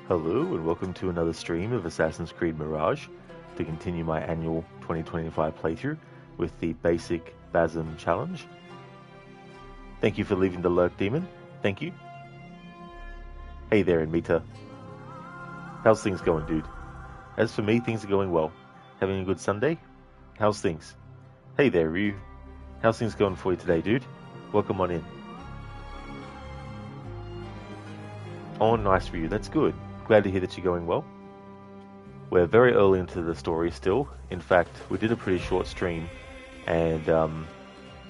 Hello and welcome to another stream of Assassin's Creed Mirage to continue my annual 2025 playthrough with the Basic Basim challenge. Thank you for leaving the lurk, Demon. Thank you. Hey there, Anmita. How's things going, dude? As for me, things are going well. Having a good Sunday? How's things? Hey there, Ryu. How's things going for you today, dude? Welcome on in. Oh, nice, Ryu. That's good. Glad to hear that you're going well. We're very early into the story still. In fact, we did a pretty short stream, and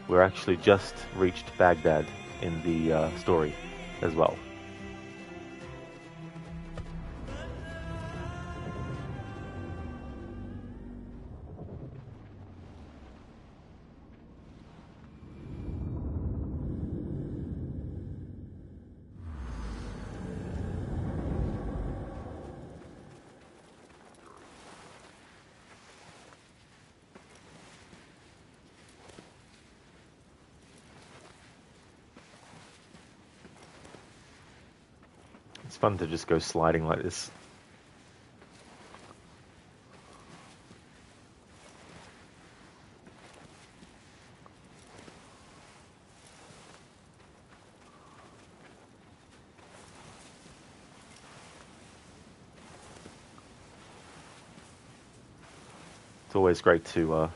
we're actually just reached Baghdad in the story as well. It's fun to just go sliding like this. It's always great to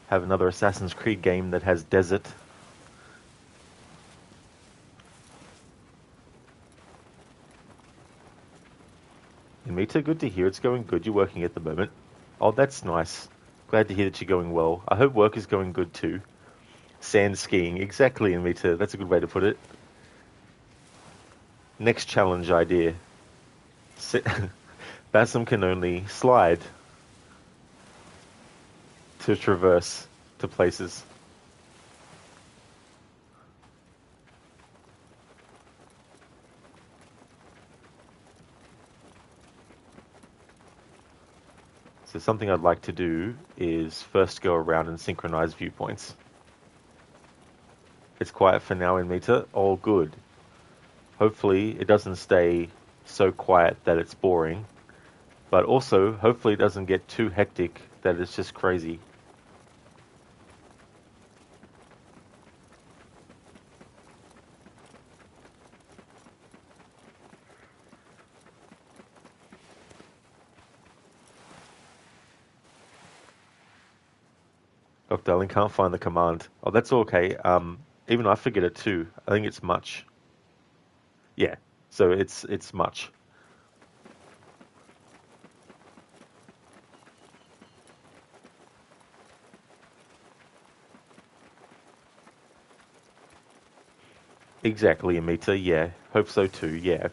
have another Assassin's Creed game that has desert. Mita, good to hear. It's going good. You're working at the moment. Oh, that's nice. Glad to hear that you're going well. I hope work is going good too. Sand skiing. Exactly, Mita. That's a good way to put it. Next challenge idea. Basim can only slide to traverse to places. So something I'd like to do is first go around and synchronize viewpoints. It's quiet for now in Mita. All good. Hopefully it doesn't stay so quiet that it's boring, but also hopefully it doesn't get too hectic that it's just crazy. Doc Darling can't find the command. Oh, that's okay. Even I forget it too. I think it's much. Yeah, so it's much. Exactly, Amita. Yeah, hope so too. Yeah.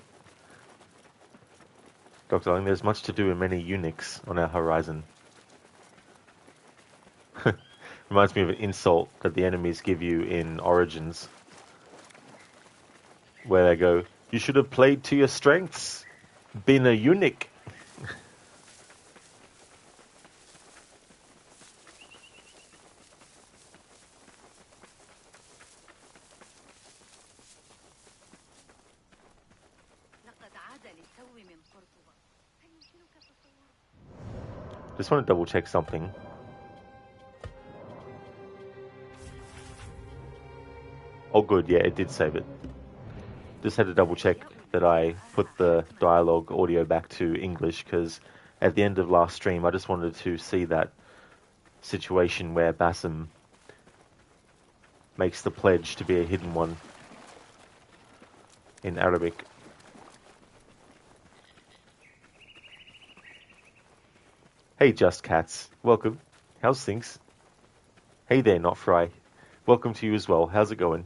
Dr. Darling, there's much to do in many Unix on our horizon. Reminds me of an insult that the enemies give you in Origins, where they go, "You should have played to your strengths, been a eunuch." Just want to double check something. Oh good, yeah, it did save it. Just had to double check that I put the dialogue audio back to English, because at the end of last stream I just wanted to see that situation where Basim makes the pledge to be a hidden one in Arabic. Hey Just Cats, welcome. How's things? Hey there, Not Fry. Welcome to you as well. How's it going?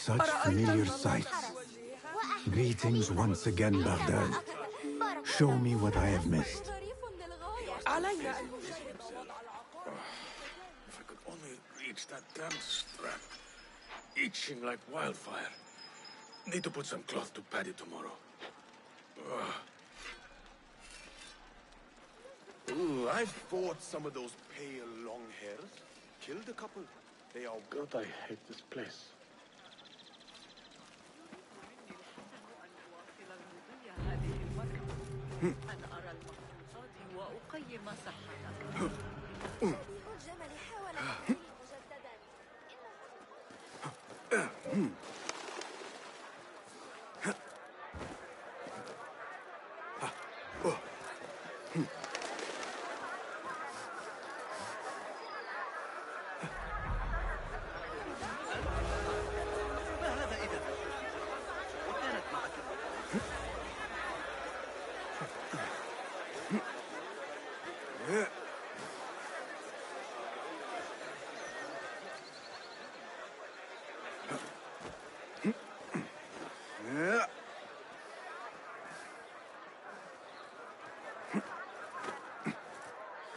Such familiar sights. Greetings once again, Baghdad. Show me what I have missed. If I could only reach that damn strap. Itching like wildfire. Need to put some cloth to pad it tomorrow. Ooh, I've fought some of those pale long hairs. Killed a couple. They are... God, I hate this place.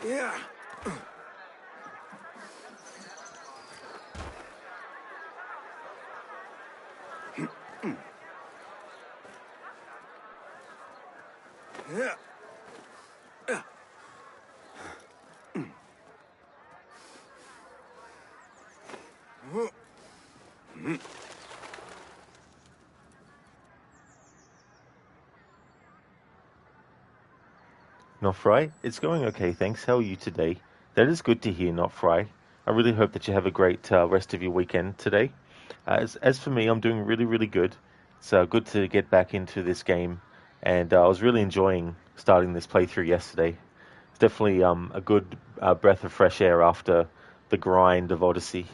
Yeah. Yeah. Not Fry? It's going okay, thanks. How are you today? That is good to hear, Not Fry. I really hope that you have a great rest of your weekend today. As for me, I'm doing really, really good. It's good to get back into this game, and I was really enjoying starting this playthrough yesterday. It's definitely a good breath of fresh air after the grind of Odyssey.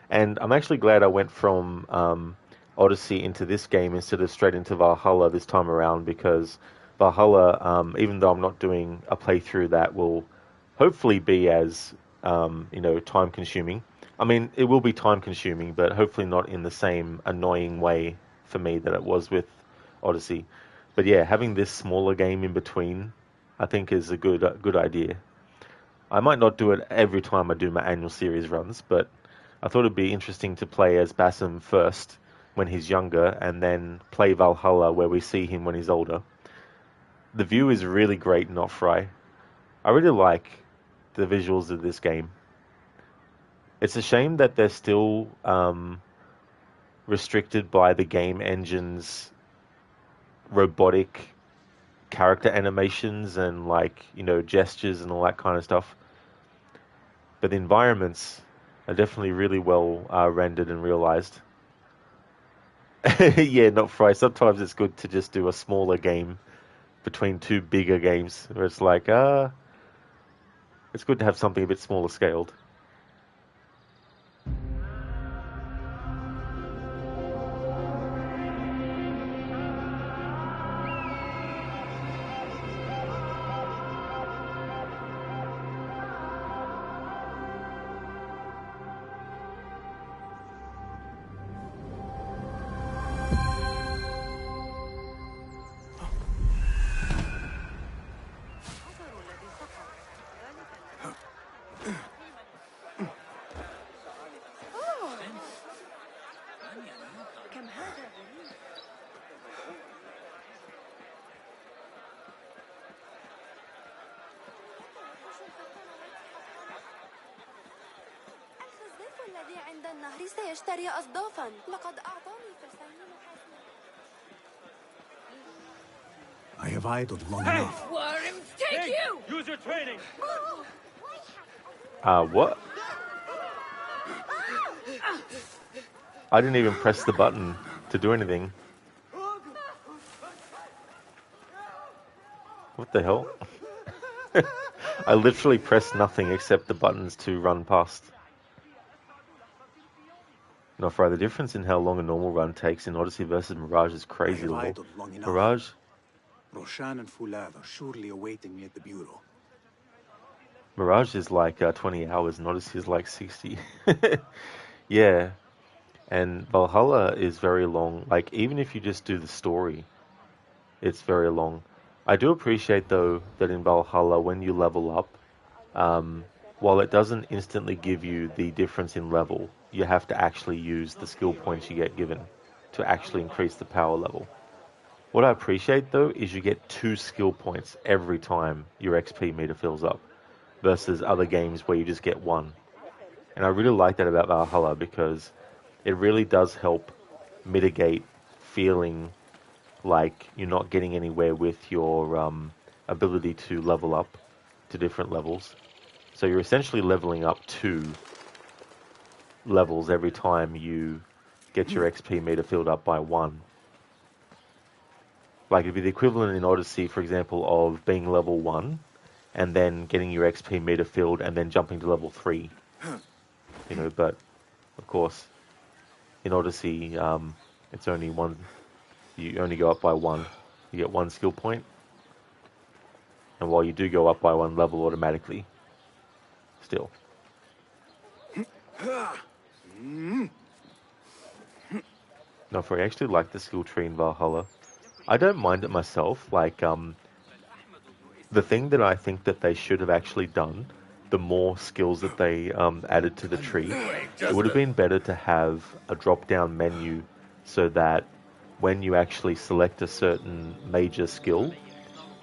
And I'm actually glad I went from Odyssey into this game instead of straight into Valhalla this time around, because Valhalla, even though I'm not doing a playthrough that will hopefully be as time consuming. I mean, it will be time consuming, but hopefully not in the same annoying way for me that it was with Odyssey. But yeah, having this smaller game in between, I think is a good idea. I might not do it every time I do my annual series runs, but I thought it'd be interesting to play as Basim first when he's younger, and then play Valhalla where we see him when he's older. The view is really great, Not Fry. I really like the visuals of this game. It's a shame that they're still restricted by the game engine's robotic character animations and gestures and all that kind of stuff. But the environments are definitely really well rendered and realized. Yeah, Not Fry. Sometimes it's good to just do a smaller game between two bigger games where it's like, it's good to have something a bit smaller scaled. الذي عند النهر سيشتري أصدافا. لقد أعطاني فرسان. I have idled long enough. Worms take you! Use your training! What? I didn't even press the button to do anything. What the hell? I literally pressed nothing except the buttons to run past. Not Fry, the difference in how long a normal run takes in Odyssey versus Mirage is crazy. Mirage? Roshan and Fulad are surely awaiting me at the bureau. Mirage is like 20 hours and Odyssey is like 60. Yeah. And Valhalla is very long. Like, even if you just do the story, it's very long. I do appreciate though that in Valhalla, when you level up, while it doesn't instantly give you the difference in level, you have to actually use the skill points you get given to actually increase the power level. What I appreciate though is you get 2 skill points every time your XP meter fills up, versus other games where you just get 1. And I really like that about Valhalla because it really does help mitigate feeling like you're not getting anywhere with your ability to level up to different levels. So you're essentially leveling up 2 levels every time you get your XP meter filled up by 1. Like it'd be the equivalent in Odyssey, for example, of being level 1 and then getting your XP meter filled and then jumping to level 3. You know, but of course, in Odyssey, it's only one. You only go up by 1. You get 1 skill point, and while you do go up by 1 level automatically, still. No, I actually like the skill tree in Valhalla. I don't mind it myself. Like, the thing that I think that they should have actually done, the more skills that they added to the tree, it would have been better to have a drop-down menu so that when you actually select a certain major skill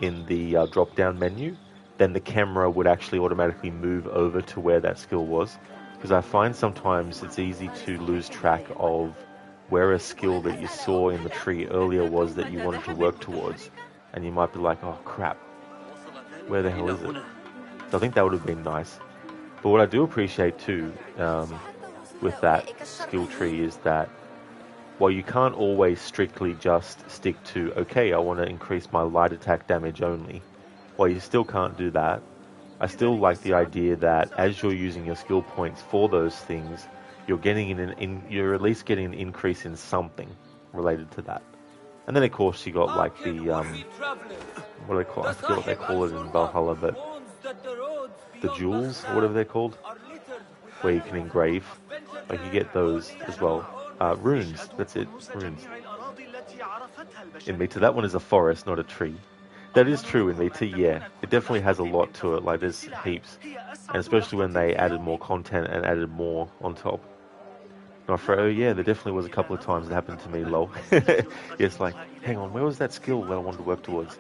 in the drop-down menu, then the camera would actually automatically move over to where that skill was. Because I find sometimes it's easy to lose track of where a skill that you saw in the tree earlier was that you wanted to work towards. And you might be like, oh crap, where the hell is it? So I think that would have been nice. But what I do appreciate too, with that skill tree is that while you can't always strictly just stick to, okay, I want to increase my light attack damage only, while you still can't do that, I still like the idea that as you're using your skill points for those things, you're getting you're at least getting an increase in something related to that. And then of course you got like the what do they call? I forget what they call it in Valhalla, but the jewels or whatever they're called, where you can engrave. Like you get those as well. Runes. That's it. Runes. In Meta, that one is a forest, not a tree. That is true in Meta, yeah. It definitely has a lot to it. Like there's heaps, and especially when they added more content and added more on top. No, oh yeah, there definitely was a couple of times it happened to me, lol. It's like, hang on, where was that skill that I wanted to work towards?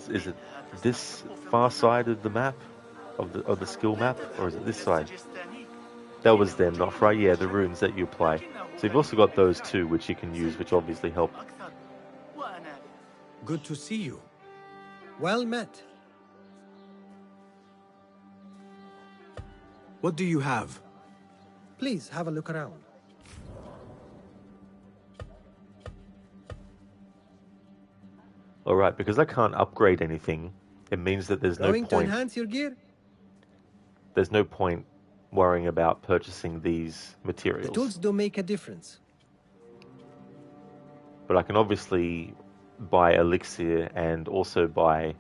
Is it this far side of the map, of the skill map, or is it this side? That was them, not right. Yeah, the runes that you apply. So you've also got those too, which you can use, which obviously help. Good to see you. Well met. What do you have? Please have a look around. Alright, because I can't upgrade anything, it means that there's no Going to point. enhance your gear? There's no point worrying about purchasing these The materials. tools do make a difference. But I can obviously buy elixir and also buy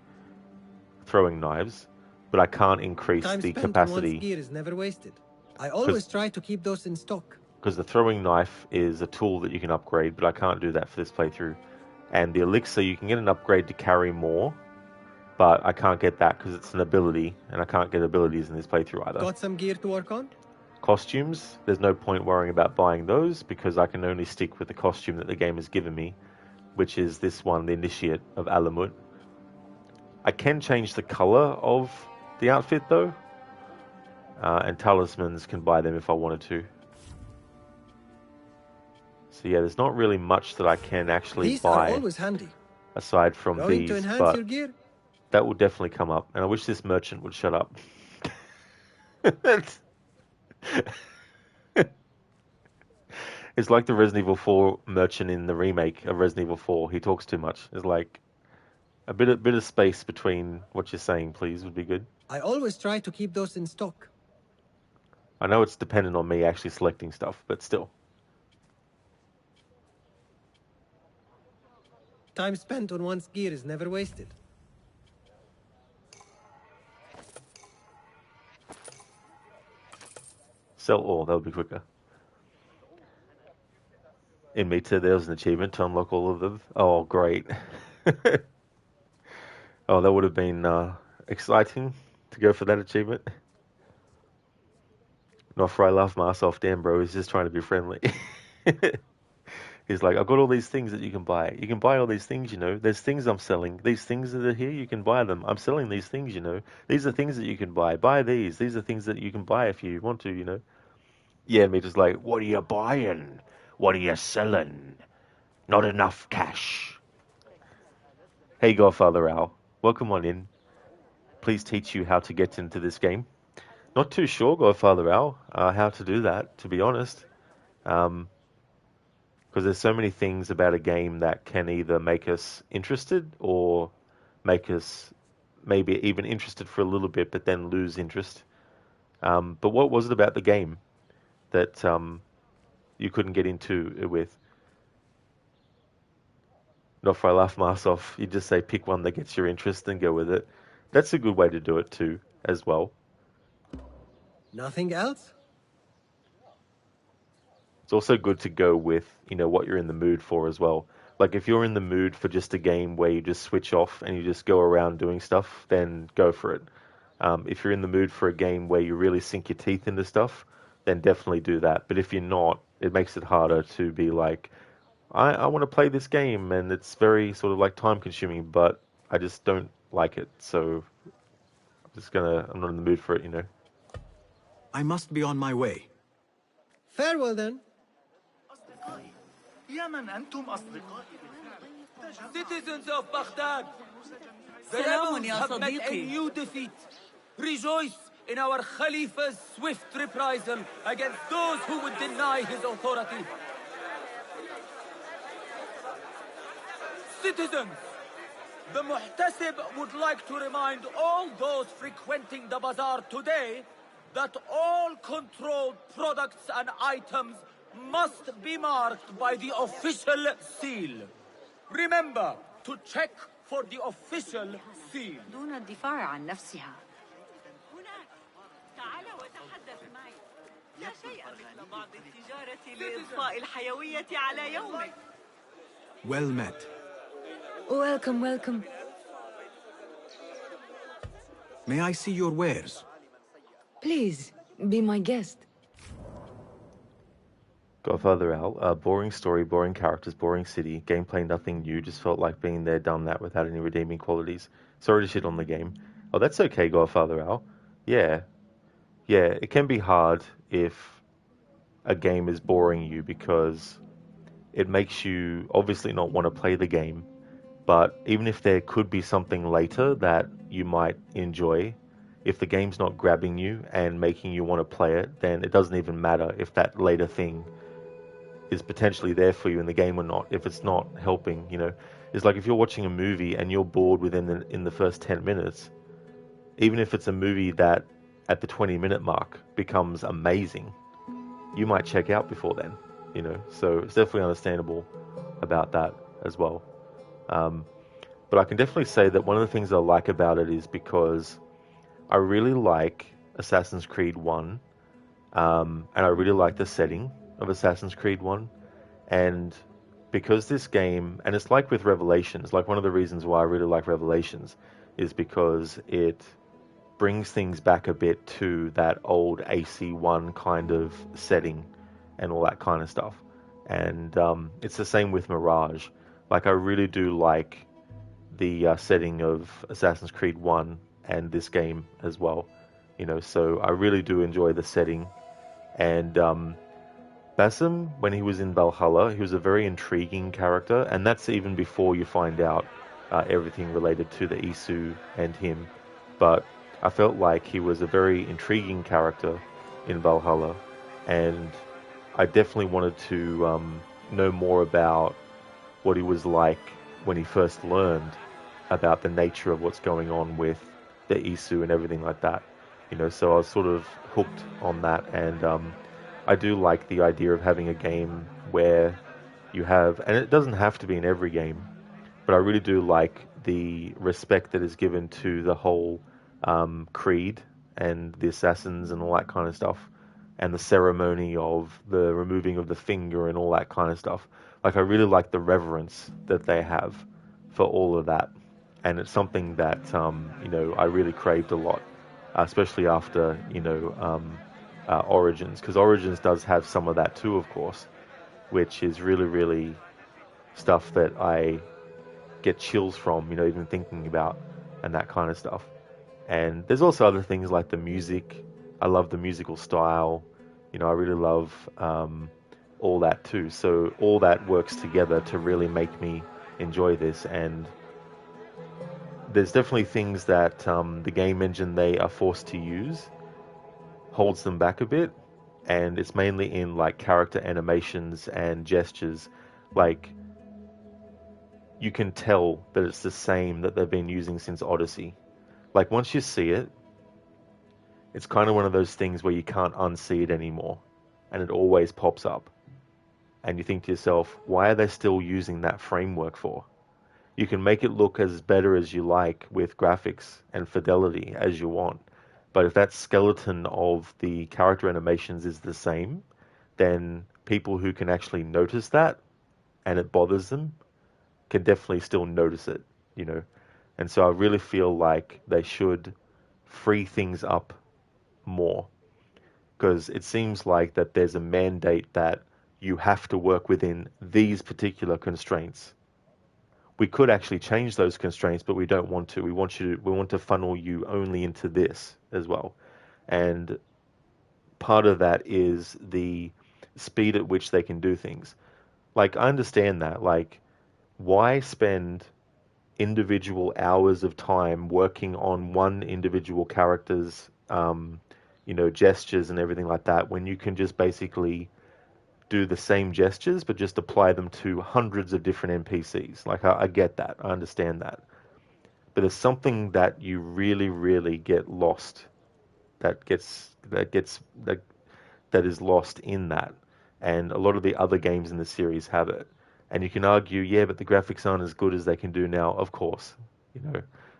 throwing knives, but I can't increase Time the spent on capacity. one's gear is never wasted. I always try to keep those in stock. Because the throwing knife is a tool that you can upgrade, but I can't do that for this playthrough. And the elixir, you can get an upgrade to carry more, but I can't get that because it's an ability, and I can't get abilities in this playthrough either. Got some gear to work on? Costumes, there's no point worrying about buying those because I can only stick with the costume that the game has given me, which is this one, the Initiate of Alamut. I can change the color of the outfit though, and talismans can buy them if I wanted to. So yeah, there's not really much that I can actually These buy are always handy. aside from Going these, to enhance but your gear? that will definitely come up. And I wish this merchant would shut up. It's like the Resident Evil 4 merchant in the remake of Resident Evil 4. He talks too much. It's like a bit of space between what you're saying, please, would be good. I always try to keep those in stock. I know it's dependent on me actually selecting stuff, but still. Time spent on one's gear is never wasted. Sell all, that would be quicker. In Meta, there was an achievement to unlock all of them. Oh, great. Oh, that would have been exciting to go for that achievement. Not for I love myself, damn bro, he's just trying to be friendly. He's like, I've got all these things that you can buy. You can buy all these things, you know. There's things I'm selling. These things that are here, you can buy them. I'm selling these things, you know. These are things that you can buy. Buy these. These are things that you can buy if you want to, you know. Yeah, me just like, what are you buying? What are you selling? Not enough cash. Hey, Godfather Al, welcome on in. Please teach you how to get into this game. Not too sure, Godfather Al, how to do that, to be honest. Because there's so many things about a game that can either make us interested or make us maybe even interested for a little bit, but then lose interest. But what was it about the game that you couldn't get into it with? Not for I laugh myself. You just say pick one that gets your interest and go with it. That's a good way to do it too, as well. Nothing else? It's also good to go with, you know, what you're in the mood for as well. Like if you're in the mood for just a game where you just switch off and you just go around doing stuff, then go for it. If you're in the mood for a game where you really sink your teeth into stuff, then definitely do that. But if you're not, it makes it harder to be like, I want to play this game and it's very sort of like time consuming, but I just don't like it. So I'm not in the mood for it, you know. I must be on my way. Farewell then. Citizens of Baghdad, the سلام rebels يا have met a صديقي. new defeat. Rejoice in our Khalifa's swift reprisal against those who would deny his authority. Citizens, the Muhtasib would like to remind all those frequenting the bazaar today that all controlled products and items must be marked by the official seal. Remember to check for the official seal. دون الدفاع عن نفسها. هناك تعال وتحدث معي. لا شيء مثل بعض التجارة لإضفاء الحيوية على يومك. Well met. Welcome, welcome. May I see your wares? Please, be my guest. Godfather Al, boring story, boring characters, boring city, gameplay nothing new, just felt like being there, done that without any redeeming qualities. Sorry to shit on the game. Oh, that's okay, Godfather Al. Yeah, it can be hard if a game is boring you because it makes you obviously not want to play the game, but even if there could be something later that you might enjoy, if the game's not grabbing you and making you want to play it, then it doesn't even matter if that later thing is potentially there for you in the game or not, if it's not helping, you know. It's like if you're watching a movie and you're bored in the first 10 minutes, even if it's a movie that at the 20-minute mark becomes amazing, you might check out before then, you know. So it's definitely understandable about that as well. But I can definitely say that one of the things I like about it is because I really like Assassin's Creed 1, and I really like the setting of Assassin's Creed 1, and because this game, and it's like with Revelations, like one of the reasons why I really like Revelations is because it brings things back a bit to that old AC1 kind of setting and all that kind of stuff. And it's the same with Mirage. Like I really do like the setting of Assassin's Creed 1 and this game as well, you know, so I really do enjoy the setting. And Basim, when he was in Valhalla, he was a very intriguing character, and that's even before you find out everything related to the Isu and him. But I felt like he was a very intriguing character in Valhalla, and I definitely wanted to know more about what he was like when he first learned about the nature of what's going on with the Isu and everything like that. You know, so I was sort of hooked on that, and I do like the idea of having a game where you have, and it doesn't have to be in every game, but I really do like the respect that is given to the whole creed and the assassins and all that kind of stuff, and the ceremony of the removing of the finger and all that kind of stuff. Like I really like the reverence that they have for all of that. and it's something that I really craved a lot, especially after Origins, because Origins does have some of that too, of course, which is really, really stuff that I get chills from, even thinking about, and that kind of stuff. And there's also other things like the music. I love the musical style. I really love all that too. So all that works together to really make me enjoy this. And there's definitely things that the game engine they are forced to use holds them back a bit. And it's mainly in like character animations and gestures. Like, you can tell that it's the same that they've been using since Odyssey. Like, once you see it, it's kind of one of those things where you can't unsee it anymore. And it always pops up. And you think to yourself, why are they still using that framework for? You can make it look as better as you like with graphics and fidelity as you want. But if that skeleton of the character animations is the same, then people who can actually notice that and it bothers them can definitely still notice it, And so I really feel like they should free things up more, because it seems like that there's a mandate that you have to work within these particular constraints. We could actually change those constraints, but we don't want to. We want to funnel you only into this as well. And part of that is the speed at which they can do things. Like, I understand that. Like, why spend individual hours of time working on one individual character's, gestures and everything like that, when you can just basically do the same gestures, but just apply them to hundreds of different NPCs. Like, I get that. I understand that. But there's something that you really, really get lost, that is lost in that. And a lot of the other games in the series have it. And you can argue, yeah, but the graphics aren't as good as they can do now. Of course,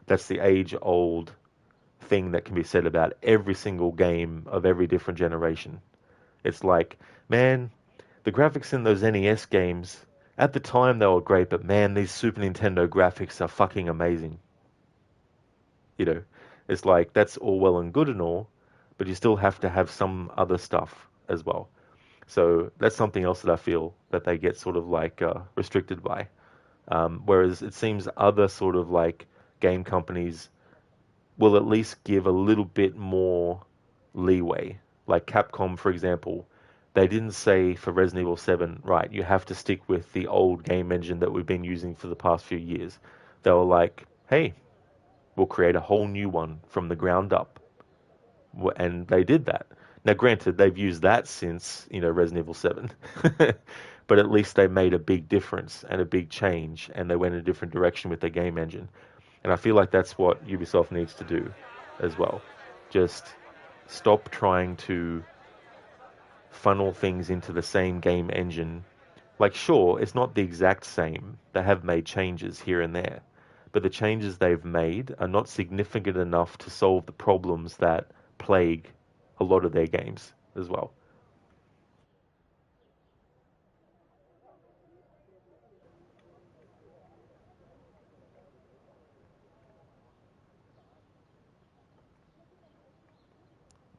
that's the age-old thing that can be said about every single game of every different generation. It's like, man, the graphics in those NES games, at the time they were great, but man, these Super Nintendo graphics are fucking amazing. It's like, that's all well and good and all, but you still have to have some other stuff as well. So that's something else that I feel that they get sort of like restricted by. Whereas it seems other sort of like game companies will at least give a little bit more leeway. Like Capcom, for example, they didn't say for Resident Evil 7, right, you have to stick with the old game engine that we've been using for the past few years. They were like, hey, we'll create a whole new one from the ground up. And they did that. Now, granted, they've used that since, Resident Evil 7. But at least they made a big difference and a big change, and they went in a different direction with their game engine. And I feel like that's what Ubisoft needs to do as well. Just stop trying to funnel things into the same game engine. Like, sure, it's not the exact same. They have made changes here and there. But the changes they've made are not significant enough to solve the problems that plague a lot of their games as well.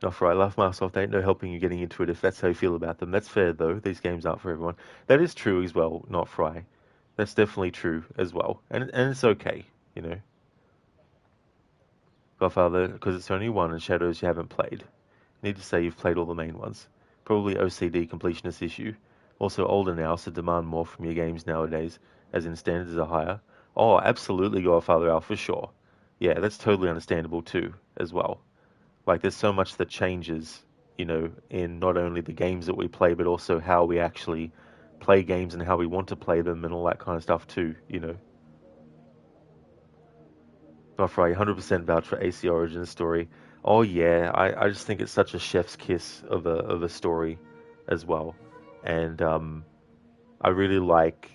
Not for I love Microsoft, ain't no helping you getting into it if that's how you feel about them. That's fair though, these games aren't for everyone. That is true as well, not Fry. That's definitely true as well. And it's okay, Godfather, because it's only one and Shadows you haven't played. Need to say you've played all the main ones. Probably OCD completionist issue. Also older now, so demand more from your games nowadays, as in standards are higher. Oh, absolutely, Godfather Al, for sure. Yeah, that's totally understandable too, as well. Like, there's so much that changes, in not only the games that we play, but also how we actually play games and how we want to play them and all that kind of stuff too, Not right, 100% vouch for AC Origins story. Oh yeah, I just think it's such a chef's kiss of a story as well. And I really like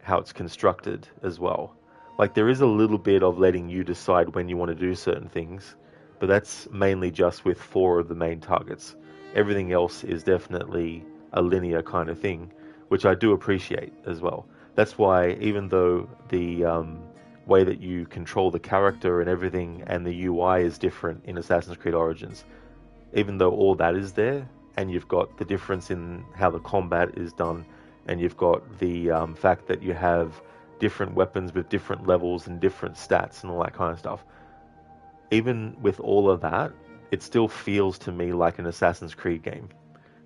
how it's constructed as well. Like, there is a little bit of letting you decide when you want to do certain things, but that's mainly just with 4 of the main targets. Everything else is definitely a linear kind of thing, which I do appreciate as well. That's why, even though the way that you control the character and everything, and the UI is different in Assassin's Creed Origins. Even though all that is there, and you've got the difference in how the combat is done, and you've got the fact that you have different weapons with different levels and different stats and all that kind of stuff. Even with all of that, it still feels to me like an Assassin's Creed game.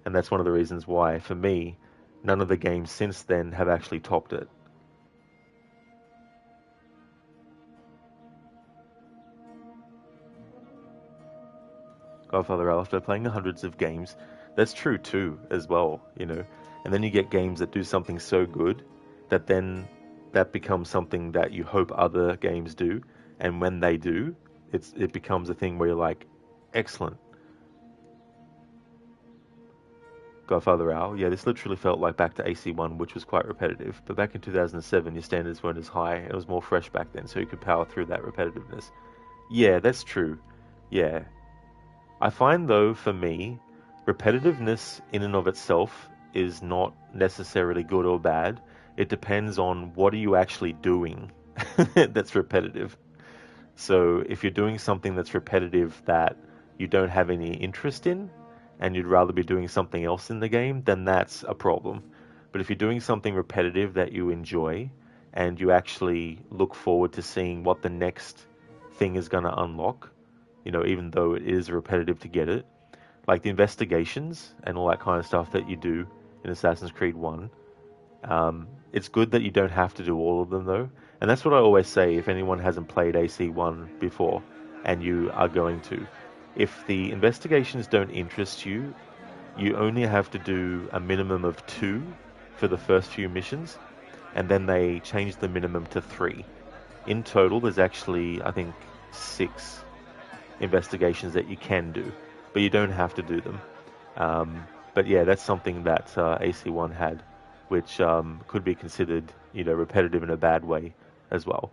And that's one of the reasons why, for me, none of the games since then have actually topped it. Godfather Al, after playing hundreds of games, that's true too, as well, you know. And then you get games that do something so good that then that becomes something that you hope other games do, and when they do, it becomes a thing where you're like, excellent. Godfather Al, yeah, this literally felt like back to AC1, which was quite repetitive. But back in 2007, your standards weren't as high, and it was more fresh back then, so you could power through that repetitiveness. Yeah, that's true. Yeah. I find, though, for me, repetitiveness in and of itself is not necessarily good or bad. It depends on what are you actually doing that's repetitive. So if you're doing something that's repetitive that you don't have any interest in, and you'd rather be doing something else in the game, then that's a problem. But if you're doing something repetitive that you enjoy, and you actually look forward to seeing what the next thing is going to unlock, you know, even though it is repetitive to get it, like the investigations and all that kind of stuff that you do in Assassin's Creed 1, it's good that you don't have to do all of them, though. And that's what I always say if anyone hasn't played AC1 before, and you are going to. If the investigations don't interest you, you only have to do a minimum of 2 for the first few missions, and then they change the minimum to 3. In total, there's actually, I think, 6 investigations that you can do, but you don't have to do them. But yeah, that's something that AC1 had, which could be considered, you know, repetitive in a bad way as well.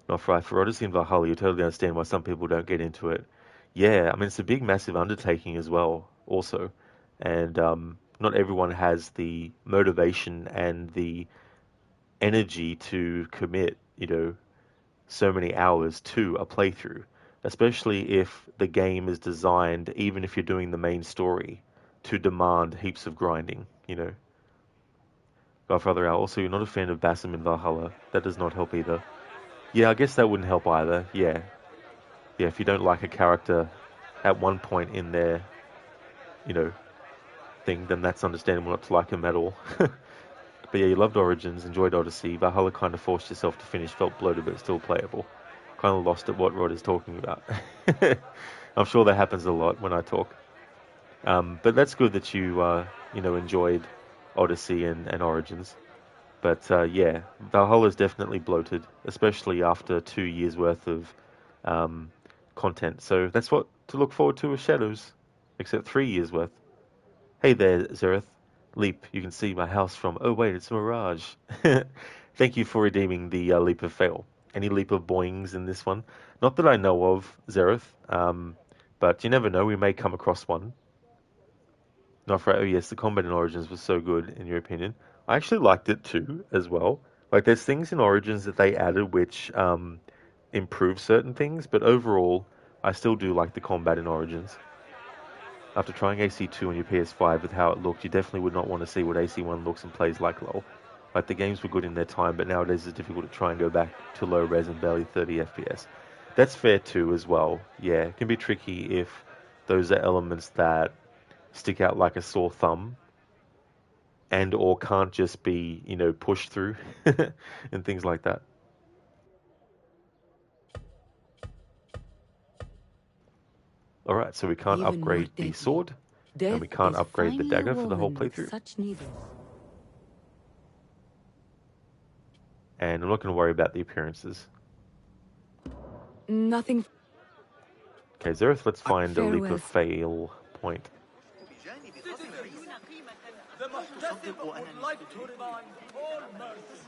Not right. For Odyssey and Valhalla, you totally understand why some people don't get into it. Yeah, I mean, it's a big, massive undertaking as well, also. And not everyone has the motivation and the energy to commit, you know, so many hours to a playthrough, especially if the game is designed, even if you're doing the main story, to demand heaps of grinding, you know. Godfather Al, also, you're not a fan of Basim in Valhalla. That does not help either. Yeah, I guess that wouldn't help either. Yeah. Yeah, if you don't like a character at one point in their, you know, thing, then that's understandable not to like him at all. But yeah, you loved Origins, enjoyed Odyssey. Valhalla kind of forced yourself to finish, felt bloated but still playable. Kind of lost at what Rod is talking about. I'm sure that happens a lot when I talk. But that's good that you, you know, enjoyed Odyssey and Origins. But yeah, Valhalla's definitely bloated, especially after 2 years worth of content. So that's what to look forward to with Shadows, except 3 years worth. Hey there, Zereth. Leap, you can see my house from... Oh wait, it's Mirage. Thank you for redeeming the Leap of Fail. Any Leap of Boings in this one? Not that I know of, Zereth, but you never know, we may come across one. Not right. Oh yes, the combat in Origins was so good, in your opinion. I actually liked it too, as well. Like, there's things in Origins that they added which improve certain things, but overall, I still do like the combat in Origins. After trying AC2 on your PS5 with how it looked, you definitely would not want to see what AC1 looks and plays like, lol. Like, the games were good in their time, but nowadays it's difficult to try and go back to low res and barely 30 FPS. That's fair too, as well. Yeah, it can be tricky if those are elements that stick out like a sore thumb and or can't just be, you know, pushed through and things like that. Alright, so we can't Even upgrade more the deadly. sword, and we Death can't is upgrade the finely dagger for the whole woven with playthrough. such needles. And I'm not going to worry about the appearances. Nothing. Okay, Zereth, let's find a leap Farewell. of fail point. The Muhtasib would like to remind all merchants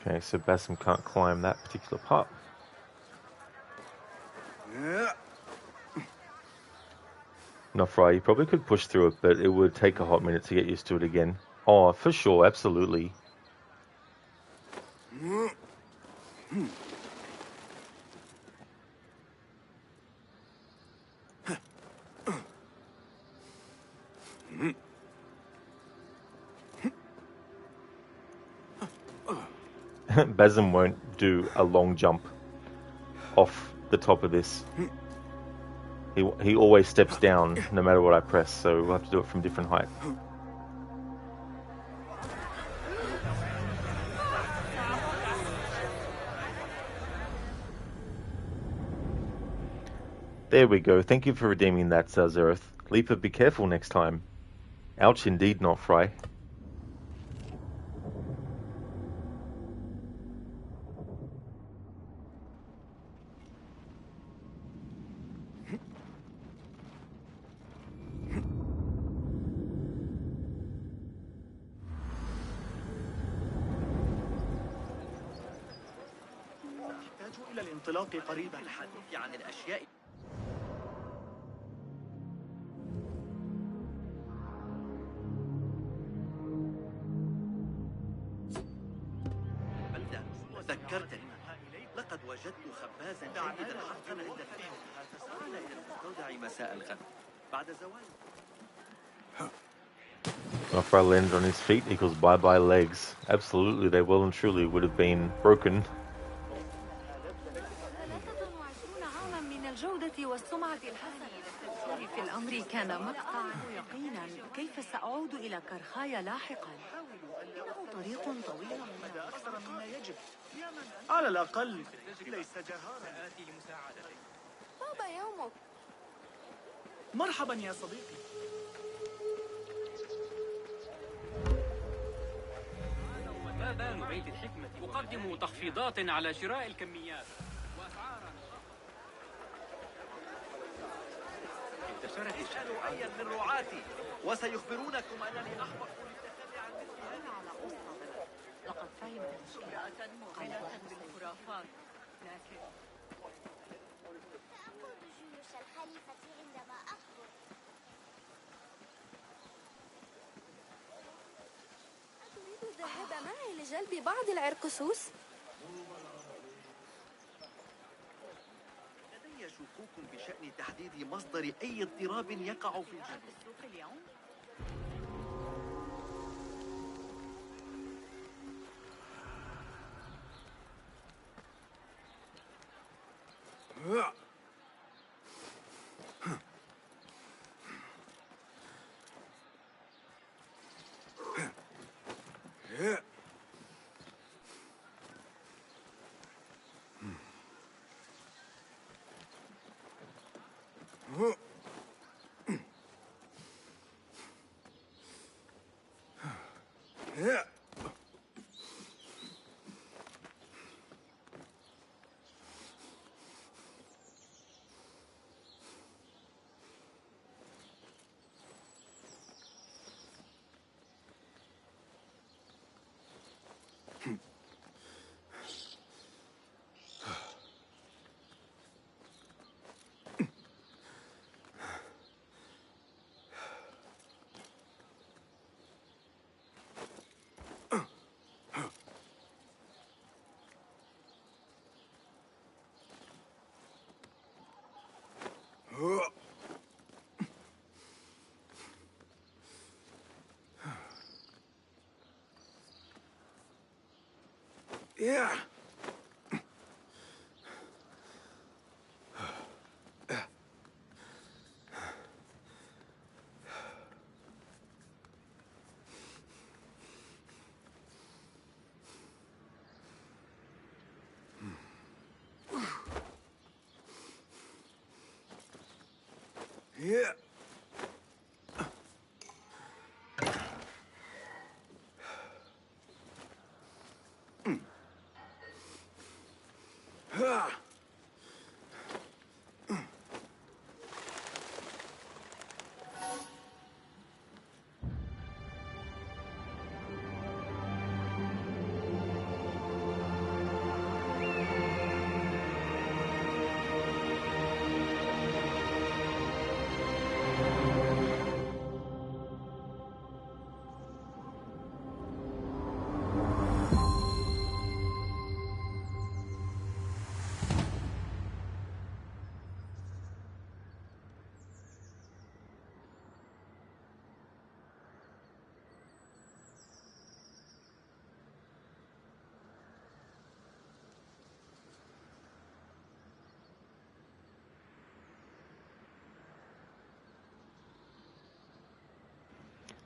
Okay, so Basim can't climb that particular part. Nofri, you probably could push through it, but it would take a hot minute to get used to it again. Oh, for sure, absolutely. Basim won't do a long jump off the top of this. He always steps down no matter what I press, so we'll have to do it from different height. There we go. Thank you for redeeming that, Zereth. Leaper, be careful next time. Ouch indeed, not Fry. إلى الانطلاق قريبا الحديث عن الأشياء. بلدة ذكرتني لقد وجدت خبازا جيدا حقا عند الفتح. تعال إلى المستودع مساء الغد بعد زوال. Nofri landed on his feet equals bye-bye legs. Absolutely, they well and truly would have been broken. 23 عاما من الجودة والسمعة الحسنة للتبشير في الأمر كان مقطعا يقينا كيف سأعود إلى كرخاي لاحقا. إنه طريق طويل هذا أكثر مما يجب. على الأقل ليس جهارا. آتي لمساعدتك. طاب يومك. مرحبا يا صديقي. باب بيت الحكمة يقدم تخفيضات على شراء الكميات وأسعارا. انتشرت اسألوا أيا من رعاتي وسيخبرونكم أنني أحبط للتخلي عن مثل هذا. على قصة بلد لقد فهمت امرأة مغرقة بالخرافات لكن سأقود جيوش الخليفة عندما أكبر. أتريد الذهاب معي لجلب بعض العرقسوس؟ لدي شكوك بشأن تحديد مصدر أي اضطراب يقع في الجنوب. اليوم Yeah. Yeah.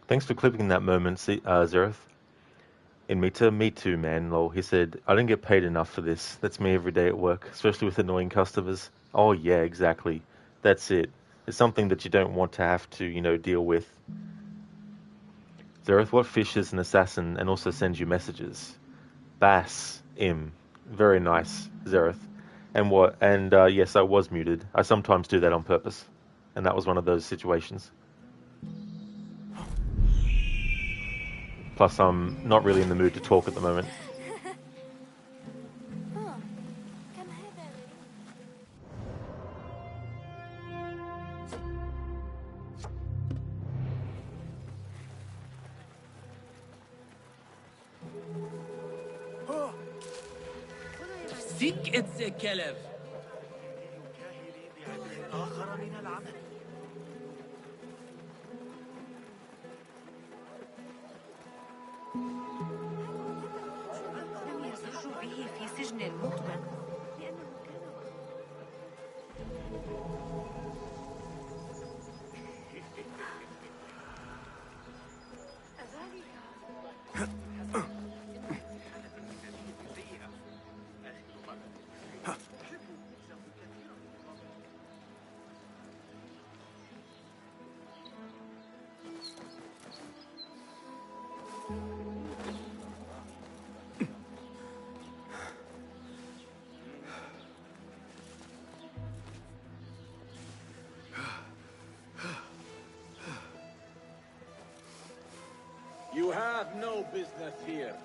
Thanks for clipping that moment, Zereth. In Mita, me too, man. Lol. He said, I don't get paid enough for this. That's me every day at work, especially with annoying customers. Oh yeah, exactly. That's it. It's something that you don't want to have to, deal with. Zereth, what fish is an assassin and also sends you messages? Basim. Very nice, Zereth. And what? And yes, I was muted. I sometimes do that on purpose. And that was one of those situations. Plus, I'm not really in the mood to talk at the moment. سيك إتس كلب. آخر من العمل. لم يزجوا به في سجن المطبق لأنه You have no business here.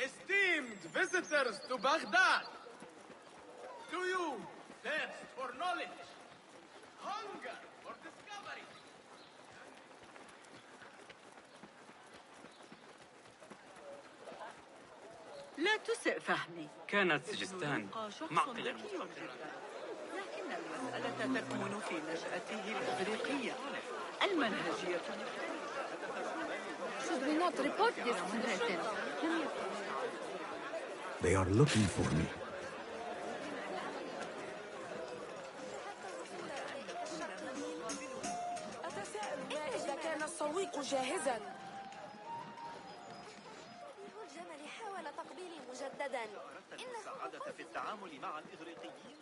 Esteemed visitors to Baghdad, do you thirst for knowledge, hunger for discovery? لا تسئ فهمي. كانت سجستان معقلا لكن المسألة تكمن في نشأته الإغريقية. المنهجية. Should we not report this to Dresden? They are looking for me. إذا كان السويق جاهزا. الجمل حاول تقبيلي مجددا. إن السعادة في التعامل مع الإغريقيين.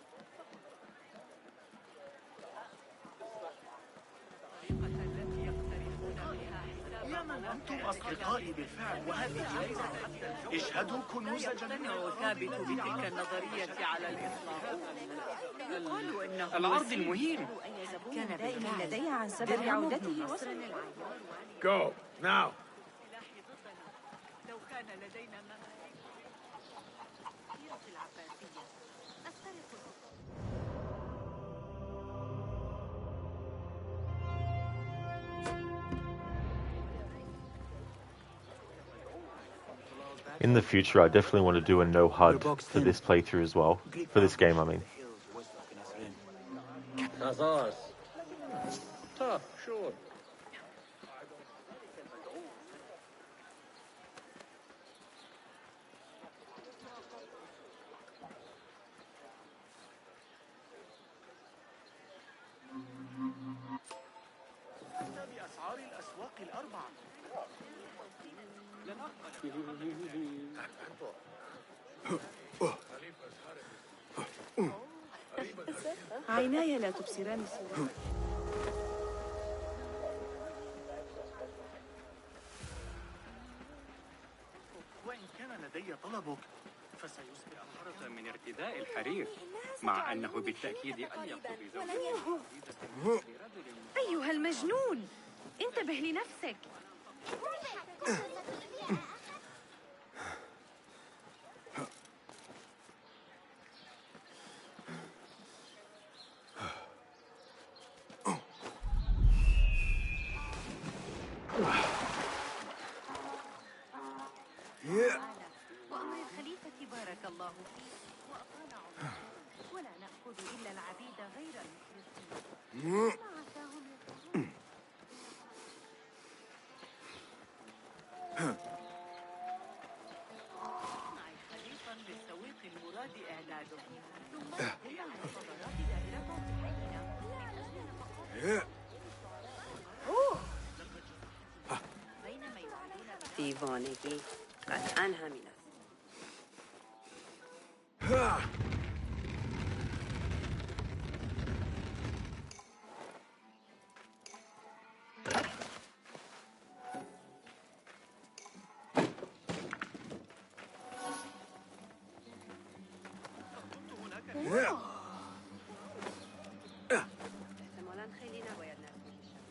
يا من أنتم أصدقائي بالفعل وهذه جائزة. اشهدوا كنوز يقتنع ثابت بتلك النظرية على الإطلاق. يقال إنه العرض المهين. كان بالفعل لدي عن سبب عودته وصل. Go, now. لو كان لدينا العباسية. In the future, I definitely want to do a no HUD for this playthrough as well. For this game, I mean. Tough, sure. بأسعار الأسواق الأربعة. عيناي لا تبصران السوء. وإن كان لدي طلبك فسيصبح حرة من ارتداء الحرير، مع أنه بالتأكيد أليق بزوجة. أيها المجنون، انتبه لنفسك. وأمر الخليفة بارك الله فيه وأطال عمره، ولا نأخذ إلا العبيد غير المخلصين. ما عساهم يكونون. معي خليفا للسويق المراد إعداده، ثم هي على صدرات دائرة في حينا من أجل نفقات. بينما يعانون دیوانگی قطعا همین است. احتمالاً خیلی نباید نزدیک بشم.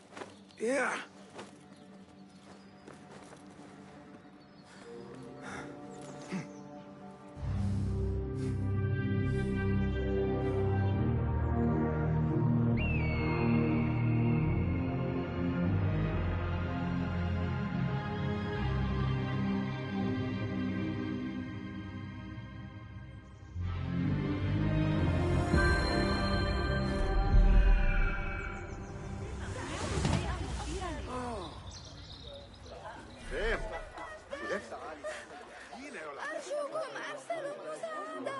أرجوكم أرسلوا مساعدة.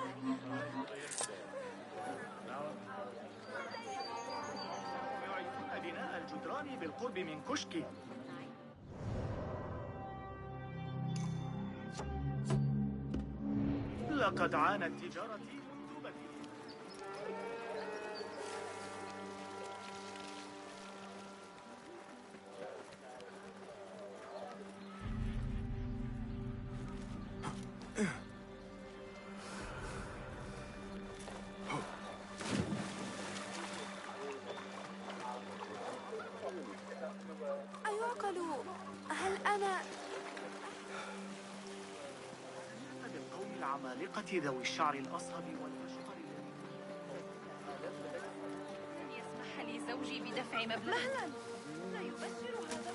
يعيدون بناء الجدران بالقرب من كشك. لقد عانت تجارتي منذ بدء. أيعقل هل أنا بالقوم العمالقة ذوي الشعر الأصهب والأشقر. لن يسمح لي زوجي بدفع مبلغ. مهلا، لا يبشر هذا.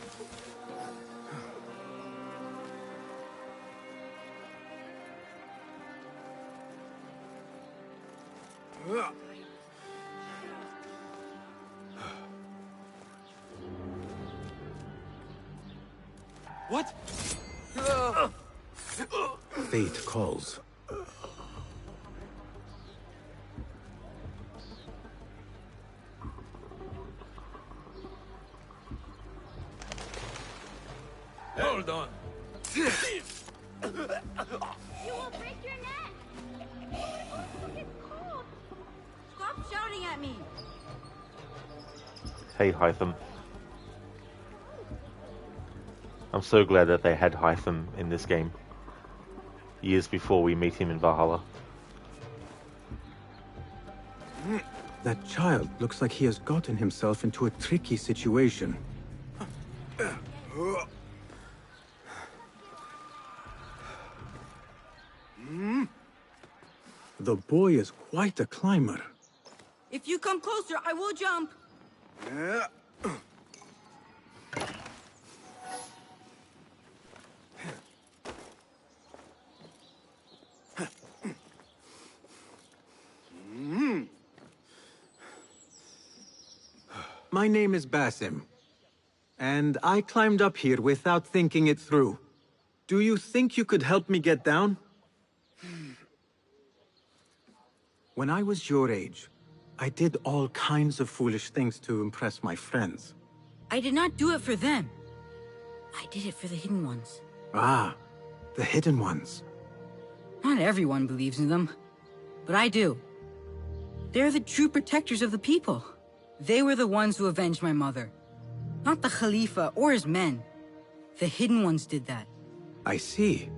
What? Fate calls. Hold on. You will break your neck. It's cold. Stop shouting at me. Hey, Hytham. I'm so glad that they had Hytham in this game. Years before we meet him in Valhalla. That child looks like he has gotten himself into a tricky situation. The boy is quite a climber. If you come closer, I will jump. My name is Basim, and I climbed up here without thinking it through. Do you think you could help me get down? When I was your age, I did all kinds of foolish things to impress my friends. I did not do it for them. I did it for the Hidden Ones. Ah, the Hidden Ones. Not everyone believes in them, but I do. They're the true protectors of the people. They were the ones who avenged my mother. Not the Khalifa or his men. The Hidden Ones did that. I see.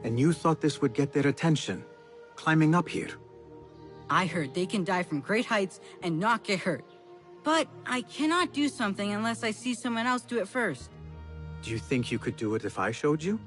And you thought this would get their attention, climbing up here. I heard they can die from great heights and not get hurt. But I cannot do something unless I see someone else do it first. Do you think you could do it if I showed you?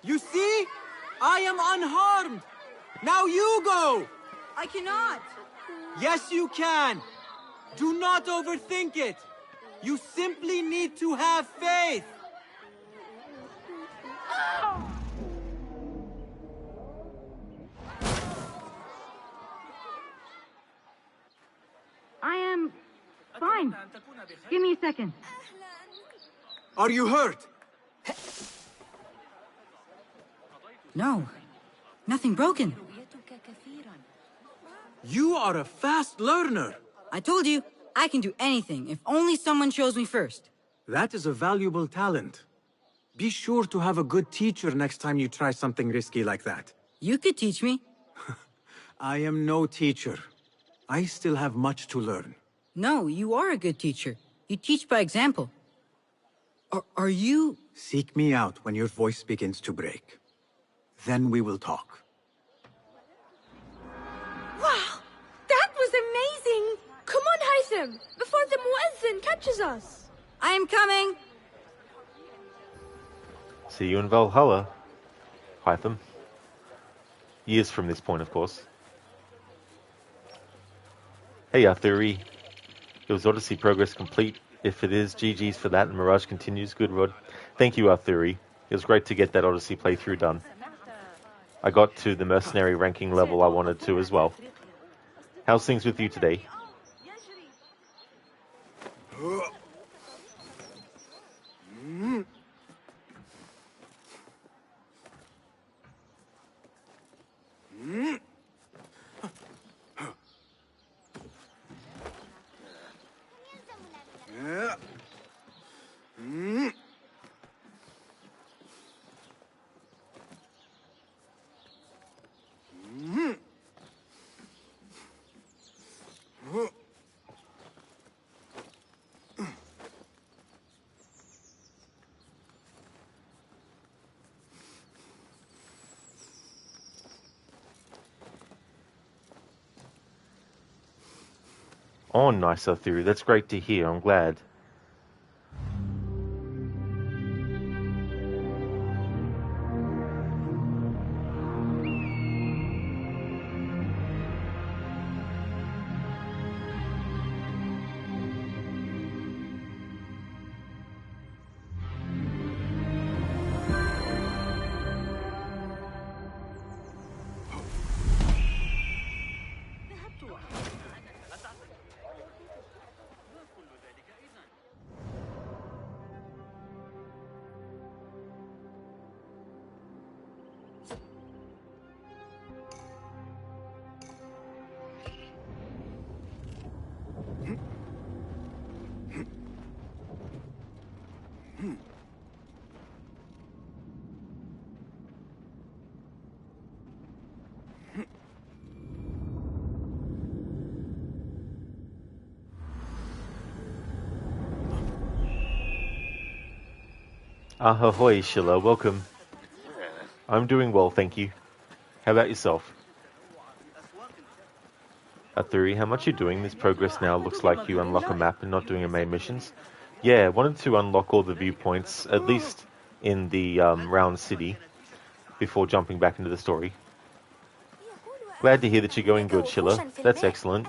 You see? I am unharmed! Now you go! I cannot! Yes, you can! Do not overthink it! You simply need to have faith! I am fine. Give me a second. Are you hurt? No, nothing broken. You are a fast learner. I told you, I can do anything if only someone shows me first. That is a valuable talent. Be sure to have a good teacher next time you try something risky like that. You could teach me. I am no teacher. I still have much to learn. No, you are a good teacher. You teach by example. Are you... Seek me out when your voice begins to break. Then we will talk. Wow! That was amazing! Come on, Haytham, before the Muezzin catches us! I am coming! See you in Valhalla, Hytham. Years from this point, of course. Hey, Arthuri. It was Odyssey progress complete. If it is, GG's for that, and Mirage continues. Good, Rod. Thank you, Arthuri. It was great to get that Odyssey playthrough done. I got to the mercenary ranking level I wanted to as well. How's things with you today? Oh, nice, Arthuri. That's great to hear. I'm glad. Ahoy, Shilla. Welcome. I'm doing well, thank you. How about yourself? Arthuri, how much you doing? This progress now looks like you unlock a map and not doing your main missions. Yeah, I wanted to unlock all the viewpoints, at least in the round city, before jumping back into the story. Glad to hear that you're going good, Schiller. That's excellent.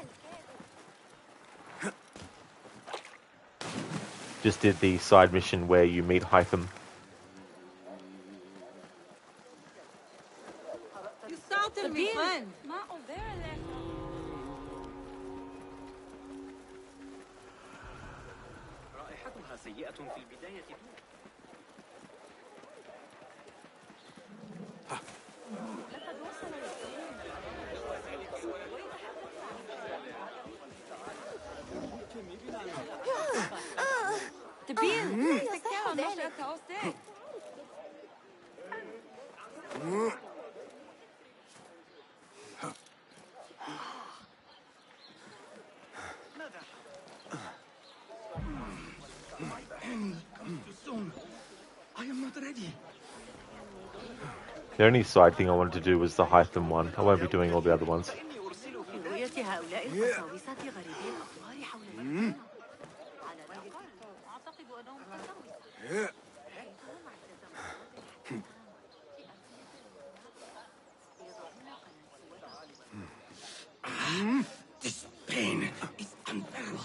Just did the side mission where you meet Hytham. You salted me, friend. رائحتها سيئة في البداية. I am not ready. The only side thing I wanted to do was the Hytham one. I won't be doing all the other ones. This pain is unbearable.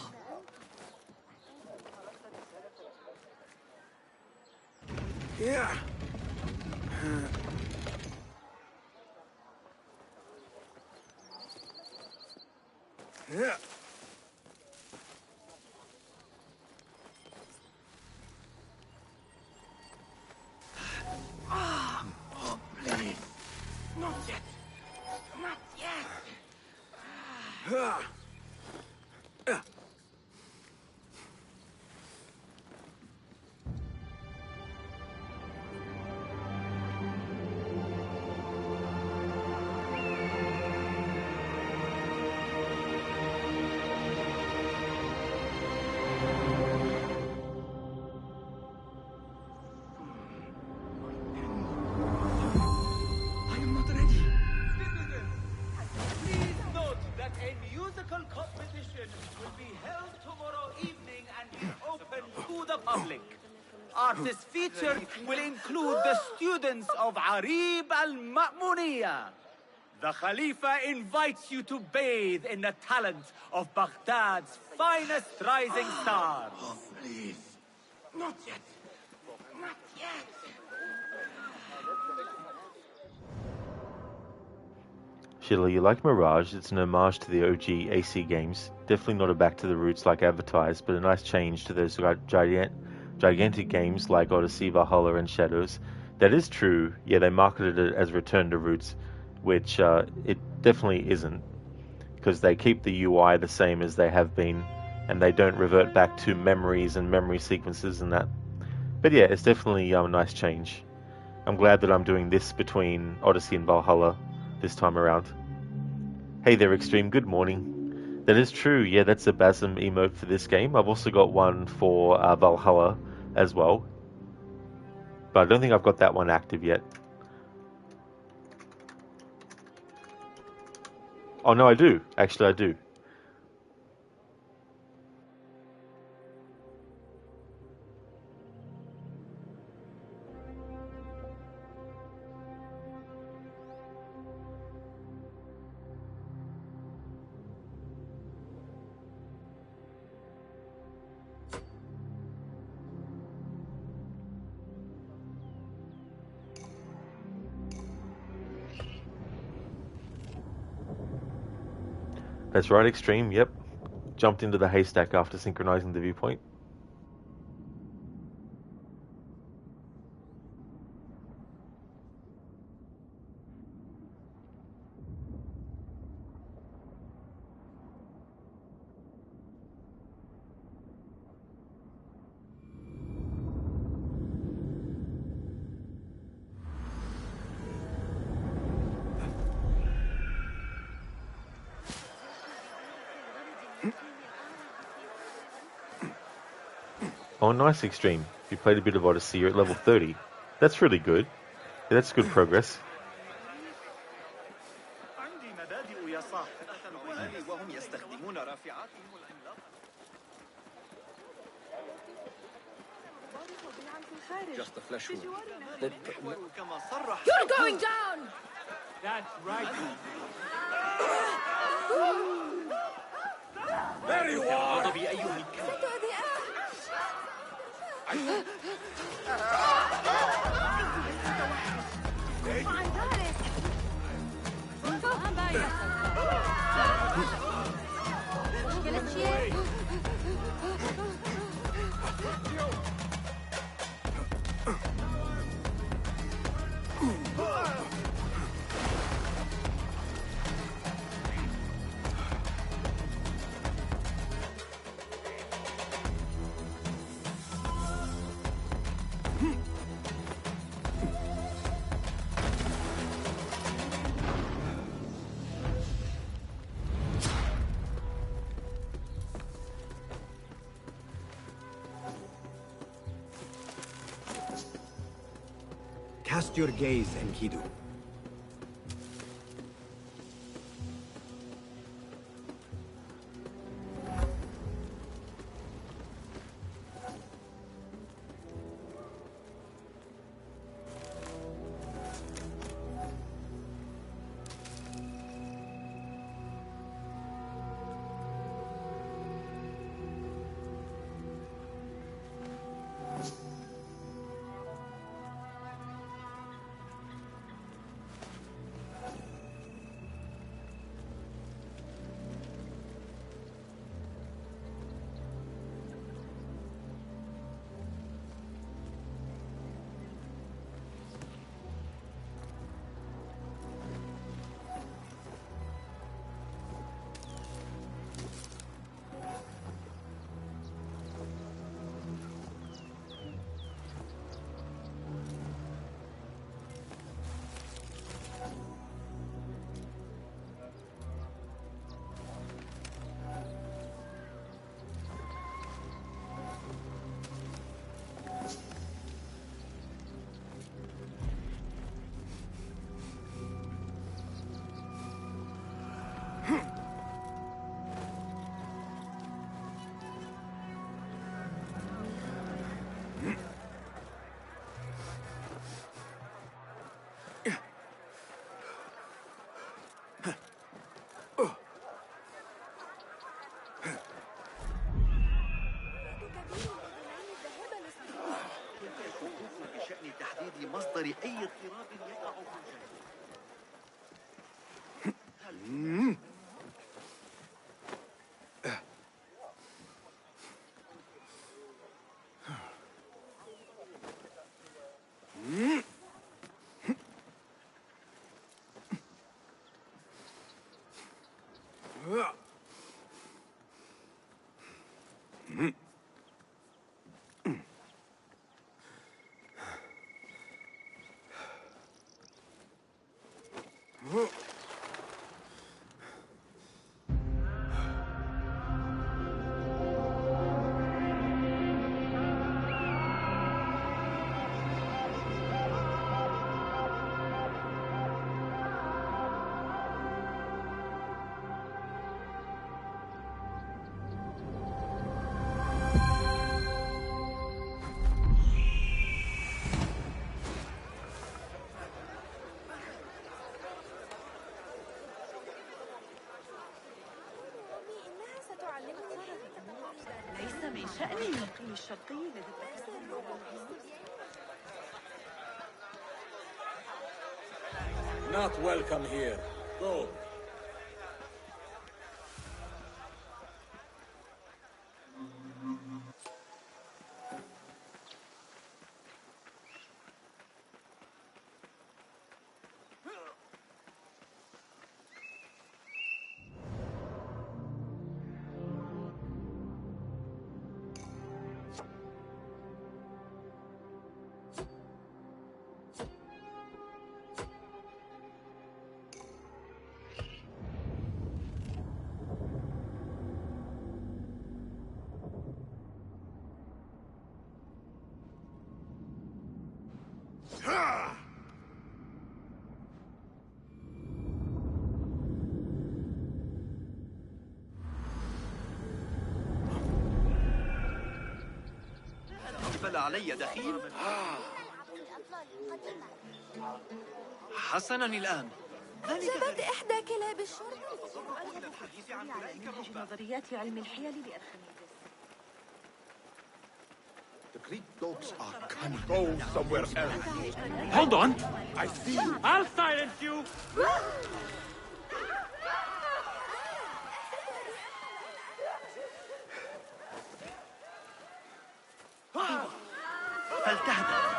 Yeah. Yeah. Oh, please. Not yet. Not yet. Artist featured will include the students of Arib al-Ma'muniyah. The Khalifa invites you to bathe in the talent of Baghdad's finest rising stars. Oh, please. Not yet. Not yet. Schiller, you like Mirage? It's an homage to the OG AC games. Definitely not a back to the roots like advertised, but a nice change to those gigantic games like Odyssey, Valhalla, and Shadows. That is true. Yeah, they marketed it as Return to Roots, which it definitely isn't, because they keep the UI the same as they have been, and they don't revert back to memories and memory sequences and that. But yeah, it's definitely a nice change. I'm glad that I'm doing this between Odyssey and Valhalla this time around. Hey there, Extreme. Good morning. That is true. Yeah, that's a Basim emote for this game. I've also got one for Valhalla as well, but I don't think I've got that one active yet. Oh no, I do. Actually, I do. That's right, Extreme. Yep. Jumped into the haystack after synchronizing the viewpoint. Oh, nice, Extreme. You played a bit of Odyssey. You're at level 30. That's really good. Yeah, that's good progress. Just a flesh wound. You're going down! That's right. Very well. غضبي أيها الكلب. عن ذلك ما باين مشكلة شيء. Cast your gaze, Enkidu. بشأن تحديد مصدر أي اضطراب يقع في الجو. ليس من شأني النقي الشرقي الذي Not welcome here. Go. أقبل علي دخيل. حسنا الآن. جابت إحدى كلاب باب الشرطة. على منهج نظريات علم الحيل لأرخميدس. The Greek dogs are cunning. Go somewhere else. Hold on. I see you. I'll silence you. فلتهدأ.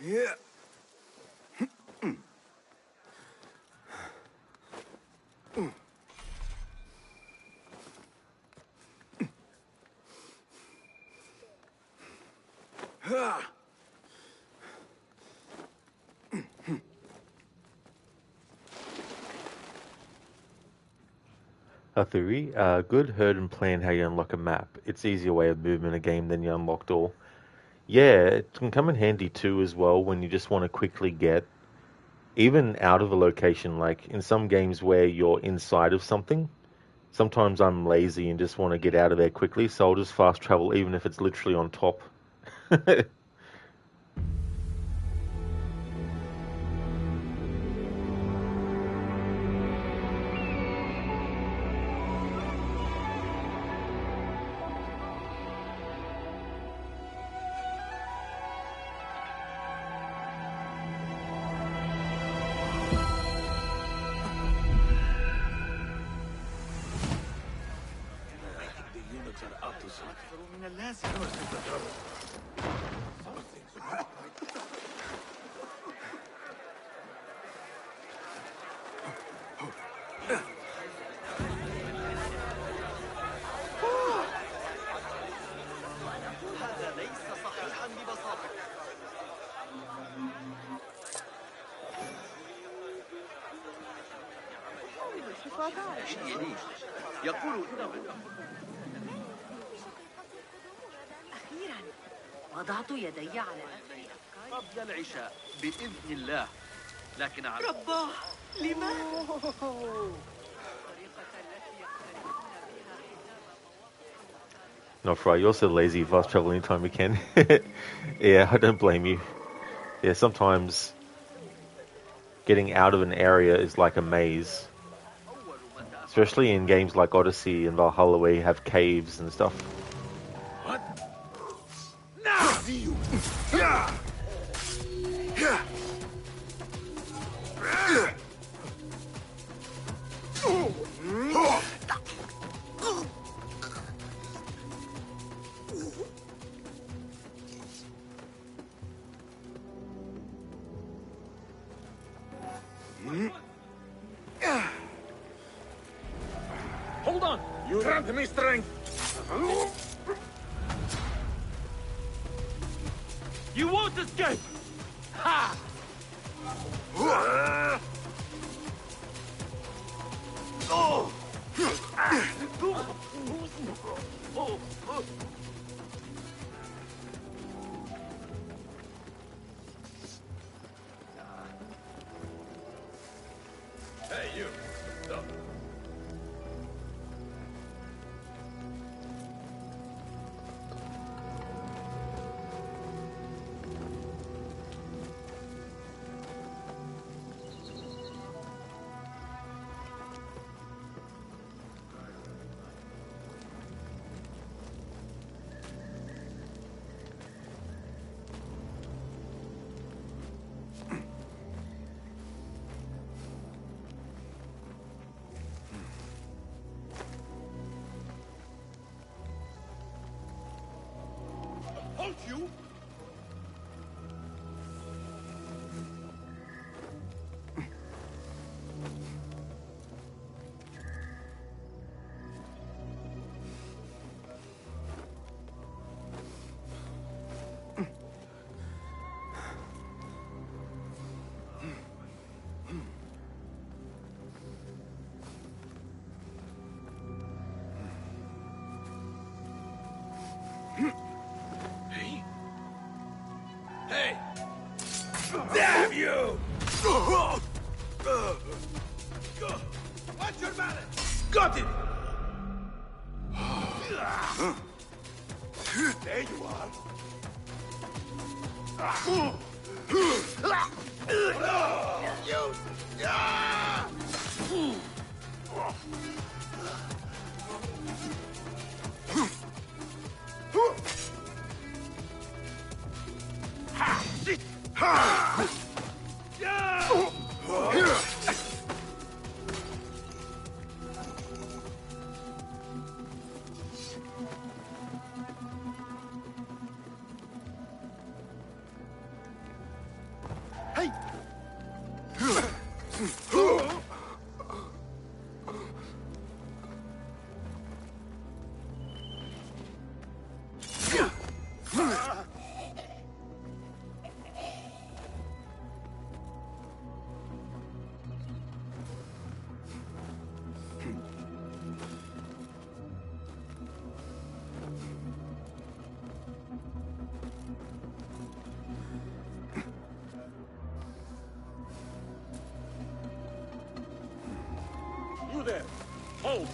Yeah. A theory, good, heard and plan how you unlock a map. It's easier way of movement in a game than you unlocked all. Yeah, it can come in handy too as well when you just want to quickly get even out of a location, like in some games where you're inside of something. Sometimes I'm lazy and just want to get out of there quickly, so I'll just fast travel even if it's literally on top. من اللازم هذا ليس صحيحا ببساطة. يقول أخيرا وضعت يدي على قبل العشاء بإذن الله، لكن رباه لماذا؟ Not right, you're so lazy, fast travel anytime you can. Yeah, I don't blame you. Yeah, sometimes getting out of an area is like a maze. Especially in games like Odyssey and Valhalla where you have caves and stuff. What? Now! You. Yeah. Yeah. Hold on! You grant me strength. You won't escape! Ha! Oh! Hey, you. Stop. insult you? Hey! Damn you! Watch your balance! Got it! There you are. Hey! You there! Hold!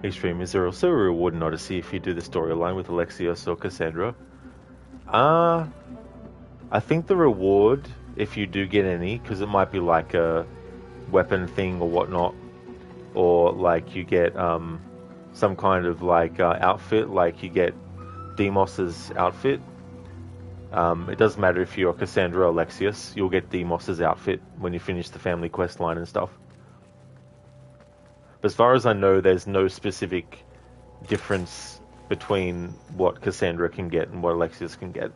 Extreme, is there also a reward in Odyssey if you do the storyline with Alexios or Cassandra? I think the reward, if you do get any, because it might be like a weapon thing or whatnot, or like you get some kind of like outfit, like you get Demos's outfit. It doesn't matter if you're Cassandra or Alexios, you'll get Demos's outfit when you finish the family quest line and stuff. But as far as I know, there's no specific difference between what Cassandra can get and what Alexios can get.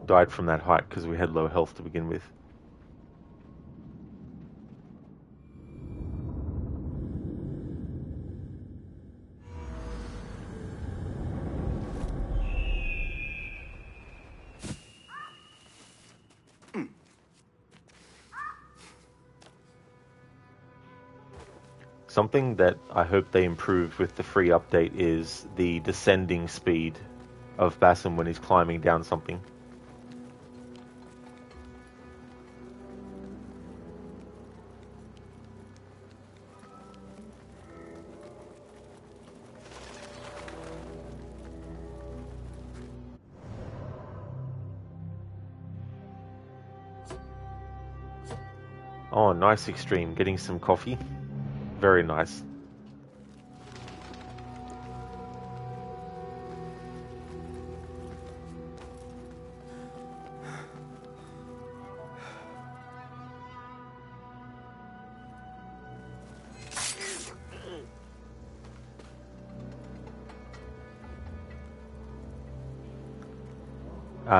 Died from that height because we had low health to begin with. Something that I hope they improved with the free update is the descending speed of Basim when he's climbing down something. Oh, nice extreme. Getting some coffee. Very nice.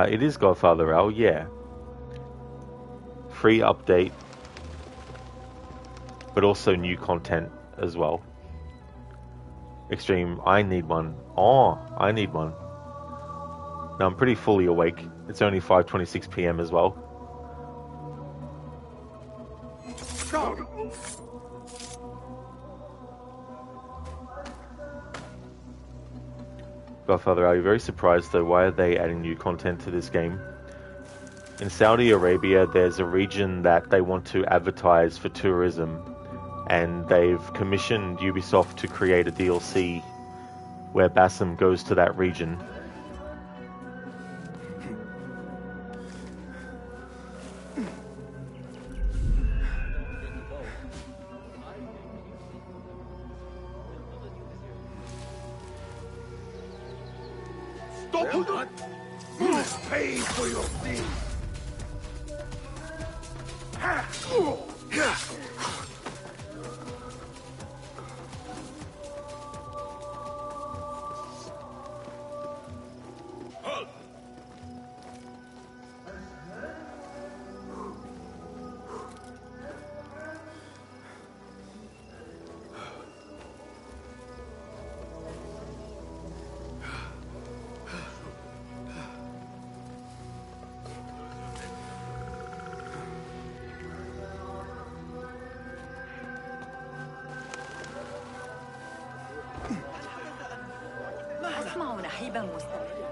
It is Godfather Al, yeah. Free update, but also new content as well. Extreme, I need one. Oh, I need one. Now I'm pretty fully awake. It's only 5:26 PM as well. Godfather, are you very surprised though? Why are they adding new content to this game? In Saudi Arabia, there's a region that they want to advertise for tourism, and they've commissioned Ubisoft to create a DLC where Basim goes to that region. Stop it! You must pay for your deeds! أسمع نحيبا مستمرا.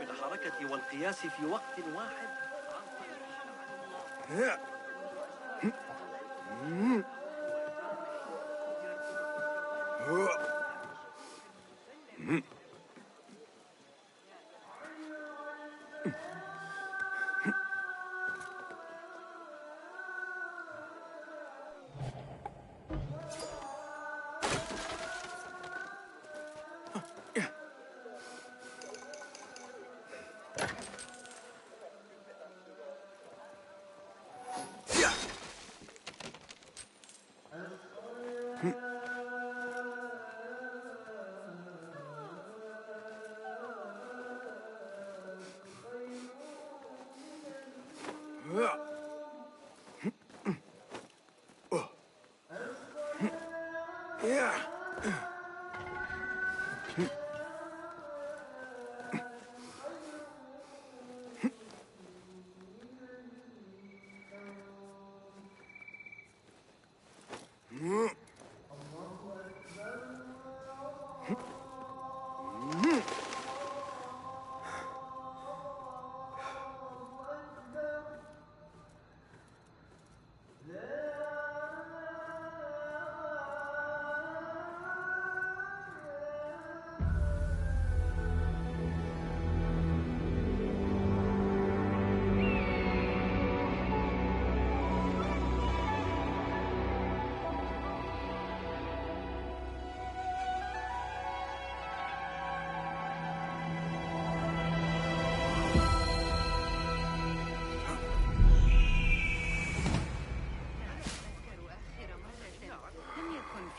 الحركة والقياس في وقت واحد.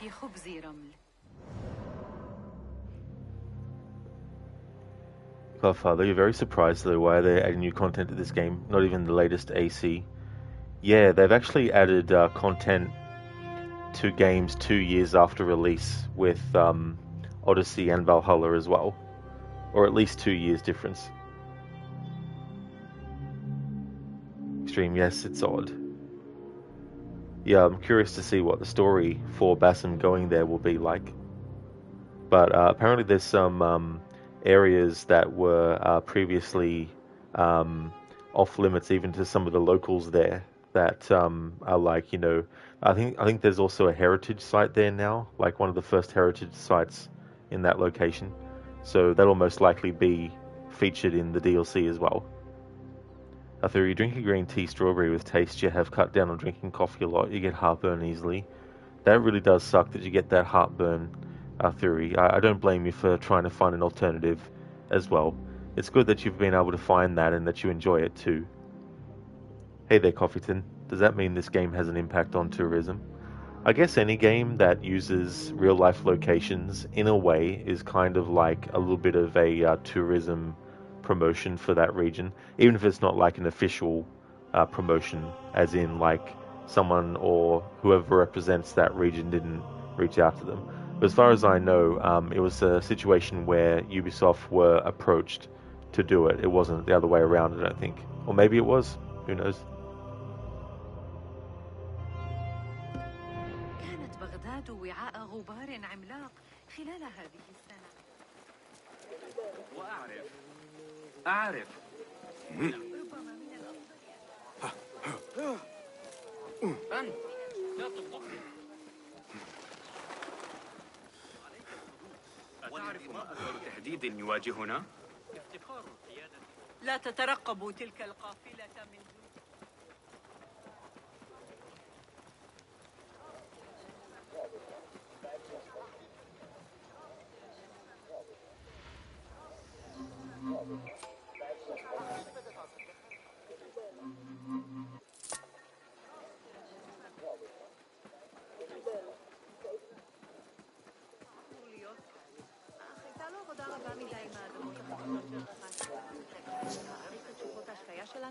في خبز رمل. Godfather, you're very surprised though why they're adding new content to this game, not even the latest AC. Yeah, they've actually added content to games 2 years after release with Odyssey and Valhalla as well. Or at least 2 years difference. Extreme, yes, it's odd. Yeah, I'm curious to see what the story for Basim going there will be like. But apparently there's some areas that were previously off limits even to some of the locals there that are like, you know, I think there's also a heritage site there now, like one of the first heritage sites in that location. So that'll most likely be featured in the DLC as well. After you drink a green tea strawberry with taste, you have cut down on drinking coffee a lot, you get heartburn easily. That really does suck that you get that heartburn, Theory. I don't blame you for trying to find an alternative as well. It's good that you've been able to find that and that you enjoy it too. Hey there, Coffeeton. Does that mean this game has an impact on tourism? I guess any game that uses real-life locations in a way is kind of like a little bit of a tourism promotion for that region, even if it's not like an official promotion, as in like someone or whoever represents that region didn't reach out to them. But as far as I know, it was a situation where Ubisoft were approached to do it. It wasn't the other way around, I don't think. Or maybe it was. Who knows? بغداد وعاء غبار عملاق خلال هذه السنة. أعرف أنت لا تضحك. أتعرف ما أكبر تهديد يواجهنا؟ افتخار القيادة. لا تترقبوا تلك القافلة من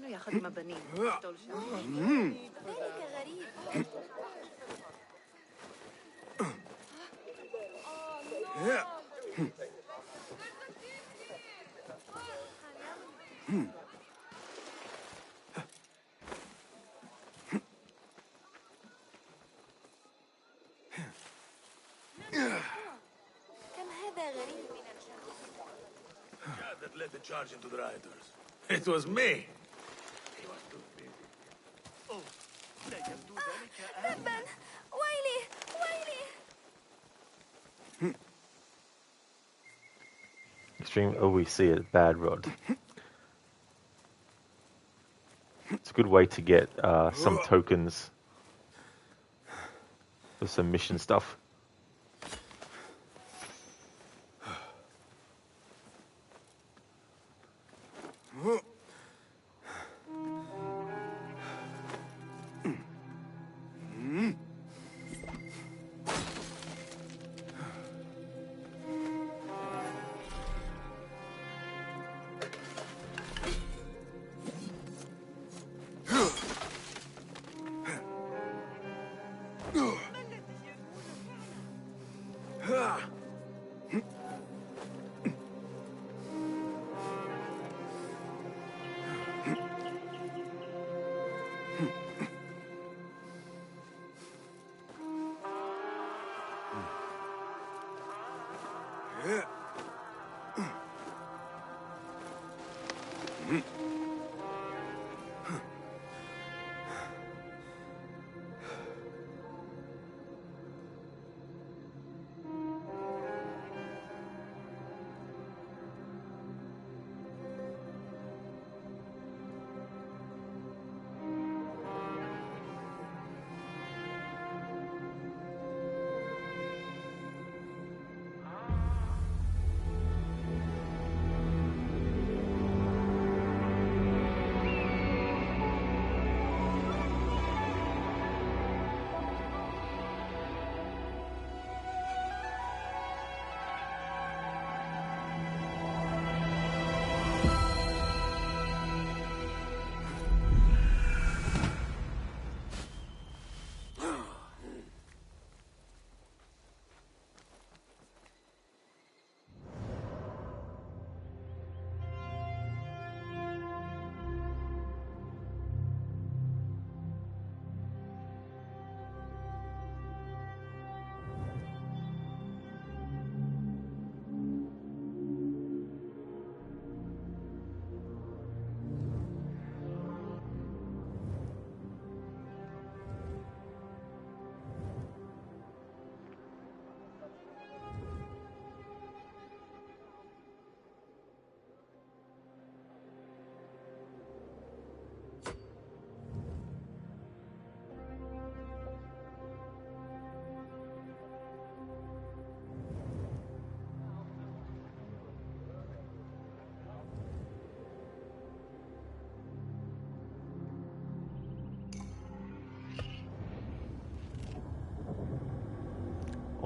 يا خدمة بنين. ذلك غريب. كم هذا غريب من الشمس. Yeah, that led the charge into the rioters. It was me. تبا ويلي ويلي. Extreme, oh, we see it, Bad Rod. It's a good way to get some tokens for some mission stuff.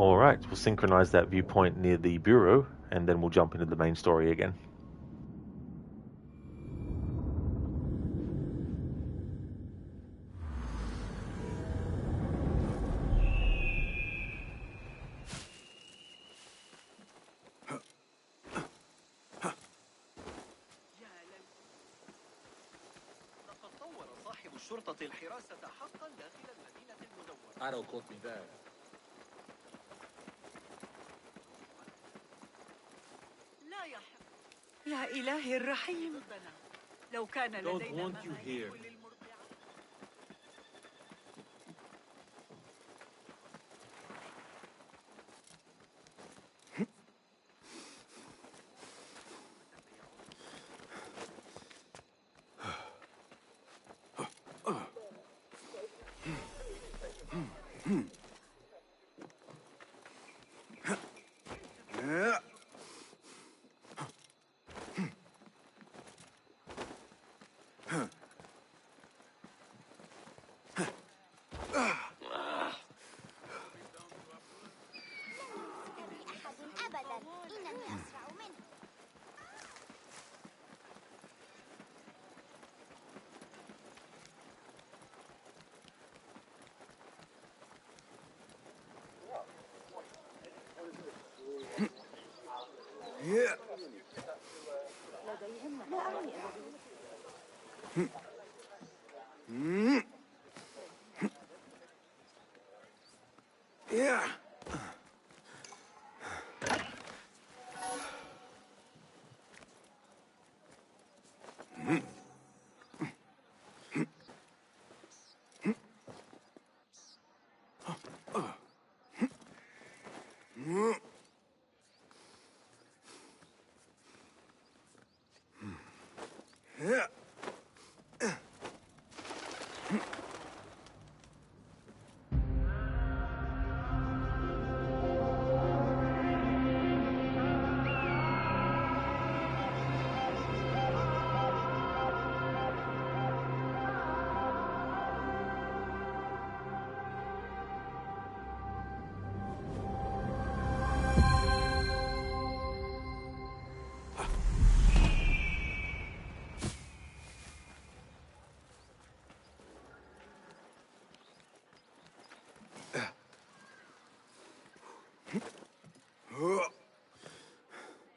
Alright, we'll synchronize that viewpoint near the bureau, and then we'll jump into the main story again. Arrow caught me there. يا إلهي الرحيم لو كان لدينا want you here.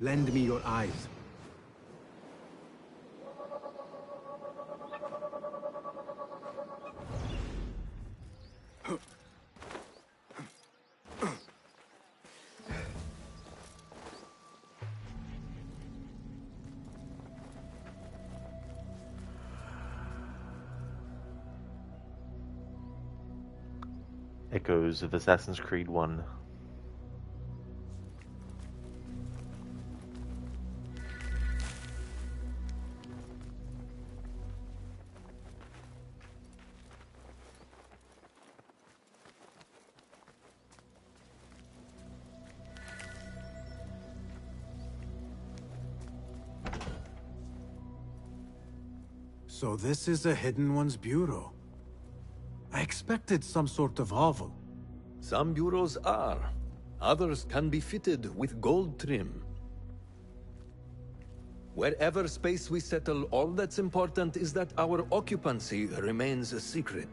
Lend me your eyes. Echoes of Assassin's Creed 1. So this is a Hidden One's bureau. I expected some sort of hovel. Some bureaus are. Others can be fitted with gold trim. Wherever space we settle, all that's important is that our occupancy remains a secret.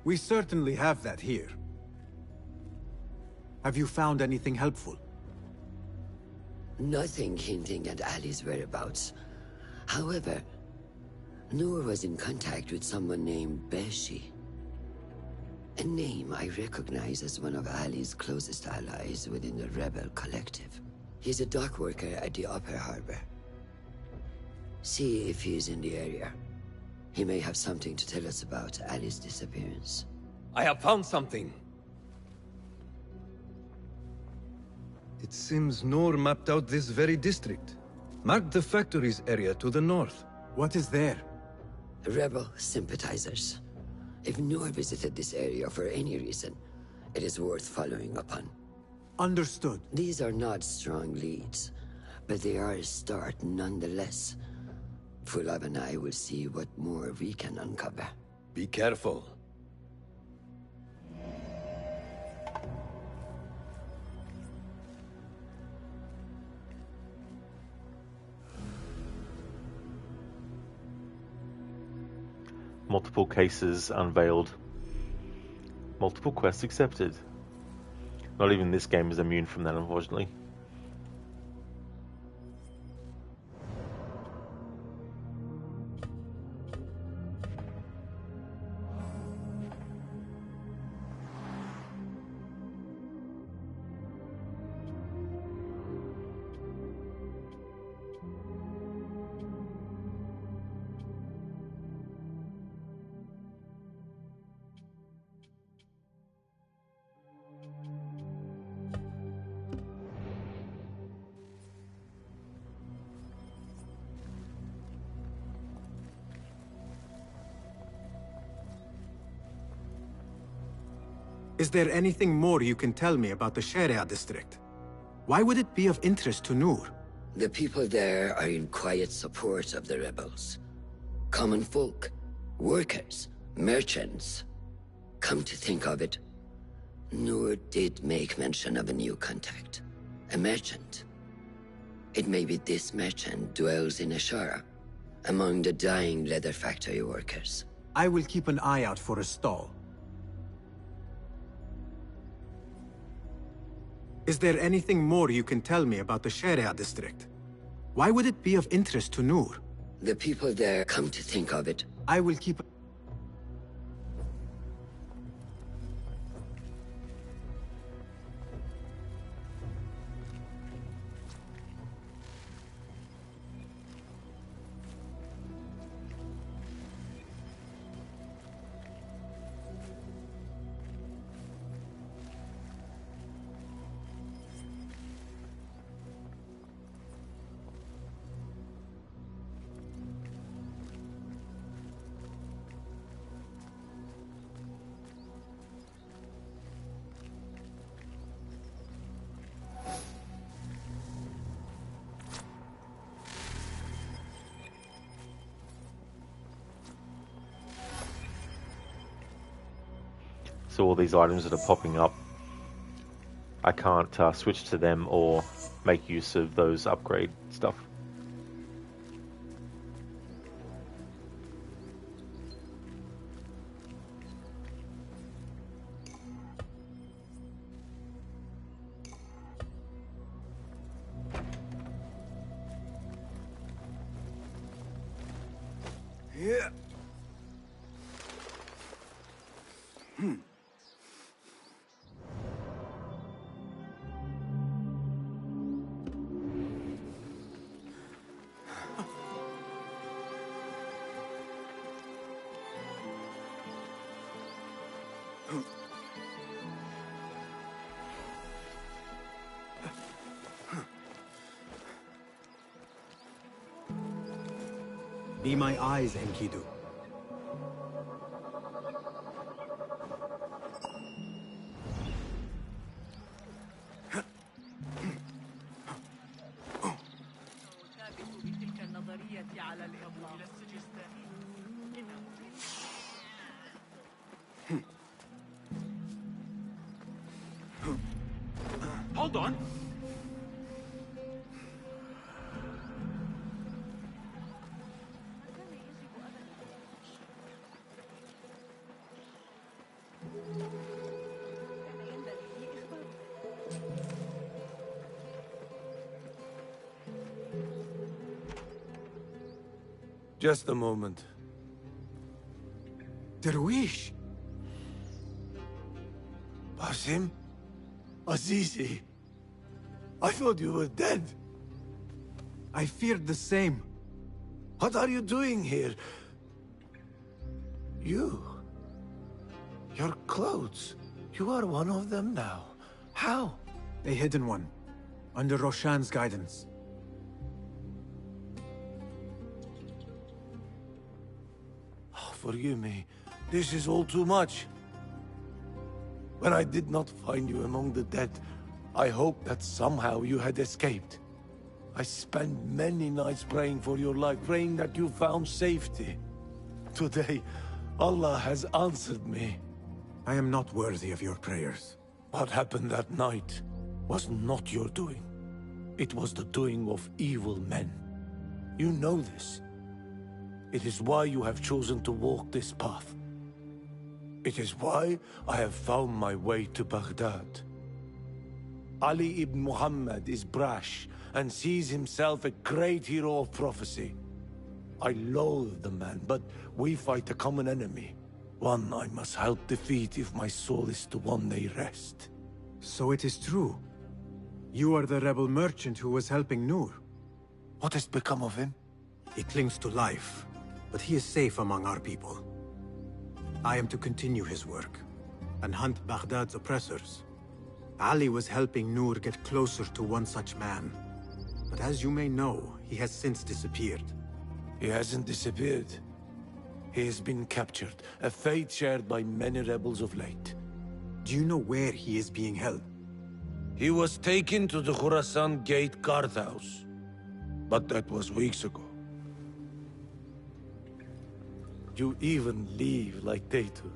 We certainly have that here. Have you found anything helpful? Nothing hinting at Ali's whereabouts. However, Noor was in contact with someone named Beshi. A name I recognize as one of Ali's closest allies within the Rebel Collective. He's a dock worker at the Upper Harbor. See if he's in the area. He may have something to tell us about Ali's disappearance. I have found something. It seems Noor mapped out this very district. Marked the factories area to the north. What is there? Rebel sympathizers. If Noor visited this area for any reason, it is worth following up on. Understood. These are not strong leads, but they are a start nonetheless. Fulab and I will see what more we can uncover. Be careful. Multiple cases unveiled. Multiple quests accepted. Not even this game is immune from that, unfortunately. Is there anything more you can tell me about the Sharia district? Why would it be of interest to Noor? The people there are in quiet support of the rebels. Common folk, workers, merchants. Come to think of it, Noor did make mention of a new contact. A merchant. It may be this merchant dwells in Ashara, among the dying leather factory workers. I will keep an eye out for a stall. Is there anything more you can tell me about the Sharia district? Why would it be of interest to Noor? The people there, come to think of it, I will keep... So all these items that are popping up, I can't switch to them or make use of those upgrade stuff. Yeah. Be my eyes, Enkidu. Hold on. Just a moment. Derwish! Basim? Azizi? I thought you were dead. I feared the same. What are you doing here? You? Your clothes? You are one of them now. How? A hidden one. Under Roshan's guidance. Oh, forgive me. This is all too much. When I did not find you among the dead, I hoped that somehow you had escaped. I spent many nights praying for your life, praying that you found safety. Today, Allah has answered me. I am not worthy of your prayers. What happened that night was not your doing. It was the doing of evil men. You know this. It is why you have chosen to walk this path. It is why I have found my way to Baghdad. Ali ibn Muhammad is brash and sees himself a great hero of prophecy. I loathe the man, but we fight a common enemy. One I must help defeat if my soul is to one day rest. So it is true. You are the rebel merchant who was helping Noor. What has become of him? He clings to life, but he is safe among our people. I am to continue his work and hunt Baghdad's oppressors. Ali was helping Noor get closer to one such man. But as you may know, he has since disappeared. He hasn't disappeared. He has been captured, a fate shared by many rebels of late. Do you know where he is being held? He was taken to the Khurasan Gate guardhouse. But that was weeks ago. You even leave like they do.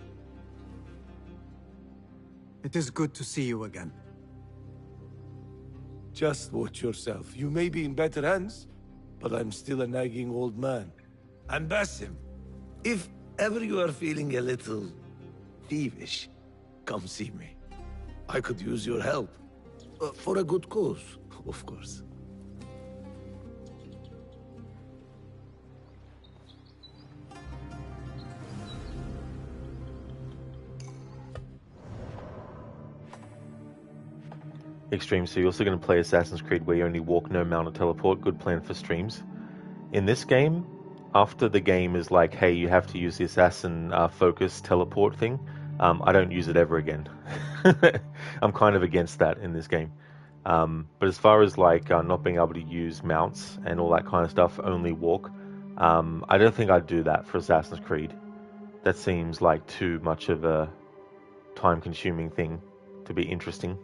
It is good to see you again. Just watch yourself. You may be in better hands, but I'm still a nagging old man. And Basim, if ever you are feeling a little peevish, come see me. I could use your help. For a good cause, of course. Extreme, so you're also going to play Assassin's Creed where you only walk, no mount or teleport. Good plan for streams. In this game, after the game is like, hey, you have to use the assassin focus teleport thing, I don't use it ever again. I'm kind of against that in this game. But as far as like not being able to use mounts and all that kind of stuff, only walk, I don't think I'd do that for Assassin's Creed. That seems like too much of a time-consuming thing to be interesting.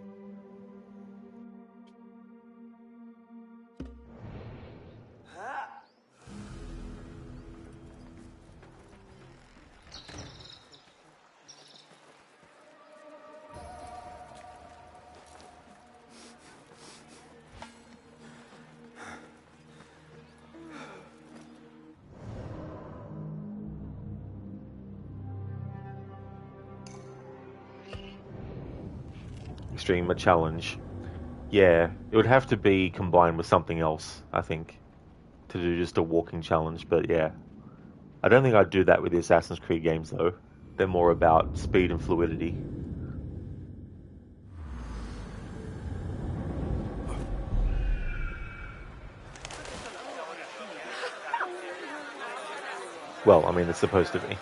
Extreme, a challenge. Yeah, it would have to be combined with something else, I think, to do just a walking challenge, but yeah. I don't think I'd do that with the Assassin's Creed games, though. They're more about speed and fluidity. Well, I mean, it's supposed to be.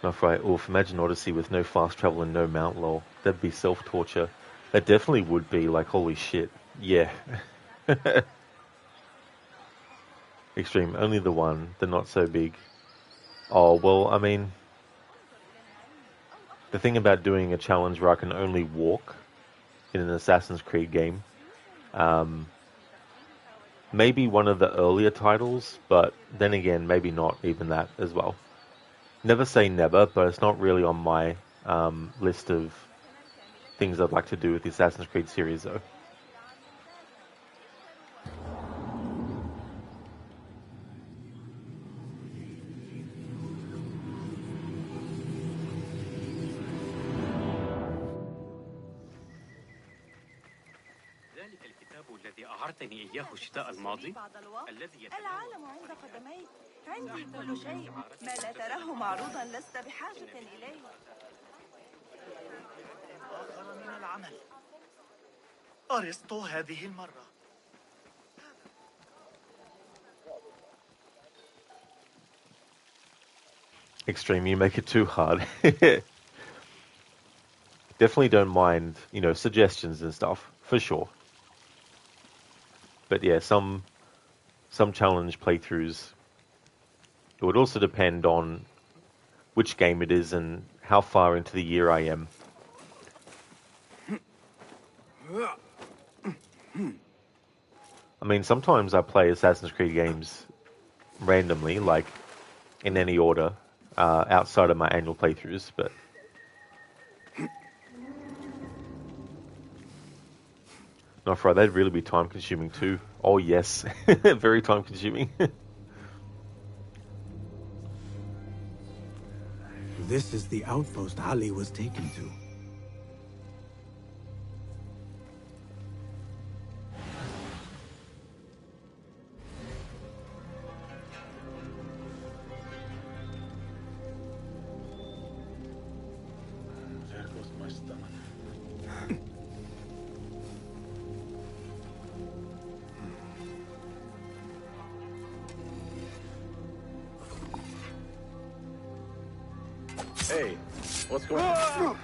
Not right. Oof, imagine Odyssey with no fast travel and no mount, lol. That'd be self-torture. That definitely would be, like, holy shit. Yeah. Extreme, only the one. They're not so big. Oh, well, I mean... The thing about doing a challenge where I can only walk in an Assassin's Creed game, maybe one of the earlier titles, but then again, maybe not even that as well. Never say never, but it's not really on my list of things I'd like to do with the Assassin's Creed series, though. ذلك الكتاب الذي أعرتني إياه الشتاء الماضي الذي العالم عند قدميك عندي كل شيء ما لا تراه معروضا لست بحاجة إليه آخر من العمل أرسطو هذه المرة Extreme, you make it too hard. Definitely don't mind, suggestions and stuff, for sure. But yeah, some challenge playthroughs, it would also depend on which game it is and how far into the year I am. I mean, sometimes I play Assassin's Creed games randomly, like in any order, outside of my annual playthroughs, but not for they'd really be time consuming too. Oh yes, very time consuming. This is the outpost Ali was taken to. There goes my stomach. Hey, what's going on?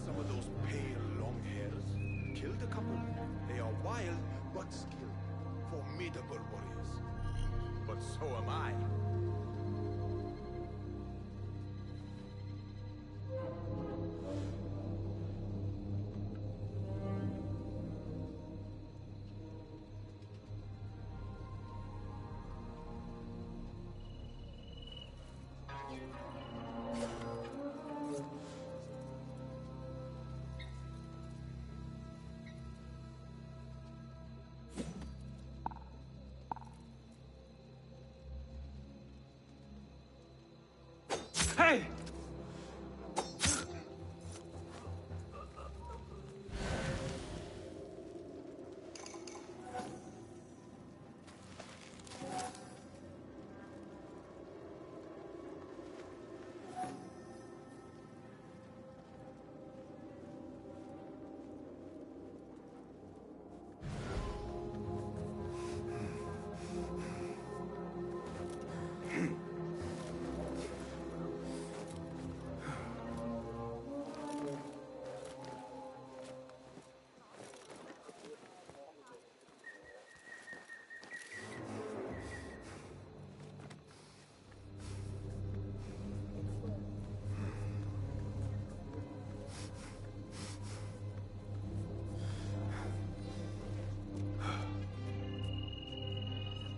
Some of those pale long hairs killed a couple. They are wild but skilled, formidable warriors. But so am I. Hey!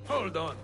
Hold on.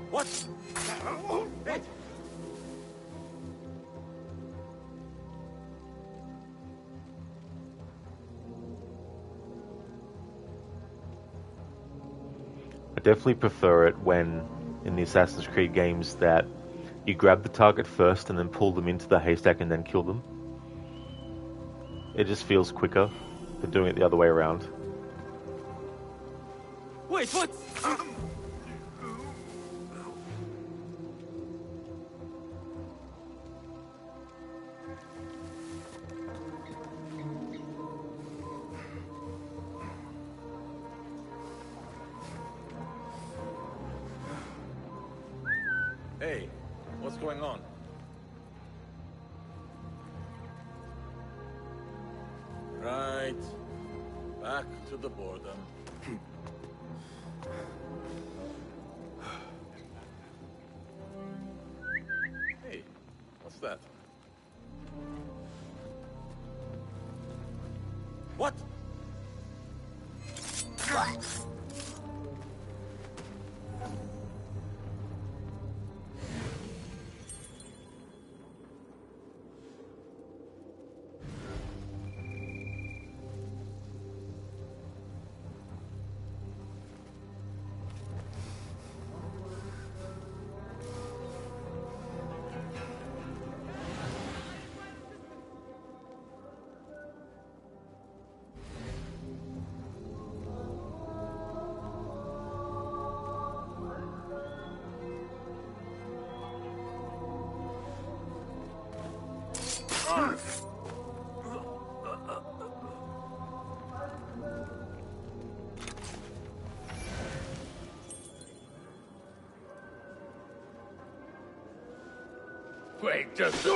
What? Hey. I definitely prefer it when, in the Assassin's Creed games, that you grab the target first and then pull them into the haystack and then kill them. It just feels quicker than doing it the other way around. Wait, what? Hey, what's going on? Right. Back to the border. Hey, what's that? What? Wait, just...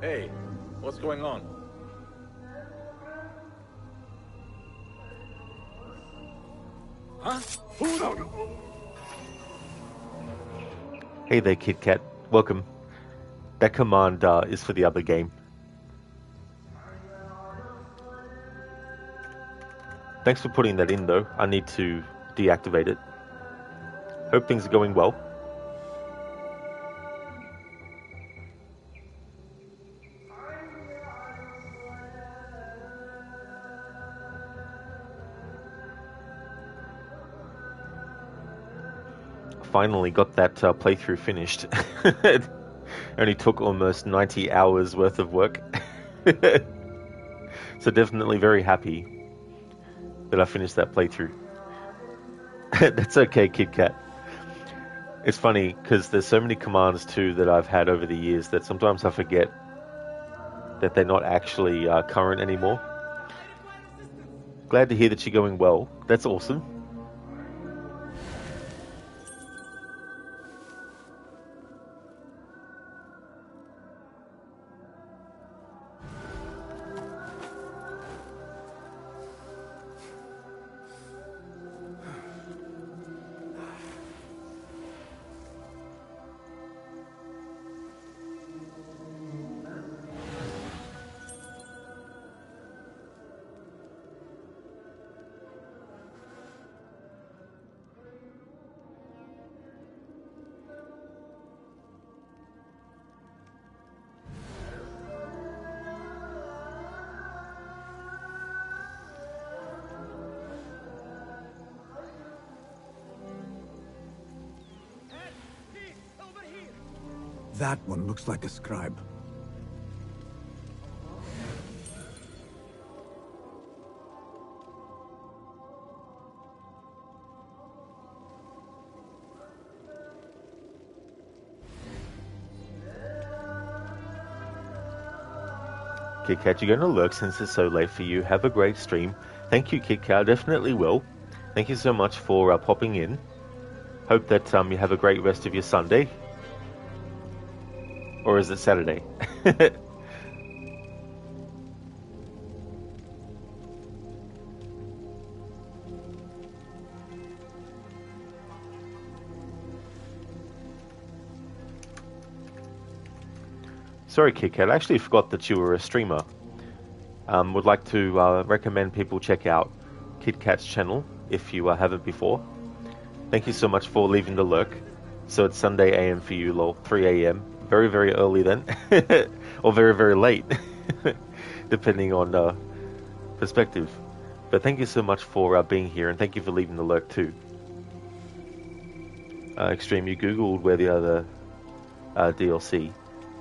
Hey, what's going on? Huh? Hey there, Kit Kat. Welcome. That command is for the other game. Thanks for putting that in, though. I need to deactivate it. Hope things are going well. Finally got that playthrough finished. It only took almost 90 hours worth of work. So definitely very happy that I finished that playthrough. That's okay, Kit Kat. It's funny because there's so many commands too that I've had over the years that sometimes I forget that they're not actually current anymore. Glad to hear that you're going well. That's awesome. That one looks like a scribe. KitKat, you're going to lurk since it's so late for you. Have a great stream. Thank you, KitKat. Definitely will. Thank you so much for popping in. Hope that you have a great rest of your Sunday. Or is it Saturday? Sorry, KitKat. I actually forgot that you were a streamer. Would like to recommend people check out KitKat's channel if you haven't before. Thank you so much for leaving the lurk. So it's Sunday AM for you, lol. 3 AM. Very, very early then. Or very, very late. Depending on perspective. But thank you so much for being here, and thank you for leaving the lurk too. Extreme, you googled where the other DLC,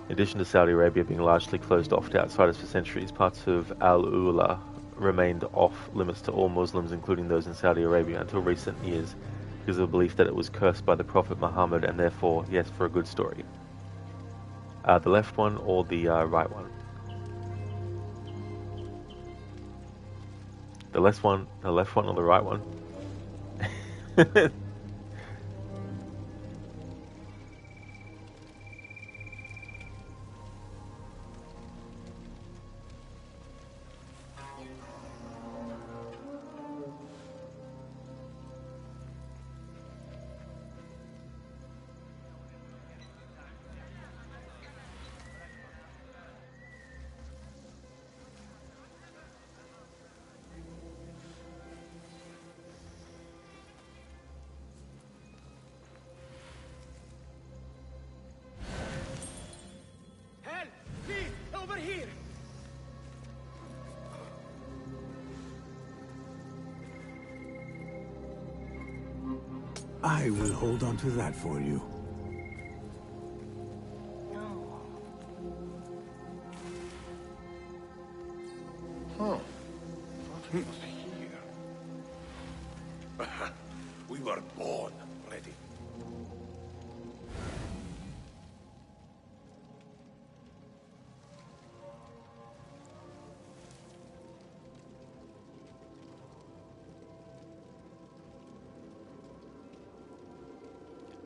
in addition to Saudi Arabia being largely closed off to outsiders for centuries, parts of Al-Ula remained off limits to all Muslims, including those in Saudi Arabia, until recent years, because of the belief that it was cursed by the Prophet Muhammad, and therefore, yes, for a good story. The left one or the right one? The left one or the right one? I will hold on to that for you. Huh. Thought it was here. We were born ready.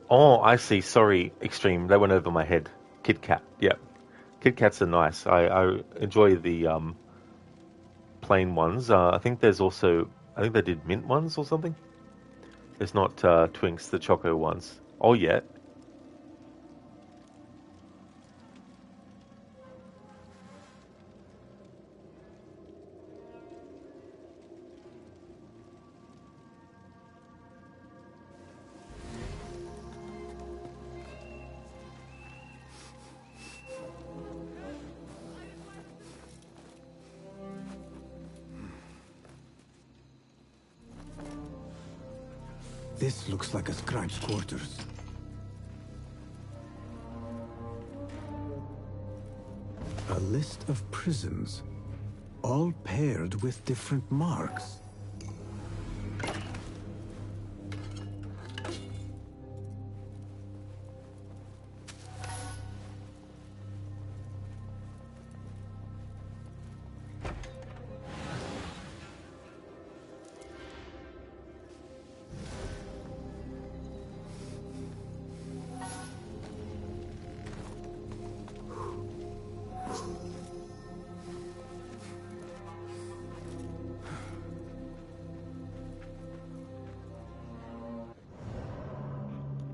Oh, I see. Sorry, Extreme. That went over my head. KitKat. Yep. KitKats are nice. I enjoy the plain ones. I think there's also... I think they did mint ones or something. There's not Twinks, the Choco ones. Oh, yeah. This looks like a scribe's quarters. A list of prisons, all paired with different marks.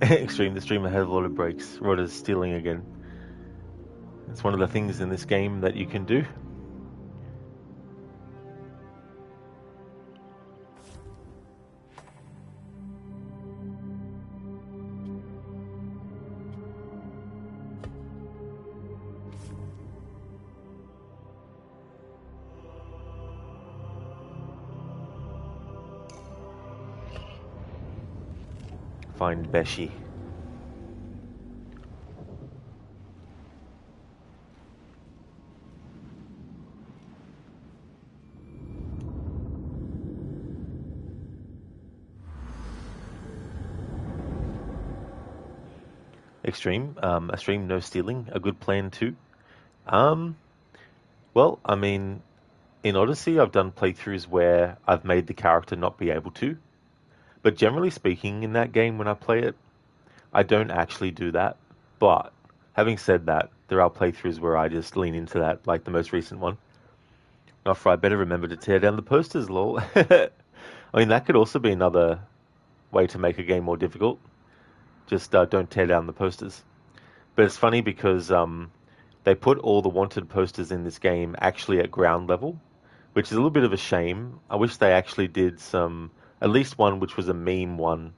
Extreme, the streamer had a lot of breaks. Rodder's stealing again. It's one of the things in this game that you can do. Find Beshi. Extreme, a stream no stealing, a good plan too. Well, I mean, in Odyssey, I've done playthroughs where I've made the character not be able to. But generally speaking, in that game, when I play it, I don't actually do that. But having said that, there are playthroughs where I just lean into that, like the most recent one. After I better remember to tear down the posters, lol. I mean, that could also be another way to make a game more difficult. Just don't tear down the posters. But it's funny because they put all the wanted posters in this game actually at ground level, which is a little bit of a shame. I wish they actually did at least one which was a meme one,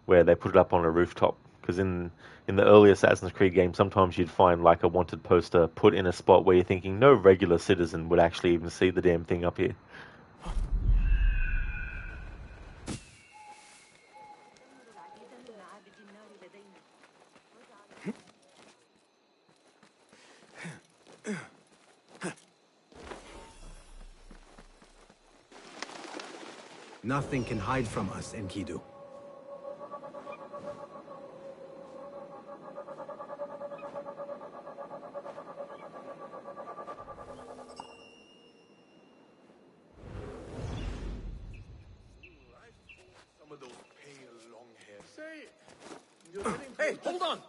where they put it up on a rooftop. Because in the early Assassin's Creed games, sometimes you'd find like a wanted poster put in a spot where you're thinking no regular citizen would actually even see the damn thing up here. Nothing can hide from us, Enkidu. Some of those pale, long hair. Say, hey, hold on!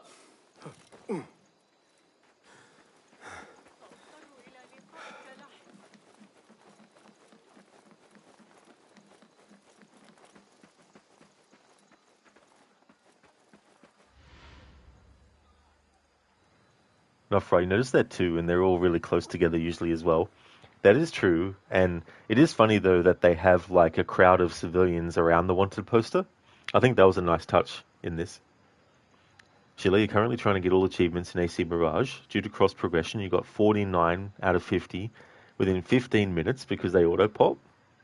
Nofra, you notice that too, and they're all really close together usually as well. That is true, and it is funny though that they have like a crowd of civilians around the wanted poster. I think that was a nice touch in this. Sheila, you're currently trying to get all achievements in AC Mirage. Due to cross progression, you got 49 out of 50 within 15 minutes because they auto-pop.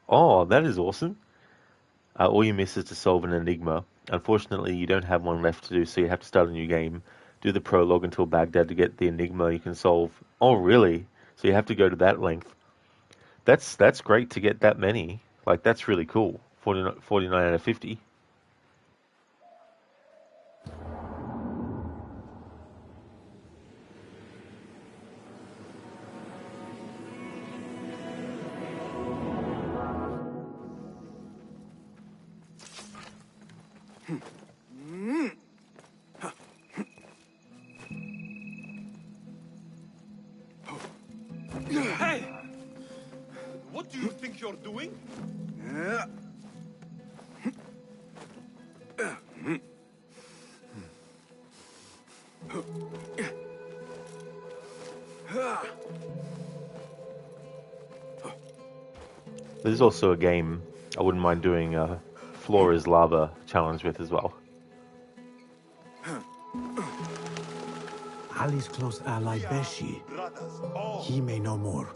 Oh, that is awesome. All you miss is to solve an enigma. Unfortunately, you don't have one left to do, so you have to start a new game. Do the prologue until Baghdad to get the enigma you can solve. Oh, really? So you have to go to that length. That's great to get that many. Like, that's really cool. 49 out of 50. Hey! What do you think you're doing? There's also a game I wouldn't mind doing a Floor is Lava challenge with as well. Ali's close ally Beshi. He may know more.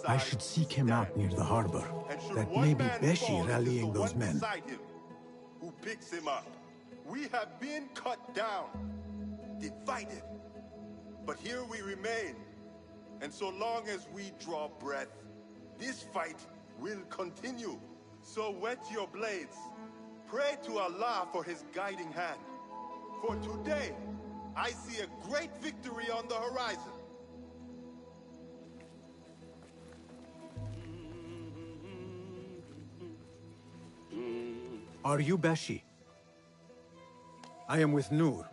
I should seek him out near the harbor. That may be Beshi rallying those men. Who picks him up? We have been cut down, divided. But here we remain. And so long as we draw breath, this fight will continue. So wet your blades. Pray to Allah for his guiding hand. For today, I see a great victory on the horizon. Are you Beshi? I am with Nur.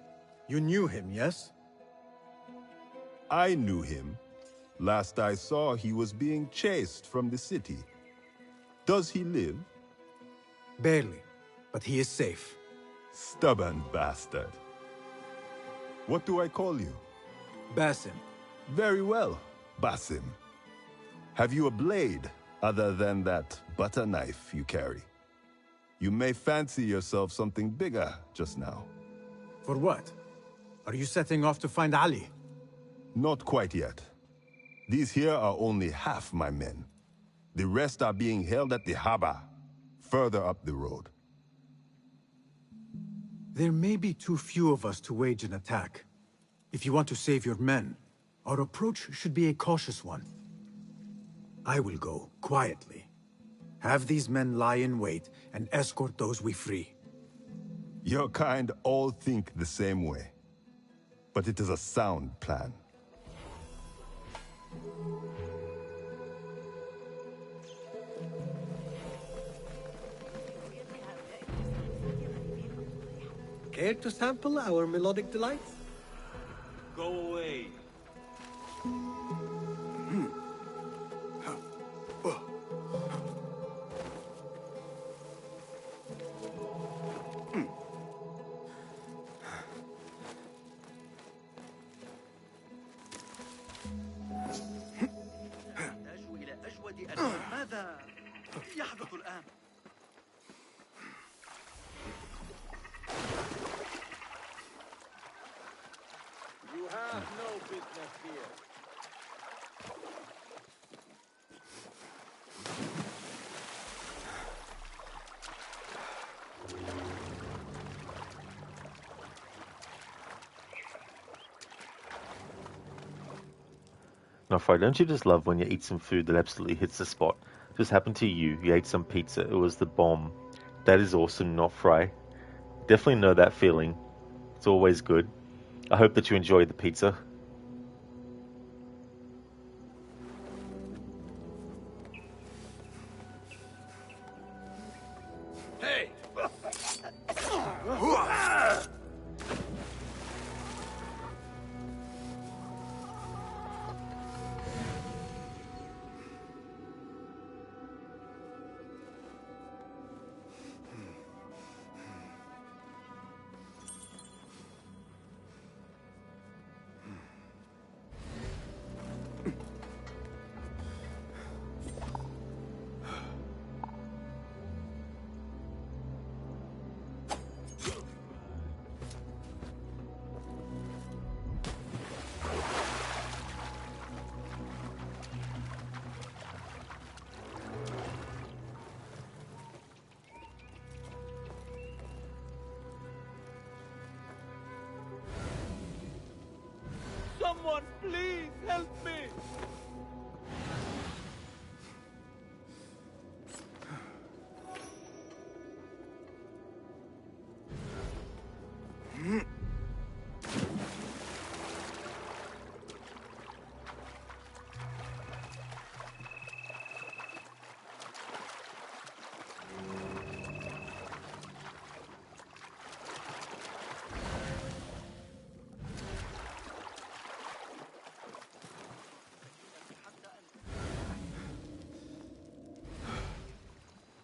You knew him, yes? I knew him. Last I saw, he was being chased from the city. Does he live? Barely, but he is safe. Stubborn bastard. What do I call you? Basim. Very well, Basim. Have you a blade other than that butter knife you carry? You may fancy yourself something bigger just now. For what? Are you setting off to find Ali? Not quite yet. These here are only half my men. The rest are being held at the harbor, further up the road. There may be too few of us to wage an attack. If you want to save your men, our approach should be a cautious one. I will go, quietly. Have these men lie in wait and escort those we free. Your kind all think the same way. But it is a sound plan. Care to sample our melodic delights? Go away. نحتاج إلى أجود ألوان. ماذا يحدث الآن؟ You have no business here. Now, Fry, don't you just love when you eat some food that absolutely hits the spot? Just happened to you. You ate some pizza. It was the bomb. That is awesome, not Fry. Definitely know that feeling. It's always good. I hope that you enjoy the pizza. Hey! Someone, please help me!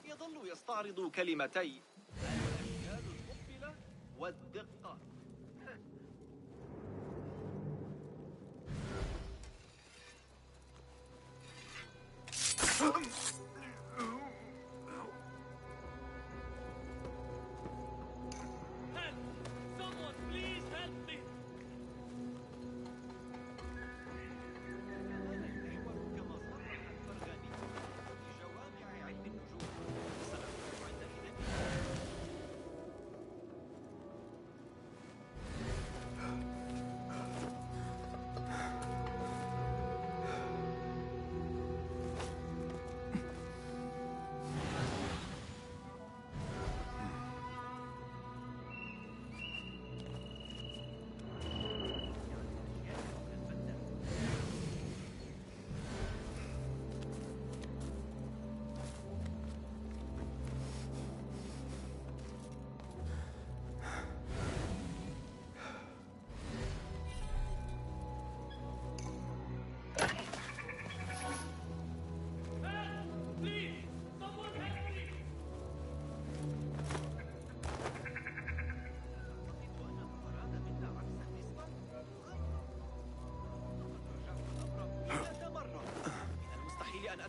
يظل يستعرض كلمتي الأشكال المقبلة والدقة. Someone, please help me!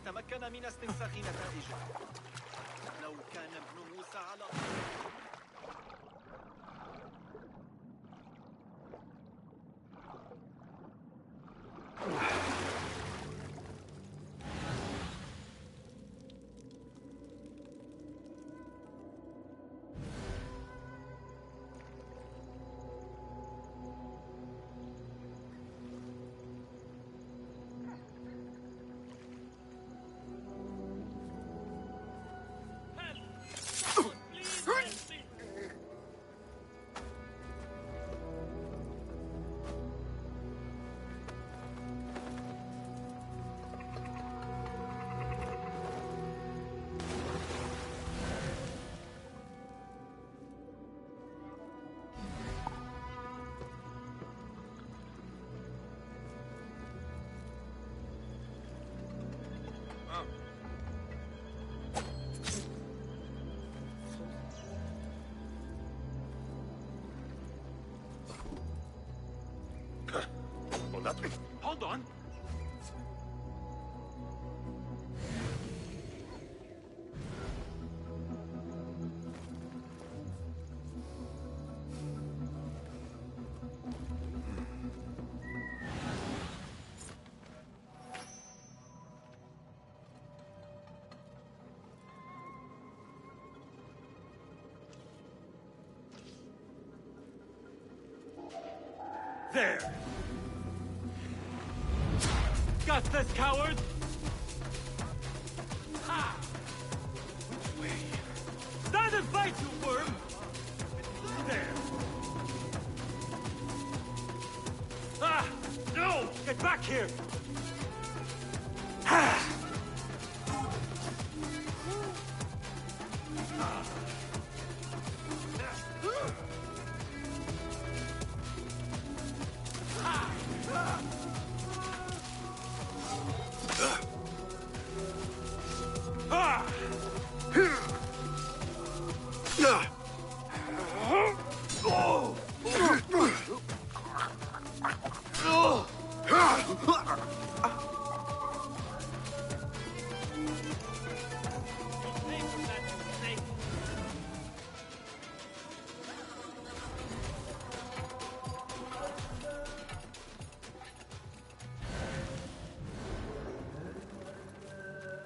أتمكن من استنساخ نتائجه. لو كان ابن موسى على Oh, that... Hold on. There! Got this, coward! Ha! Which way? Stand and fight, you worm! There! Ah! No! Get back here! Ha!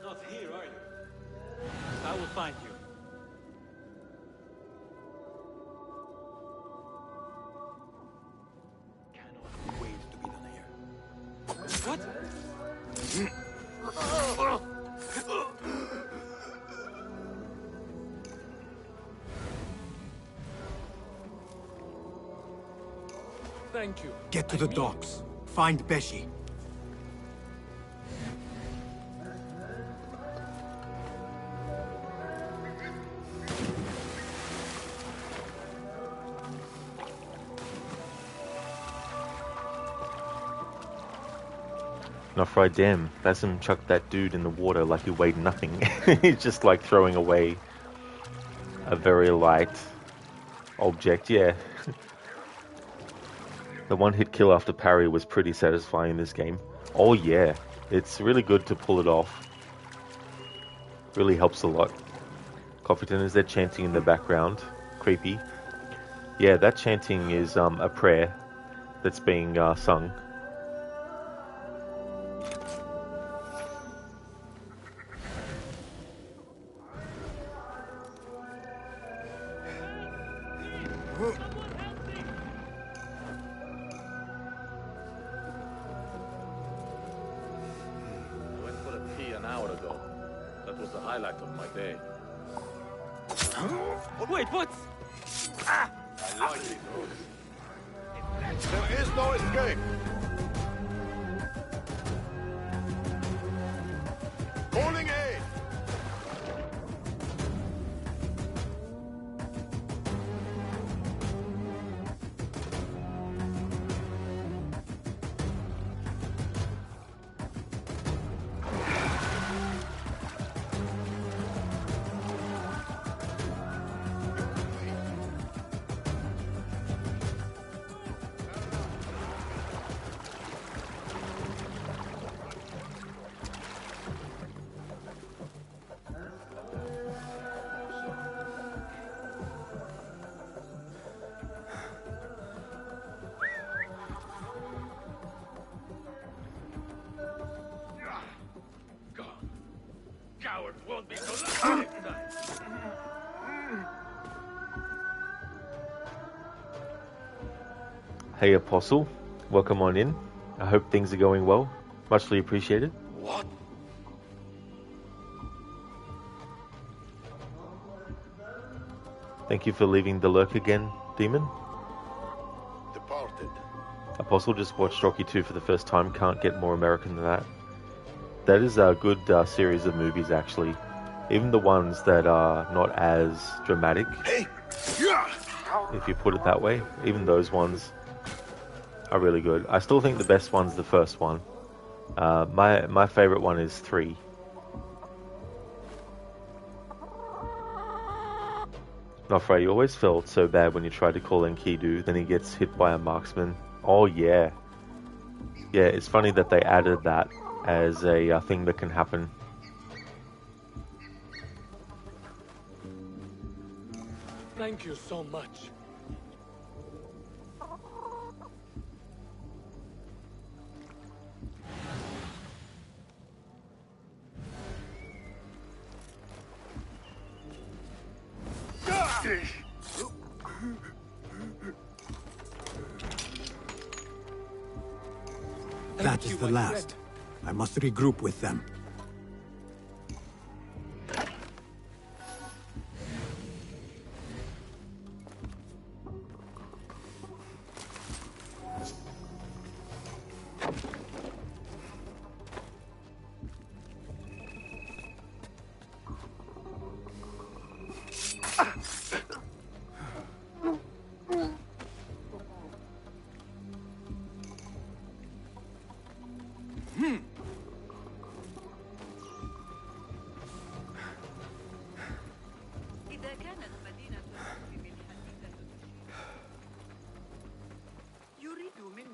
Not here, are you? I will find you. Cannot wait to be done here. What? Thank you. Get to the docks. Find Beshi. Not right, damn. Basim chucked that dude in the water like he weighed nothing. He's just like throwing away a very light object, yeah. The one-hit kill after parry was pretty satisfying in this game. Oh yeah, it's really good to pull it off. Really helps a lot. Coffeeton, is there chanting in the background? Creepy. Yeah, that chanting is a prayer that's being sung. Wait, what? Ah! I like it. There is no escape. Calling aid. Coward won't be so lucky tonight. Hey Apostle, welcome on in. I hope things are going well. Muchly appreciated. What? Thank you for leaving the lurk again, Demon. Departed. Apostle just watched Rocky 2 for the first time. Can't get more American than that. That is a good series of movies, actually. Even the ones that are not as dramatic, if you put it that way, even those ones are really good. I still think the best one's the first one. My favorite one is 3. Nofre, you always felt so bad when you tried to call Enkidu, then he gets hit by a marksman. Oh yeah. Yeah, it's funny that they added that as a thing that can happen. Thank you so much. That is the last. I must regroup with them.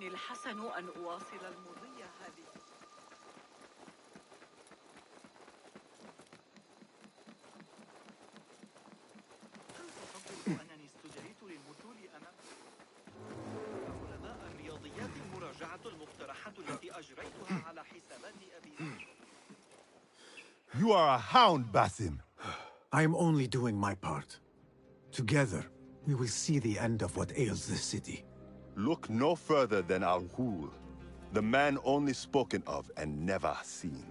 الحسن أن أواصل المضي هذه. أفضل أنني استدعيت للمثول أمام علماء الرياضيات مراجعة المقترحات التي أجريتها على حسابات أبي. You are a hound, Basim. I am only doing my part. Together, we will see the end of what ails this city. Look no further than Al-Ghul, the man only spoken of and never seen.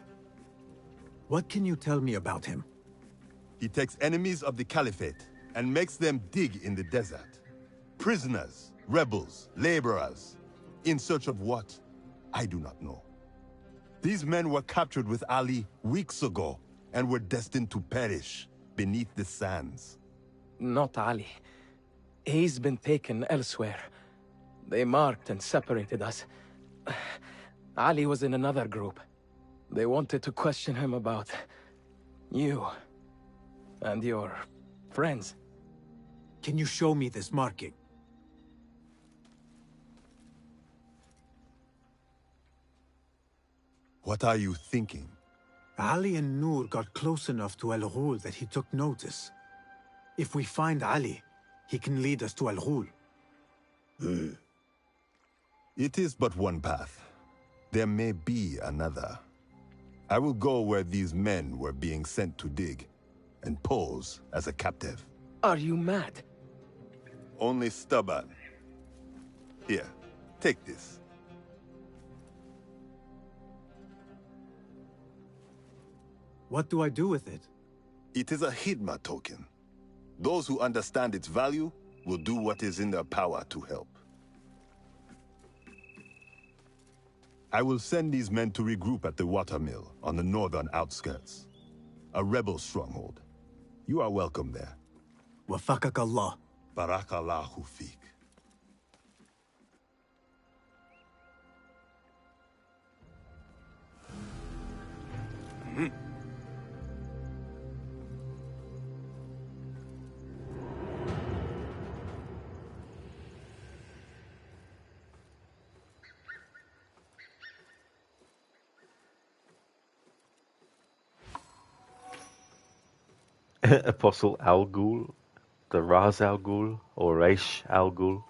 What can you tell me about him? He takes enemies of the Caliphate and makes them dig in the desert. Prisoners, rebels, laborers. In search of what? I do not know. These men were captured with Ali weeks ago and were destined to perish beneath the sands. Not Ali. He's been taken elsewhere. They marked and separated us. Ali was in another group. They wanted to question him about you and your friends. Can you show me this marking? What are you thinking? Ali and Noor got close enough to Al-Ghul that he took notice. If we find Ali, he can lead us to Al-Ghul. It is but one path. There may be another. I will go where these men were being sent to dig, and pose as a captive. Are you mad? Only stubborn. Here, take this. What do I do with it? It is a Hidma token. Those who understand its value will do what is in their power to help. I will send these men to regroup at the watermill on the northern outskirts. A rebel stronghold. You are welcome there. Wafakak Allah. Barakallahu feek. Apostle Al Ghul, the Raz Al Ghul, or Raish Al Ghul.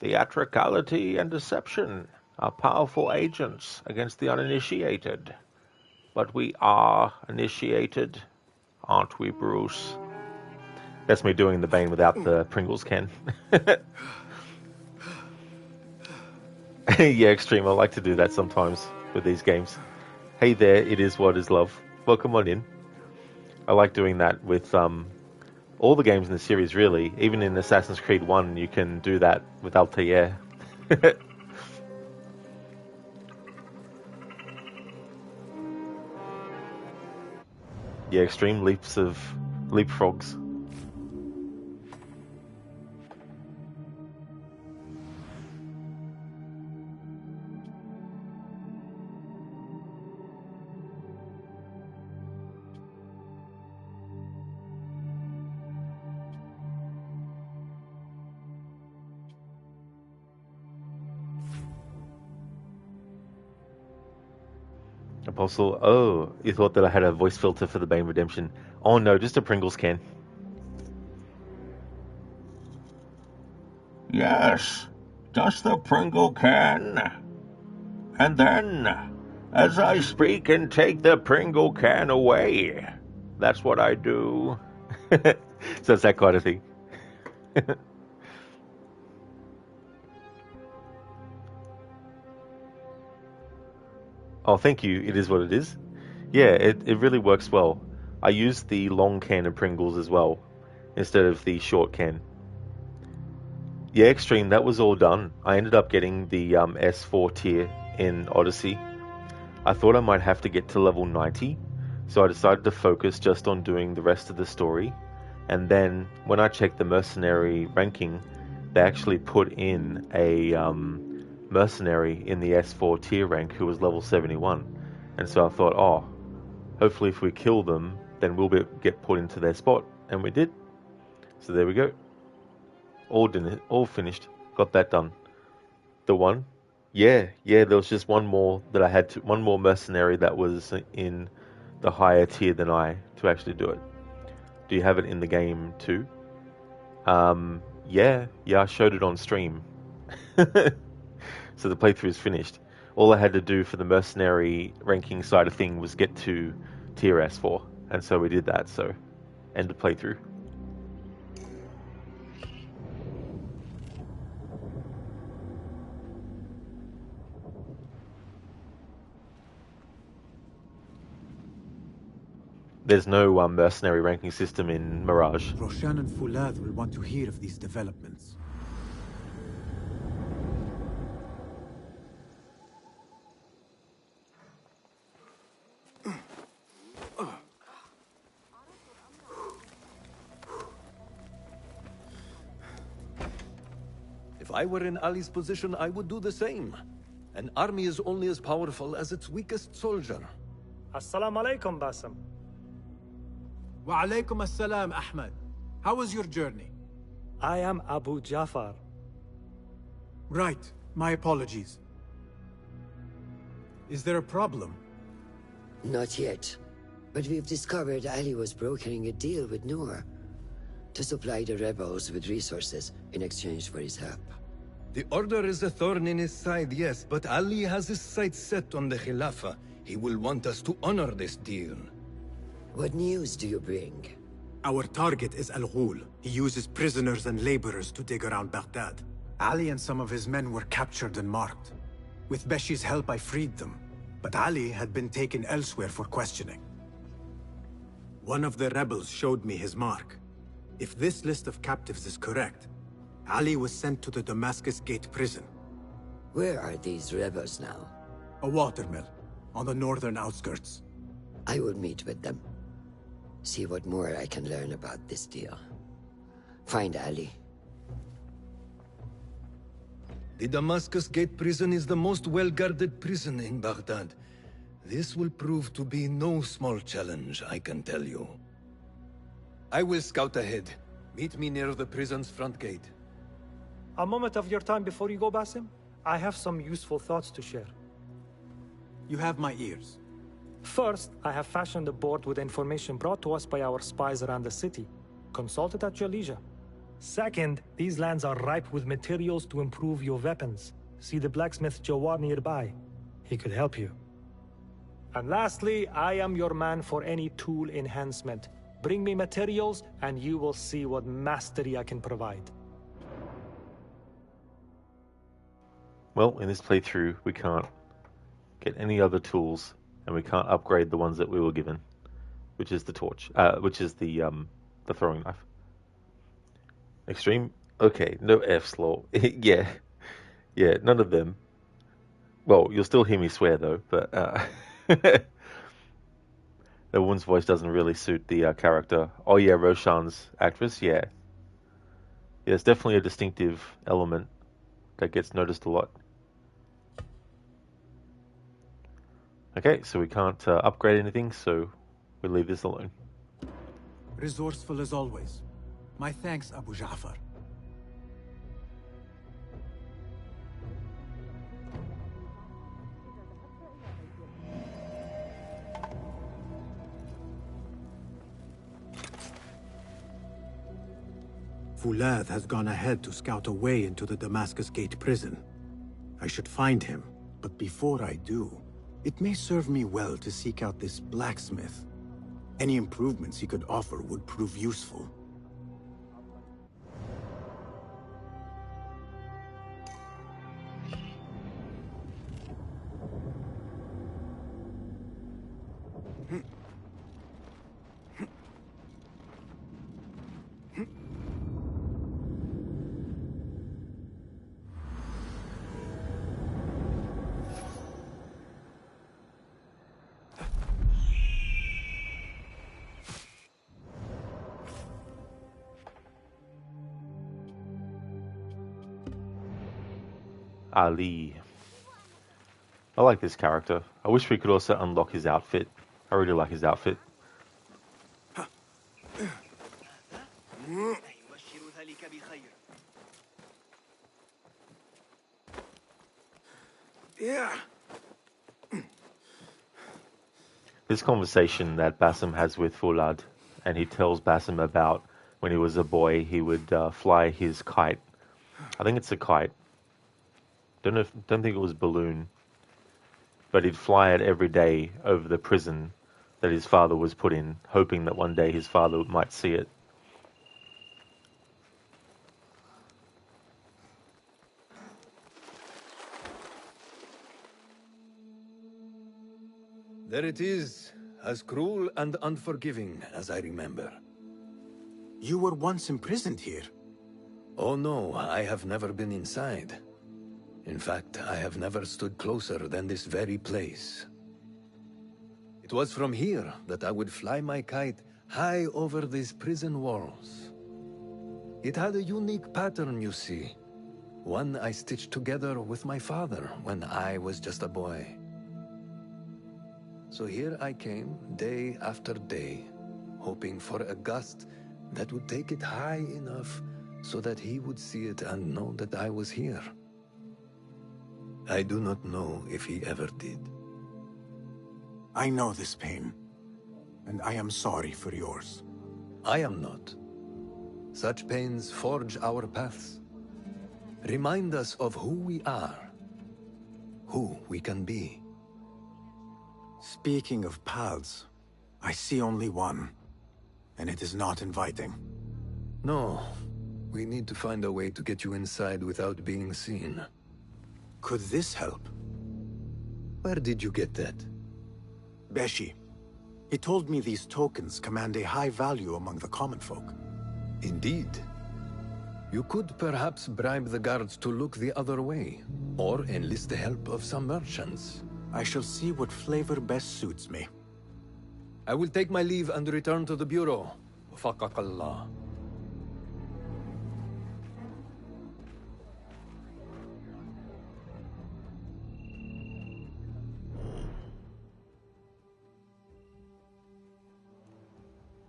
Theatricality and deception are powerful agents against the uninitiated. But we are initiated, aren't we, Bruce? That's me doing the Bane without the Pringles can. Yeah, Extreme, I like to do that sometimes with these games. Hey there, it is what is love. Welcome on in. I like doing that with all the games in the series, really. Even in Assassin's Creed 1, you can do that with Altair. Yeah, extreme leaps of leapfrogs. Apostle, oh, you thought that I had a voice filter for the Bane Redemption. Oh no, just a Pringles can. Yes, just the Pringle can. And then, as I speak and take the Pringle can away, that's what I do. So it's that kind of thing. Oh, thank you. It is what it is. Yeah, it really works well. I used the long can of Pringles as well, instead of the short can. Yeah, Extreme, that was all done. I ended up getting the S4 tier in Odyssey. I thought I might have to get to level 90, so I decided to focus just on doing the rest of the story. And then, when I checked the mercenary ranking, they actually put in a mercenary in the S4 tier rank who was level 71. And so I thought, oh, hopefully if we kill them, then we'll get put into their spot. And we did. So there we go. All finished. Got that done. The one? Yeah, there was just one more that I had to, one more mercenary that was in the higher tier than I to actually do it. Do you have it in the game too? Yeah, I showed it on stream. So the playthrough is finished. All I had to do for the mercenary ranking side of thing was get to tier S4. And so we did that, so end of playthrough. There's no mercenary ranking system in Mirage. Roshan and Fulad will want to hear of these developments. If I were in Ali's position, I would do the same. An army is only as powerful as its weakest soldier. Assalamu alaikum, Basim. Wa alaikum assalam, Ahmed. How was your journey? I am Abu Jafar. Right. My apologies. Is there a problem? Not yet. But we've discovered Ali was brokering a deal with Noor to supply the rebels with resources in exchange for his help. The Order is a thorn in his side, yes, but Ali has his sights set on the Khilafah. He will want us to honor this deal. What news do you bring? Our target is Al Ghul. He uses prisoners and laborers to dig around Baghdad. Ali and some of his men were captured and marked. With Beshi's help, I freed them. But Ali had been taken elsewhere for questioning. One of the rebels showed me his mark. If this list of captives is correct, Ali was sent to the Damascus Gate prison. Where are these rebels now? A watermill, on the northern outskirts. I will meet with them. See what more I can learn about this deal. Find Ali. The Damascus Gate prison is the most well-guarded prison in Baghdad. This will prove to be no small challenge, I can tell you. I will scout ahead. Meet me near the prison's front gate. A moment of your time before you go, Basim. I have some useful thoughts to share. You have my ears. First, I have fashioned a board with information brought to us by our spies around the city. Consult it at your leisure. Second, these lands are ripe with materials to improve your weapons. See the blacksmith Jawar nearby. He could help you. And lastly, I am your man for any tool enhancement. Bring me materials, and you will see what mastery I can provide. Well, in this playthrough, we can't get any other tools, and we can't upgrade the ones that we were given, which is the torch, which is the throwing knife. Extreme? Okay, no F's, lol. yeah, none of them. Well, you'll still hear me swear though, but the woman's voice doesn't really suit the character. Oh yeah, Roshan's actress, yeah. It's definitely a distinctive element that gets noticed a lot. Okay, so we can't upgrade anything, so we leave this alone. Resourceful as always. My thanks, Abu Ja'far. Fulath has gone ahead to scout a way into the Damascus Gate prison. I should find him, but before I do, it may serve me well to seek out this blacksmith. Any improvements he could offer would prove useful. Ali. I like this character. I wish we could also unlock his outfit. I really like his outfit. Yeah. This conversation that Basim has with Fulad, and he tells Basim about when he was a boy, he would fly his kite. I think it's a kite. Don't think it was balloon. But he'd fly it every day over the prison that his father was put in, hoping that one day his father might see it. There it is, as cruel and unforgiving as I remember. You were once imprisoned here. Oh no, I have never been inside. In fact, I have never stood closer than this very place. It was from here that I would fly my kite high over these prison walls. It had a unique pattern, you see. One I stitched together with my father when I was just a boy. So here I came, day after day, hoping for a gust that would take it high enough so that he would see it and know that I was here. I do not know if he ever did. I know this pain, and I am sorry for yours. I am not. Such pains forge our paths. Remind us of who we are, who we can be. Speaking of paths, I see only one, and it is not inviting. No, we need to find a way to get you inside without being seen. Could this help? Where did you get that? Beshi. He told me these tokens command a high value among the common folk. Indeed. You could perhaps bribe the guards to look the other way, or enlist the help of some merchants. I shall see what flavor best suits me. I will take my leave and return to the Bureau. Faqakallah.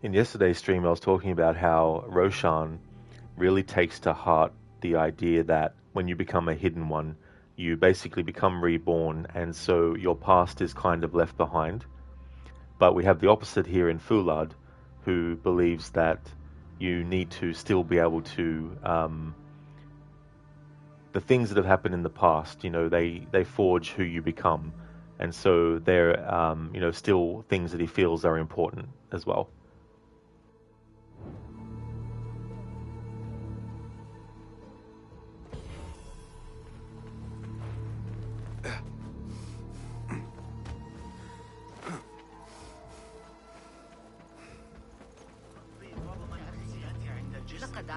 In yesterday's stream, I was talking about how Roshan really takes to heart the idea that when you become a hidden one, you basically become reborn, and so your past is kind of left behind. But we have the opposite here in Fulad, who believes that you need to still be able to... the things that have happened in the past, you know, they forge who you become. And so they're, you know, still things that he feels are important as well.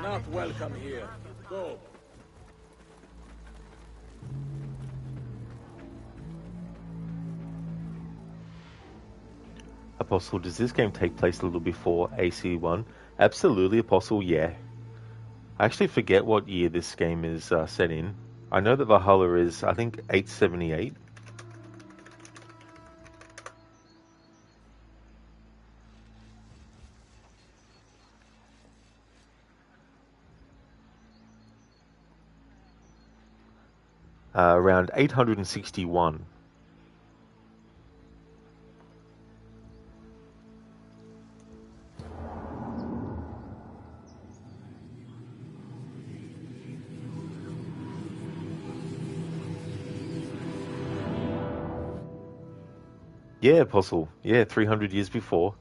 Not welcome here. Go. Apostle, does this game take place a little before AC1? Absolutely, Apostle, yeah. I actually forget what year this game is set in. I know that Valhalla is, I think, 878. Around 861. Yeah, Apostle. Yeah, 300 years before.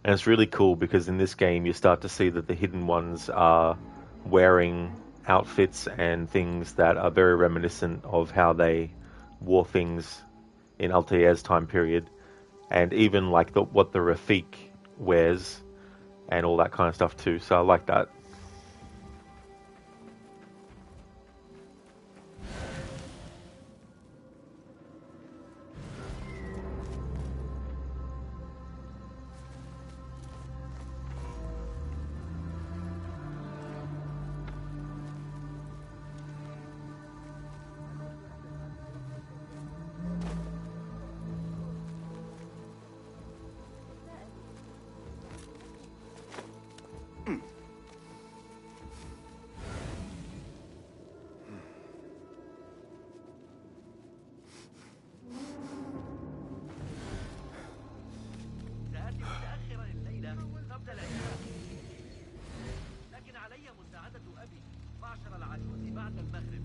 And it's really cool because in this game you start to see that the Hidden Ones are wearing outfits and things that are very reminiscent of how they wore things in Altair's time period. And even like what the Rafik wears and all that kind of stuff too. So I like that. لكن علي مساعدة أبي معشر العجوز بعد المغرب.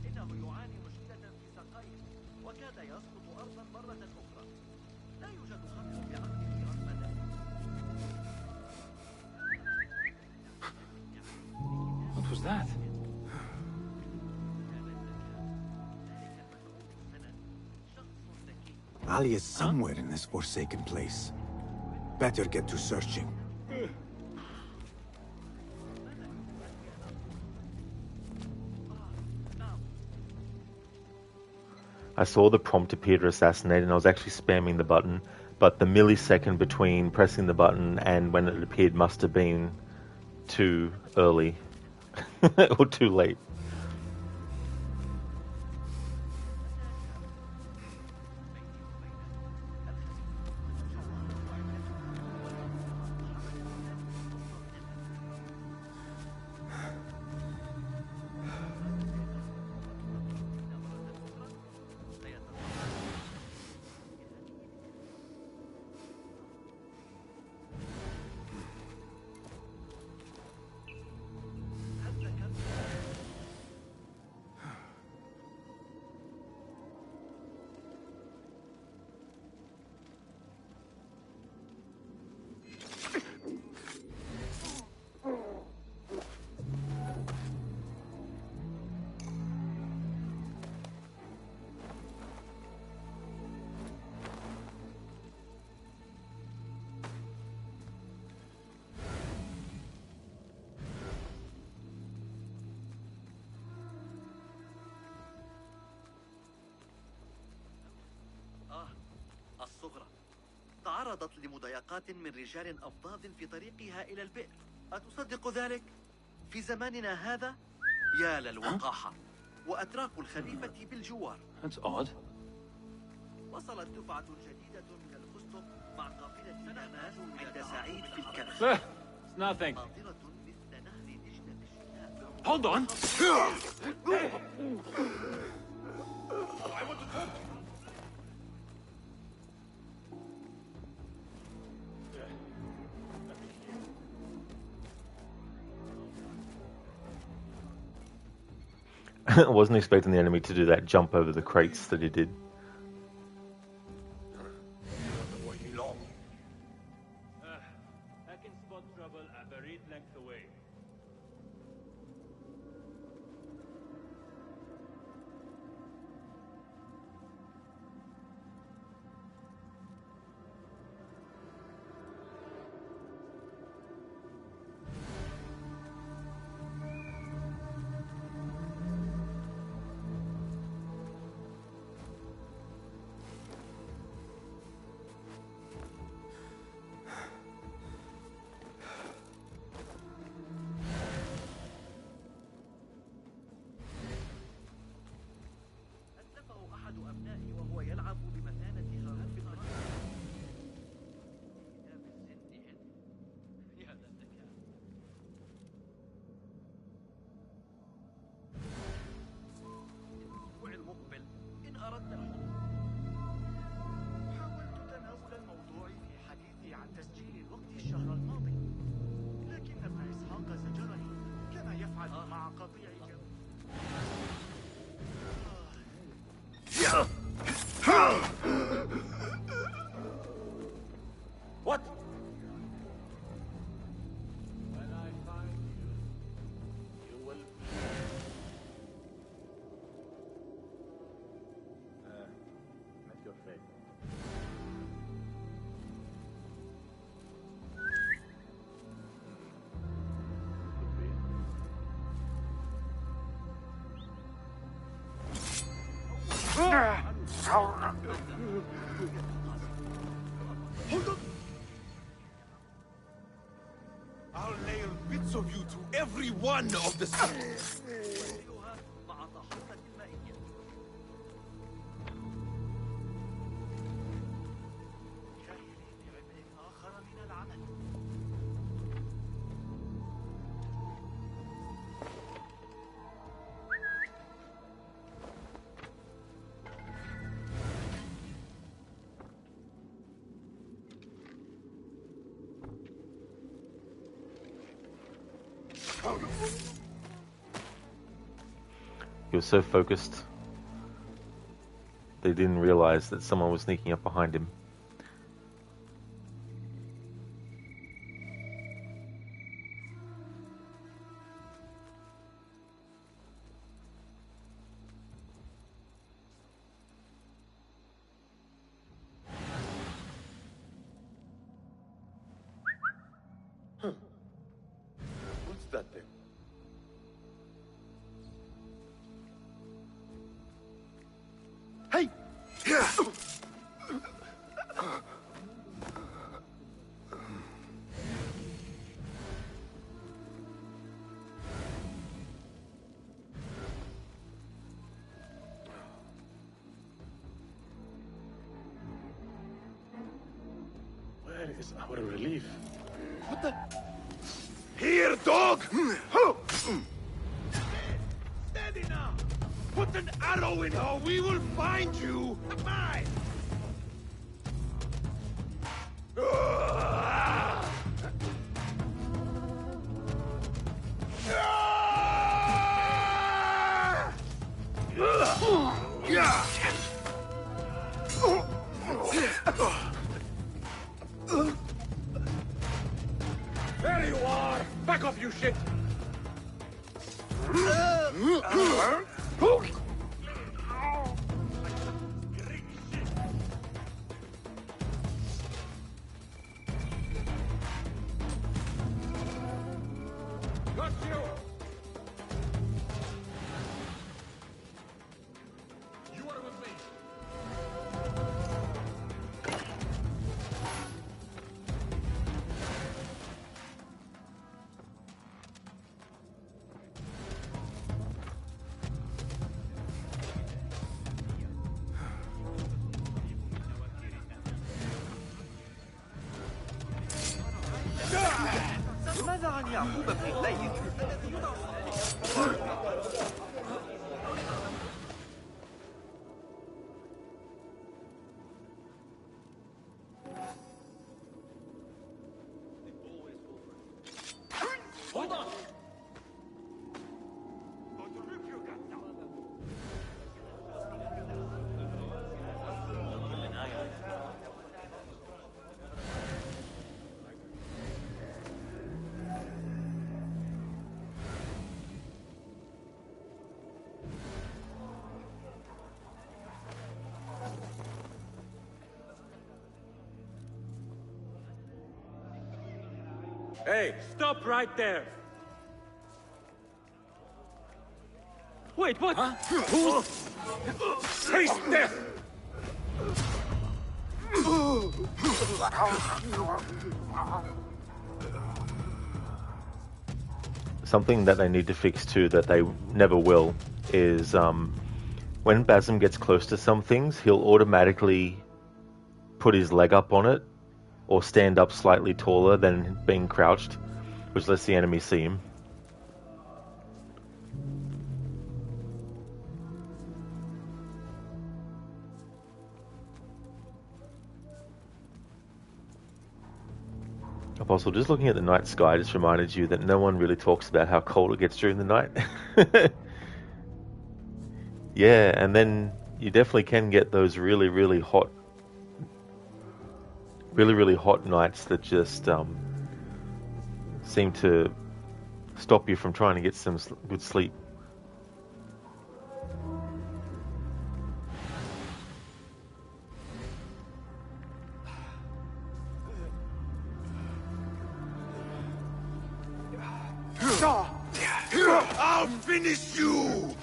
إنه يعاني مشكلة في ساقيه وكاد يسقط أرضا مرة أخرى. لا يوجد خط بعقله رغم What was that? Ali is somewhere in this forsaken place. Better get to searching. I saw the prompt appear to assassinate and I was actually spamming the button, but the millisecond between pressing the button and when it appeared must have been too early or too late. الصغرى تعرضت لمضايقات من رجال أفضاض في طريقها إلى البئر. أتصدق ذلك؟ في زماننا هذا؟ يا للوقاحة. وأتراك الخليفة بالجوار. That's odd. وصلت دفعة جديدة من الفستق مع قافلة نماذج عند سعيد في الكنف. It's nothing. Hold on. I wasn't expecting the enemy to do that jump over the crates that he did. I can spot trouble a very length away. I'll nail bits of you to every one of the stones. He was so focused, they didn't realize that someone was sneaking up behind him. What's that thing? Hey! Where is our relief? What the? Here, dog! Steady now! Put an arrow in her, we will find you! Mine! There you are! Back off, you shit! Got you! You are with me! ماذا عن يعقوب بن الليث الذي يدعى Hold on! Hey, stop right there! Wait, what? Huh? Who? Taste death! Something that they need to fix too, that they never will, is when Basim gets close to some things, he'll automatically put his leg up on it or stand up slightly taller than being crouched, which lets the enemy see him. Apostle, just looking at the night sky just reminded you that no one really talks about how cold it gets during the night. Yeah, and then you definitely can get those really, really hot nights that just seem to stop you from trying to get some good sleep. I'll finish you!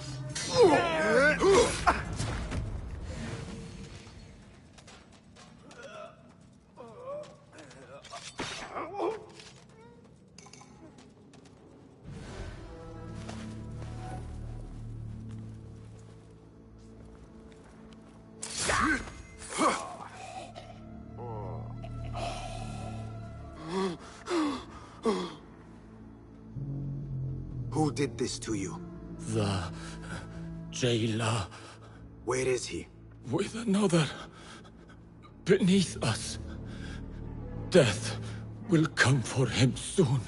did this to you? The jailer. Where is he? With another. Beneath us. Death will come for him soon.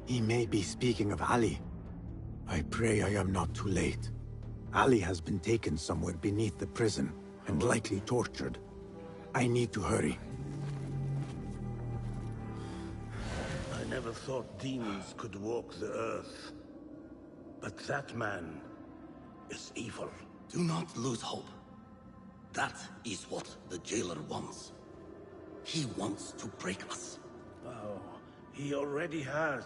He may be speaking of Ali. I pray I am not too late. Ali has been taken somewhere beneath the prison, and likely tortured. I need to hurry. I never thought demons could walk the earth. But that man is evil. Do not lose hope. That is what the jailer wants. He wants to break us. Oh, he already has.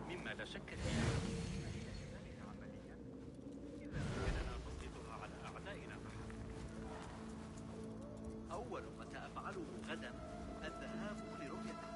مما لا شك فيه عمليا إذا أمكننا تسليطها على أعدائنا فحسب. أول ما سأفعله غدا الذهاب لرؤيته.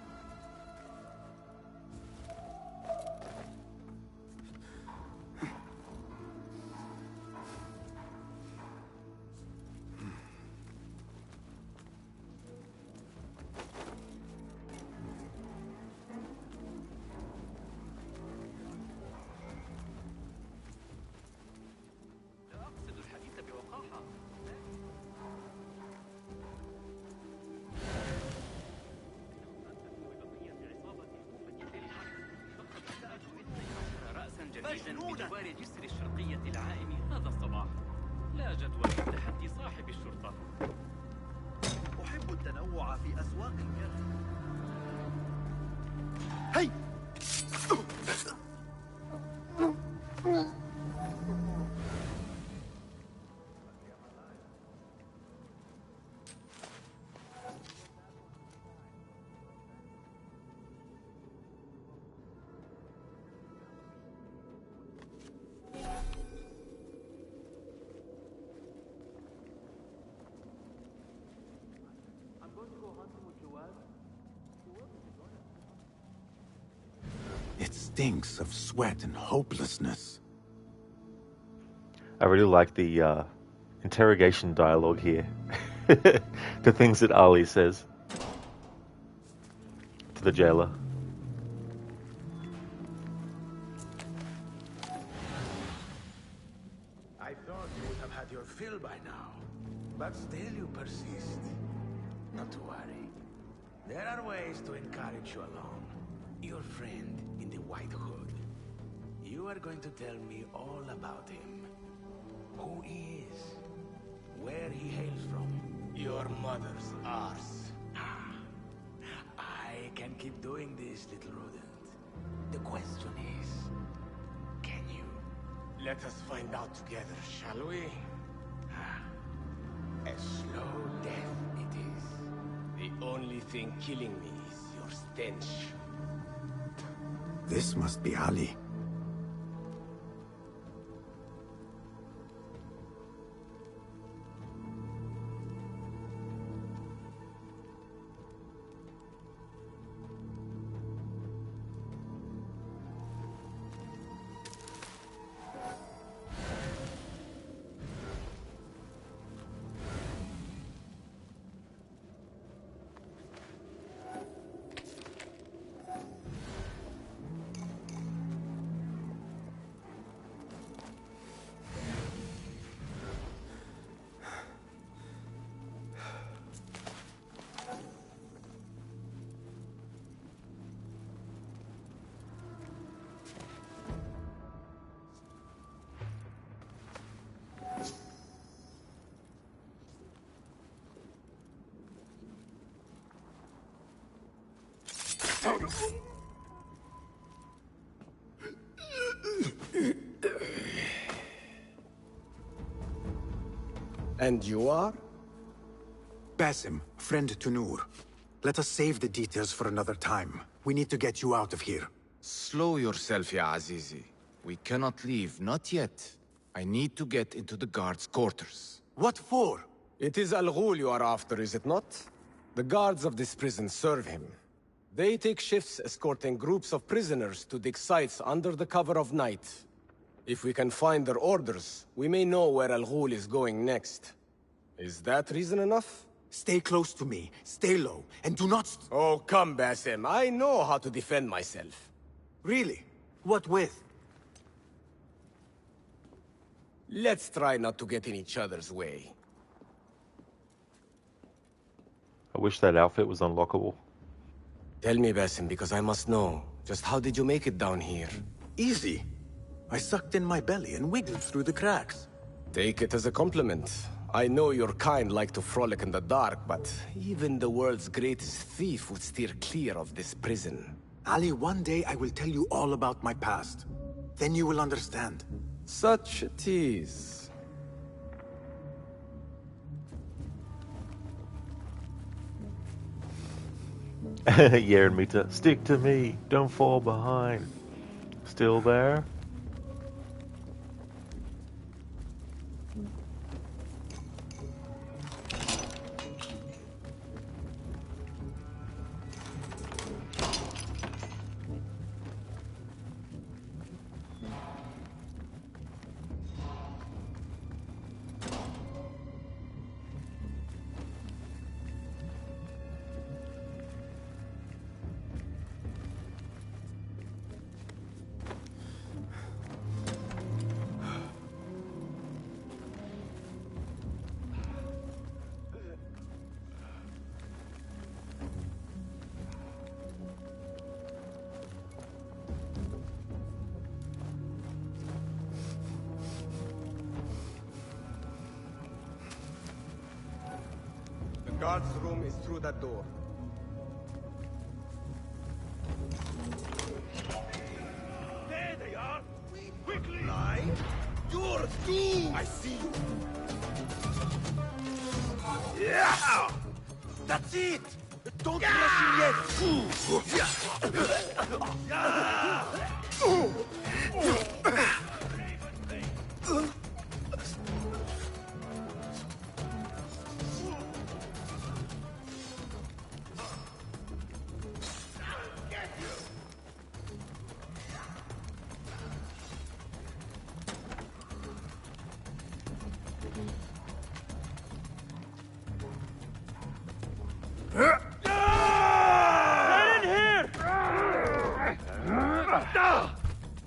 بجوار جسر الشرقية العائم هذا الصباح. لا جدوى في تحدي صاحب الشرطة. أحب التنوع في أسواق الكرم. هي! It stinks of sweat and hopelessness. I really like the interrogation dialogue here. The things that Ali says to the jailer. I thought you would have had your fill by now. But still you persist. Not to worry. There are ways to encourage you along. Your friend in the White Hood. You are going to tell me all about him. Who he is. Where he hails from. Your mother's arse. I can keep doing this, little rodent. The question is, can you? Let us find out together, shall we? A slow death it is. The only thing killing me is your stench. This must be Ali. And you are? Basim, friend to Noor. Let us save the details for another time. We need to get you out of here. Slow yourself, ya Azizi. We cannot leave, not yet. I need to get into the guards' quarters. What for? It is Al Ghul you are after, is it not? The guards of this prison serve him. They take shifts escorting groups of prisoners to dig sites under the cover of night. If we can find their orders, we may know where Al Ghul is going next. Is that reason enough? Stay close to me, stay low, and do not... Oh, come, Basim. I know how to defend myself. Really? What with? Let's try not to get in each other's way. I wish that outfit was unlockable. Tell me, Basim, because I must know. Just how did you make it down here? Easy. I sucked in my belly and wiggled through the cracks. Take it as a compliment. I know your kind like to frolic in the dark, but even the world's greatest thief would steer clear of this prison. Ali, one day I will tell you all about my past. Then you will understand. Such a tease. Yeah, and Mita, stick to me. Don't fall behind. Still there? The guard's room is through that door. There they are! Quickly! Live? You're doomed! I see you! Yeah! That's it! Don't rush him yet!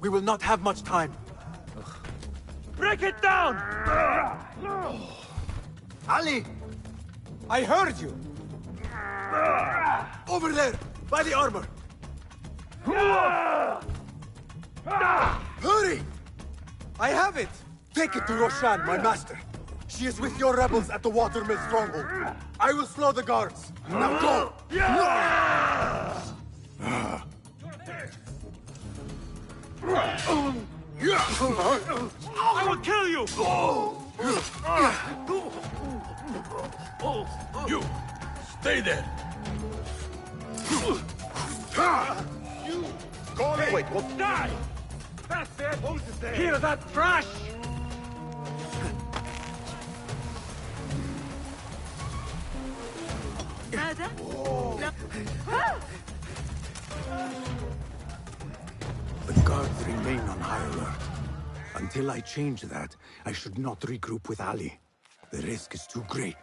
We will not have much time. Break it down! Ali! I heard you! Over there, by the armor! Hurry! I have it! Take it to Roshan, my master. She is with your rebels at the Watermill stronghold. I will slow the guards. Now go! I will kill you! You! Stay there! You! Go Wait, what? Die! That's it! Hear that trash! ماذا؟ The guards remain on high alert. Until I change that, I should not regroup with Ali. The risk is too great.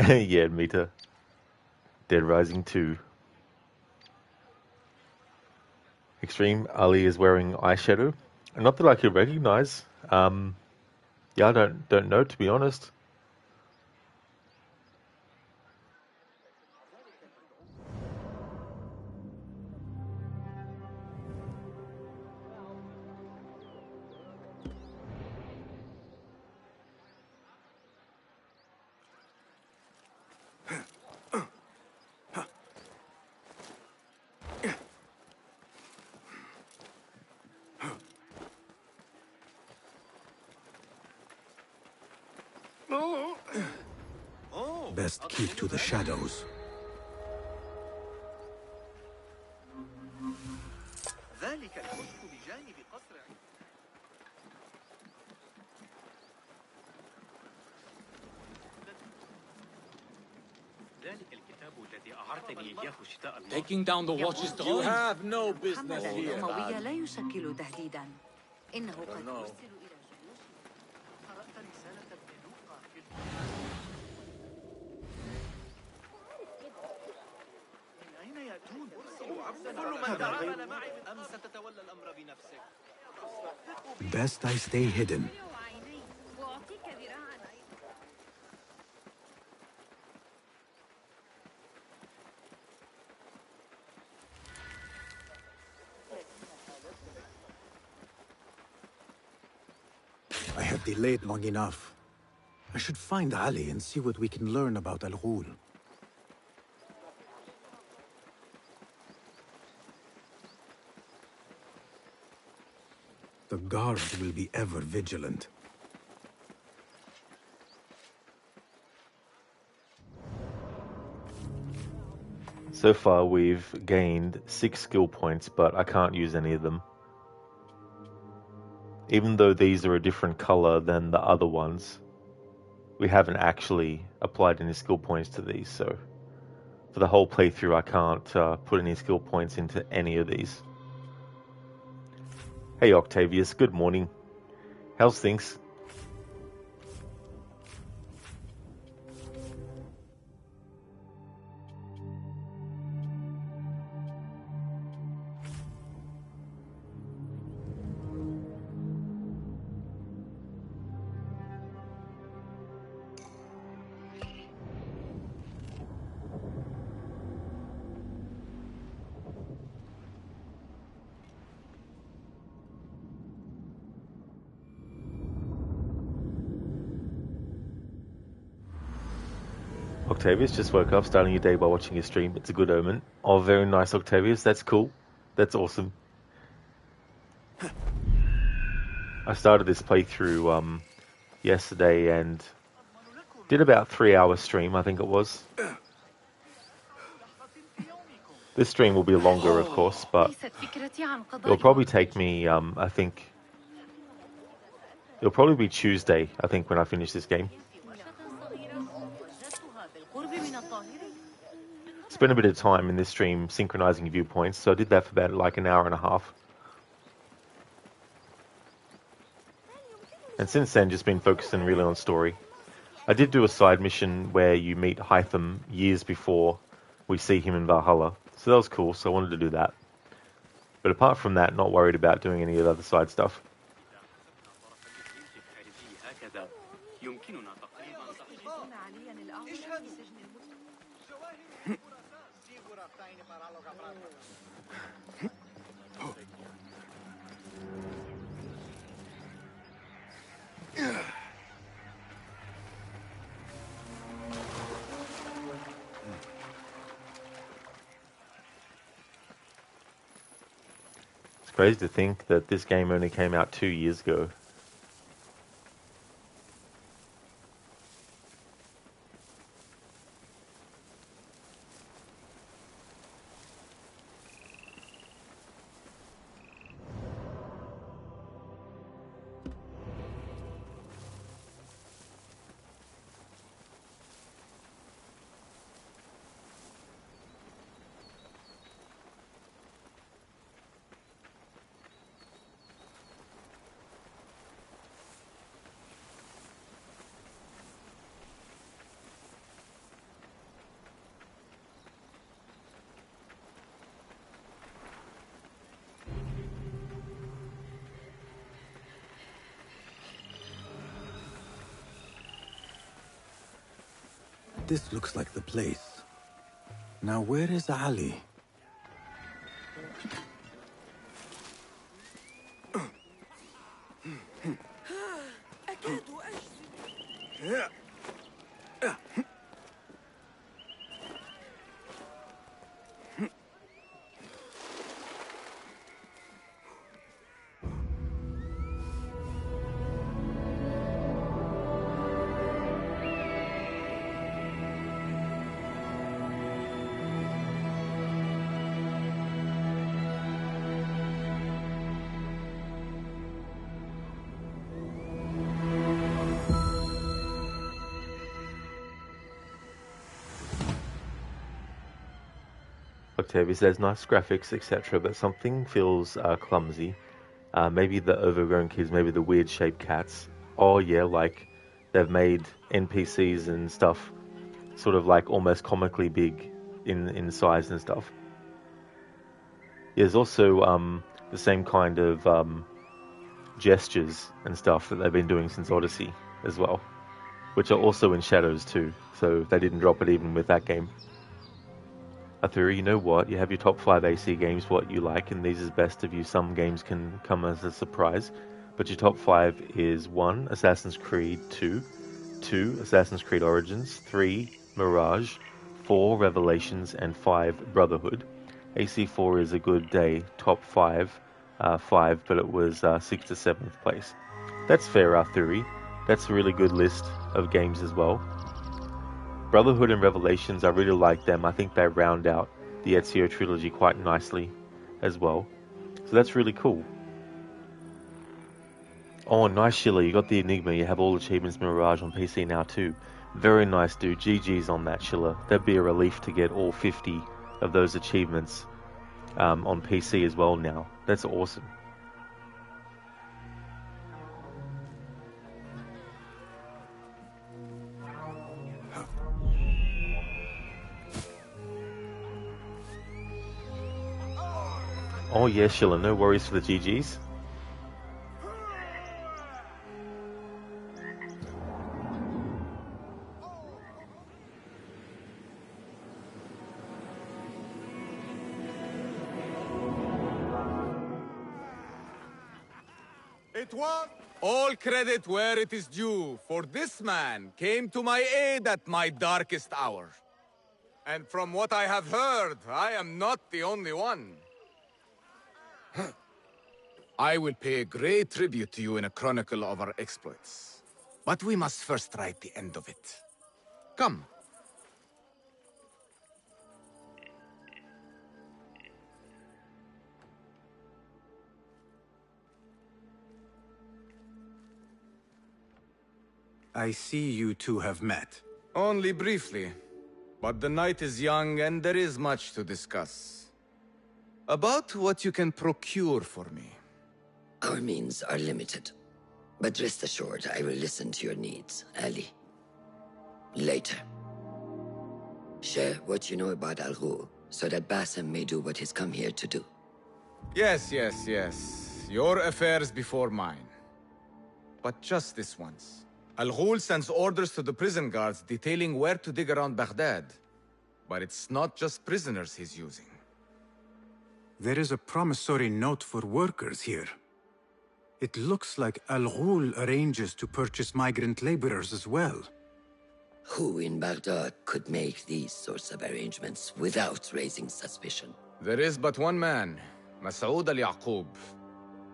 Yeah, Mita. Dead Rising 2. Extreme, Ali is wearing eyeshadow. Not that I could recognize. Yeah, I don't know, to be honest. Best keep to the shadows. ذلك الكشك بجانب قصر ذلك الكتاب الذي أعرتني إياه شتاء الماضي. Taking down the watch's You have no business محمد here. الأموي لا يشكل تهديدا. إنه قد يرسل إلى جيوش. قرأت رسالة ابن لوقا في من أين يأتون؟ كل من تعامل معي أم ستتولى الأمر بنفسك؟ Best I stay hidden. I have delayed long enough. I should find Ali and see what we can learn about Al Ghul. The guards will be ever vigilant. So far we've gained 6 skill points, but I can't use any of them. Even though these are a different color than the other ones, we haven't actually applied any skill points to these, so for the whole playthrough I can't put any skill points into any of these. Hey Octavius, good morning. How's things? Octavius just woke up, starting your day by watching your stream. It's a good omen. Oh, very nice, Octavius. That's cool. That's awesome. I started this playthrough yesterday and did about 3 hour stream, I think it was. This stream will be longer, of course, but it'll probably take me, I think, it'll probably be Tuesday, I think, when I finish this game. Spent a bit of time in this stream synchronizing viewpoints, so I did that for about like an hour and a half. And since then, just been focusing really on story. I did do a side mission where you meet Hytham years before we see him in Valhalla, so that was cool, so I wanted to do that. But apart from that, not worried about doing any of the other side stuff. It's crazy to think that this game only came out 2 years ago. This looks like the place. Now where is Ali? Octavius says nice graphics, etc., but something feels clumsy. Maybe the overgrown kids, maybe the weird shaped cats. Oh yeah, like they've made NPCs and stuff sort of like almost comically big in size and stuff. There's also the same kind of gestures and stuff that they've been doing since Odyssey as well, which are also in Shadows too, so they didn't drop it even with that game. Athuri, you know what? You have your top 5 AC games, what you like, and these is best of you. Some games can come as a surprise, but your top 5 is 1. Assassin's Creed 2, 2. Assassin's Creed Origins, 3. Mirage, 4. Revelations, and 5. Brotherhood. AC4 is a good day. Top 5, 5, but it was 6th to 7th place. That's fair, Athuri. That's a really good list of games as well. Brotherhood and Revelations, I really like them. I think they round out the Ezio trilogy quite nicely as well. So that's really cool. Oh, nice, Sheila. You got the Enigma. You have all achievements Mirage on PC now too. Very nice, dude. GG's on that, Sheila. That'd be a relief to get all 50 of those achievements on PC as well now. That's awesome. Oh yeah, Sheila, no worries for the GGs. It was all credit where it is due, for this man came to my aid at my darkest hour. And from what I have heard, I am not the only one. I will pay great tribute to you in a chronicle of our exploits. But we must first write the end of it. Come. I see you two have met. Only briefly. But the night is young and there is much to discuss. About what you can procure for me. Our means are limited. But rest assured, I will listen to your needs, Ali. Later. Share what you know about Al Ghul, so that Basim may do what he's come here to do. Yes. Your affairs before mine. But just this once. Al Ghul sends orders to the prison guards detailing where to dig around Baghdad. But it's not just prisoners he's using. There is a promissory note for workers here. It looks like Al Ghul arranges to purchase migrant laborers as well. Who in Baghdad could make these sorts of arrangements without raising suspicion? There is but one man, Masoud al-Yaqub.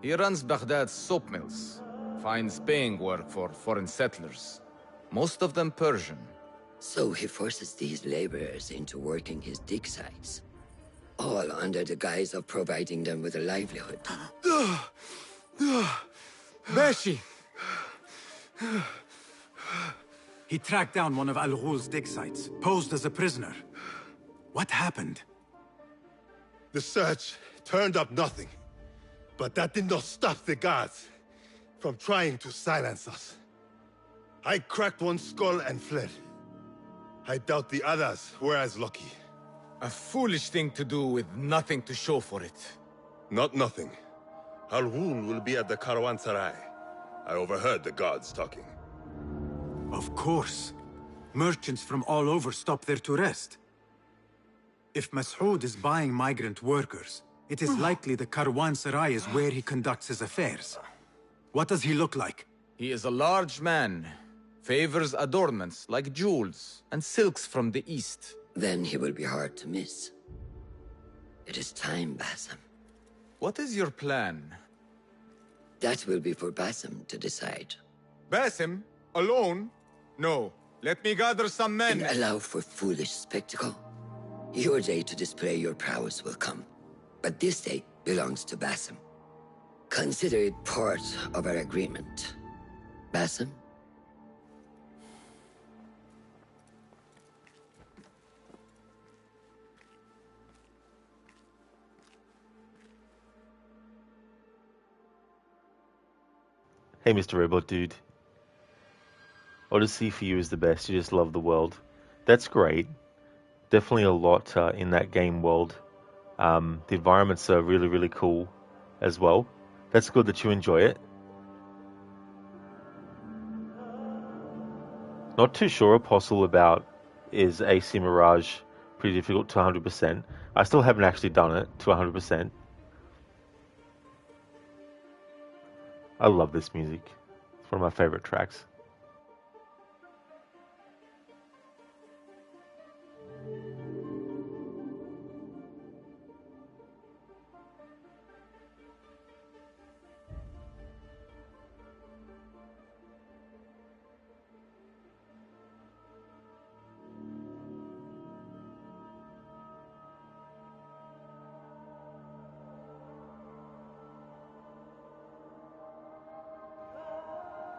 He runs Baghdad's soap mills, finds paying work for foreign settlers, most of them Persian. So he forces these laborers into working his dig sites, all under the guise of providing them with a livelihood. Bashi! He tracked down one of Al Ghul's dig sites, posed as a prisoner. What happened? The search turned up nothing. But that did not stop the guards from trying to silence us. I cracked one skull and fled. I doubt the others were as lucky. A foolish thing to do with nothing to show for it. Not nothing. Al Ghul will be at the Caravanserai. I overheard the guards talking. Of course. Merchants from all over stop there to rest. If Mas'ud is buying migrant workers, it is likely the Caravanserai is where he conducts his affairs. What does he look like? He is a large man. Favors adornments like jewels and silks from the east. Then he will be hard to miss. It is time, Basim. What is your plan? That will be for Basim to decide. Basim? Alone? No. Let me gather some men. And allow for foolish spectacle. Your day to display your prowess will come. But this day belongs to Basim. Consider it part of our agreement. Basim? Hey, Mr. Robot Dude. Odyssey for you is the best. You just love the world. That's great. Definitely a lot in that game world. The environments are really, really cool as well. That's good that you enjoy it. Not too sure, Apostle, about is AC Mirage pretty difficult to 100%. I still haven't actually done it to 100%. I love this music. It's one of my favorite tracks.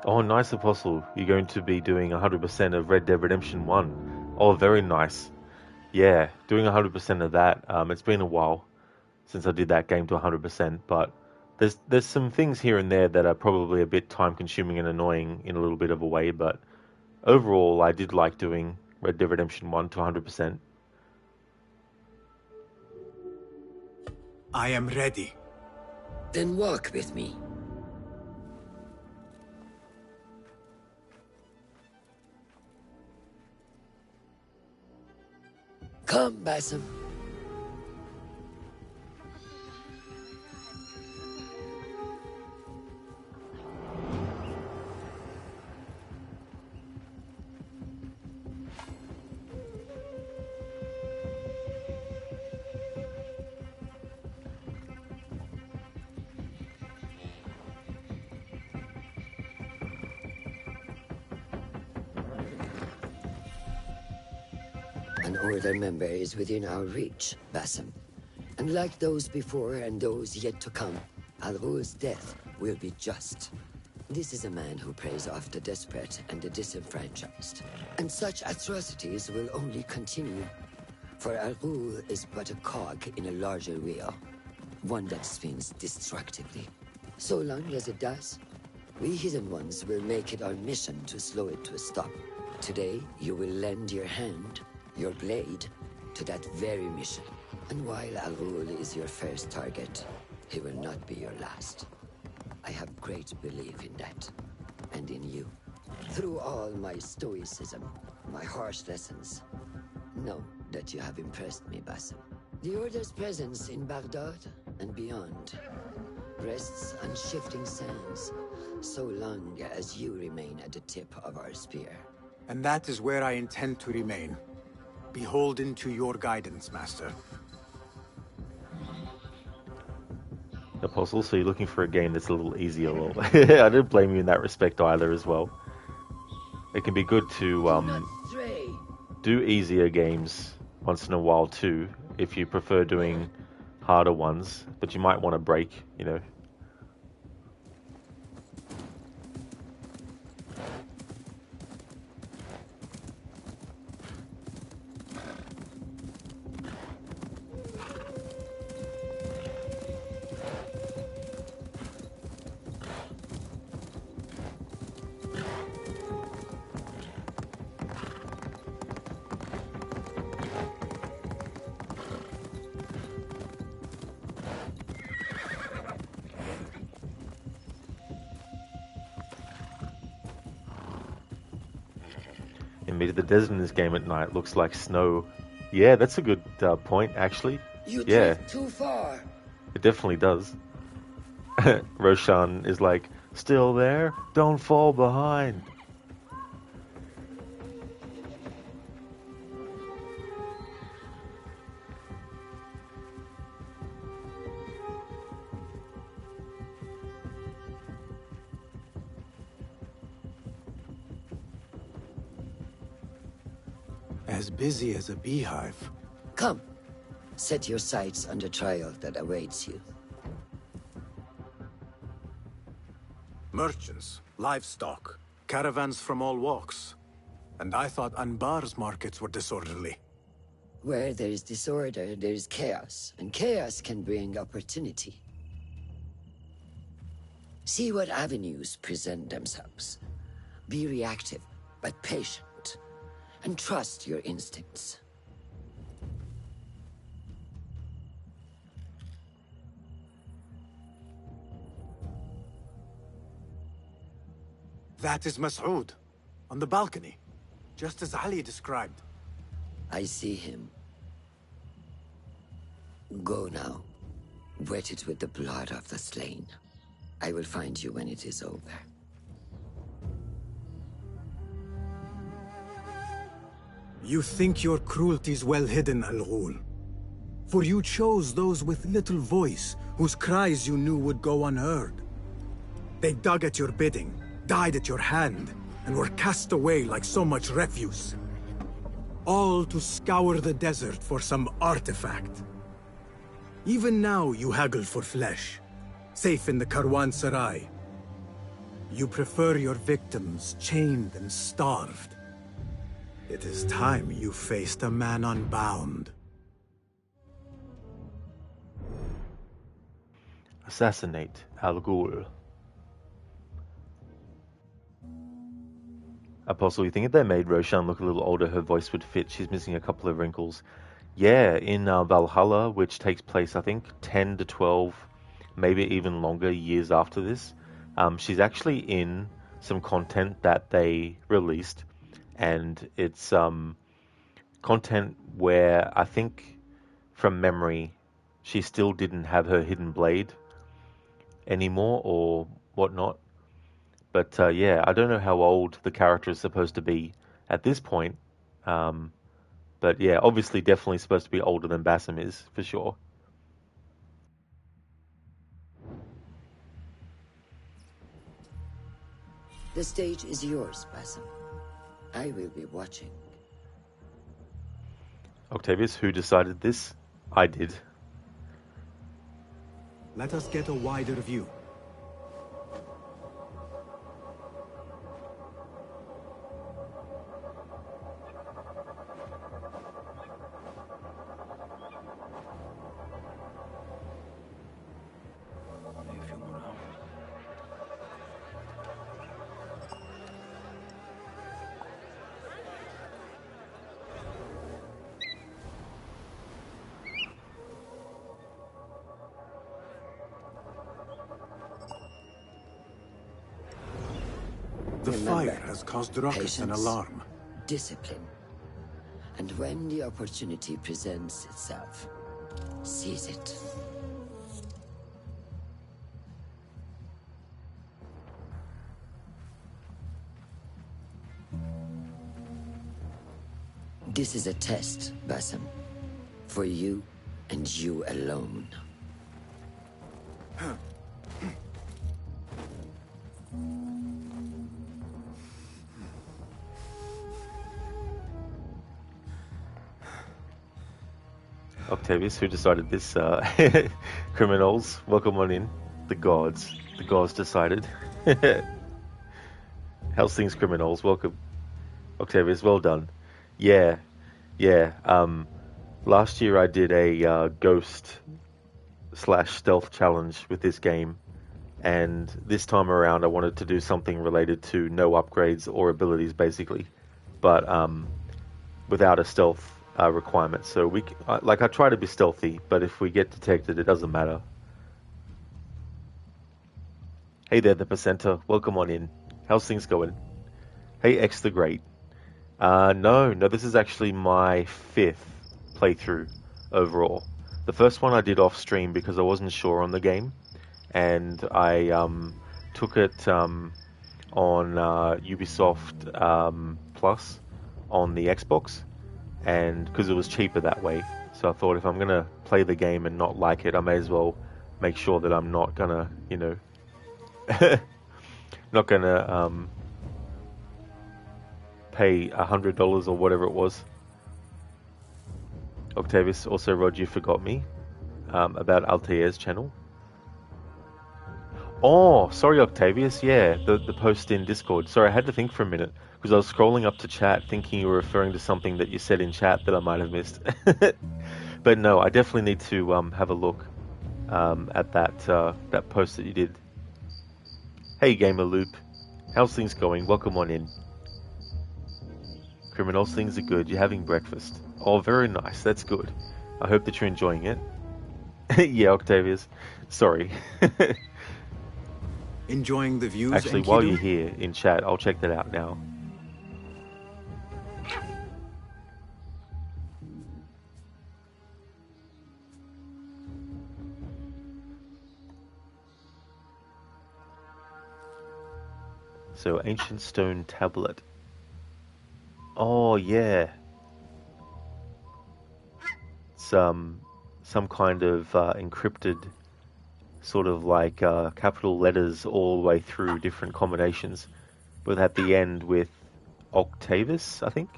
Oh, nice, Apostle. You're going to be doing 100% of Red Dead Redemption 1. Oh, very nice. Yeah, doing 100% of that. It's been a while since I did that game to 100%, but there's some things here and there that are probably a bit time-consuming and annoying in a little bit of a way, but overall, I did like doing Red Dead Redemption 1 to 100%. I am ready. Then walk with me. Come, Basim. An Order member is within our reach, Basim. And like those before and those yet to come, Al-Ghul's death will be just. This is a man who preys off the desperate and the disenfranchised. And such atrocities will only continue. For Al-Ghul is but a cog in a larger wheel, one that spins destructively. So long as it does, we Hidden Ones will make it our mission to slow it to a stop. Today, you will lend your hand, your blade, to that very mission. And while Al-Ghul is your first target, he will not be your last. I have great belief in that, and in you. Through all my stoicism, my harsh lessons, know that you have impressed me, Basim. The Order's presence in Baghdad and beyond rests on shifting sands, so long as you remain at the tip of our spear. And that is where I intend to remain. Beholden to your guidance, Master. Apostle, so you're looking for a game that's a little easier. Well, I don't blame you in that respect either as well. It can be good to do easier games once in a while too, if you prefer doing harder ones, but you might want to break, you know. me, the desert in this game at night looks like snow. Yeah, that's a good point, actually. You Yeah, drift too far. it definitely does. Roshan is like, still there? Don't fall behind. As busy as a beehive. Come, set your sights on the trial that awaits you. Merchants, livestock, caravans from all walks. And I thought Anbar's markets were disorderly. Where there is disorder, there is chaos, and chaos can bring opportunity. See what avenues present themselves. Be reactive, but patient, and trust your instincts. That is Mas'ud, on the balcony, just as Ali described. I see him. Go now. Wet it with the blood of the slain. I will find you when it is over. You think your cruelties well hidden, Al-Ghul. For you chose those with little voice, whose cries you knew would go unheard. They dug at your bidding, died at your hand, and were cast away like so much refuse. All to scour the desert for some artifact. Even now you haggle for flesh, safe in the Karwansarai. You prefer your victims chained and starved. It is time you faced a man unbound. Assassinate Al-Ghul. Apostle, you think if they made Roshan look a little older, her voice would fit? She's missing a couple of wrinkles. Yeah, in Valhalla, which takes place, I think, 10 to 12, maybe even longer years after this, she's actually in some content that they released, and it's content where I think, from memory, she still didn't have her hidden blade anymore or whatnot. But yeah, I don't know how old the character is supposed to be at this point. But yeah, obviously definitely supposed to be older than Basim is, for sure. The stage is yours, Basim. I will be watching. Octavius, who decided this? I did. Let us get a wider view. The fire has caused rockets and alarm. Discipline. And when the opportunity presents itself, seize it. This is a test, Basim. For you and you alone. Octavius, who decided this? Criminals, welcome on in. The gods. The gods decided. How's things, criminals? Welcome. Octavius, well done. Yeah. Last year I did a ghost/stealth challenge with this game. And this time around I wanted to do something related to no upgrades or abilities, basically. But without a stealth requirement. So I try to be stealthy, but if we get detected, it doesn't matter. Hey there, the Percenter. Welcome on in. How's things going? Hey, X the Great. No, this is actually my 5th playthrough overall. The first one I did off stream because I wasn't sure on the game, and I took it on Ubisoft Plus on the Xbox, and because it was cheaper that way. So I thought if I'm gonna play the game and not like it, I may as well make sure that I'm not gonna, not gonna pay $100 or whatever it was. Octavius, also Roger forgot me about Altair's channel. Oh, sorry Octavius, yeah, the post in Discord. Sorry, I had to think for a minute because I was scrolling up to chat thinking you were referring to something that you said in chat that I might have missed. But no, I definitely need to have a look at that post that you did. Hey Gamer Loop, how's things going? Welcome on in. Criminals, things are good. You're having breakfast. Oh, very nice. That's good. I hope that you're enjoying it. Yeah, Octavius. Sorry. Enjoying the views. Actually, while you're here in chat, I'll check that out now. So, ancient stone tablet. Oh, yeah. Some kind of encrypted sort of like capital letters all the way through different combinations, but at the end with Octavius, I think.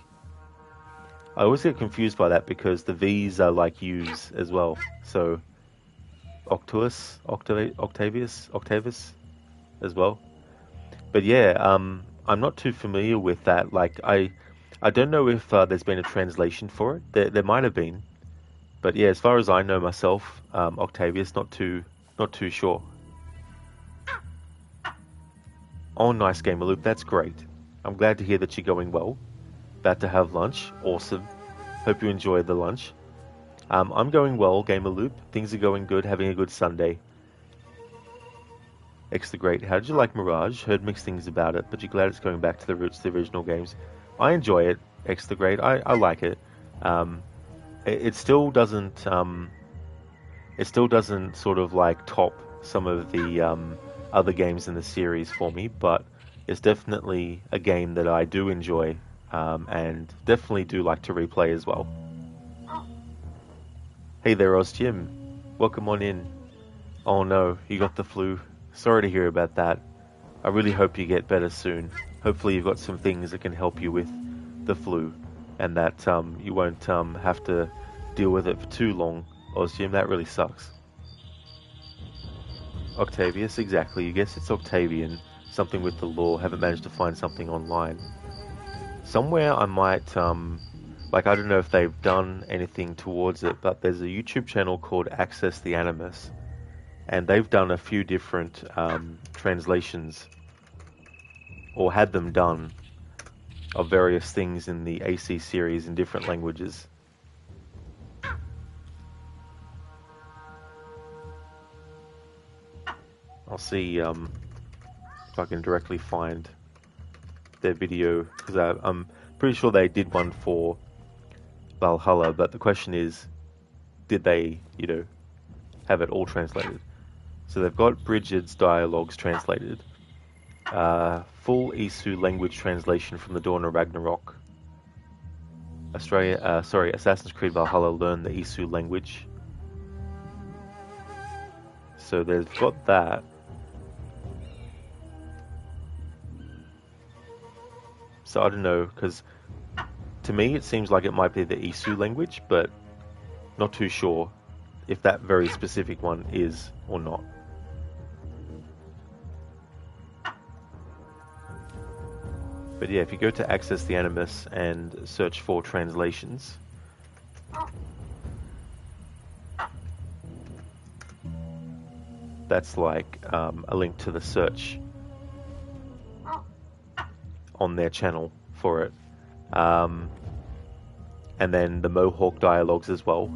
I always get confused by that because the V's are like U's as well. So Octavius as well. But yeah, I'm not too familiar with that. Like I don't know if there's been a translation for it. There might have been. But yeah, as far as I know myself, Octavius, not too sure. Oh, nice Gamer Loop, that's great. I'm glad to hear that you're going well. About to have lunch, awesome. Hope you enjoy the lunch. I'm going well, Gamer Loop. Things are going good, having a good Sunday. X the Great, how did you like Mirage? Heard mixed things about it, but you're glad it's going back to the roots of the original games. I enjoy it, X the Great. I like it. It still doesn't sort of like top some of the other games in the series for me, but it's definitely a game that I do enjoy and definitely do like to replay as well. Hey there, Ozjim. Welcome on in. Oh no, you got the flu. Sorry to hear about that. I really hope you get better soon. Hopefully you've got some things that can help you with the flu, and that you won't have to deal with it for too long. Ozjim, that really sucks. Octavius, exactly. You guess it's Octavian. Something with the law. Haven't managed to find something online. Somewhere I might, like I don't know if they've done anything towards it, but there's a YouTube channel called Access the Animus, and they've done a few different translations, or had them done, of various things in the AC series in different languages. I'll see if I can directly find their video, because I'm pretty sure they did one for Valhalla, but the question is, did they, have it all translated? So they've got Bridget's dialogues translated, full Isu language translation from the Dawn of Ragnarok. Assassin's Creed Valhalla learned the Isu language. So they've got that. So I don't know, because to me it seems like it might be the Isu language, but not too sure if that very specific one is or not. But yeah, if you go to Access the Animus and search for translations, that's like a link to the search on their channel for it. And then the Mohawk dialogues as well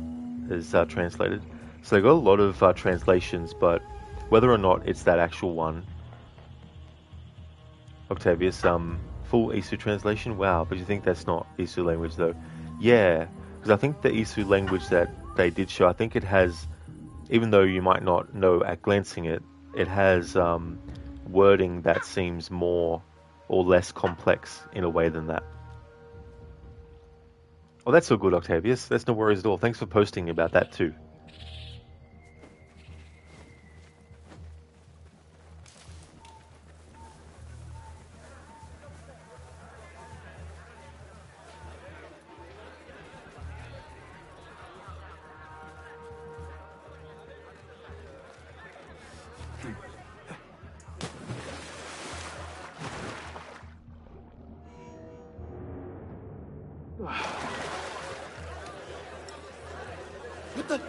is translated. So they've got a lot of translations, but whether or not it's that actual one, Octavius, Full Isu translation? Wow, but you think that's not Isu language though? Yeah, because I think the Isu language that they did show, I think it has, even though you might not know at glancing it, it has wording that seems more or less complex in a way than that. Oh, that's so good, Octavius. That's no worries at all. Thanks for posting about that too. What the?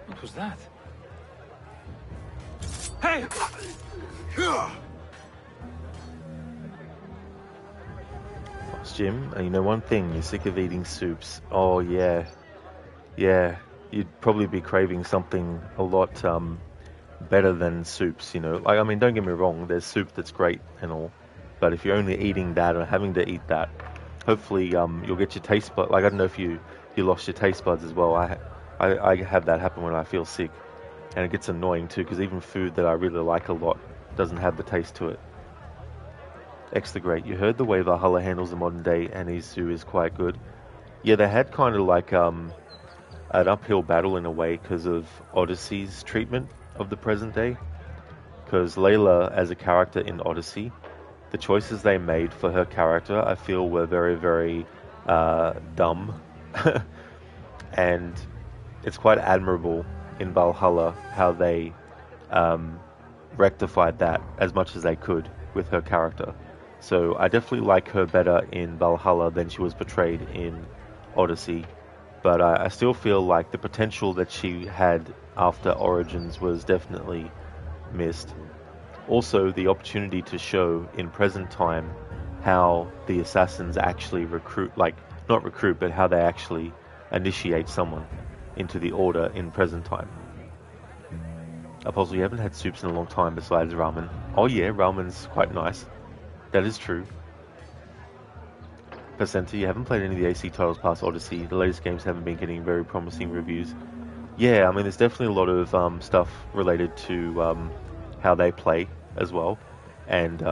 What was that? Hey! Jim, you know one thing, you're sick of eating soups. Oh yeah, yeah, you'd probably be craving something a lot better than soups, you know. Like, I mean, don't get me wrong, there's soup that's great and all, but if you're only eating that or having to eat that, hopefully you'll get your taste bud. Like, I don't know if you lost your taste buds as well. I have that happen when I feel sick, and it gets annoying too, because even food that I really like a lot doesn't have the taste to it. X the Great, you heard the way Valhalla handles the modern day and Isu is quite good. Yeah, they had kind of like an uphill battle in a way because of Odyssey's treatment of the present day. Because Layla, as a character in Odyssey, the choices they made for her character, I feel, were very, very dumb. And it's quite admirable in Valhalla how they rectified that as much as they could with her character. So I definitely like her better in Valhalla than she was portrayed in Odyssey. But I still feel like the potential that she had after Origins was definitely missed. Also, the opportunity to show in present time how the assassins actually recruit, like, not recruit, but how they actually initiate someone into the order in present time. Apostle, you haven't had soups in a long time besides ramen. Oh yeah, ramen's quite nice. That is true. Percenta, you haven't played any of the AC titles past Odyssey. The latest games haven't been getting very promising reviews. Yeah, I mean, there's definitely a lot of stuff related to how they play as well. And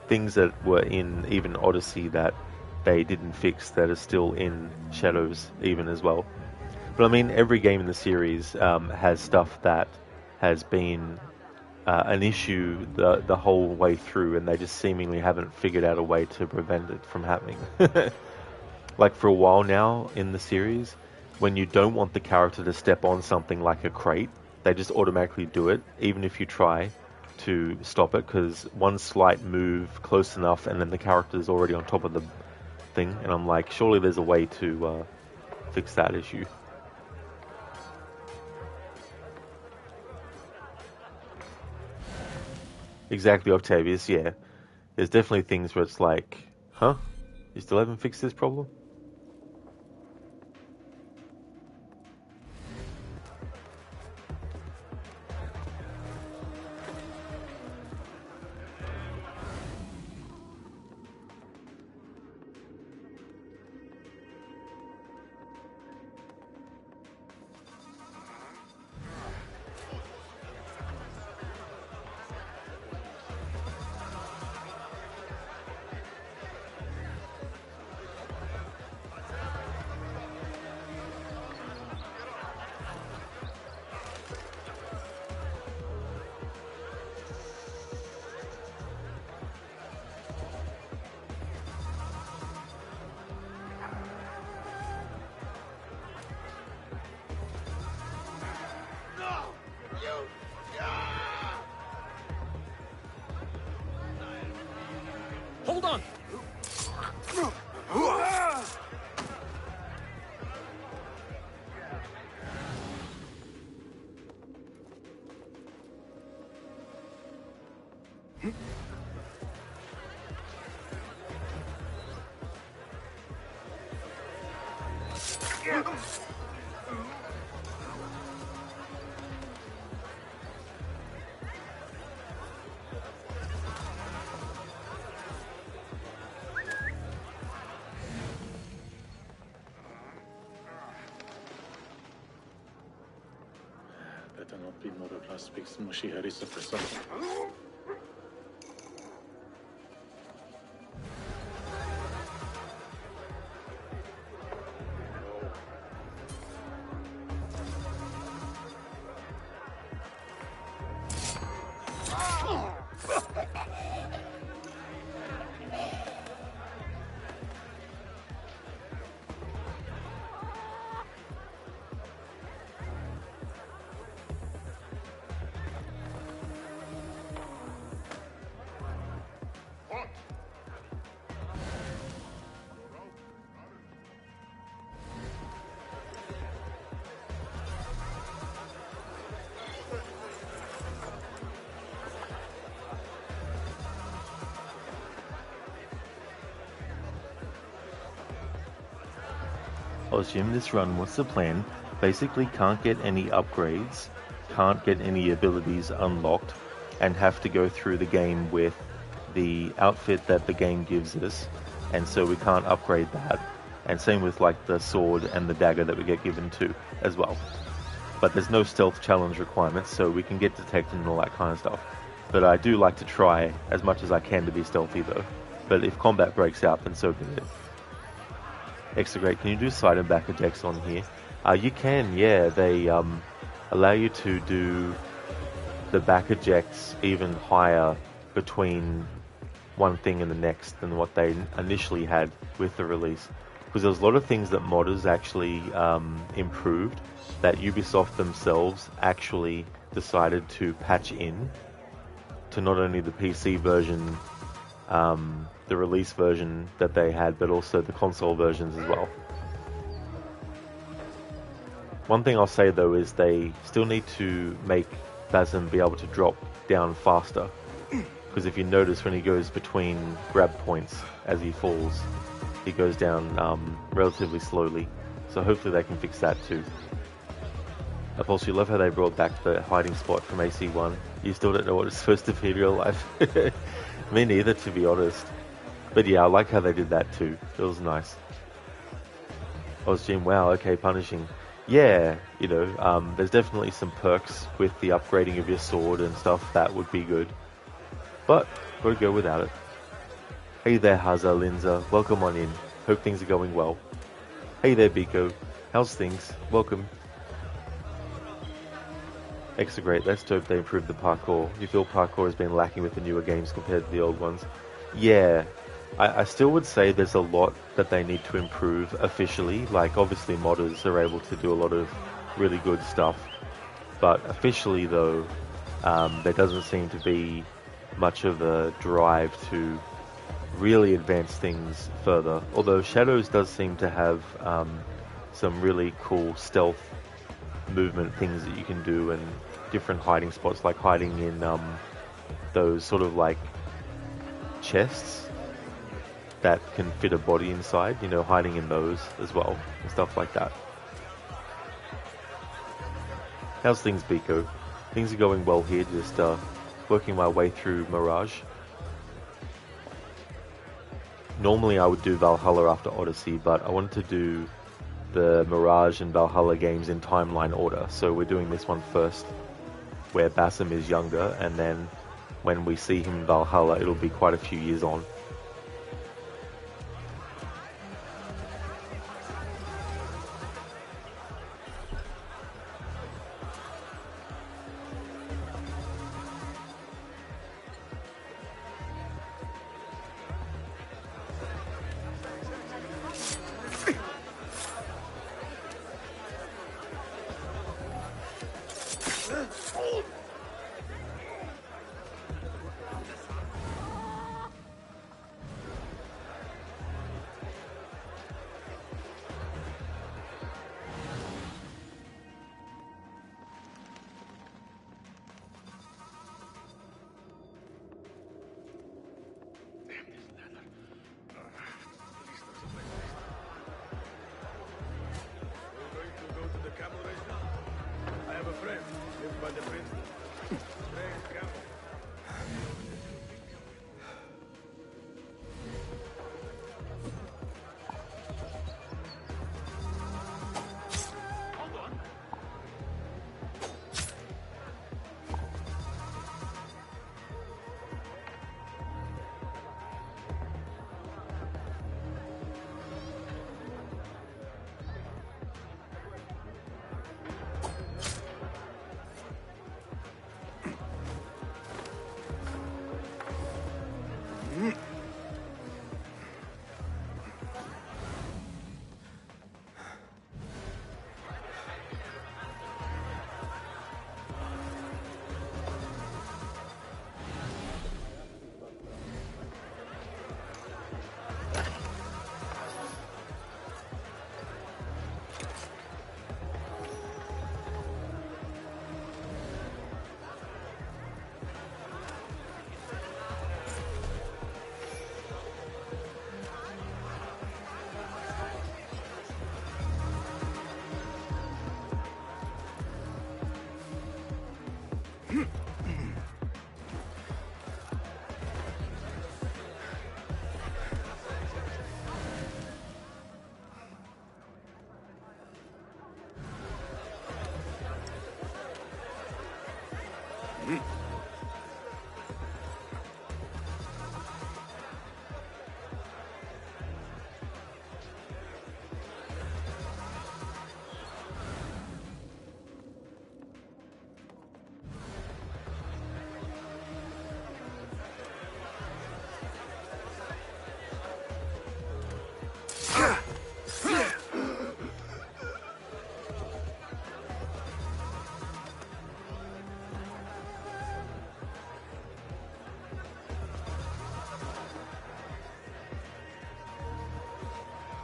things that were in even Odyssey that they didn't fix that are still in Shadows even as well. But I mean, every game in the series has stuff that has been an issue the whole way through, and they just seemingly haven't figured out a way to prevent it from happening. Like, for a while now in the series, when you don't want the character to step on something like a crate, they just automatically do it, even if you try to stop it, because one slight move close enough and then the character is already on top of the thing, and I'm like, surely there's a way to fix that issue. Exactly, Octavius, yeah. There's definitely things where it's like, huh? You still haven't fixed this problem? Better not be more of last speaks mushy harissa for something. I'll assume this run, what's the plan? Basically can't get any upgrades, can't get any abilities unlocked, and have to go through the game with the outfit that the game gives us, and so we can't upgrade that. And same with like the sword and the dagger that we get given too, as well. But there's no stealth challenge requirements, so we can get detected and all that kind of stuff. But I do like to try as much as I can to be stealthy though. But if combat breaks out, then so be it. Extra great. Can you do side and back ejects on here? You can, yeah. They allow you to do the back ejects even higher between one thing and the next than what they initially had with the release. Because there was a lot of things that modders actually improved that Ubisoft themselves actually decided to patch in to not only the PC version, the release version that they had, but also the console versions as well. One thing I'll say though is they still need to make Basim be able to drop down faster, because if you notice when he goes between grab points as he falls, he goes down relatively slowly, so hopefully they can fix that too. Also, you love how they brought back the hiding spot from AC1. You still don't know what it's supposed to be in real life. Me neither, to be honest. But yeah, I like how they did that too. It was nice. I was Jim, wow, okay, punishing. Yeah, you know, there's definitely some perks with the upgrading of your sword and stuff. That would be good. But, gotta go without it. Hey there, Haza, Linza. Welcome on in. Hope things are going well. Hey there, Biko. How's things? Welcome. Extra great. Let's hope they improve the parkour. You feel parkour has been lacking with the newer games compared to the old ones? Yeah. I still would say there's a lot that they need to improve officially. Like, obviously modders are able to do a lot of really good stuff. But officially, though, there doesn't seem to be much of a drive to really advance things further. Although Shadows does seem to have some really cool stealth movement things that you can do, and different hiding spots, like hiding in those sort of like chests that can fit a body inside, you know, hiding in those as well, and stuff like that. How's things, Biko? Things are going well here, just working my way through Mirage. Normally I would do Valhalla after Odyssey, but I wanted to do the Mirage and Valhalla games in timeline order, so we're doing this one first, where Basim is younger, and then when we see him in Valhalla, it'll be quite a few years on.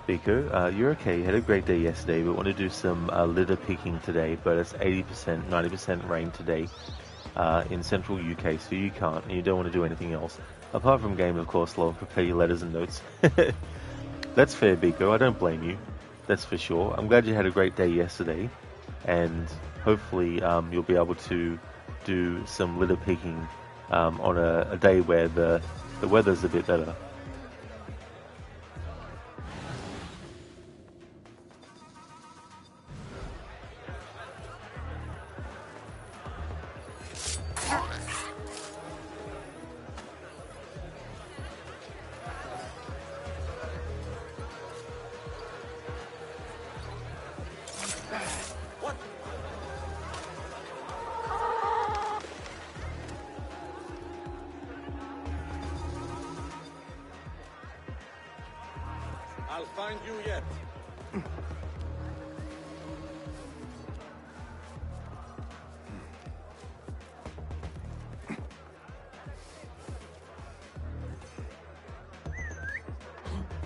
Biko, you're okay. You had a great day yesterday. We want to do some litter picking today, but it's 80%, 90% rain today in central UK, so you can't, and you don't want to do anything else. Apart from game, of course, log, prepare your letters and notes. That's fair, Biko. I don't blame you. That's for sure. I'm glad you had a great day yesterday, and hopefully you'll be able to do some litter picking on a day where the weather's a bit better. I'll find you yet.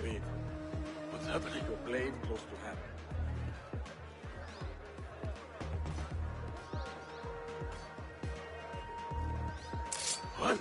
Wait, what's happening? Your blade close to hand. What?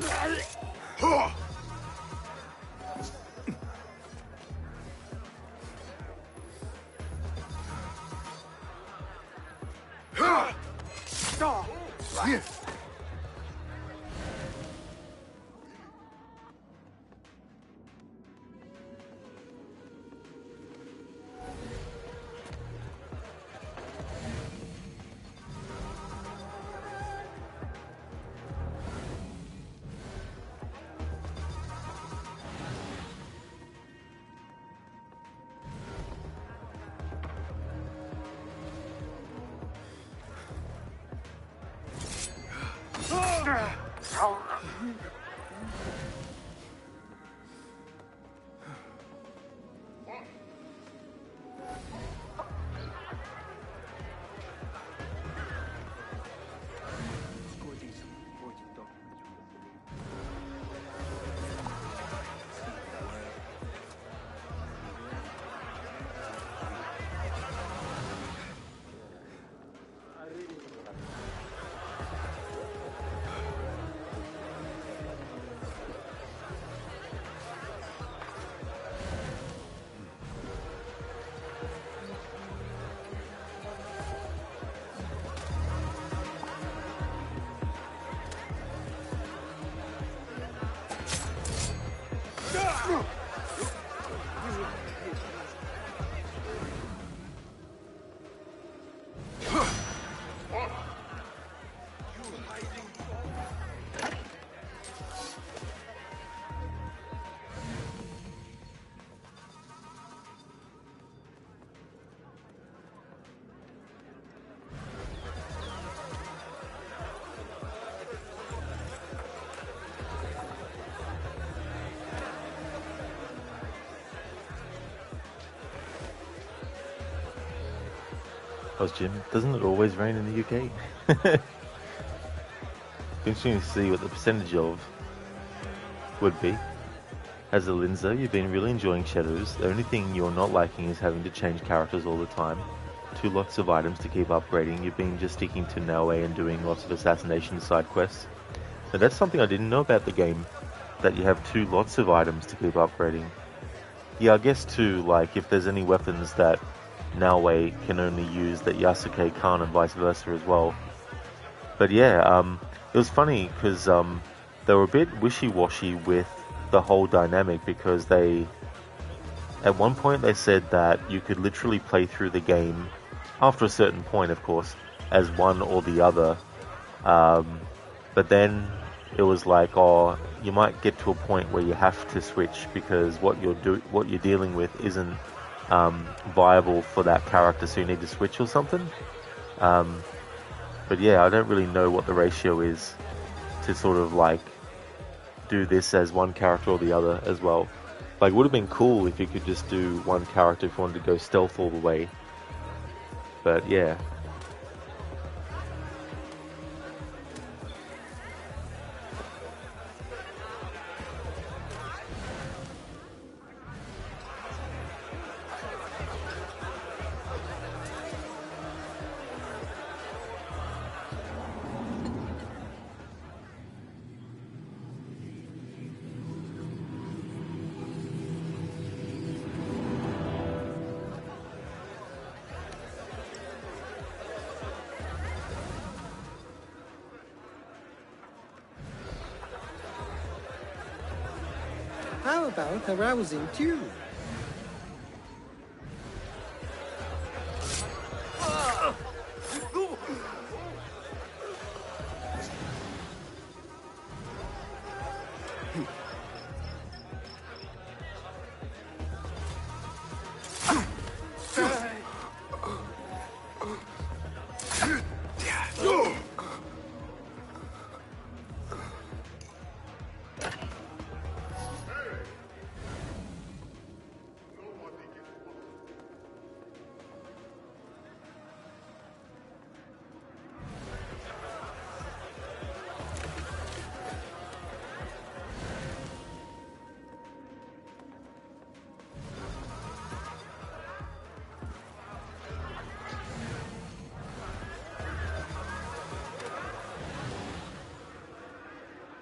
Jim, doesn't it always rain in the UK? Interesting to see what the percentage of would be. As a Linzer, you've been really enjoying Shadows. The only thing you're not liking is having to change characters all the time. 2 lots of items to keep upgrading. You've been just sticking to Naue and doing lots of assassination side quests. Now that's something I didn't know about the game, that you have 2 lots of items to keep upgrading. Yeah, I guess too, like if there's any weapons that Naue can only use that Yasuke can't, and vice versa as well. But yeah, it was funny because they were a bit wishy-washy with the whole dynamic, because at one point they said that you could literally play through the game, after a certain point of course, as one or the other. But then it was like, oh, you might get to a point where you have to switch because what you're dealing with isn't viable for that character, so you need to switch or something. But yeah, I don't really know what the ratio is to sort of like do this as one character or the other as well. Like, it would have been cool if you could just do one character if you wanted to go stealth all the way. But yeah. How about a rousing tune?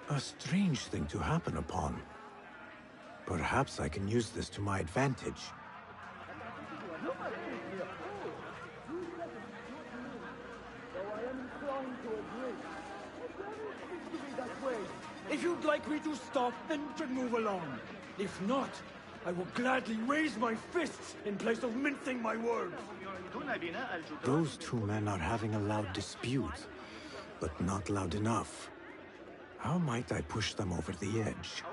A strange thing to happen upon. Perhaps I can use this to my advantage. If you'd like me to stop, then to move along. If not, I will gladly raise my fists in place of mincing my words. Those 2 men are having a loud dispute, but not loud enough. How might I push them over the edge?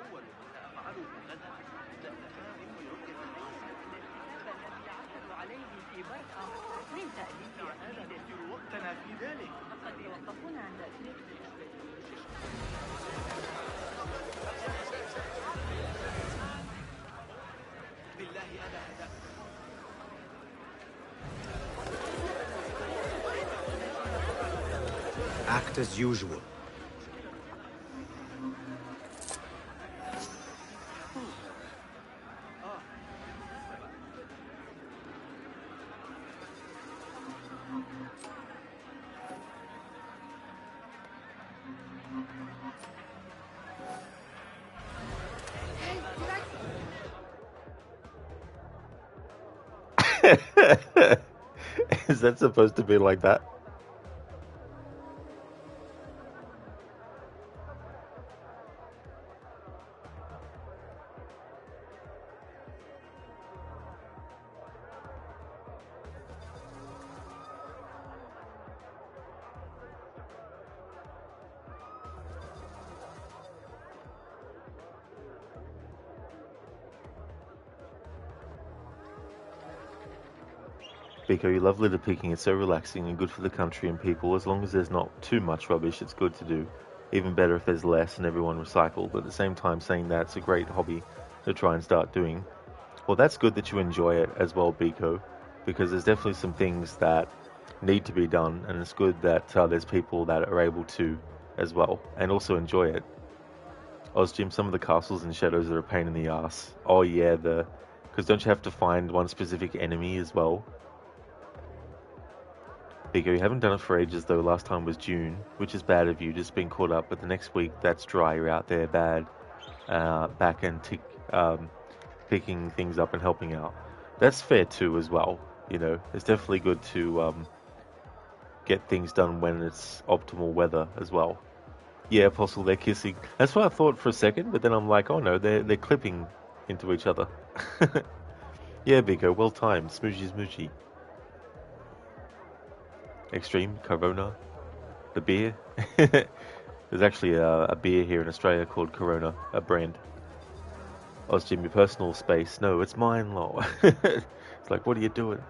Act as usual. Is that supposed to be like that? Biko, you love litter picking. It's so relaxing and good for the country and people. As long as there's not too much rubbish, it's good to do. Even better if there's less and everyone recycle. But at the same time, saying that it's a great hobby to try and start doing. Well, that's good that you enjoy it as well, Biko, because there's definitely some things that need to be done, and it's good that there's people that are able to as well and also enjoy it. Ozjim, some of the castles and shadows are a pain in the ass. Oh yeah, because don't you have to find one specific enemy as well? Biko, you haven't done it for ages though. Last time was June, which is bad of you, just being caught up. But the next week, that's dry. You're out there bad, back and picking things up and helping out. That's fair too as well. You know, it's definitely good to get things done when it's optimal weather as well. Yeah, Apostle, they're kissing. That's what I thought for a second, but then I'm like, oh no, they're clipping into each other. Yeah, Biko, well timed. Smoochy smoochy. Extreme, Corona, the beer. There's actually a beer here in Australia called Corona, a brand. Ozjim, your personal space. No, it's mine, lol. It's like, what are you doing?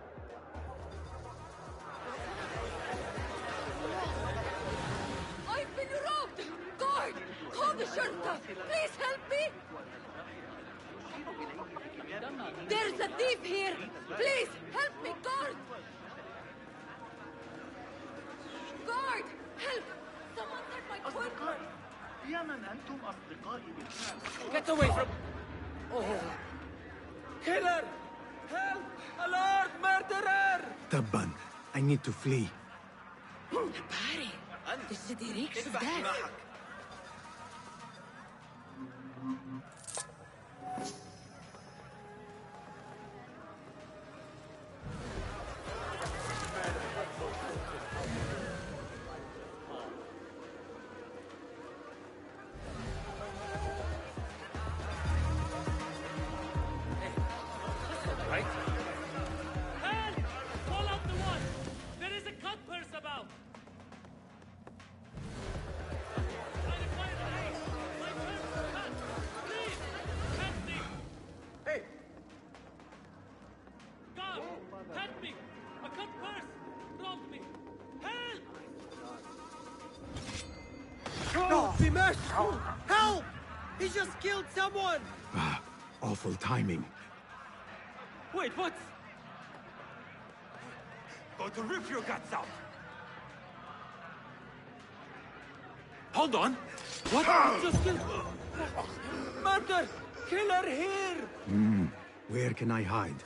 I've been robbed! Guard! Call the shurta! Please help me! There's a thief here! Please help me, guard! Guard! Help! Someone get my quiver! Get away from... Oh. Killer! Help! Alert! Murderer! Tabban, I need to flee. Barry, the city reeks of death. Help! He just killed someone! Awful timing. Wait, what? Going to rip your guts out! Hold on! What? Just killed... Murder! Killer here! Where can I hide?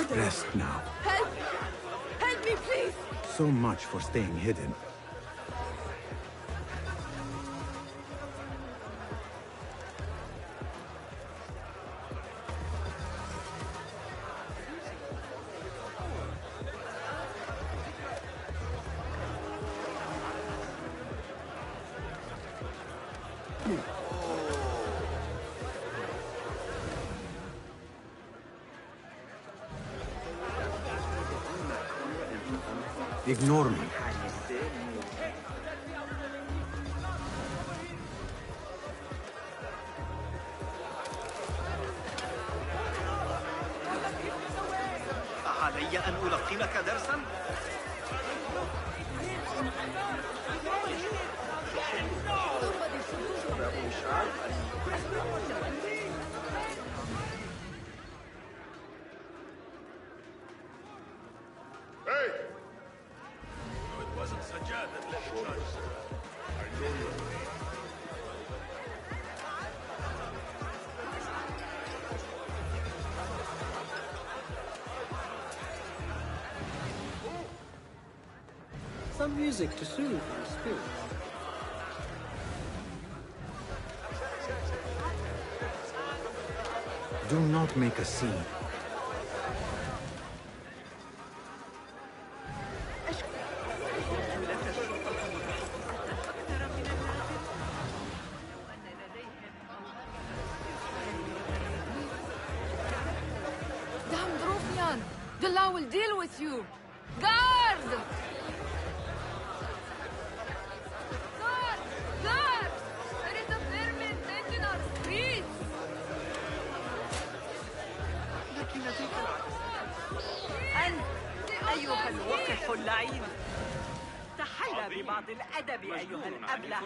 Rest now. Help! Help me, please! So much for staying hidden. Ignore me. أعلي أن ألقنك درسا؟ Hey! No, it wasn't Sajjad that led the charge, sir. I know your name. Some music to soothe your spirits. Do not make a scene. The law will deal with you. Guard! Guard! Guard! There is a vermin in our streets! أنت أيها الوقح اللعين تحلى ببعض الأدب أيها الأبله.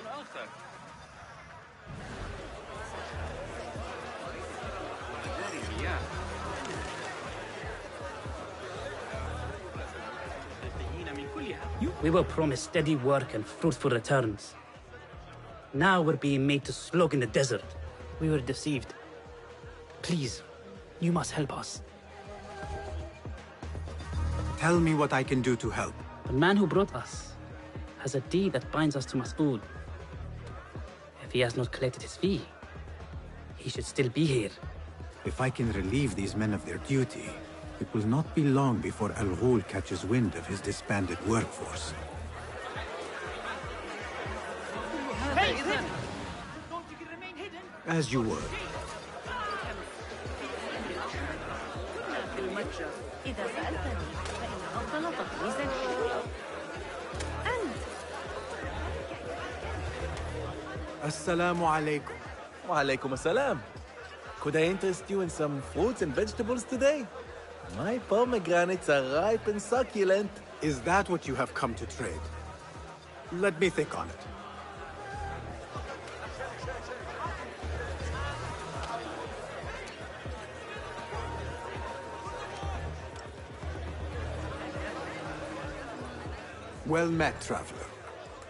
We were promised steady work and fruitful returns. Now we're being made to slog in the desert. We were deceived. Please, you must help us. Tell me what I can do to help. The man who brought us has a deed that binds us to Mas'ud. If he has not collected his fee, he should still be here. If I can relieve these men of their duty, it will not be long before Al Ghul catches wind of his disbanded workforce. As you were. إذا سألتني فإن أفضل تطويز الحلول أنت. Assalamu alaikum. Wa alaikum assalam. Could I interest you in some fruits and vegetables today? My pomegranates are ripe and succulent. Is that what you have come to trade? Let me think on it. Well met, traveler.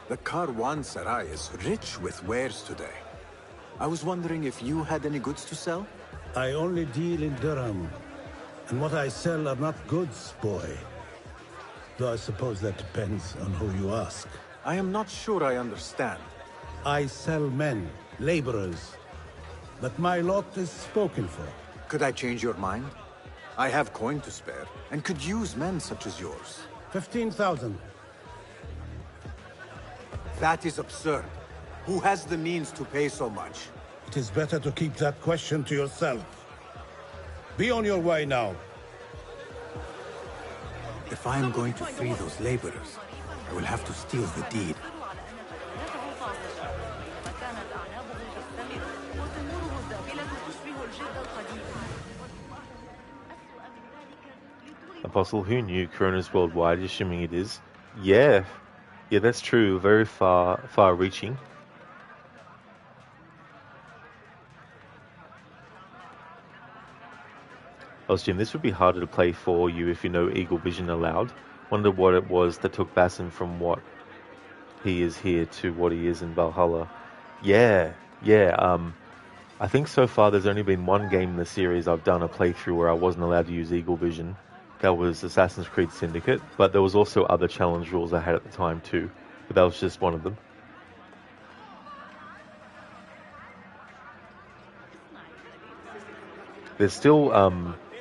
The Karwan Sarai is rich with wares today. I was wondering if you had any goods to sell? I only deal in dirham. And what I sell are not goods, boy. Though I suppose that depends on who you ask. I am not sure I understand. I sell men, laborers. But my lot is spoken for. Could I change your mind? I have coin to spare, and could use men such as yours. 15,000. That is absurd. Who has the means to pay so much? It is better to keep that question to yourself. Be on your way now. If I am going to free those laborers, I will have to steal the deed. Apostle, who knew Corona's worldwide, assuming it is? Yeah, that's true. Very far-reaching. Jim, this would be harder to play for you if you know Eagle Vision allowed. Wonder what it was that took Basim from what he is here to what he is in Valhalla. Yeah. I think so far there's only been one game in the series I've done a playthrough where I wasn't allowed to use Eagle Vision. That was Assassin's Creed Syndicate, but there was also other challenge rules I had at the time too, but that was just one of them. There's still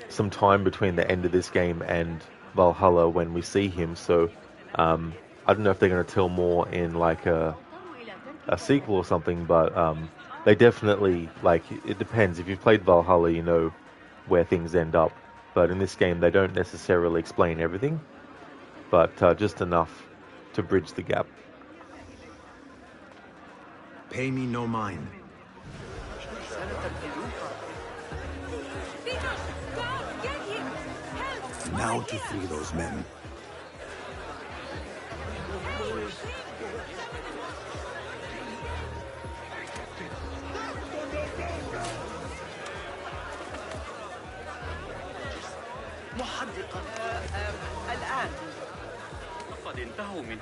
some time between the end of this game and Valhalla when we see him, so I don't know if they're going to tell more in like a sequel or something, but they definitely, like, it depends. If you've played Valhalla, you know where things end up, but in this game they don't necessarily explain everything, but just enough to bridge the gap. Pay me no mind. Now to free those men.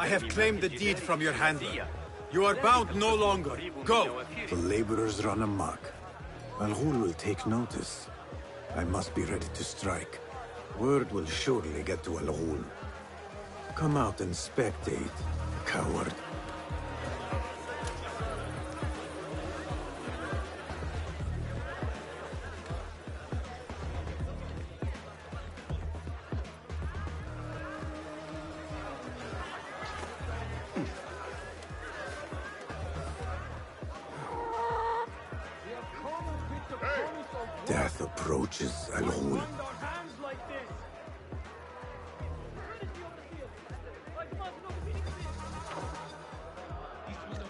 I have claimed the deed from your handler. You are bound no longer. Go! The laborers run amok. Al Ghul will take notice. I must be ready to strike. Word will surely get to Al Ghul. Come out and spectate, coward. Death approaches, Al Ghul.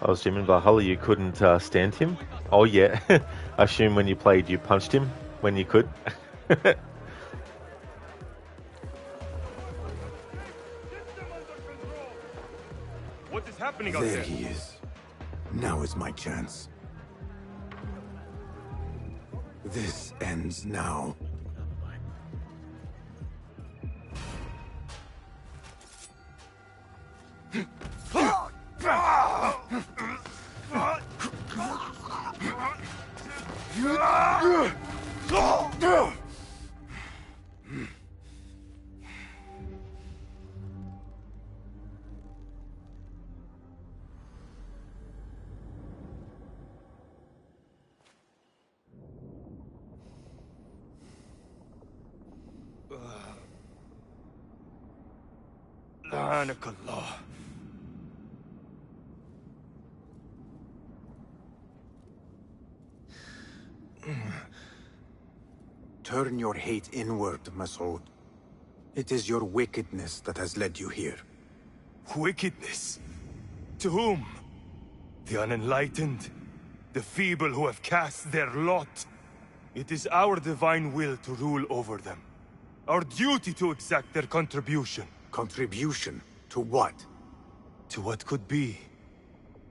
I was assuming Valhalla you couldn't stand him. Oh yeah, I assume when you played you punched him when you could. What is happening out There there? he is. Now is my chance. This ends now. لعنك الله. Turn your hate inward, Masood. It is your wickedness that has led you here. Wickedness? To whom? The unenlightened? The feeble who have cast their lot? It is our divine will to rule over them. Our duty to exact their contribution. Contribution? To what? To what could be.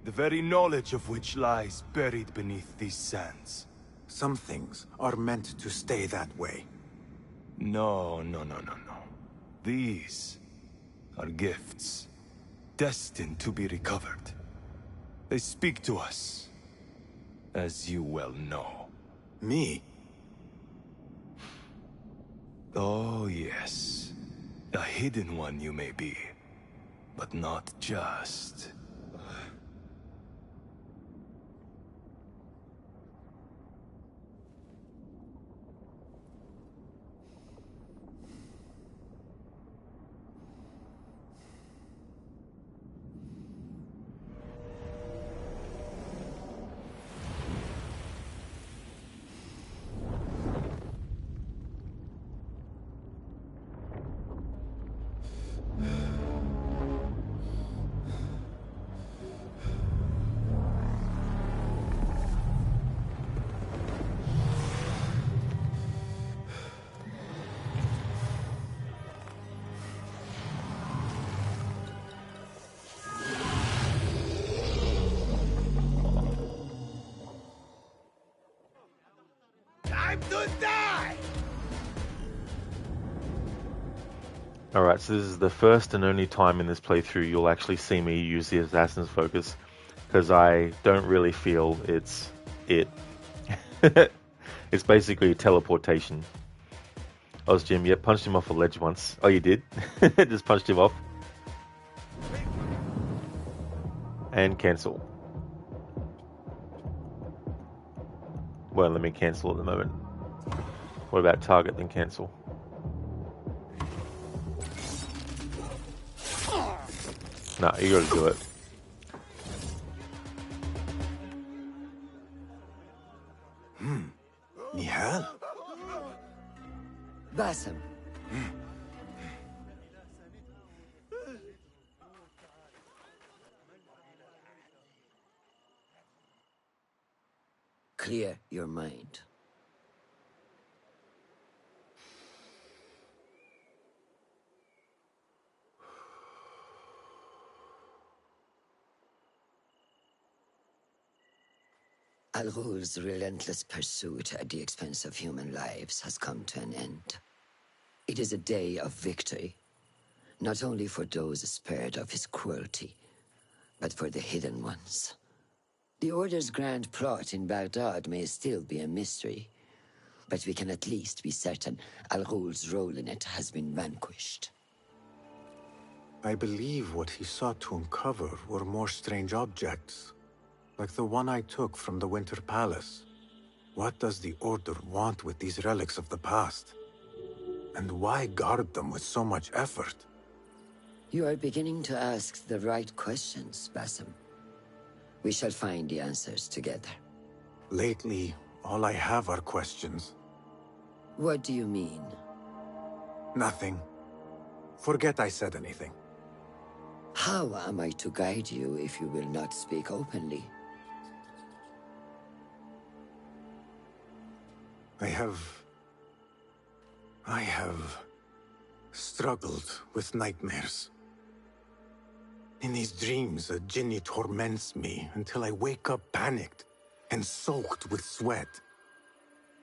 The very knowledge of which lies buried beneath these sands. Some things are meant to stay that way. No. These are gifts, destined to be recovered. They speak to us, as you well know. Me? Oh, yes. A hidden one you may be, but not just. Time to die! Alright, so this is the first and only time in this playthrough you'll actually see me use the Assassin's Focus, because I don't really feel it's it. It's basically teleportation. Jim, yeah, punched him off a ledge once. Oh, you did? Just punched him off. And cancel. Well, let me cancel at the moment. What about target then cancel? No, you gotta do it. Nihal? Basim. Clear your mind. Al Ghul's relentless pursuit at the expense of human lives has come to an end. It is a day of victory, not only for those spared of his cruelty, but for the hidden ones. The Order's grand plot in Baghdad may still be a mystery, but we can at least be certain Al Ghul's role in it has been vanquished. I believe what he sought to uncover were more strange objects, like the one I took from the Winter Palace. What does the Order want with these relics of the past? And why guard them with so much effort? You are beginning to ask the right questions, Basim. We shall find the answers together. Lately, all I have are questions. What do you mean? Nothing. Forget I said anything. How am I to guide you if you will not speak openly? I have struggled with nightmares. In these dreams, a jinni torments me until I wake up panicked and soaked with sweat.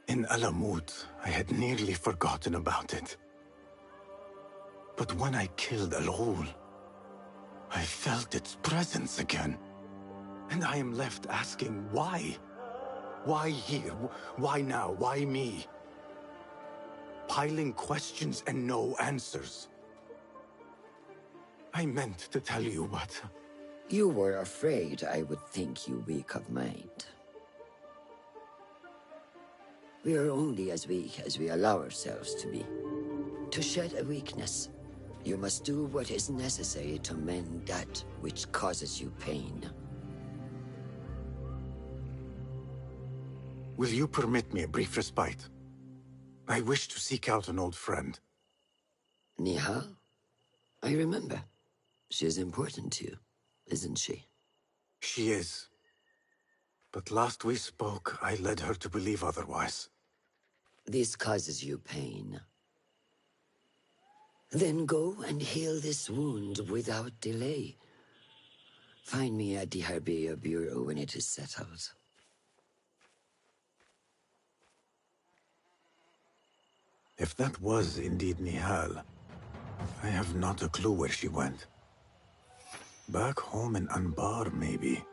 In Alamut, I had nearly forgotten about it. But when I killed Al-Ghul, I felt its presence again. And I am left asking why? Why here? Why now? Why me? Piling questions and no answers. I meant to tell you, but... You were afraid I would think you weak of mind. We are only as weak as we allow ourselves to be. To shed a weakness, you must do what is necessary to mend that which causes you pain. Will you permit me a brief respite? I wish to seek out an old friend. Nihal? I remember. She is important to you, isn't she? She is. But last we spoke, I led her to believe otherwise. This causes you pain. Then go and heal this wound without delay. Find me at the Harbiya Bureau when it is settled. If that was indeed Nihal, I have not a clue where she went. Back home in Anbar, maybe.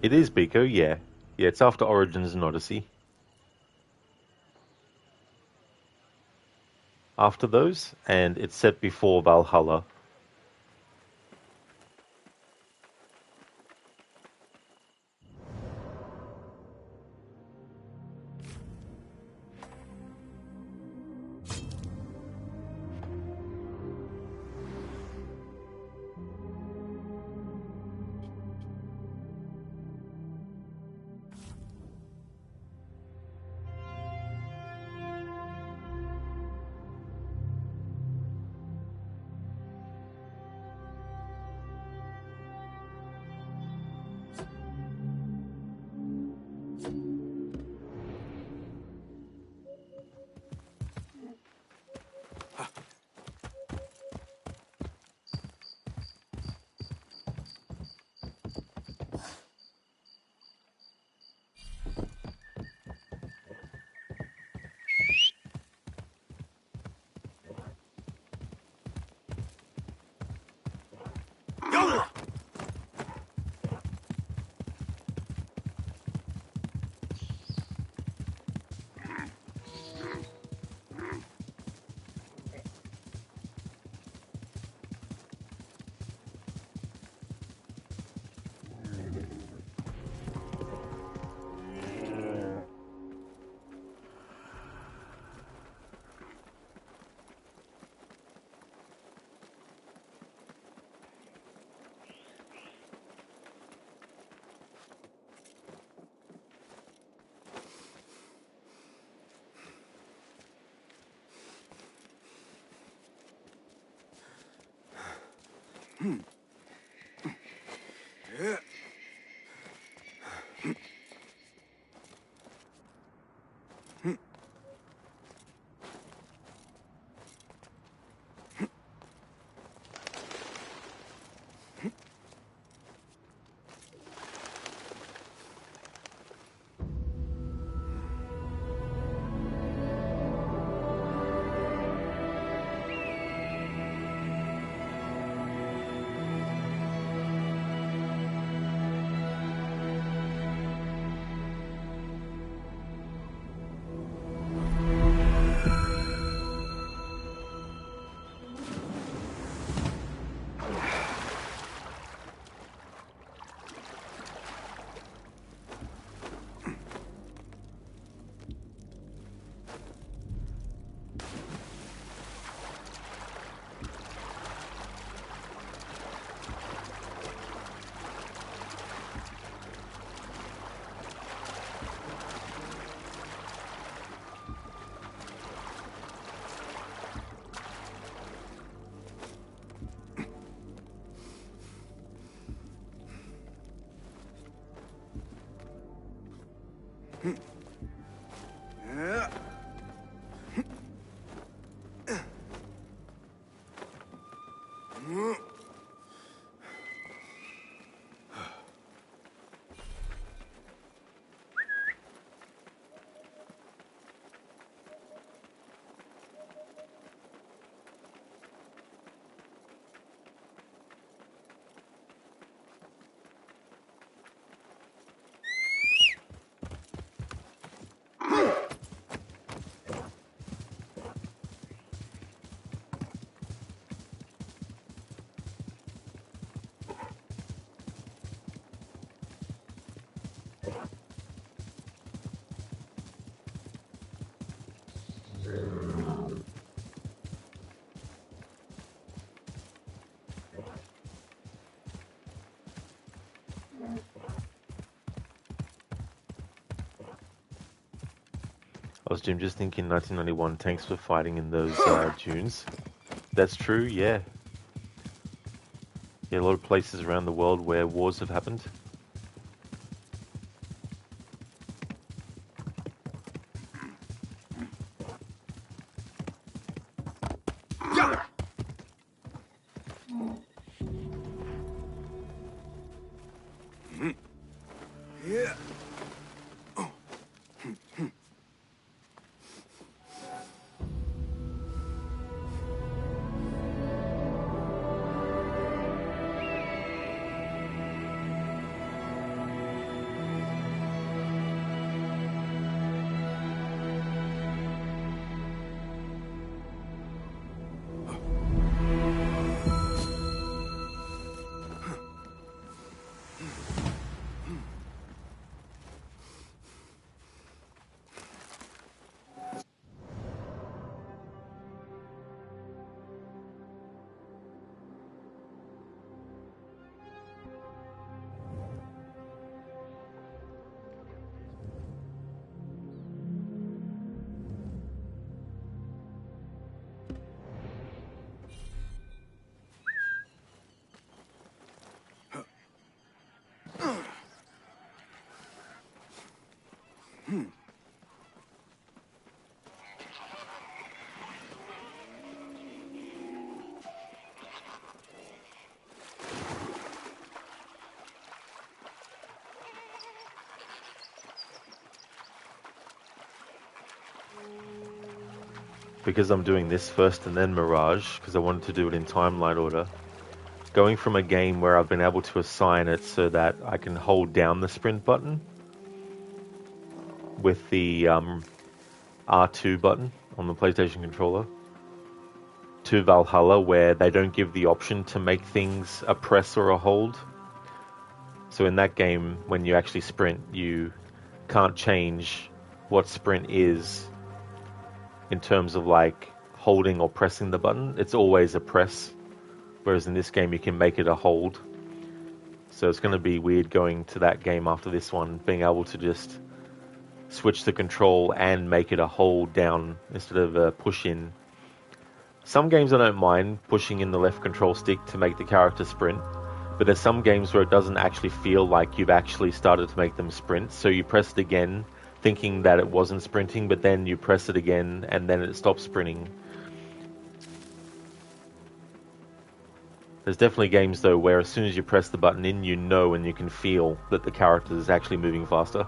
It is Biko, yeah. Yeah, it's after Origins and Odyssey. After those, and it's set before Valhalla. I was Jim just thinking 1991 tanks were fighting in those dunes. That's true, yeah. Yeah, a lot of places around the world where wars have happened. Yeah. Because I'm doing this first and then Mirage, because I wanted to do it in timeline order. Going from a game where I've been able to assign it so that I can hold down the sprint button with the R2 button on the PlayStation controller, to Valhalla, where they don't give the option to make things a press or a hold. So in that game, when you actually sprint, you can't change what sprint is in terms of like holding or pressing the button. It's always a press, whereas in this game you can make it a hold. So it's going to be weird going to that game after this one, being able to just switch the control and make it a hold down instead of a push in. Some games I don't mind pushing in the left control stick to make the character sprint, but there's some games where it doesn't actually feel like you've actually started to make them sprint, so you press it again thinking that it wasn't sprinting, but then you press it again and then it stops sprinting. There's definitely games though where as soon as you press the button in, you know and you can feel that the character is actually moving faster.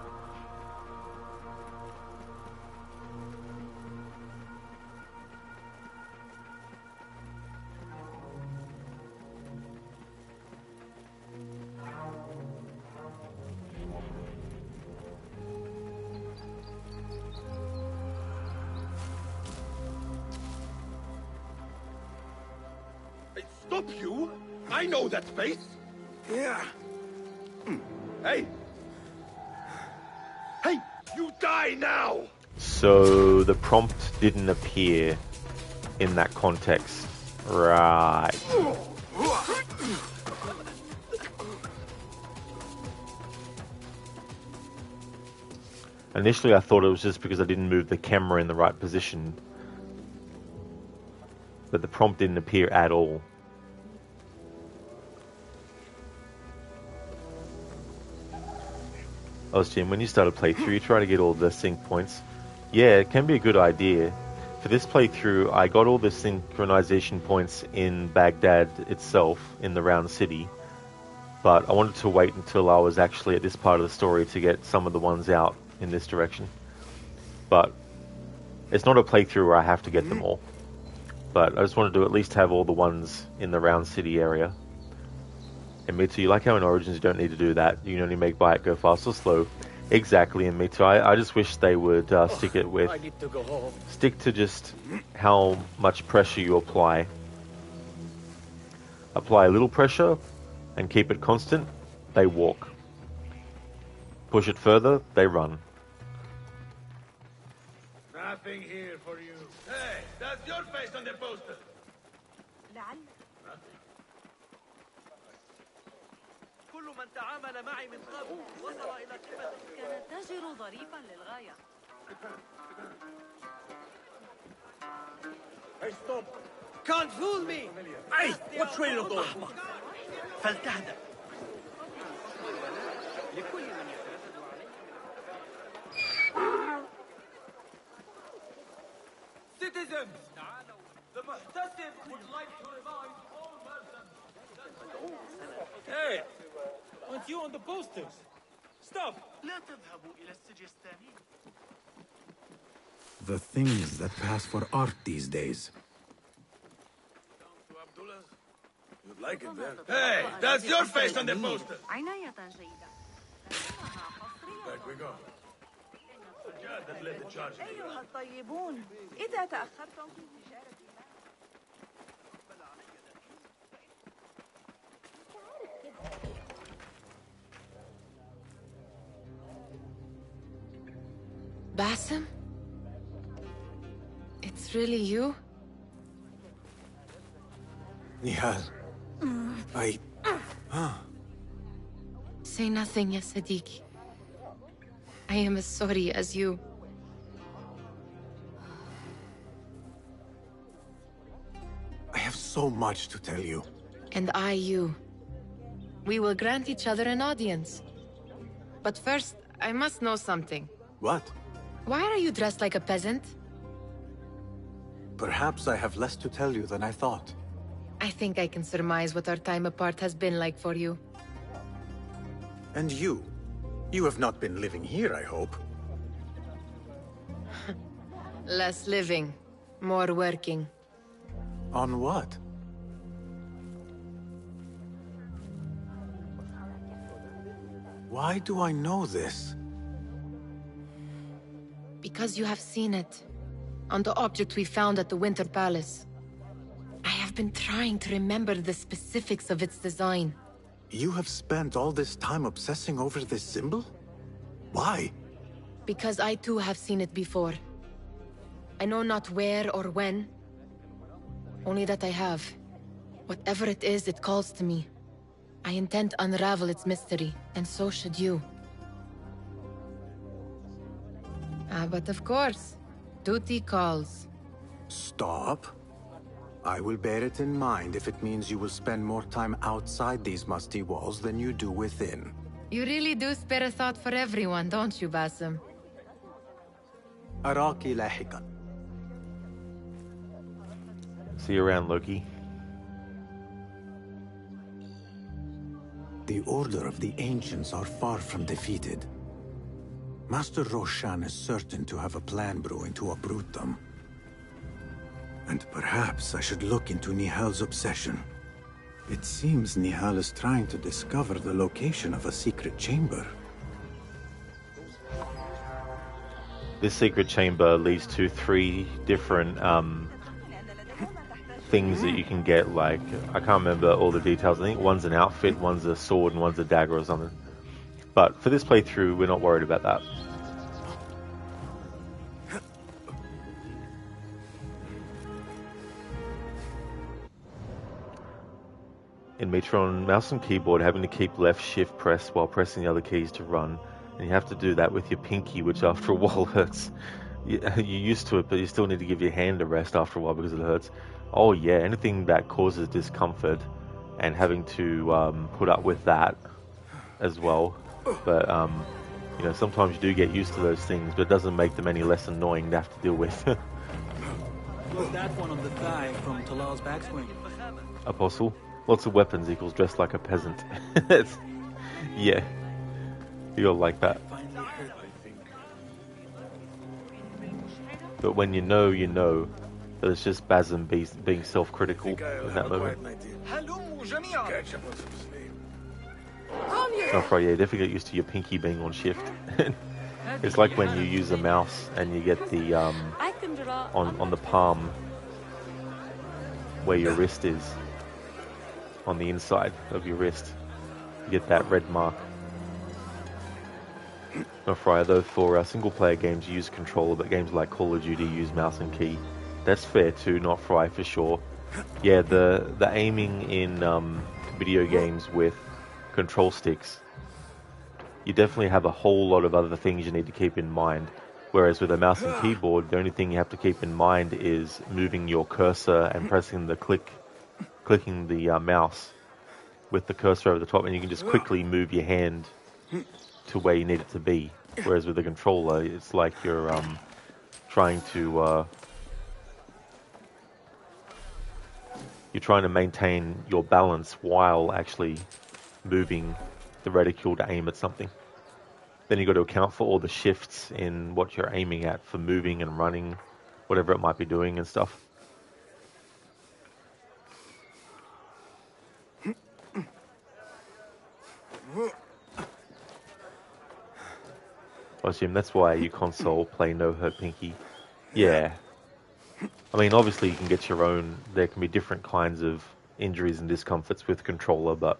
Stop you! I know that face! Yeah. Hey! Hey! You die now! So the prompt didn't appear in that context. Right. Initially I thought it was just because I didn't move the camera in the right position, but the prompt didn't appear at all. Jim, when you start a playthrough, you try to get all the sync points. Yeah, it can be a good idea. For this playthrough, I got all the synchronization points in Baghdad itself, in the round city, but I wanted to wait until I was actually at this part of the story to get some of the ones out in this direction. But it's not a playthrough where I have to get them all. But I just wanted to at least have all the ones in the round city area. And me too, you like how in Origins you don't need to do that. You can only make Buy It Go Fast or Slow. Exactly, and me too. I just wish they would stick it with... I need to go home. Stick to just how much pressure you apply. Apply a little pressure and keep it constant, they walk. Push it further, they run. Nothing here for you. Hey, that's your face on the poster. كل من تعامل معي من قبل وصل إلى قمة. كان التاجر ظريفا للغاية. Hey, stop! Can't fool me! Hey, what's train of those? فلتهدأ. Citizens, the Muhtasib would like to remind all merchants. Hey! Aren't you on the posters? Stop! لا تذهبوا إلى السجستان. The things that pass for art these days. You'd like it then. Hey, that's your face on the poster! عناية جيدة. Back we go. Sajjad that led the charge. أيها الطيبون، إذا تأخرتم في تجارة Basim? It's really you? Nihal. Say nothing, ya Sadiq. I am as sorry as you. I have so much to tell you. And I you. We will grant each other an audience. But first, I must know something. What? Why are you dressed like a peasant? Perhaps I have less to tell you than I thought. I think I can surmise what our time apart has been like for you. And you? You have not been living here, I hope. Less living, more working. On what? Why do I know this? Because you have seen it. On the object we found at the Winter Palace. I have been trying to remember the specifics of its design. You have spent all this time obsessing over this symbol? Why? Because I too have seen it before. I know not where or when. Only that I have. Whatever it is, it calls to me. I intend to unravel its mystery, and so should you. But of course, duty calls. Stop. I will bear it in mind if it means you will spend more time outside these musty walls than you do within. You really do spare a thought for everyone, don't you, Basim? Araki lahiqan. See you around, Loki. The Order of the Ancients are far from defeated. Master Roshan is certain to have a plan brewing to uproot them. And perhaps I should look into Nihal's obsession. It seems Nihal is trying to discover the location of a secret chamber. This secret chamber leads to 3 different things that you can get, like, I can't remember all the details. I think one's an outfit, one's a sword, and one's a dagger or something. But for this playthrough, we're not worried about that. In Metron, mouse and keyboard, having to keep left shift pressed while pressing the other keys to run. And you have to do that with your pinky, which after a while hurts. You're used to it, but you still need to give your hand a rest after a while because it hurts. Oh yeah, anything that causes discomfort and having to put up with that as well. But, you know, sometimes you do get used to those things, but it doesn't make them any less annoying to have to deal with. What's that one on the thigh from Talal's backswing? Apostle. Lots of weapons equals dressed like a peasant. Yeah. You'll like that. But when you know that it's just Basim being self-critical in that moment. Oh, right, yeah, definitely get used to your pinky being on shift. It's like when you use a mouse and you get the, on the palm where your wrist is. On the inside of your wrist. You get that red mark. Not Fryer, though for single-player games you use controller, but games like Call of Duty use mouse and key. That's fair too, not Fry for sure. Yeah, the aiming in video games with control sticks, you definitely have a whole lot of other things you need to keep in mind. Whereas with a mouse and keyboard, the only thing you have to keep in mind is moving your cursor and pressing the clicking the mouse with the cursor over the top, and you can just quickly move your hand to where you need it to be. Whereas with the controller, it's like you're trying to maintain your balance while actually moving the reticule to aim at something. Then you've got to account for all the shifts in what you're aiming at for moving and running, whatever it might be doing and stuff. I assume that's why you console play No Hurt Pinky. Yeah. I mean, obviously you can get your own, there can be different kinds of injuries and discomforts with controller, but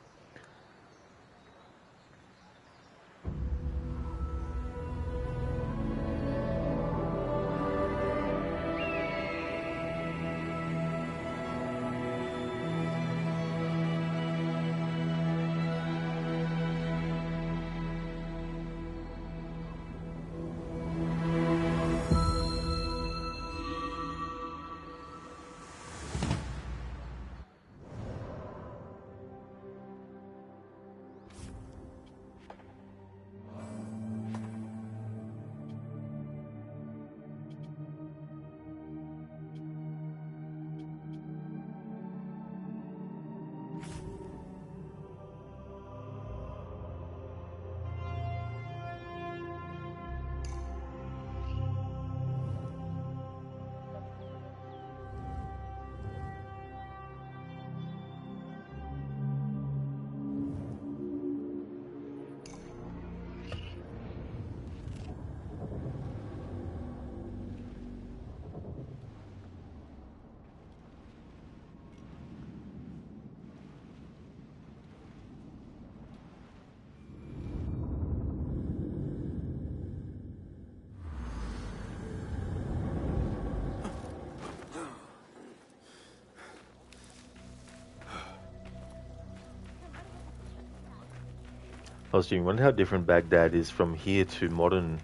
I was doing, wonder how different Baghdad is from here to modern.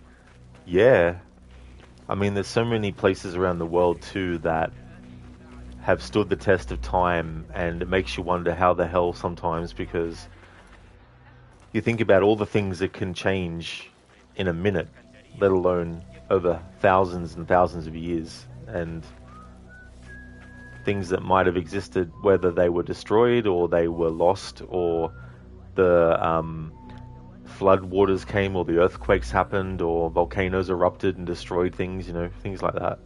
Yeah. I mean, there's so many places around the world too that have stood the test of time, and it makes you wonder how the hell sometimes, because you think about all the things that can change in a minute, let alone over thousands and thousands of years, and things that might have existed, whether they were destroyed or they were lost, or the flood waters came, or the earthquakes happened, or volcanoes erupted and destroyed things, things like that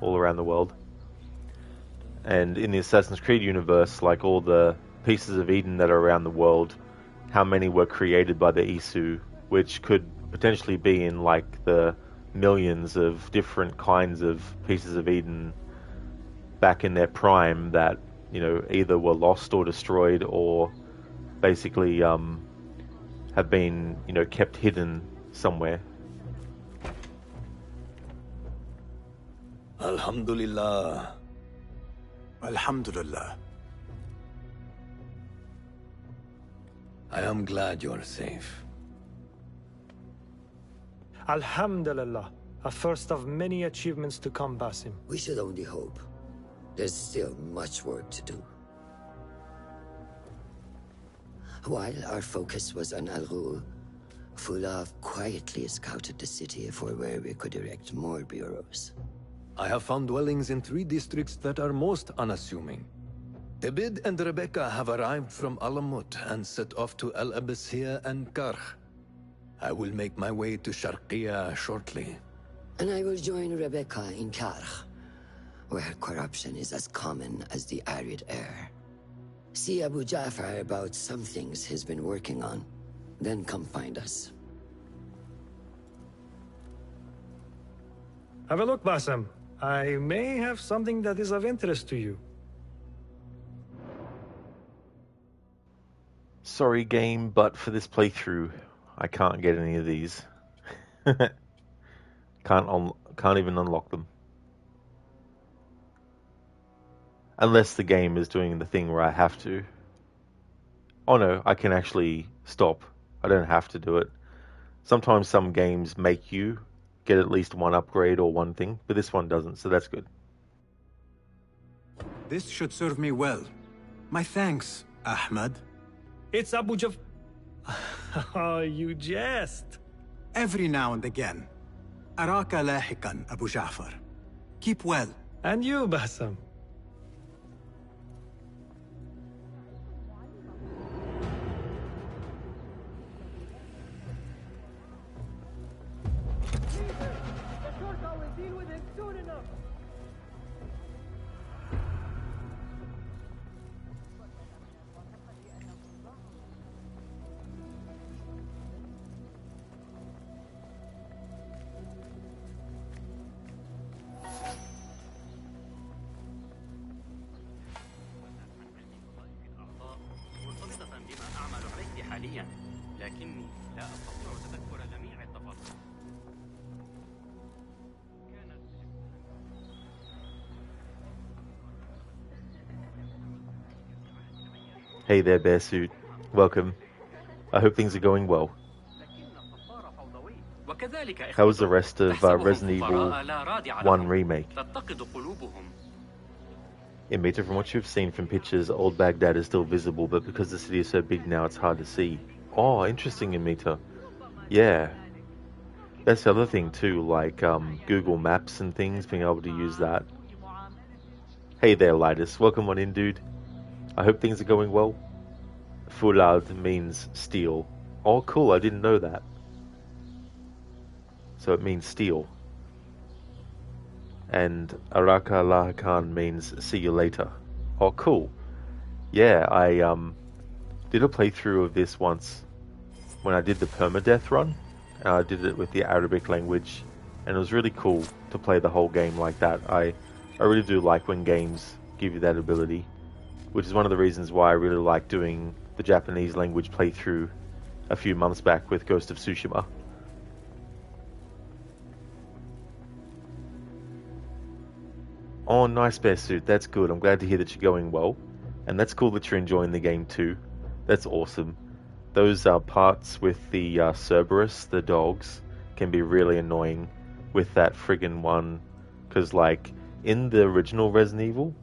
all around the world. And in the Assassin's Creed universe, like all the pieces of Eden that are around the world, how many were created by the Isu, which could potentially be in like the millions of different kinds of pieces of Eden back in their prime that, either were lost or destroyed, or basically have been, kept hidden somewhere. Alhamdulillah. Alhamdulillah. I am glad you're safe. Alhamdulillah. A first of many achievements to come, Basim. We should only hope. There's still much work to do. While our focus was on Al Ghul, Fulaf quietly scouted the city for where we could erect more bureaus. I have found dwellings in 3 districts that are most unassuming. Tebid and Rebecca have arrived from Alamut and set off to Al Abyssiya and Karh. I will make my way to Sharqiya shortly. And I will join Rebecca in Karh, where corruption is as common as the arid air. See Abu Ja'far about some things he's been working on. Then come find us. Have a look, Basim. I may have something that is of interest to you. Sorry, game, but for this playthrough, I can't get any of these. Can't even unlock them. Unless the game is doing the thing where I have to. Oh no, I can actually stop. I don't have to do it. Sometimes some games make you get at least one upgrade or one thing, but this one doesn't, so that's good. This should serve me well. My thanks, Ahmad. It's Abu Jaf... Oh, you jest. Every now and again. Araka lahikan, Abu Ja'far. Keep well. And you, Basim. لكني لا أستطيع تذكر جميع التفاصيل. Hey there, Bearsuit. Welcome. I hope things are going well. How was the rest of Resident Evil 1 Remake? Imita, from what you've seen from pictures, old Baghdad is still visible, but because the city is so big now, it's hard to see. Oh, interesting, Imita. Yeah. That's the other thing too, like Google Maps and things, being able to use that. Hey there, Lightus. Welcome on in, dude. I hope things are going well. Fulad means steel. Oh, cool. I didn't know that. So it means steel. And Araka Lahakan means see you later. Oh, cool. Yeah, I did a playthrough of this once when I did the permadeath run. I did it with the Arabic language, and it was really cool to play the whole game like that. I really do like when games give you that ability, which is one of the reasons why I really like doing the Japanese language playthrough a few months back with Ghost of Tsushima. Oh, nice, Bearsuit. That's good. I'm glad to hear that you're going well. And that's cool that you're enjoying the game too. That's awesome. Those parts with the Cerberus, the dogs, can be really annoying with that friggin' one. Because, like, in the original Resident Evil,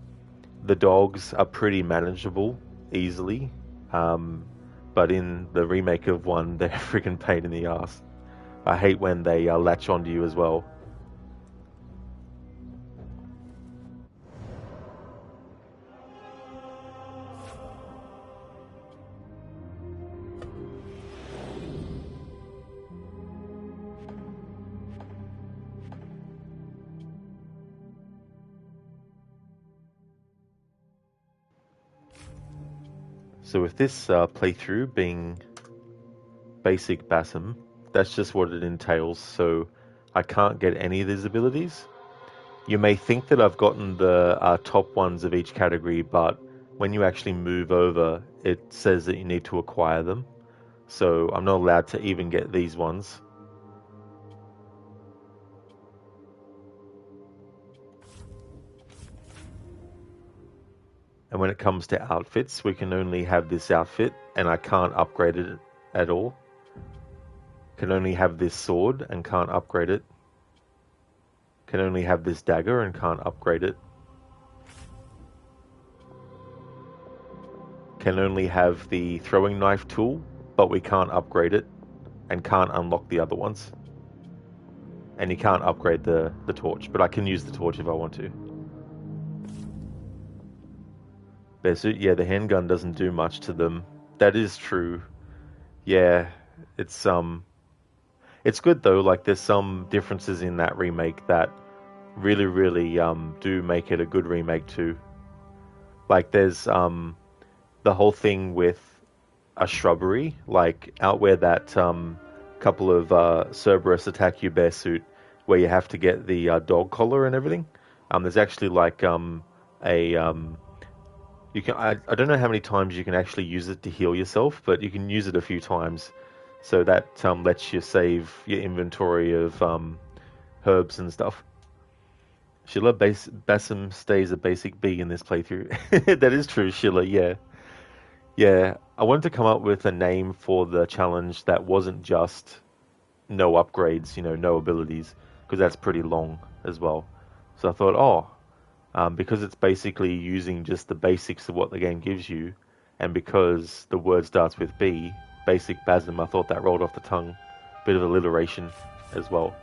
the dogs are pretty manageable, easily. But in the remake of 1, they're a friggin' pain in the ass. I hate when they latch onto you as well. So with this playthrough being Basic Basim, that's just what it entails, so I can't get any of these abilities. You may think that I've gotten the top ones of each category, but when you actually move over, it says that you need to acquire them. So I'm not allowed to even get these ones. And when it comes to outfits, we can only have this outfit, and I can't upgrade it at all. Can only have this sword, and can't upgrade it. Can only have this dagger, and can't upgrade it. Can only have the throwing knife tool, but we can't upgrade it, and can't unlock the other ones. And you can't upgrade the torch, but I can use the torch if I want to. Bearsuit, yeah, the handgun doesn't do much to them. That is true. Yeah, it's good though. Like, there's some differences in that remake that really, really do make it a good remake too. Like, there's the whole thing with a shrubbery, like out where that couple of Cerberus attack you, Bearsuit, where you have to get the dog collar and everything. There's actually like you can, I don't know how many times you can actually use it to heal yourself, but you can use it a few times. So that lets you save your inventory of herbs and stuff. Sheila, Basim stays a basic B in this playthrough. That is true, Sheila, yeah. Yeah, I wanted to come up with a name for the challenge that wasn't just no upgrades, you know, no abilities. because that's pretty long as well. So I thought, oh, because it's basically using just the basics of what the game gives you, and because the word starts with B, Basic Basim, I thought that rolled off the tongue. Bit of alliteration as well.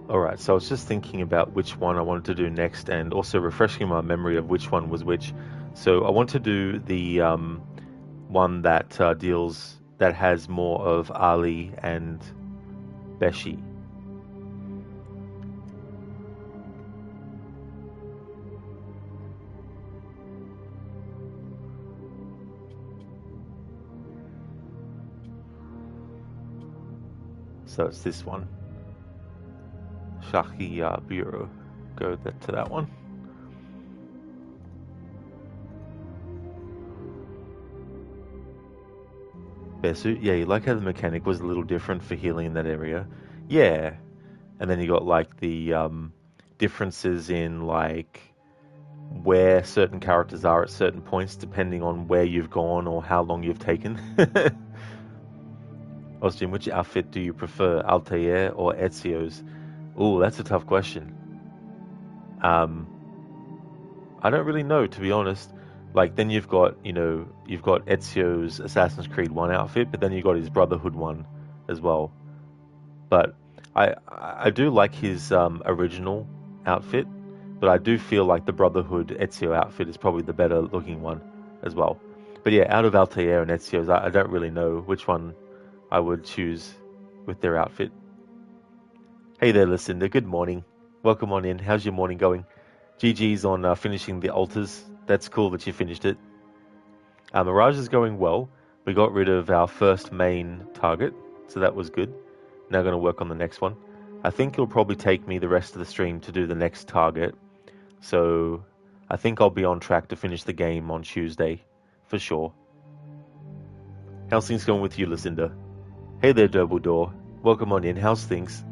Alright, so I was just thinking about which one I wanted to do next and also refreshing my memory of which one was which. So I want to do the one that that has more of Ali and Beshi. So it's this one. Shahi Bureau. Go to that one. Besu, yeah, you like how the mechanic was a little different for healing in that area. Yeah. And then you got like the differences in like where certain characters are at certain points depending on where you've gone or how long you've taken. Austin, which outfit do you prefer, Altair or Ezio's? Oh, that's a tough question. I don't really know, to be honest. Like, then you've got Ezio's Assassin's Creed 1 outfit, but then you've got his Brotherhood one as well. But I do like his original outfit, but I do feel like the Brotherhood Ezio outfit is probably the better looking one as well. But yeah, out of Altair and Ezio's, I don't really know which one I would choose with their outfit. Hey there, Lucinda. Good morning. Welcome on in. How's your morning going? GG's on finishing the altars. That's cool that you finished it. Mirage is going well. We got rid of our first main target, so that was good. Now going to work on the next one. I think it'll probably take me the rest of the stream to do the next target. So I think I'll be on track to finish the game on Tuesday, for sure. How's things going with you, Lucinda? Hey there, Dumbledore. Welcome on in. How's things?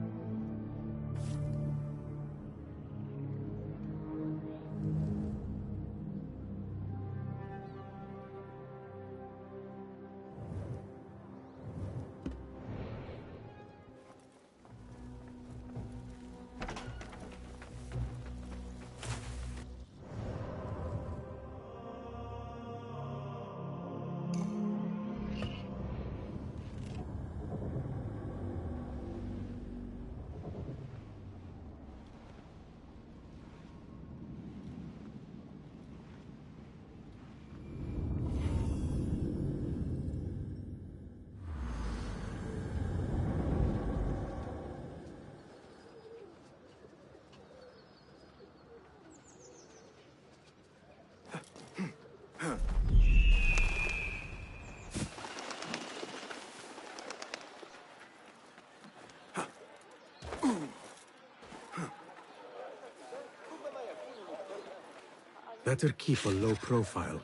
Better keep a low profile.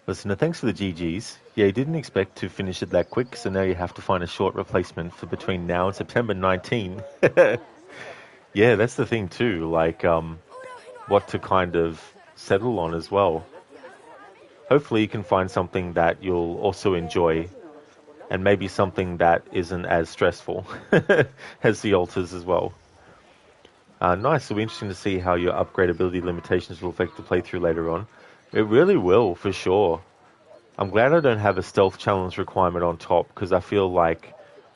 Listener, thanks for the GGs. Yeah, you didn't expect to finish it that quick, so now you have to find a short replacement for between now and September 19. Yeah, that's the thing too, like what to kind of settle on as well. Hopefully you can find something that you'll also enjoy, and maybe something that isn't as stressful as the altars as well. Nice, it'll be interesting to see how your upgradability limitations will affect the playthrough later on. It really will, for sure. I'm glad I don't have a stealth challenge requirement on top, because I feel like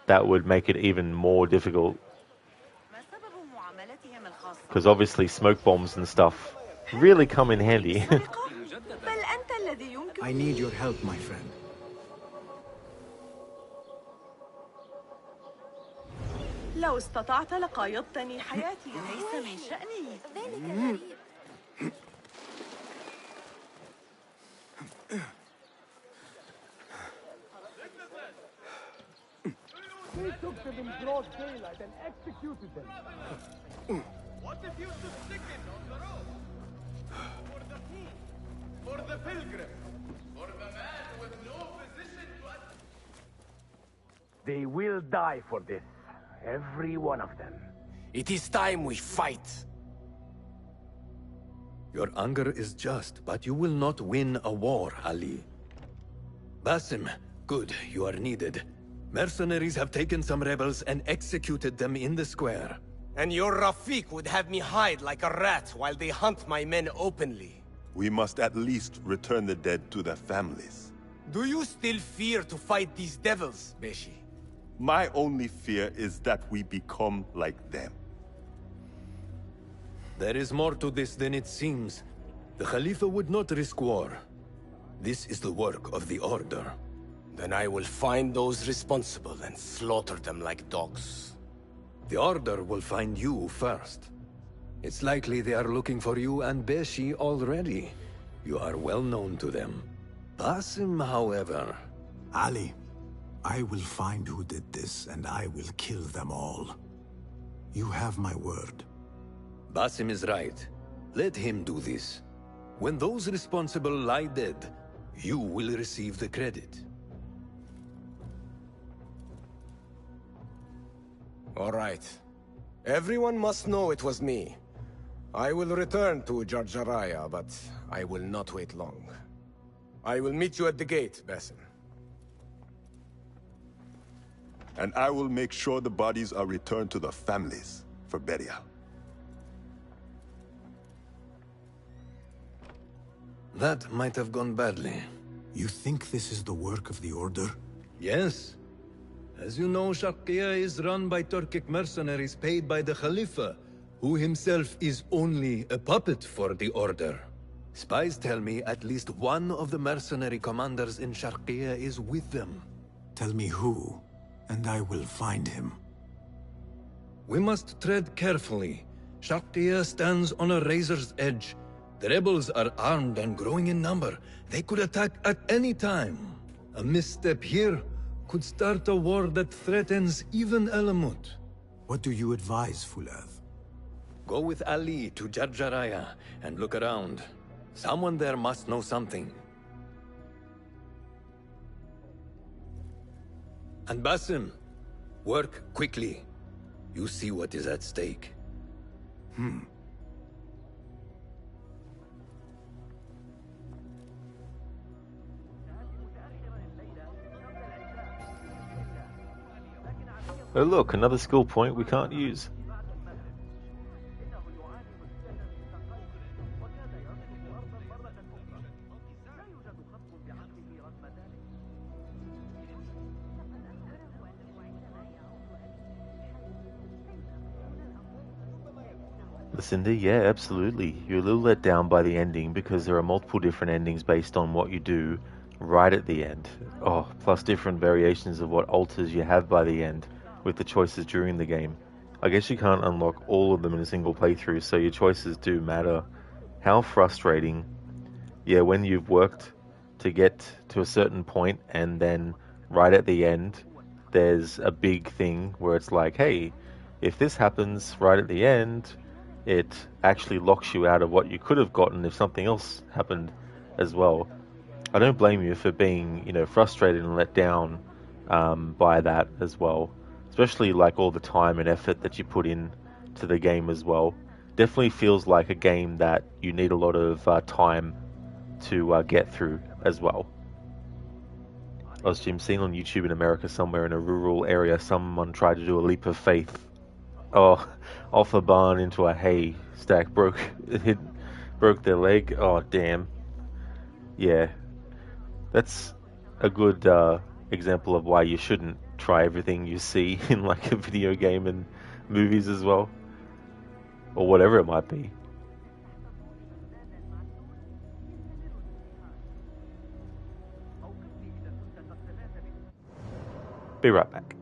that would make it even more difficult. Because obviously smoke bombs and stuff really come in handy. I need your help, my friend. لو استطعت لقايضتني حياتي ليس من شأني ذلك غريب. We took them in broad daylight and executed them. What if you stood sticking on the road? For the king, for the pilgrim, for the man with no position to... They will die for this. Every one of them. It is time we fight. Your anger is just, but you will not win a war, Ali. Basim, good, you are needed. Mercenaries have taken some rebels and executed them in the square. And your Rafiq would have me hide like a rat while they hunt my men openly. We must at least return the dead to their families. Do you still fear to fight these devils, Beshi? My only fear is that we become like them. There is more to this than it seems. The Khalifa would not risk war. This is the work of the Order. Then I will find those responsible and slaughter them like dogs. The Order will find you first. It's likely they are looking for you and Beshi already. You are well known to them. Basim, however... Ali, I will find who did this, and I will kill them all. You have my word. Basim is right. Let him do this. When those responsible lie dead, you will receive the credit. All right. Everyone must know it was me. I will return to Jarjaraya, but I will not wait long. I will meet you at the gate, Basim. And I will make sure the bodies are returned to the families for burial. That might have gone badly. You think this is the work of the Order? Yes. As you know, Sharqiya is run by Turkic mercenaries paid by the Khalifa, who himself is only a puppet for the Order. Spies tell me at least one of the mercenary commanders in Sharqiya is with them. Tell me who, and I will find him. We must tread carefully. Sharqiya stands on a razor's edge. The rebels are armed and growing in number. They could attack at any time. A misstep here could start a war that threatens even Alamut. What do you advise, Fulad? Go with Ali to Jarjaraya and look around. Someone there must know something. And Basim, work quickly. You see what is at stake. Oh look, another skill point we can't use. Lucinda, yeah, absolutely. You're a little let down by the ending because there are multiple different endings based on what you do right at the end. Oh, plus different variations of what altars you have by the end with the choices during the game. I guess you can't unlock all of them in a single playthrough, so your choices do matter. How frustrating. Yeah, when you've worked to get to a certain point and then right at the end there's a big thing where it's like, hey, if this happens right at the end, it actually locks you out of what you could have gotten if something else happened as well. I don't blame you for being, frustrated and let down by that as well. Especially like all the time and effort that you put in to the game as well. Definitely feels like a game that you need a lot of time to get through as well. I was seen on YouTube in America somewhere in a rural area, someone tried to do a leap of faith. Oh, off a barn into a hay stack, broke their leg. Oh, damn. Yeah, that's a good example of why you shouldn't try everything you see in like a video game and movies as well, or whatever it might be. Be right back.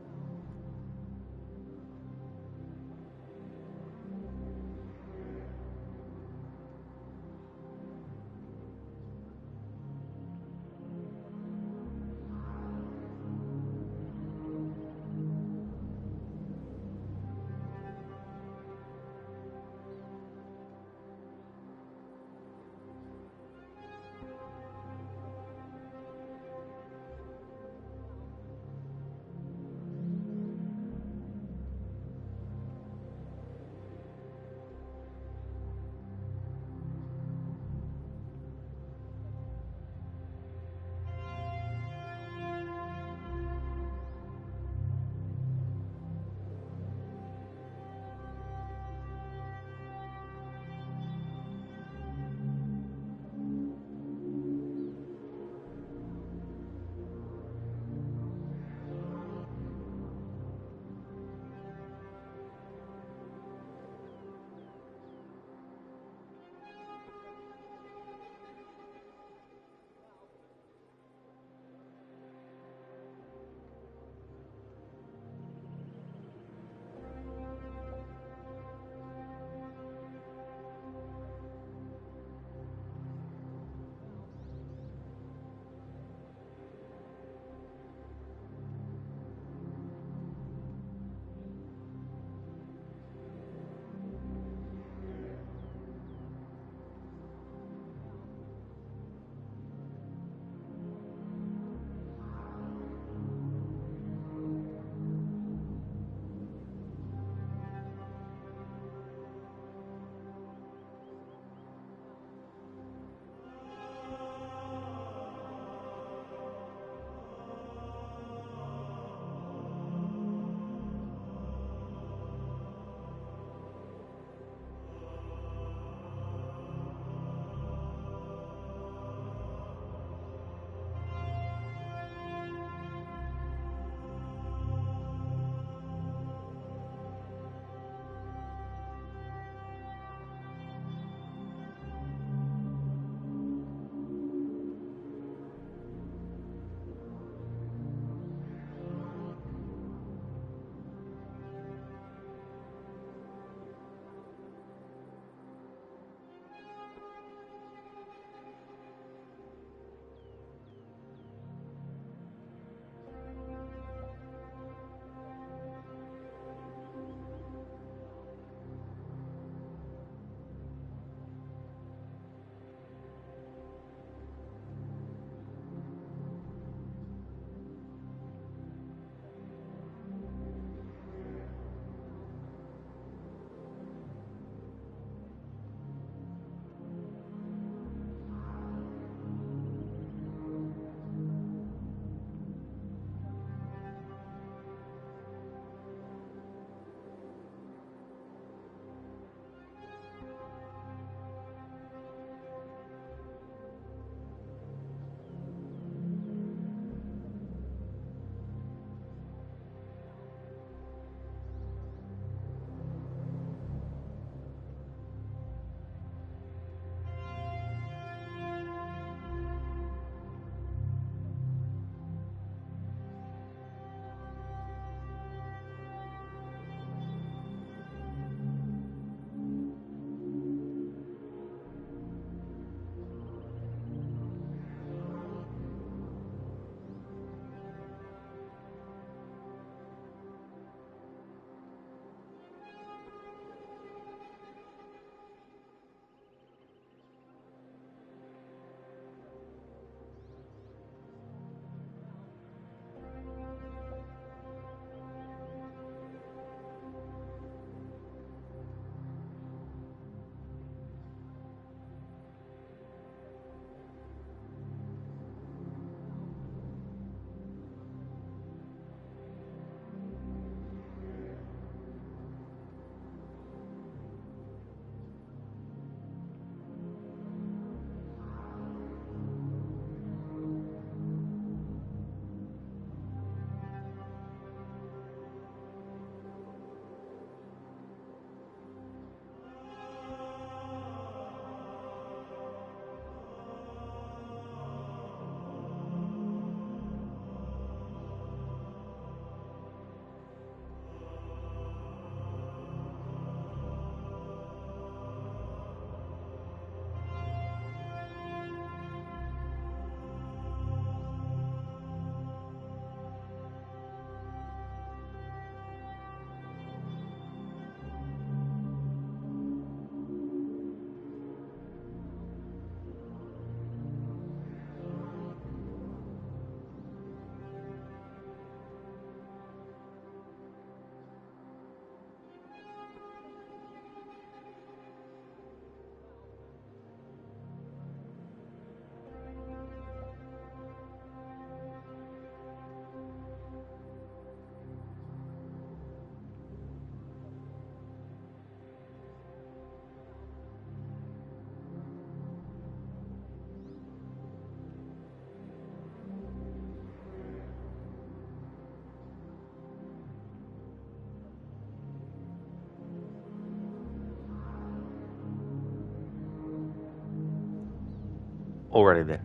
Alrighty then,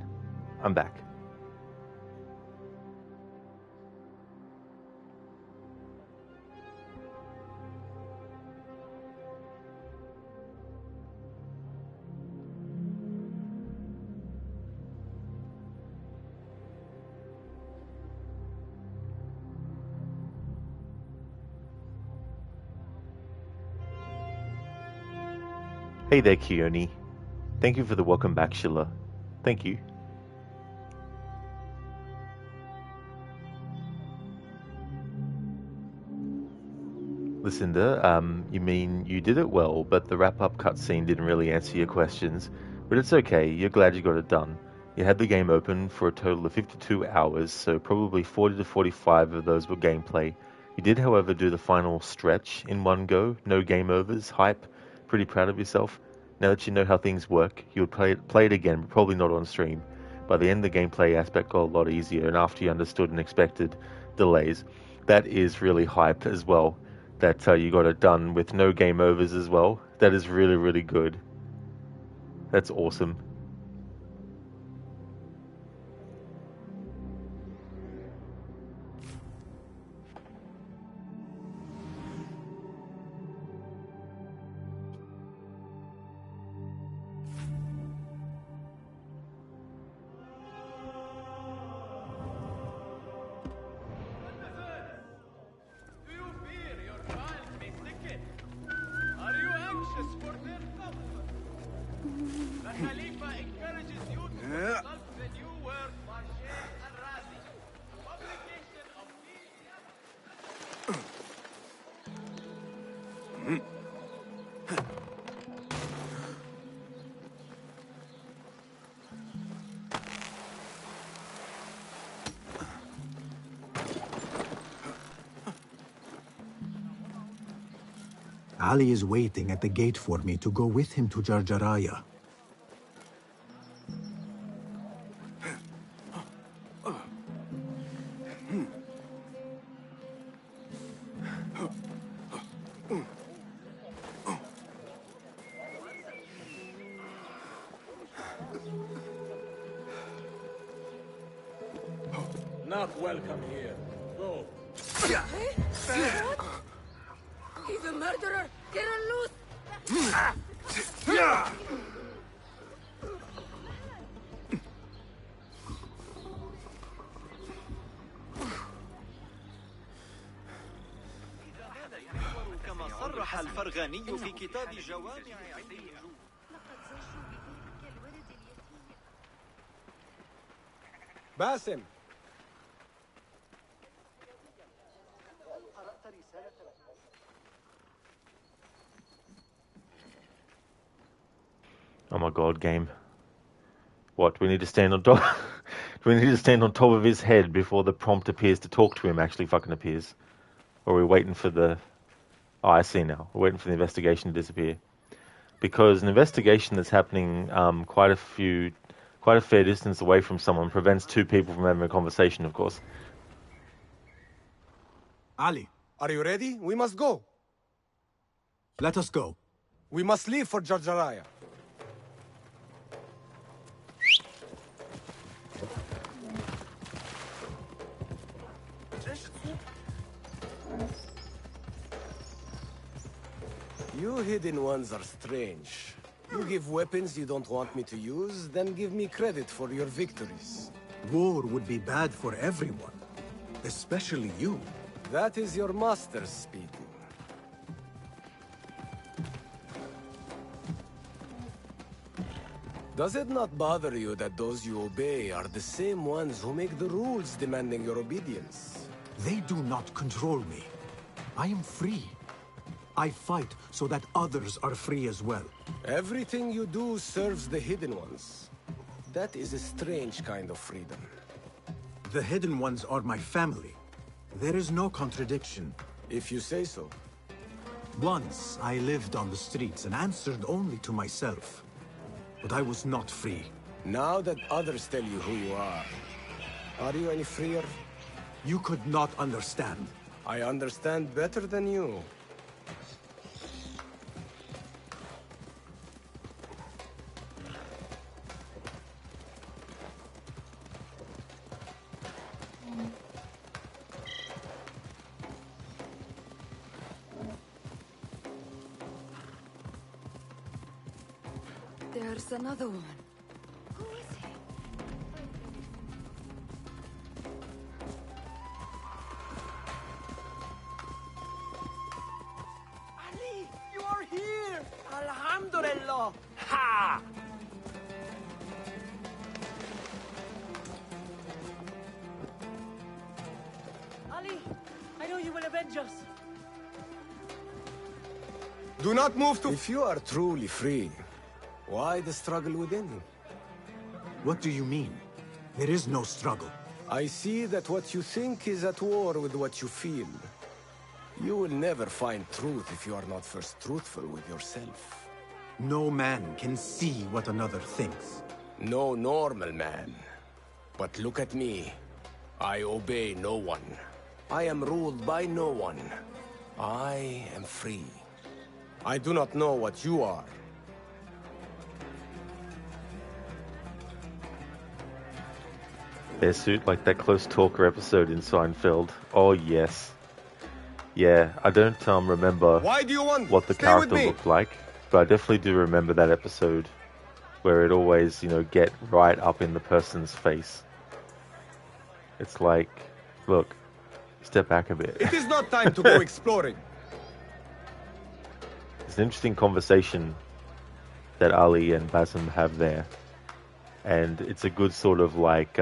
I'm back. Hey there, Keone. Thank you for the welcome back, Shilla. Thank you. Lucinda, you mean you did it well, but the wrap-up cutscene didn't really answer your questions. But it's okay, you're glad you got it done. You had the game open for a total of 52 hours, so probably 40 to 45 of those were gameplay. You did, however, do the final stretch in one go, no game overs, hype. Pretty proud of yourself. Now that you know how things work, you would play it again, but probably not on stream. By the end, the gameplay aspect got a lot easier, and after you understood and expected delays, that is really hype as well. That you got it done with no game overs as well. That is really, really good. That's awesome. Ali is waiting at the gate for me to go with him to Jarjaraya. Not welcome here. Go. He's a murderer! Get him loose! كما صرح الفرغاني في كتاب جوامع باسم. Oh my god, game. What, we need to stand on top? We need to stand on top of his head before the prompt appears to talk to him actually fucking appears? Or are we waiting for the... Oh, I see now. We're waiting for the investigation to disappear. Because an investigation that's happening quite a fair distance away from someone prevents two people from having a conversation, of course. Ali, are you ready? We must go. Let us go. We must leave for Jarjaraya. You hidden ones are strange. You give weapons you don't want me to use, then give me credit for your victories. War would be bad for everyone, especially you. That is your master speaking. Does it not bother you that those you obey are the same ones who make the rules demanding your obedience? They do not control me. I am free. I fight so that others are free as well. Everything you do serves the Hidden Ones. That is a strange kind of freedom. The Hidden Ones are my family. There is no contradiction. If you say so. Once, I lived on the streets and answered only to myself. But I was not free. Now that others tell you who you are you any freer? You could not understand. I understand better than you. There's another one. Who is he? Ali, you are here! Alhamdulillah! Ha! Ali, I know you will avenge us. Do not move to... If you are truly free, why the struggle within? What do you mean? There is no struggle. I see that what you think is at war with what you feel. You will never find truth if you are not first truthful with yourself. No man can see what another thinks. No normal man. But look at me. I obey no one. I am ruled by no one. I am free. I do not know what you are. Their suit, like that close talker episode in Seinfeld. Oh yes. Yeah, I don't remember Why do you want what the character looked like, but I definitely do remember that episode where it always, get right up in the person's face. It's like, look, step back a bit. It is not time to go exploring. It's an interesting conversation that Ali and Basim have there. And it's a good sort of like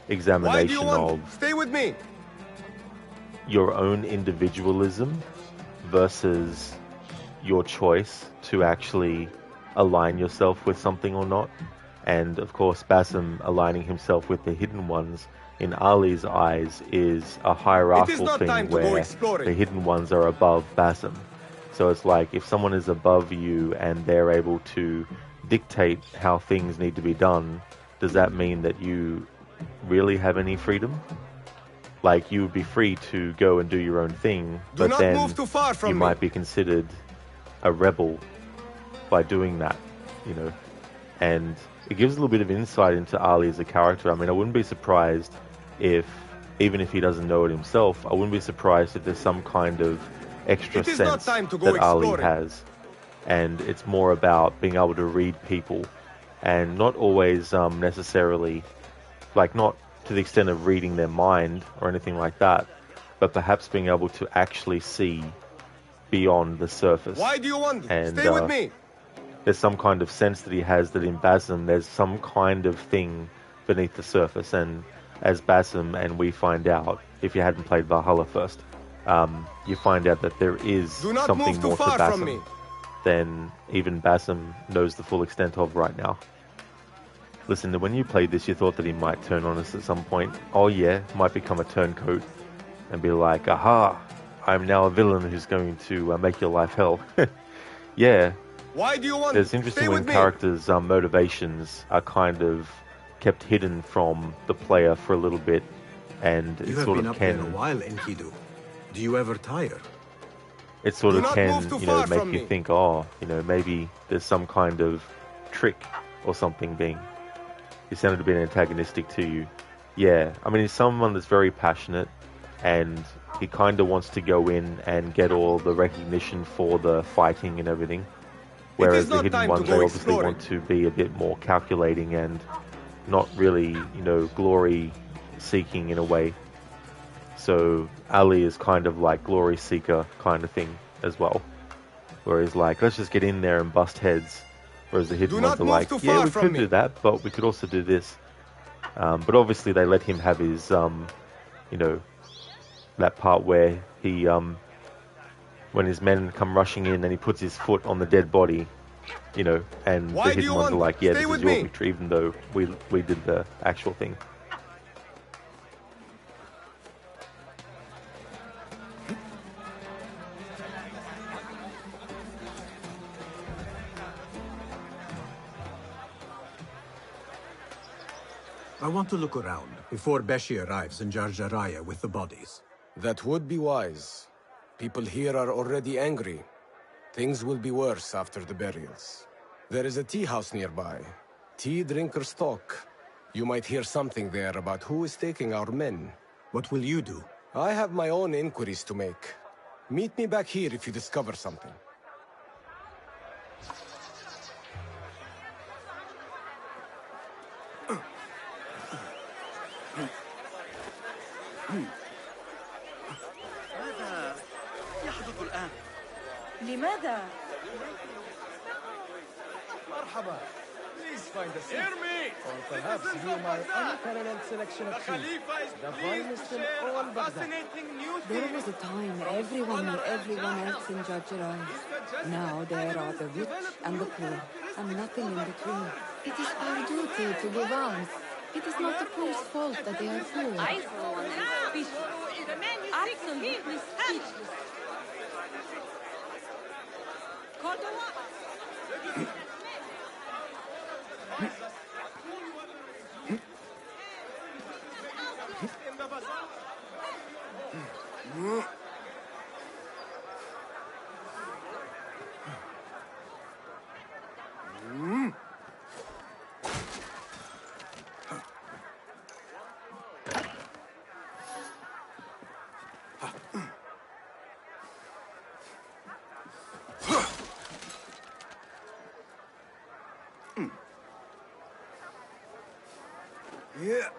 examination of Stay with me. your own individualism versus your choice to actually align yourself with something or not. And of course, Basim aligning himself with the Hidden Ones in Ali's eyes is a hierarchical thing where the Hidden Ones are above Basim. So it's like if someone is above you and they're able to dictate how things need to be done, does that mean that you really have any freedom? Like, you would be free to go and do your own thing, but then you might be considered a rebel by doing that, And it gives a little bit of insight into Ali as a character. I mean, I wouldn't be surprised if, even if he doesn't know it himself, I wouldn't be surprised if there's some kind of extra sense that Ali has. And it's more about being able to read people and not always necessarily, like, not to the extent of reading their mind or anything like that, but perhaps being able to actually see beyond the surface. Why do you want and, Stay with me. There's some kind of sense that he has that in Basim there's some kind of thing beneath the surface, and as Basim and we find out, if you hadn't played Valhalla first, you find out that there is something more to Basim than even Basim knows the full extent of right now. Listen, when you played this, you thought that he might turn on us at some point. Oh yeah, might become a turncoat and be like, aha, I'm now a villain who's going to make your life hell. Yeah. Why do you want It's interesting when characters' motivations are kind of kept hidden from the player for a little bit, and it sort of can. You have been up there a while, Enkidu. Do you ever tire? It sort of can, make you think, maybe there's some kind of trick or something being. He sounded a bit antagonistic to you. Yeah, I mean, he's someone that's very passionate, and he kind of wants to go in and get all the recognition for the fighting and everything. Whereas the Hidden Ones, they obviously want to be a bit more calculating and not really, glory-seeking in a way. So Ali is kind of like glory seeker kind of thing as well. Where he's like, let's just get in there and bust heads. Whereas the Hidden Ones are like, yeah, we could do that, but we could also do this. But obviously they let him have his, that part where he, when his men come rushing in and he puts his foot on the dead body, and the Hidden Ones are like, yeah, this is your victory, even though we did the actual thing. I want to look around before Beshi arrives in Jarjaraya with the bodies. That would be wise. People here are already angry. Things will be worse after the burials. There is a tea house nearby. Tea drinkers talk. You might hear something there about who is taking our men. What will you do? I have my own inquiries to make. Meet me back here if you discover something. ماذا؟ مرحبا. Please find a seat. Hear me! Or perhaps view my unparalleled selection of food. The finest in all Baghdad. There was a time everyone knew everyone else in Jarjaran. Now there are the rich and the poor, and nothing in between. It is our duty to give alms. It is not the poor's fault that they are poor. I, for one, am speechless. Absolutely speechless. Yeah.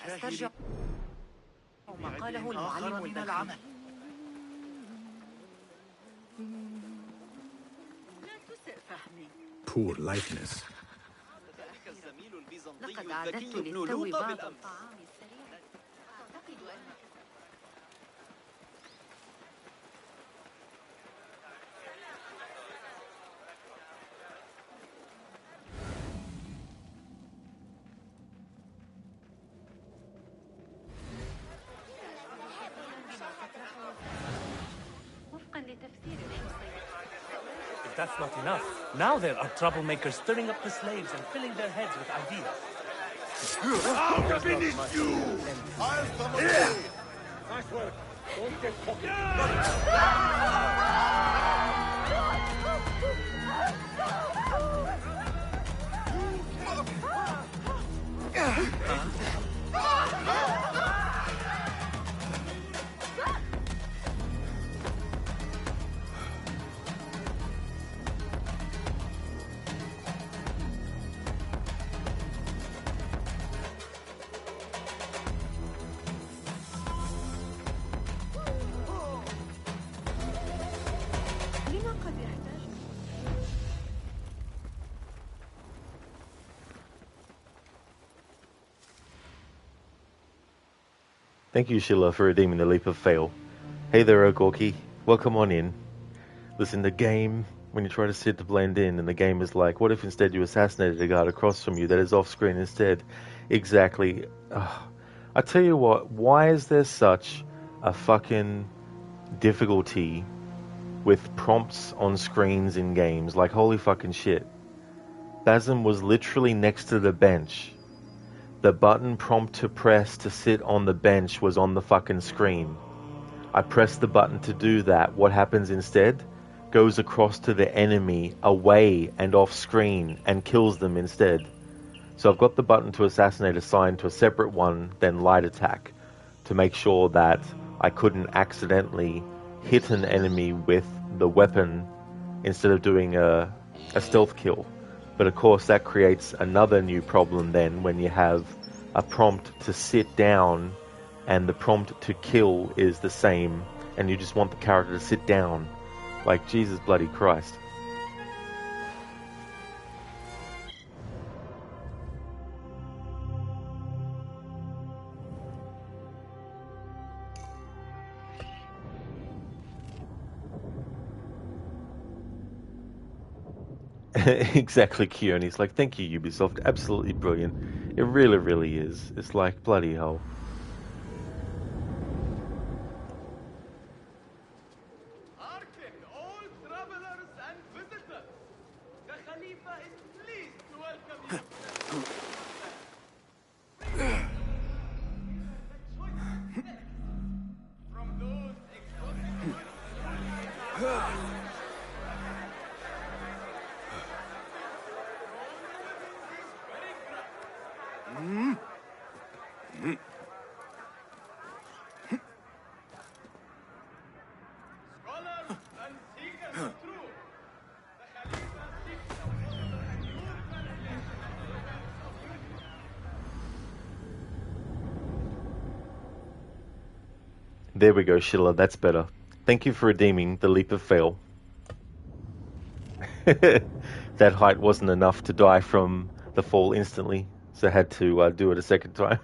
أسترجع ما قاله المعلم الذكي. Poor likeness. لقد أعددت للتو بعض الطعام السريع. أعتقد أن If that's not enough, now there are troublemakers stirring up the slaves and filling their heads with ideas. I'll finish you! I'll come again! Nice work. Don't get cocky. Thank you, Sheila, for redeeming the leap of fail. Hey there, Gorky. Welcome on in. Listen, the game, when you try to sit to blend in, and the game is like, what if instead you assassinated a guard across from you that is off screen instead? Exactly. I tell you what, why is there such a fucking difficulty with prompts on screens in games? Like, holy fucking shit. Basim was literally next to the bench. The button prompt to press to sit on the bench was on the fucking screen. I pressed the button to do that. What happens instead? Goes across to the enemy, away and off screen, and kills them instead. So I've got the button to assassinate assigned to a separate one, then light attack, to make sure that I couldn't accidentally hit an enemy with the weapon instead of doing a stealth kill. But of course that creates another new problem then when you have a prompt to sit down and the prompt to kill is the same and you just want the character to sit down. Like, Jesus bloody Christ. Exactly, Kieran. He's like, thank you, Ubisoft. Absolutely brilliant. It really, really is. It's like, bloody hell. There we go, Schiller, that's better. Thank you for redeeming the leap of fail. That height wasn't enough to die from the fall instantly, so I had to do it a second time.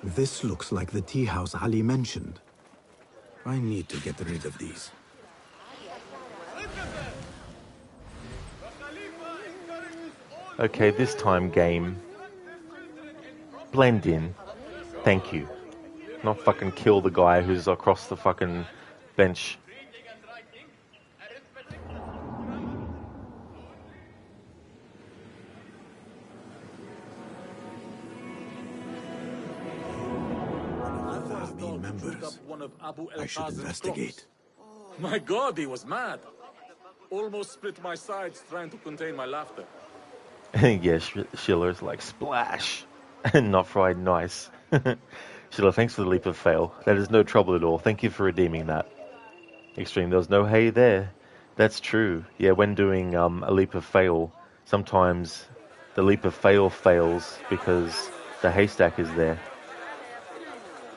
This looks like the tea house Ali mentioned. I need to get rid of these. Okay, this time, game. Blend in. Thank you. Not fucking kill the guy who's across the fucking bench. I should investigate. My God, he was mad. Almost split my sides trying to contain my laughter. Yeah, Schiller's like, splash! Not fried, nice. Schiller, thanks for the leap of fail. That is no trouble at all. Thank you for redeeming that. Extreme, there was no hay there. That's true. Yeah, when doing a leap of fail, sometimes the leap of fail fails because the haystack is there.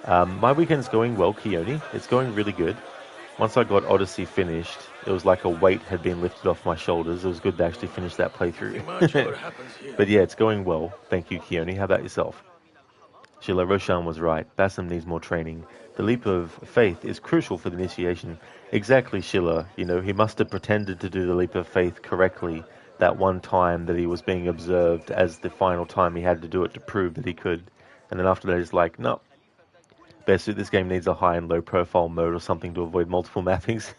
My weekend's going well, Keone. It's going really good. Once I got Odyssey finished, it was like a weight had been lifted off my shoulders. It was good to actually finish that playthrough. But yeah, it's going well. Thank you, Keone. How about yourself? Sheila, Roshan was right. Basim needs more training. The leap of faith is crucial for the initiation. Exactly, Sheila. You know, he must have pretended to do the leap of faith correctly that one time that he was being observed as the final time he had to do it to prove that he could. And then after that, he's like, no. This game needs a high and low profile mode or something to avoid multiple mappings.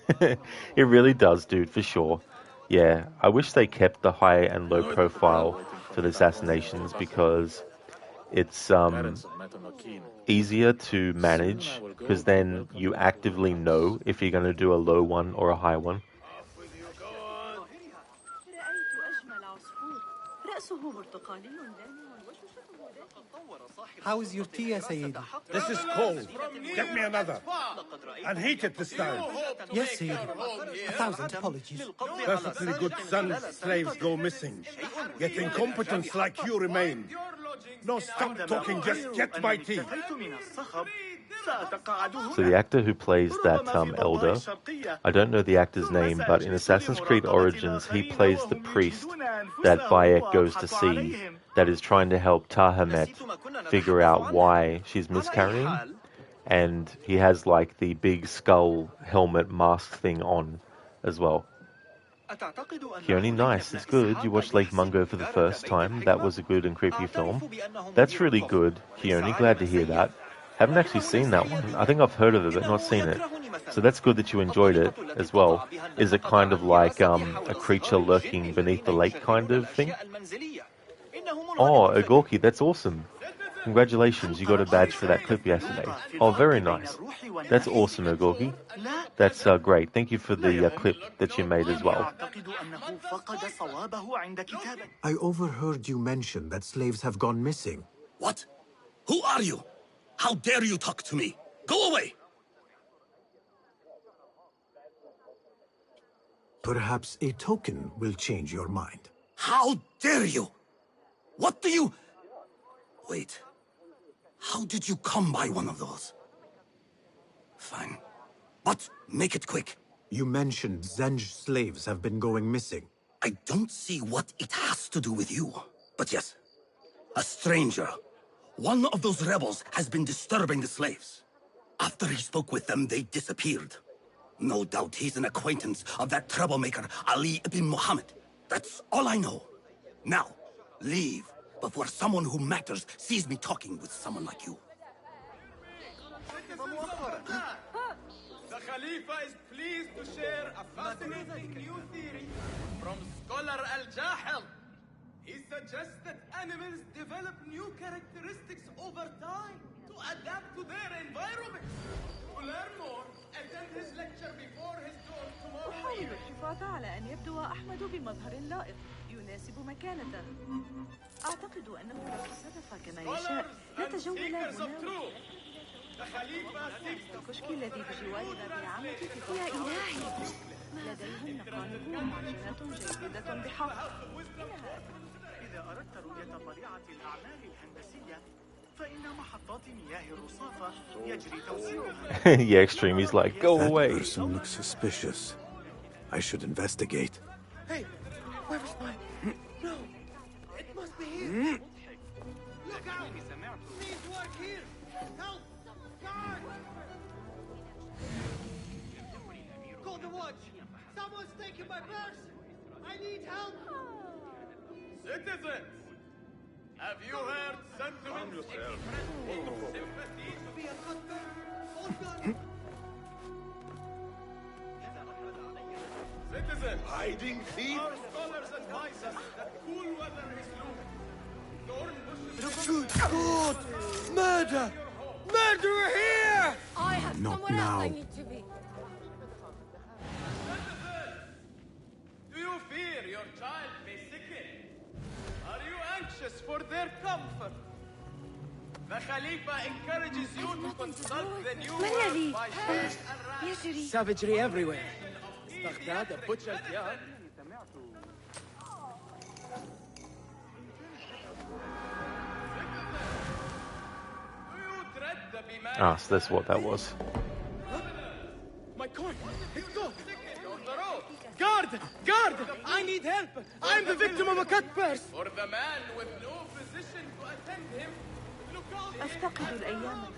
It really does, dude, for sure. Yeah, I wish they kept the high and low profile for the assassinations because it's easier to manage because then you actively know if you're going to do a low one or a high one. How is your tea, Sayyid? This is cold. Get me another. And heat it this time. Yes, Sayyid. 1,000 apologies. Perfectly good sons, slaves go missing. Yet incompetents like you remain. No, stop talking, just get my tea. So the actor who plays that elder, I don't know the actor's name, but in Assassin's Creed Origins, he plays the priest that Bayek goes to see that is trying to help Tahamet figure out why she's miscarrying. And he has like the big skull helmet mask thing on as well. Keone, nice, it's good. You watched Lake Mungo for the first time. That was a good and creepy film. That's really good, Keone. Glad to hear that. Haven't actually seen that one. I think I've heard of it, but not seen it. So that's good that you enjoyed it as well. Is it kind of like a creature lurking beneath the lake kind of thing? Oh, Ogorki, that's awesome. Congratulations, you got a badge for that clip yesterday. Oh, very nice. That's awesome, Ogorki. That's great. Thank you for the clip that you made as well. I overheard you mention that slaves have gone missing. What? Who are you? How dare you talk to me? Go away! Perhaps a token will change your mind. How dare you? What do you... Wait. How did you come by one of those? Fine. But make it quick. You mentioned Zenj slaves have been going missing. I don't see what it has to do with you. But yes, a stranger. One of those rebels has been disturbing the slaves. After he spoke with them, they disappeared. No doubt he's an acquaintance of that troublemaker, Ali ibn Muhammad. That's all I know. Now, leave before someone who matters sees me talking with someone like you. The Khalifa is pleased to share a fascinating new theory from scholar Al-Jahil. He suggests that animals develop new characteristics over time to adapt to their environment. To learn more, attend his lecture before his door tomorrow. أحاول الحفاظ على أن يبدو أحمد بمظهر لائق يناسب مكانته. أعتقد أنه لو تصرف كما يشاء لتجول هنا. الكشك الذي بجوار باب عمتي في يا إلهي، لديهم نقانق ومعجنات جيدة بحق. إذا أردت رؤية طبيعة الأعمال الهندسية فإن محطات مياه الرصافة يجري توسيعها. Yeah, Extreme, he's like, go away. That person looks suspicious. I should investigate. Hey, where is my... No, it must be here. Look out! Please work here! Help! Guard! Call the watch! Someone's taking my purse! I need help! Citizens, have you heard sentiments expressing sympathy to be a Citizens, hiding thief? Our scholars advise us that cool weather is looming. Thorn bushes... Good! Murder! Murderer here! I have Not somewhere else I now. need to be. Do you fear your child may sicken? Are you anxious for their comfort? The Khalifa encourages you to consult the new work by Sheikh al-Rashid. Savagery everywhere. Is Baghdad a butcher's yard? Ah, so that's what that was. My coin! It's gone! Guard! Guard! I need help! I'm the victim of a cut purse! For the man with no physician to attend him, look out! أفتقد الأيام.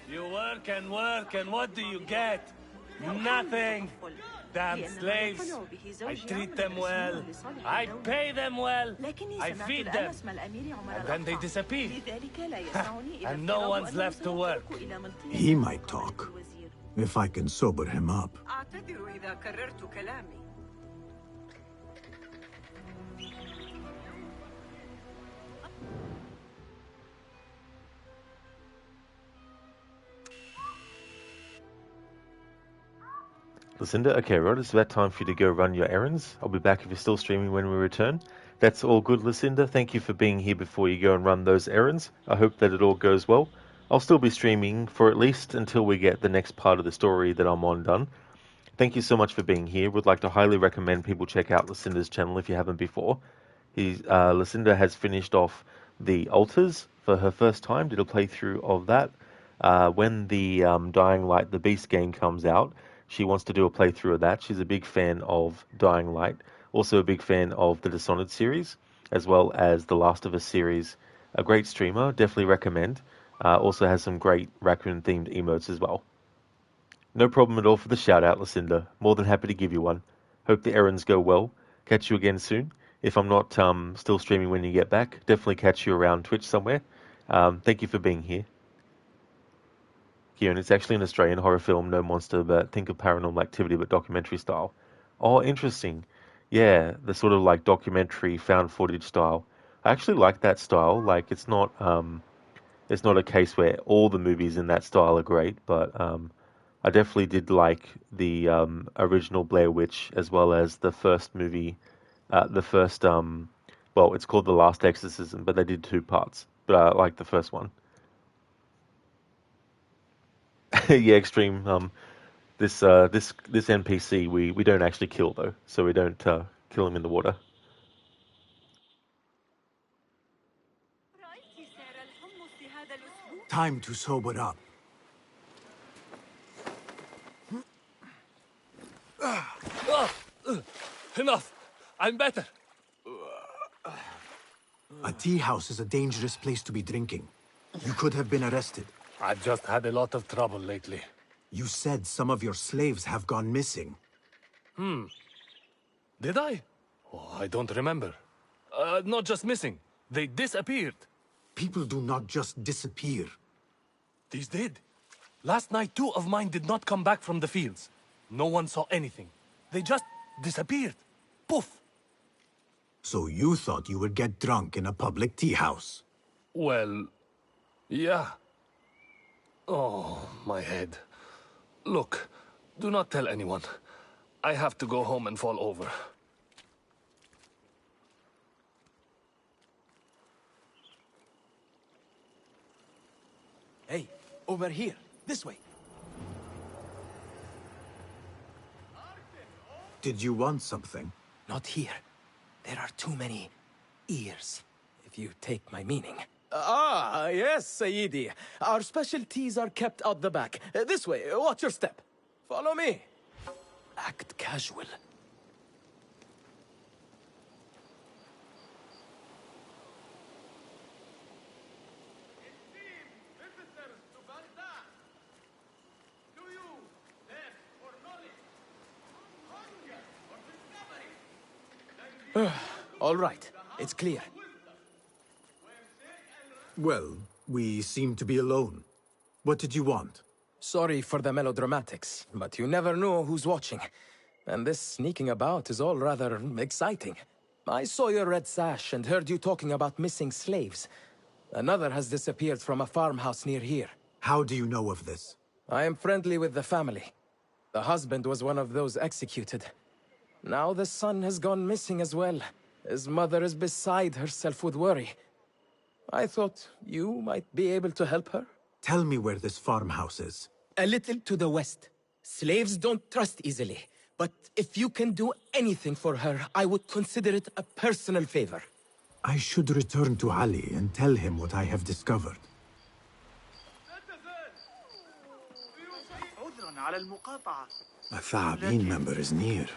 You work and what do you get? Nothing! Damn slaves! I treat them well, I pay them well, I feed them, and then they disappear. And no one's left to work. He might talk, if I can sober him up. أعتذر إذا كررت كلامي. Lucinda, okay, right, it's about time for you to go run your errands. I'll be back if you're still streaming when we return. That's all good, Lucinda. Thank you for being here before you go and run those errands. I hope that it all goes well. I'll still be streaming for at least until we get the next part of the story that I'm on done. Thank you so much for being here. Would like to highly recommend people check out Lucinda's channel if you haven't before. Lucinda has finished off the altars for her first time, did a playthrough of that. When the Dying Light, the Beast game comes out, she wants to do a playthrough of that. She's a big fan of Dying Light, also a big fan of the Dishonored series, as well as the Last of Us series. A great streamer, definitely recommend. Also has some great raccoon-themed emotes as well. No problem at all for the shout-out, Lucinda. More than happy to give you one. Hope the errands go well. Catch you again soon. If I'm not still streaming when you get back, definitely catch you around Twitch somewhere. Thank you for being here. Kieran, it's actually an Australian horror film, no monster, but think of Paranormal Activity, but documentary style. Oh, interesting. Yeah, the sort of like documentary found footage style. I actually like that style. Like, it's not a case where all the movies in that style are great, but I definitely did like the original Blair Witch as well as the first movie, well, it's called The Last Exorcism, but they did 2 parts. But I like the first one. Yeah, Extreme. This NPC we don't actually kill though, so we don't kill him in the water. Time to sober up. Enough! I'm better. A tea house is a dangerous place to be drinking. You could have been arrested. I've just had a lot of trouble lately. You said some of your slaves have gone missing. Did I? Oh, I don't remember. Not just missing. They disappeared. People do not just disappear. These did. Last night, 2 of mine did not come back from the fields. No one saw anything. They just disappeared. Poof! So you thought you would get drunk in a public tea house? Well, yeah. Oh, my head. Look, do not tell anyone. I have to go home and fall over. Hey, over here. This way. Did you want something? Not here. There are too many ears, if you take my meaning. Ah, yes, Sayyidi. Our specialties are kept out the back. This way, watch your step. Follow me. Act casual. All right, it's clear. Well, we seem to be alone. What did you want? Sorry for the melodramatics, but you never know who's watching. And this sneaking about is all rather exciting. I saw your red sash and heard you talking about missing slaves. Another has disappeared from a farmhouse near here. How do you know of this? I am friendly with the family. The husband was one of those executed. Now the son has gone missing as well. His mother is beside herself with worry. I thought you might be able to help her. Tell me where this farmhouse is. A little to the west. Slaves don't trust easily. But if you can do anything for her, I would consider it a personal favor. I should return to Ali and tell him what I have discovered. A Tha'abin member is near.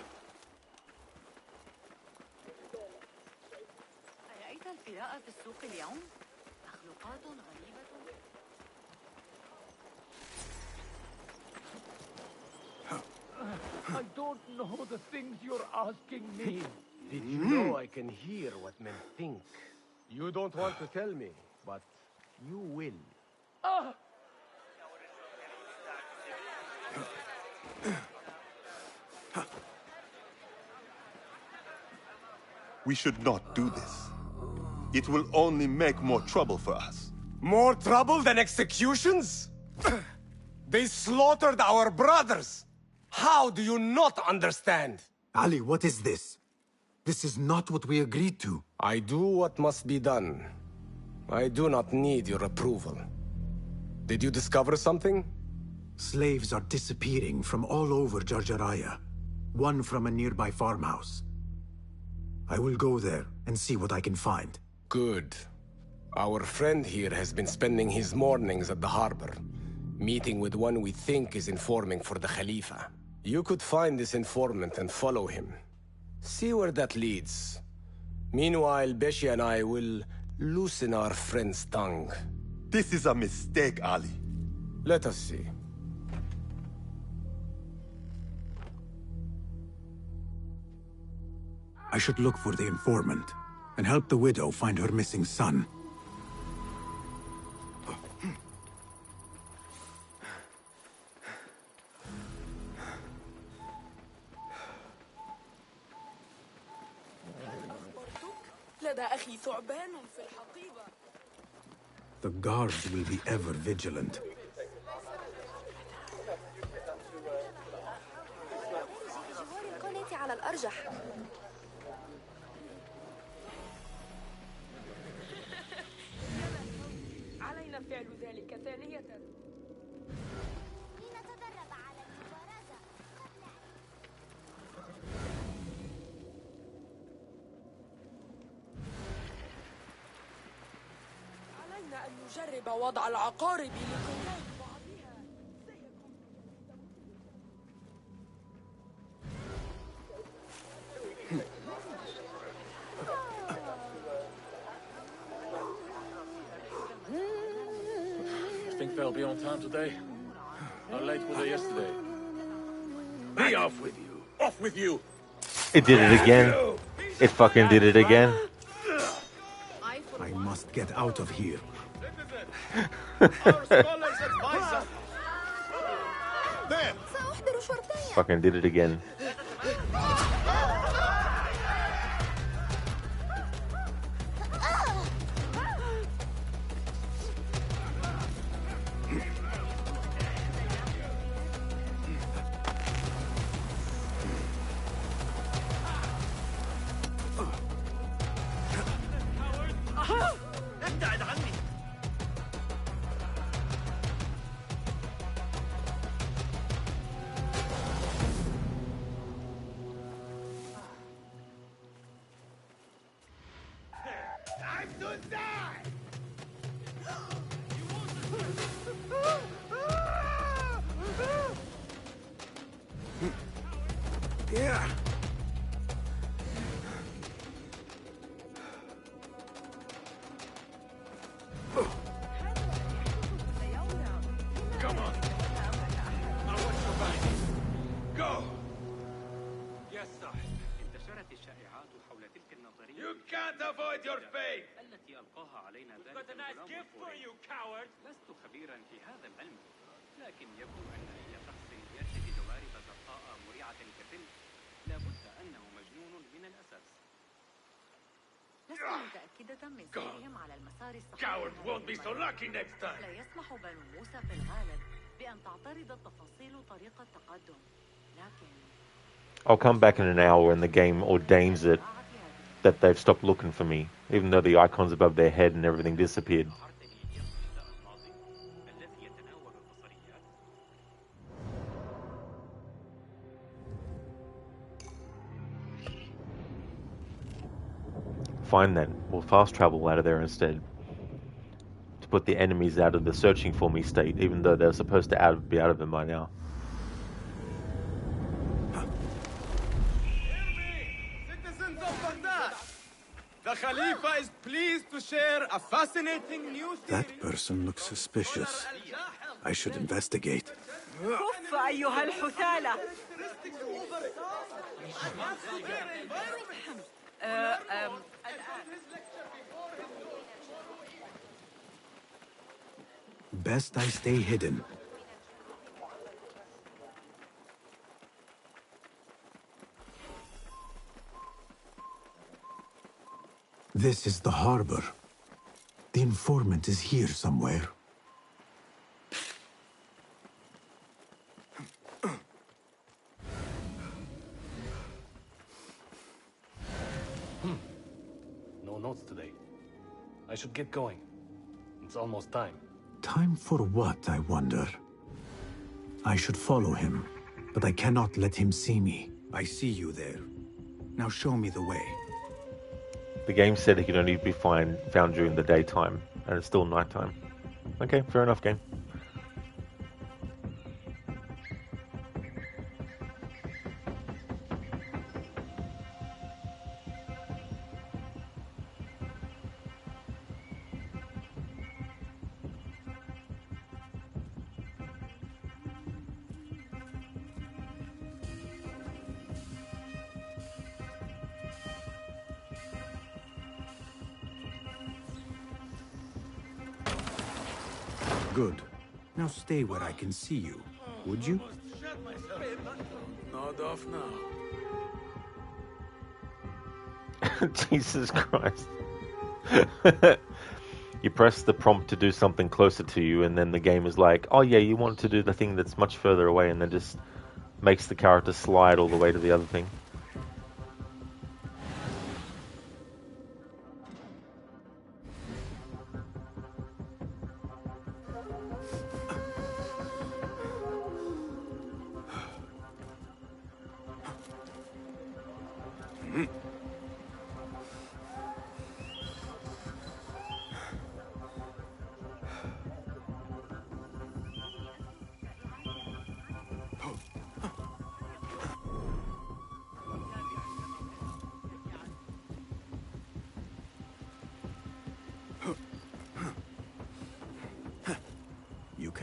I don't know the things you're asking me. Did you know I can hear what men think? You don't want to tell me, but you will. We should not do this. It will only make more trouble for us. More trouble than executions? They slaughtered our brothers! How do you not understand? Ali, what is this? This is not what we agreed to. I do what must be done. I do not need your approval. Did you discover something? Slaves are disappearing from all over Jarjaraya. One from a nearby farmhouse. I will go there and see what I can find. Good. Our friend here has been spending his mornings at the harbor, meeting with one we think is informing for the Khalifa. You could find this informant and follow him. See where that leads. Meanwhile, Beshi and I will loosen our friend's tongue. This is a mistake, Ali. Let us see. I should look for the informant and help the widow find her missing son. The guards will be ever vigilant. علينا فعل ذلك ثانية. علينا أن نجرب وضع العقارب لقتال بعضها. think they'll be on time today? How late were they yesterday? Be off with you! Off with you! It did it again. It fucking did it again. I must get out of here. Fucking did it again. ابتعد عني. Time to die! Yeah. Come on! Now watch your back! Go! Yes, صاحب. انتشرت الشائعات حول تلك النظرية. You can't avoid your fate! التي ألقاها علينا ذلك الغلام الفوري. لست خبيرا في هذا العلم، لكن يبدو أن أي شخص يرتدي جوارب زرقاء مريعة كتلك لابد أنه مجنون من الأساس. لست متأكدة من سيرهم على المسار الصحيح. Coward won't be so lucky next time! لا يسمح بنو موسى في الغالب بأن تعترض التفاصيل طريق التقدم، لكن I'll come back in an hour when the game ordains it that they've stopped looking for me, even though the icons above their head and everything disappeared. Fine then, we'll fast travel out of there instead. To put the enemies out of the searching for me state, even though they're supposed to be out of it by now. Citizens of Baghdad, the Khalifa is pleased to share a fascinating new theory. That person looks suspicious. I should investigate. كف أيها الحثالة. Best I stay hidden. This is the harbor. The informant is here somewhere. No notes today. I should get going. It's almost time. Time for what, I wonder? I should follow him, but I cannot let him see me. I see you there. Now show me the way. The game said he could only be found during the daytime, and it's still nighttime. Okay, fair enough, game. Good. Now stay where I can see you. Would you? Nod off now. Jesus Christ. You press the prompt to do something closer to you, and then the game is like, oh yeah, you want to do the thing that's much further away, and then just makes the character slide all the way to the other thing.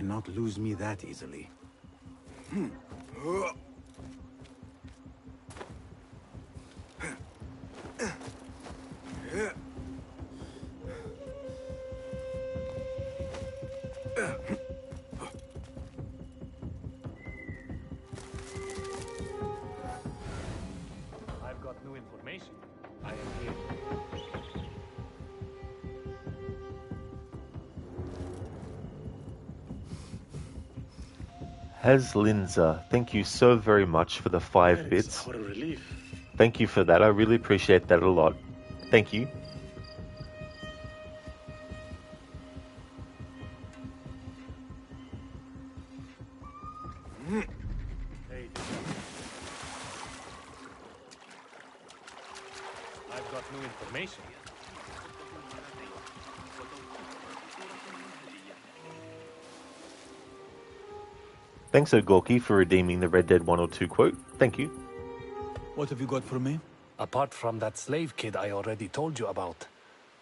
cannot lose me that easily. I've got new information. I am here. Haslinza, thank you so very much for the 5 bits. What a relief. Thank you for that. I really appreciate that a lot. Thank you. Hey, I've got new information. Thanks, Ogorki, for redeeming the Red Dead 102 quote. Thank you. What have you got for me? Apart from that slave kid I already told you about,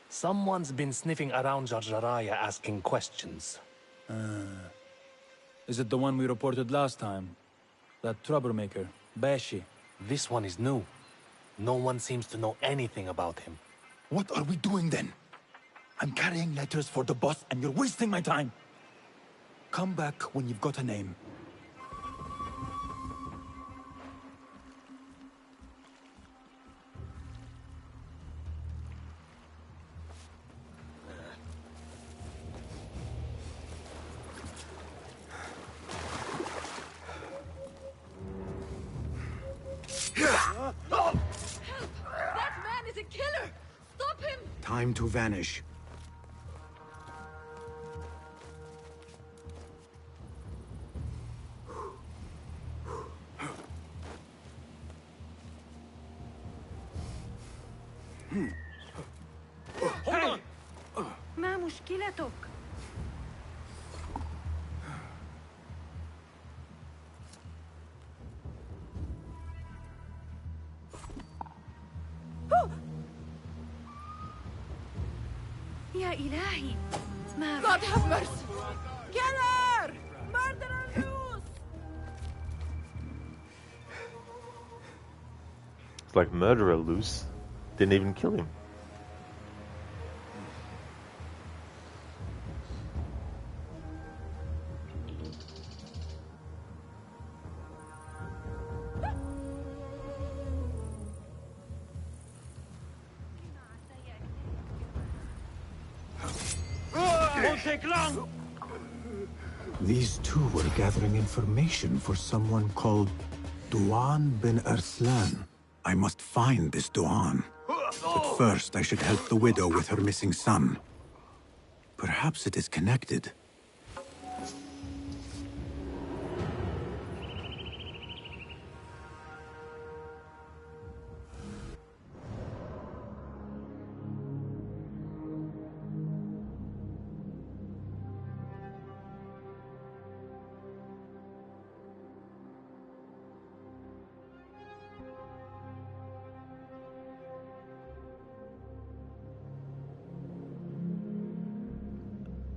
someone's been sniffing around Jarjaraya asking questions. Is it the one we reported last time? That troublemaker, Bashi? This one is new. No one seems to know anything about him. What are we doing then? I'm carrying letters for the boss and you're wasting my time. Come back when you've got a name. Help! That man is a killer! Stop him! Time to vanish. ما مشكلتك؟ يا إلهي ما God have mercy! Killer! Murderer loose! It's like murderer loose. Didn't even kill him. Won't take long! These two were gathering information for someone called Duan bin Arslan. I must find this Duan. But first, I should help the widow with her missing son. Perhaps it is connected.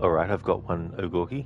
Alright, I've got one, Ogorki.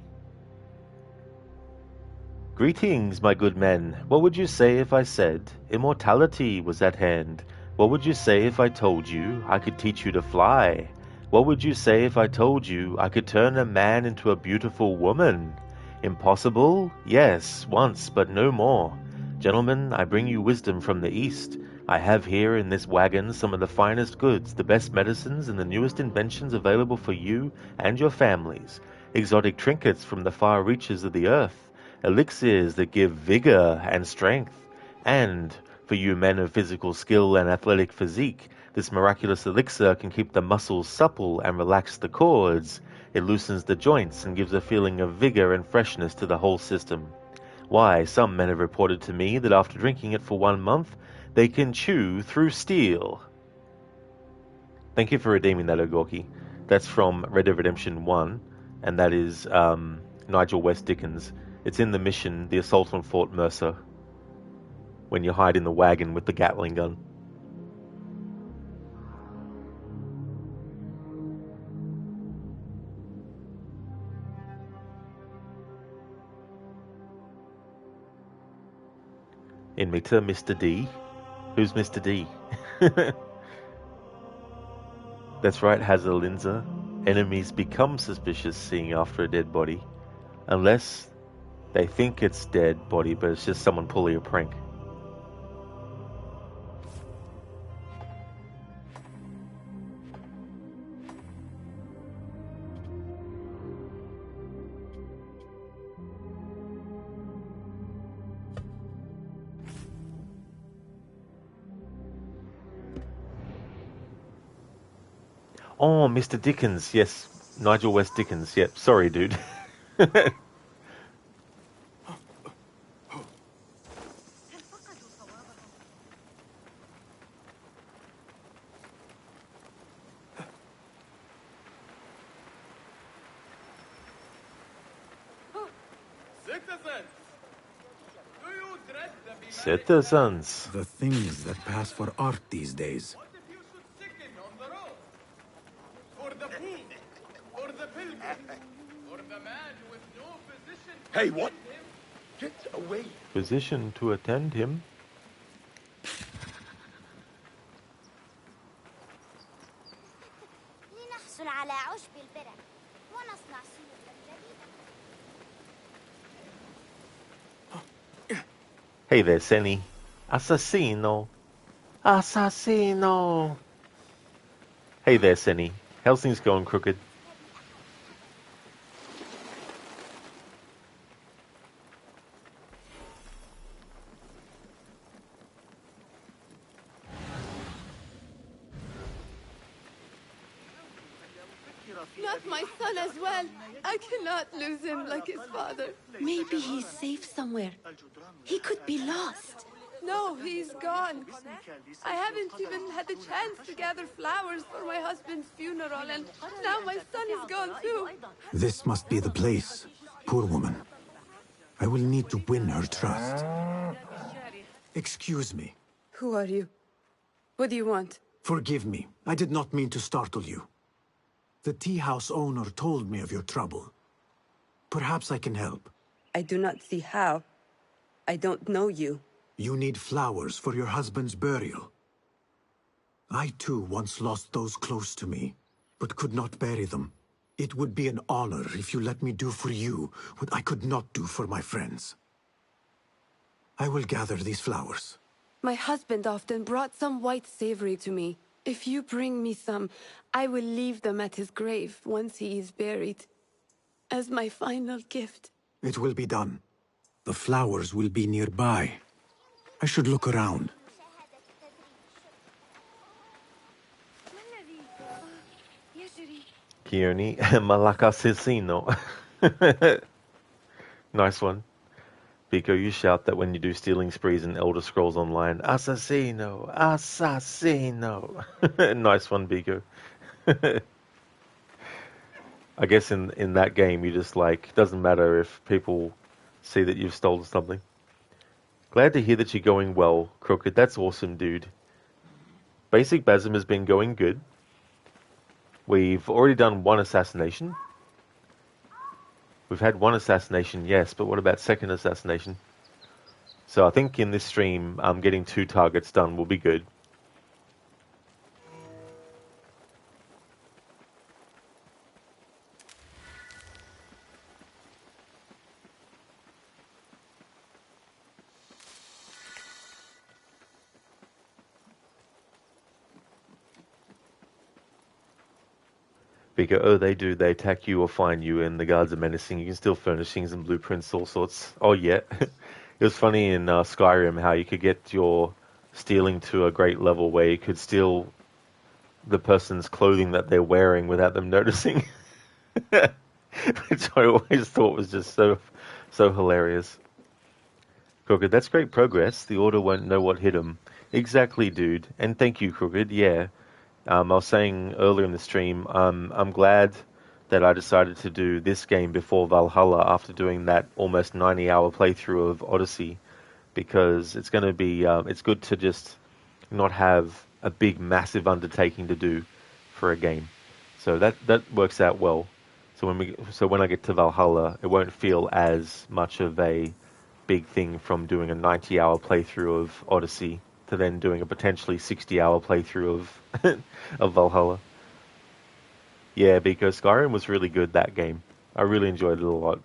Greetings, my good men. What would you say if I said immortality was at hand? What would you say if I told you I could teach you to fly? What would you say if I told you I could turn a man into a beautiful woman? Impossible? Yes, once, but no more. Gentlemen, I bring you wisdom from the east. I have here in this wagon some of the finest goods, the best medicines, and the newest inventions available for you and your families. Exotic trinkets from the far reaches of the earth. Elixirs that give vigor and strength. And, for you men of physical skill and athletic physique, this miraculous elixir can keep the muscles supple and relax the cords. It loosens the joints and gives a feeling of vigor and freshness to the whole system. Why, some men have reported to me that after drinking it for 1 month, they can chew through steel. Thank you for redeeming that, Ogorki. That's from Red Dead Redemption 1, and that is Nigel West Dickens. It's in the mission, The Assault on Fort Mercer, when you hide in the wagon with the Gatling gun. Invictor, Mr. D. Who's Mr. D? That's right, Hazelinza. Enemies become suspicious seeing after a dead body. Unless they think it's dead body, but it's just someone pulling a prank. Oh, Mr. Dickens, yes. Nigel West Dickens, yep. Sorry, dude. Citizens. The things that pass for art these days. Hey, what? Get away. Physician to attend him. لنحصل على عشب البرع ونصنع سيوفا جديدة. Hey there, Senny. Assassino. Assassino. Hey there, Senny. How's things going, Crooked? Not my son as well. I cannot lose him like his father. Maybe he's safe somewhere. He could be lost. No, he's gone. I haven't even had the chance to gather flowers for my husband's funeral, and now my son is gone too. This must be the place. Poor woman. I will need to win her trust. Excuse me. Who are you? What do you want? Forgive me. I did not mean to startle you. The tea house owner told me of your trouble. Perhaps I can help. I do not see how. I don't know you. You need flowers for your husband's burial. I too once lost those close to me, but could not bury them. It would be an honor if you let me do for you what I could not do for my friends. I will gather these flowers. My husband often brought some white savory to me. If you bring me some, I will leave them at his grave once he is buried, as my final gift. It will be done. The flowers will be nearby. I should look around. Kioni Malaka Sicino. Nice one. Biko, you shout that when you do stealing sprees in Elder Scrolls Online. Assassino! Assassino! Nice one, Biko. I guess in that game, you just like, doesn't matter if people see that you've stolen something. Glad to hear that you're going well, Crooked. That's awesome, dude. Basic Basim has been going good. We've already done one assassination. We've had one assassination, yes, but what about second assassination? So I think in this stream, getting 2 targets done will be good. Because, oh, they attack you or find you, and the guards are menacing. You can steal furnishings and blueprints, all sorts. Oh, yeah. It was funny in Skyrim how you could get your stealing to a great level where you could steal the person's clothing that they're wearing without them noticing. Which I always thought was just so hilarious. Crooked, that's great progress. The Order won't know what hit them. Exactly, dude. And thank you, Crooked. Yeah. I was saying earlier in the stream, I'm glad that I decided to do this game before Valhalla after doing that almost 90-hour playthrough of Odyssey, because it's going to be, it's good to just not have a big, massive undertaking to do for a game. So that works out well. So when I get to Valhalla, it won't feel as much of a big thing from doing a 90-hour playthrough of Odyssey to then doing a potentially 60-hour playthrough of of Valhalla. Yeah, because Skyrim was really good, that game. I really enjoyed it a lot.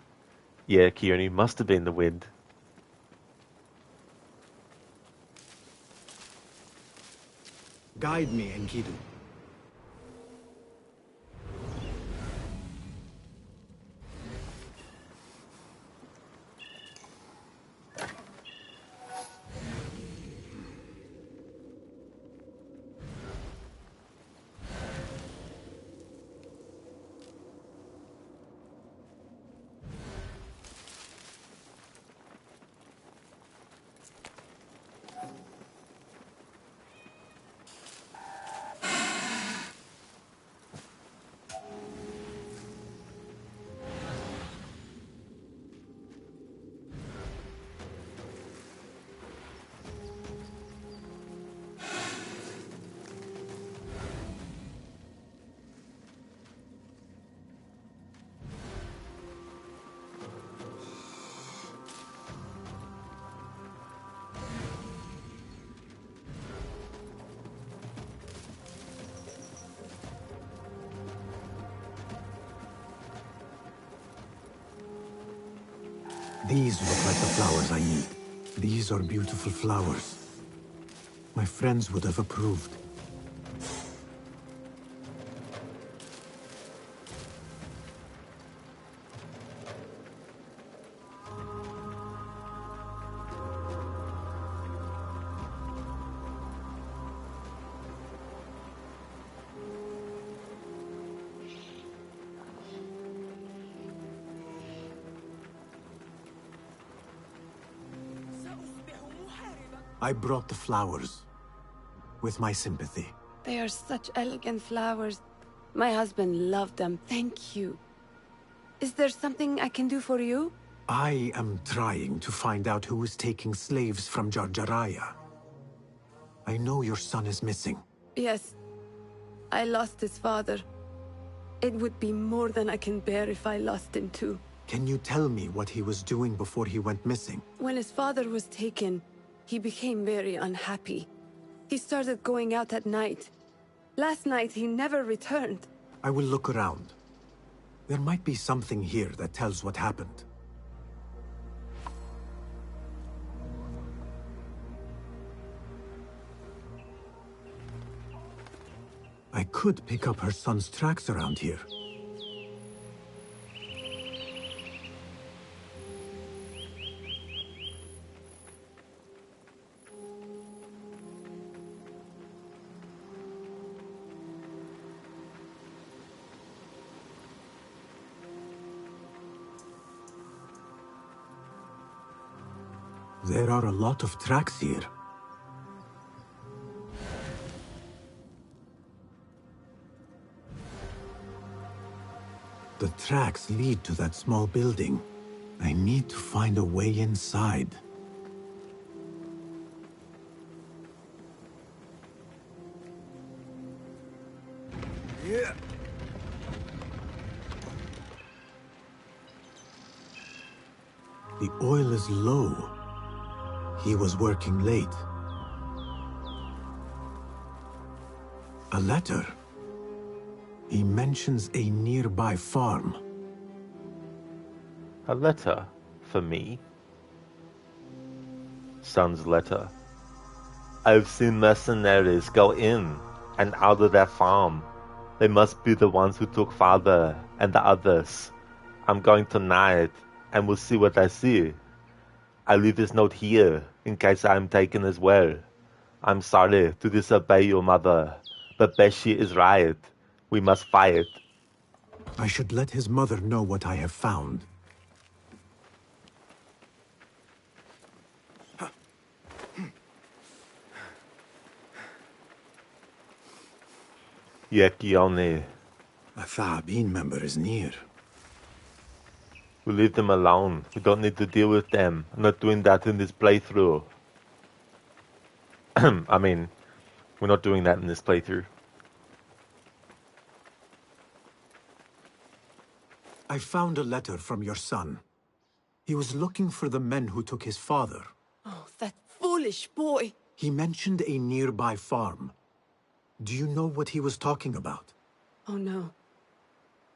Yeah, Keone, must have been the wind. Guide me, Enkidu. These look like the flowers I need. These are beautiful flowers. My friends would have approved. I brought the flowers with my sympathy. They are such elegant flowers. My husband loved them. Thank you. Is there something I can do for you? I am trying to find out who is taking slaves from Jarjaraya. I know your son is missing. Yes. I lost his father. It would be more than I can bear if I lost him too. Can you tell me what he was doing before he went missing? When his father was taken, he became very unhappy. He started going out at night. Last night, he never returned. I will look around. There might be something here that tells what happened. I could pick up her son's tracks around here. There are a lot of tracks here. The tracks lead to that small building. I need to find a way inside. Yeah. The oil is low. He was working late. A letter. He mentions a nearby farm. A letter for me? Son's letter. I've seen mercenaries go in and out of that farm. They must be the ones who took father and the others. I'm going tonight and we'll see what I see. I leave this note here in case I am taken as well. I'm sorry to disobey your mother, but Beshi is right. We must fight. I should let his mother know what I have found. Yekione. A Thaabin member is near. We leave them alone. We don't need to deal with them. I'm not doing that in this playthrough. I mean, we're not doing that in this playthrough. I found a letter from your son. He was looking for the men who took his father. Oh, that foolish boy! He mentioned a nearby farm. Do you know what he was talking about? Oh no.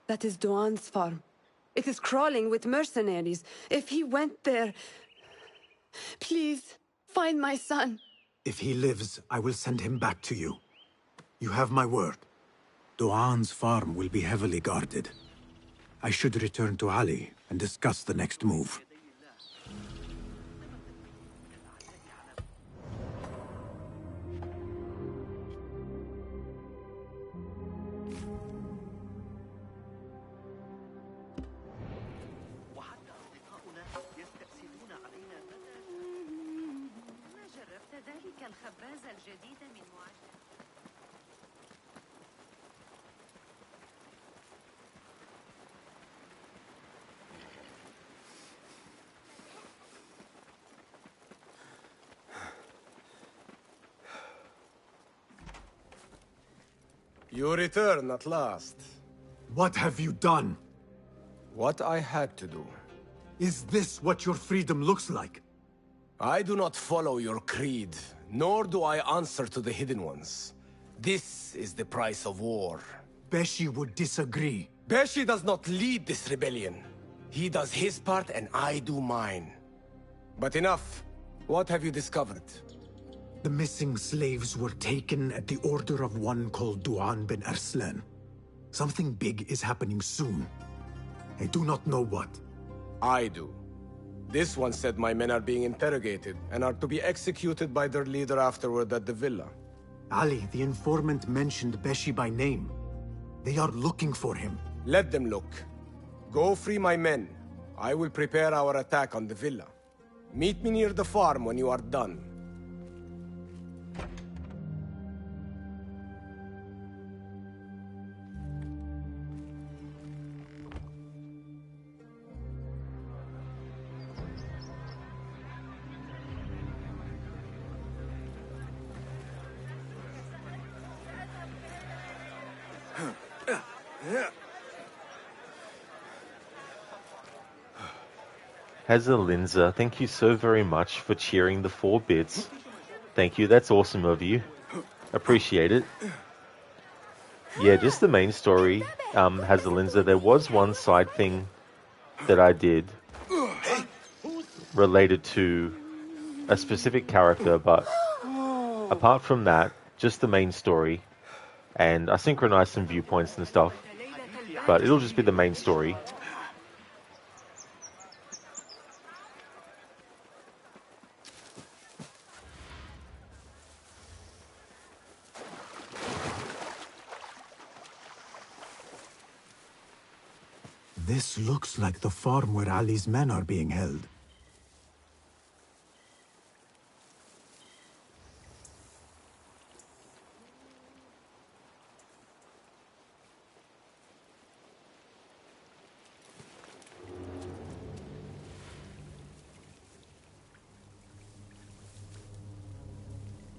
That is Doan's farm. It is crawling with mercenaries. If he went there... Please, find my son. If he lives, I will send him back to you. You have my word. Doan's farm will be heavily guarded. I should return to Ali and discuss the next move. You return at last. What have you done? What I had to do. Is this what your freedom looks like? I do not follow your creed, nor do I answer to the Hidden Ones. This is the price of war. Beshi would disagree. Beshi does not lead this rebellion. He does his part and I do mine. But enough. What have you discovered? The missing slaves were taken at the order of one called Duan bin Arslan. Something big is happening soon. I do not know what. I do. This one said my men are being interrogated and are to be executed by their leader afterward at the villa. Ali, the informant, mentioned Beshi by name. They are looking for him. Let them look. Go free my men. I will prepare our attack on the villa. Meet me near the farm when you are done. Hazelinza, thank you so very much for cheering the 4 bits. Thank you, that's awesome of you. Appreciate it. Yeah, just the main story, Hazelinza, there was one side thing that I did related to a specific character, but apart from that, just the main story. And I synchronized some viewpoints and stuff, but it'll just be the main story. This looks like the farm where Ali's men are being held.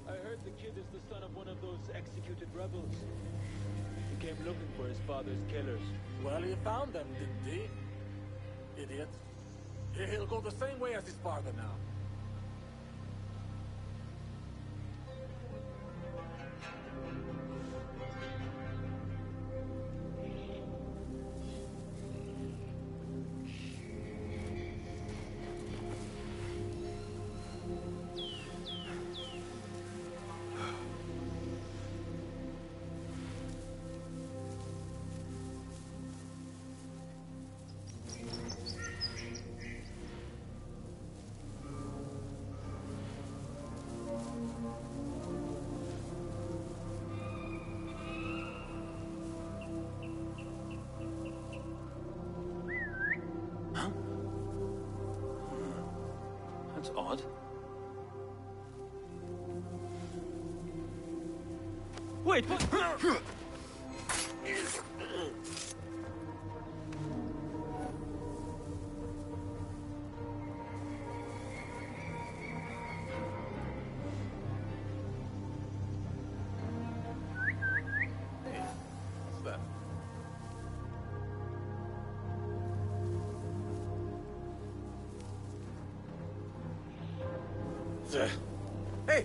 I heard the kid is the son of one of those executed rebels. He came looking for his father's killers. Well, he found them, didn't he? Idiot. He'll go the same way as his father now. That's odd. Wait, what? Hey!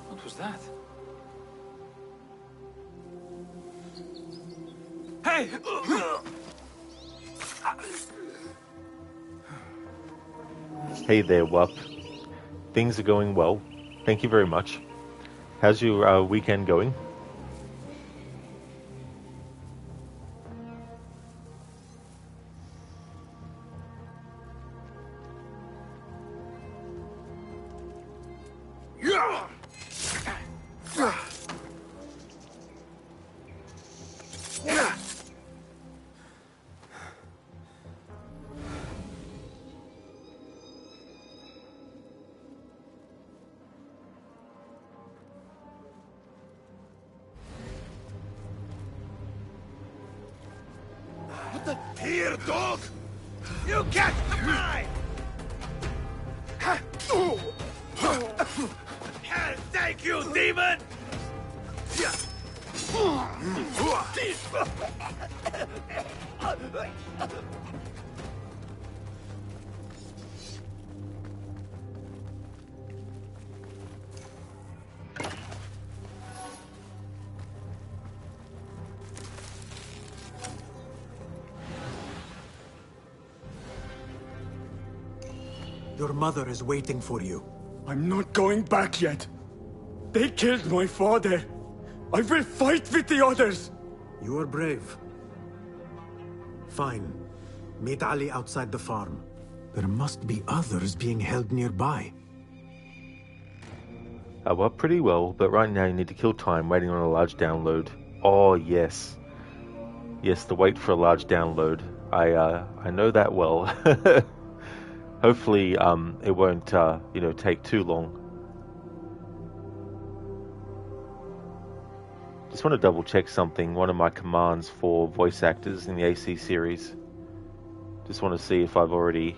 What was that? Hey! Hey there, Wup. Things are going well. Thank you very much. How's your weekend going? Here, dog! You get mine! Thank you, demon! Your mother is waiting for you. I'm not going back yet. They killed my father. I will fight with the others. You are brave. Fine. Meet Ali outside the farm. There must be others being held nearby. Well, pretty well, but right now you need to kill time waiting on a large download. Oh, yes. Yes, the wait for a large download. I know that well. Hopefully, it won't, take too long. Just want to double check something. One of my commands for voice actors in the AC series. Just want to see if I've already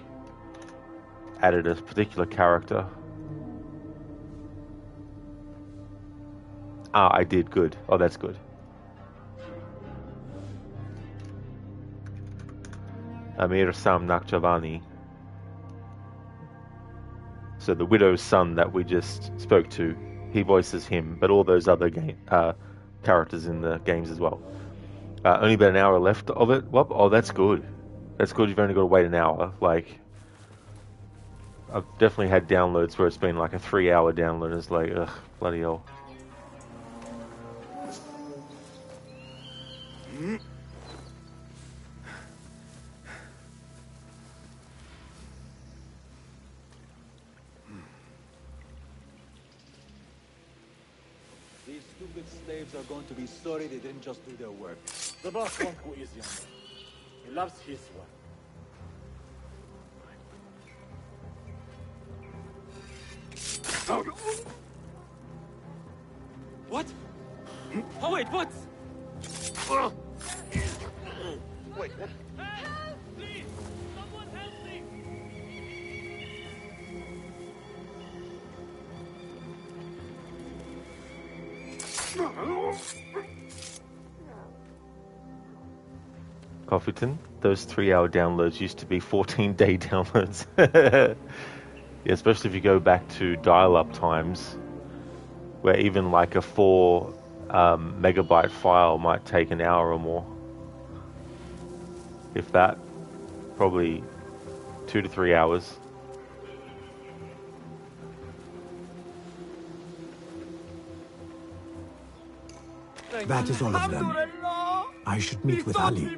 added a particular character. Ah, I did. Good. Oh, that's good. Amir Sam Nakchavani. So the widow's son that we just spoke to, he voices him, but all those other characters in the games as well. Only about an hour left of it. Well, oh, that's good. That's good. You've only got to wait an hour. Like, I've definitely had downloads where it's been like a 3-hour download. It's like, ugh, bloody hell. These stupid slaves are going to be sorry they didn't just do their work. The boss won't go easy on them. He loves his work. What? Oh wait, what? Wait, what? Help! Please! Someone help me! Coffeeton, those 3-hour downloads used to be 14-day downloads. Yeah, especially if you go back to dial-up times, where even like a 4 megabyte file might take an hour or more. If that, probably 2 to 3 hours. That is all of them. I should meet with Ali.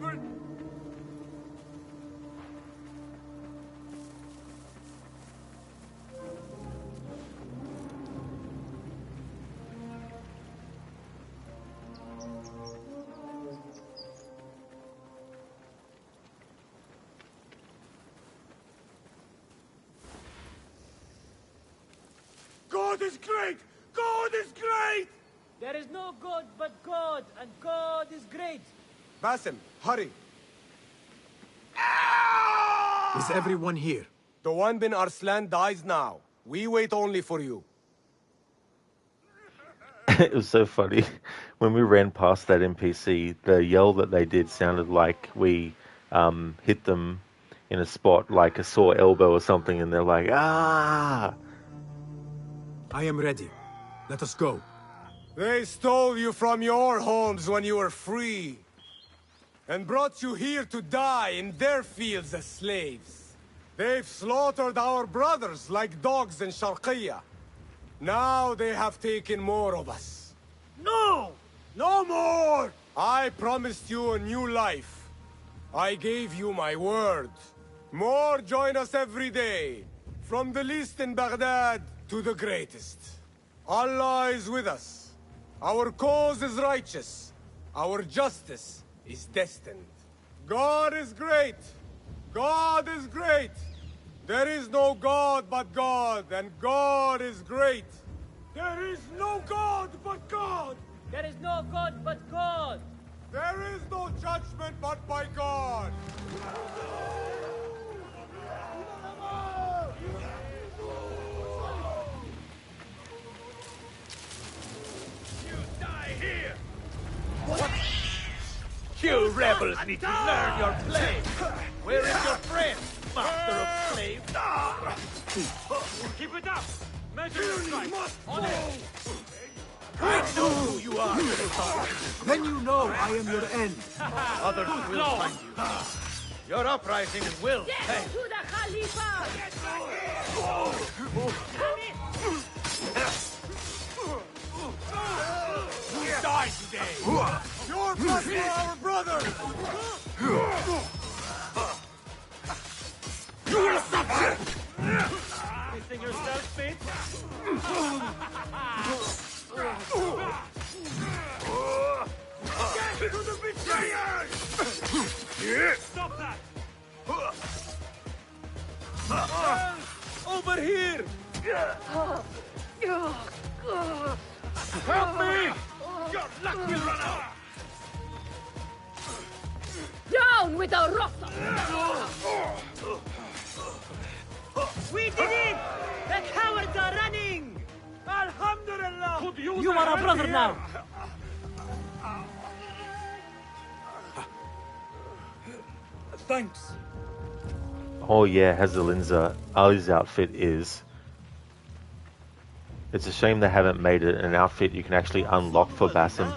God is great! God is great! There is no God but God, and God is great. Basim, hurry. Is everyone here? The one bin Arslan dies now. We wait only for you. It was so funny. When we ran past that NPC, the yell that they did sounded like we hit them in a spot, like a sore elbow or something, and they're like, ah! I am ready. Let us go. They stole you from your homes when you were free, and brought you here to die in their fields as slaves. They've slaughtered our brothers like dogs in Sharqiyya. Now they have taken more of us. No! No more! I promised you a new life. I gave you my word. More join us every day, from the least in Baghdad to the greatest. Allah is with us. Our cause is righteous. Our justice is destined. God is great. God is great. There is no God but God, and God is great. There is no God but God. There is no God but God. There is no judgment but by God. You rebels need to learn your place. Where is your friend, master of slaves? Keep it up. Measure your strike. On it. I know who you are, Sultan. Then you know I am your end. Others will find you. Your uprising will pay. To the Khalifa! Die today. Your blood for our brothers! You will suffer! You think yourself fit? Get to the betrayers! Stop that! Over here! Help me! Your luck will run out! Down with the roster! We did it! The cowards are running! Alhamdulillah! You are a brother now! Thanks. Oh yeah, Hazelinza, Ali's outfit is... It's a shame they haven't made it an outfit you can actually unlock for Basim.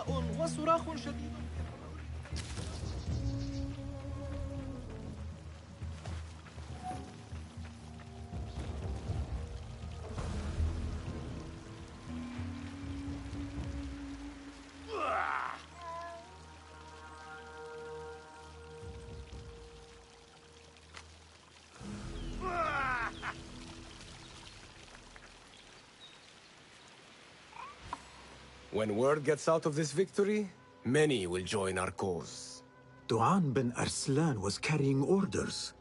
When word gets out of this victory, many will join our cause. Duan bin Arslan was carrying orders.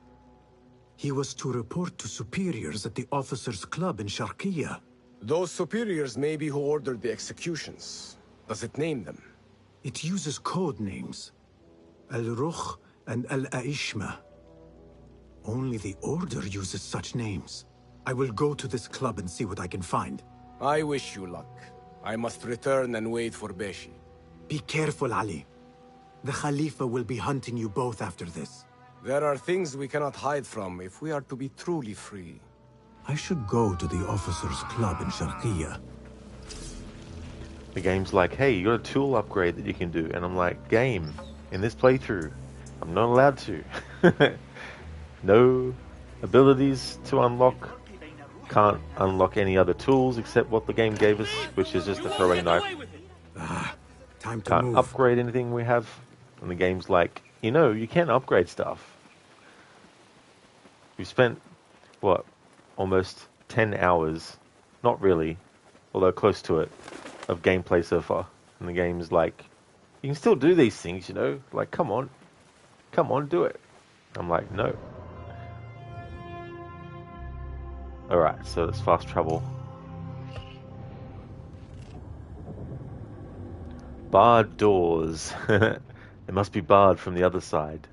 He was to report to superiors at the officers' club in Sharqiyya. Those superiors may be who ordered the executions. Does it name them? It uses code names. Al-Rukh and Al-Aishma. Only the Order uses such names. I will go to this club and see what I can find. I wish you luck. I must return and wait for Beshi. Be careful, Ali. The Khalifa will be hunting you both after this. There are things we cannot hide from if we are to be truly free. I should go to the officers' club in Sharqiyya. The game's like, hey, you got a tool upgrade that you can do. And I'm like, game, in this playthrough, I'm not allowed to. No abilities to unlock. Can't unlock any other tools except what the game gave us, which is just a throwing knife. Time to Can't move. upgrade anything we have. And the game's like, you know, you can upgrade stuff. We spent, what, almost 10 hours, not really, although close to it, of gameplay so far. And the game's like, you can still do these things, you know? Like, come on, do it. I'm like, no. Alright, so let's fast travel. Barred doors. It must be barred from the other side.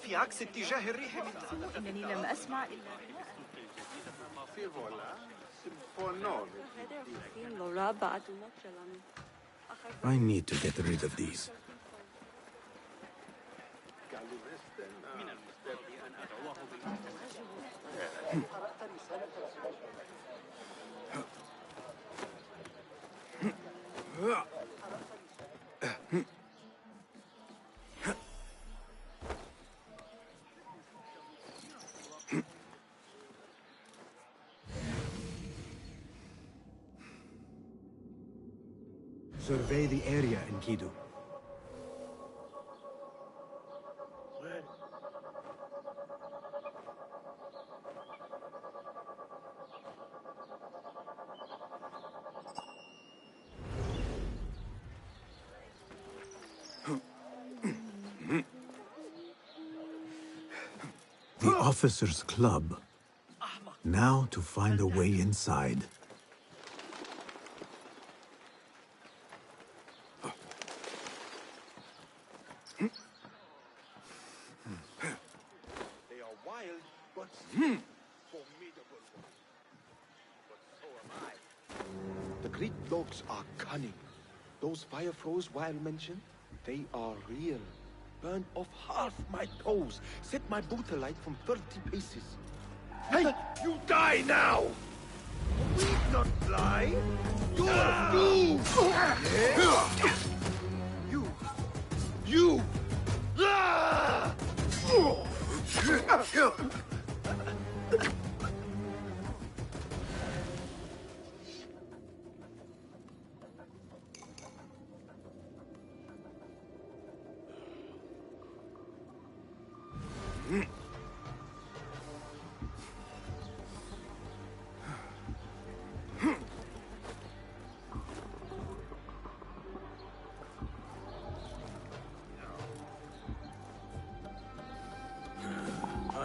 في عكس اتجاه الريح إنني لم أسمع إلا I need to get rid of these. Survey the area, Enkidu. The Officers' Club. Now to find a way inside. The Greek dogs are cunning. Those fire throws Weil mentioned, they are real. Burned off half my toes. Set my boot alight from 30 paces. Hey, you die now! We not fly. You're doomed! You! Ah!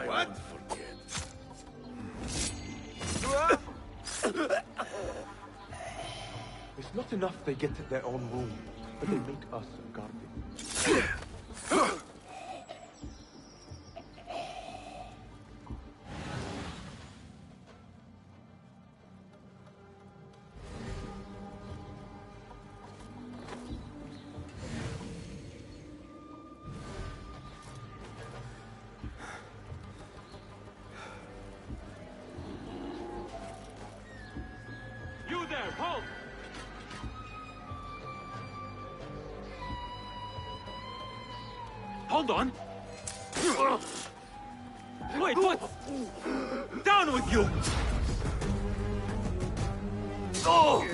What? It's not enough they get their own room, but they make us guard it. You there, halt! Hold on! Wait, what? Down with you! Oh!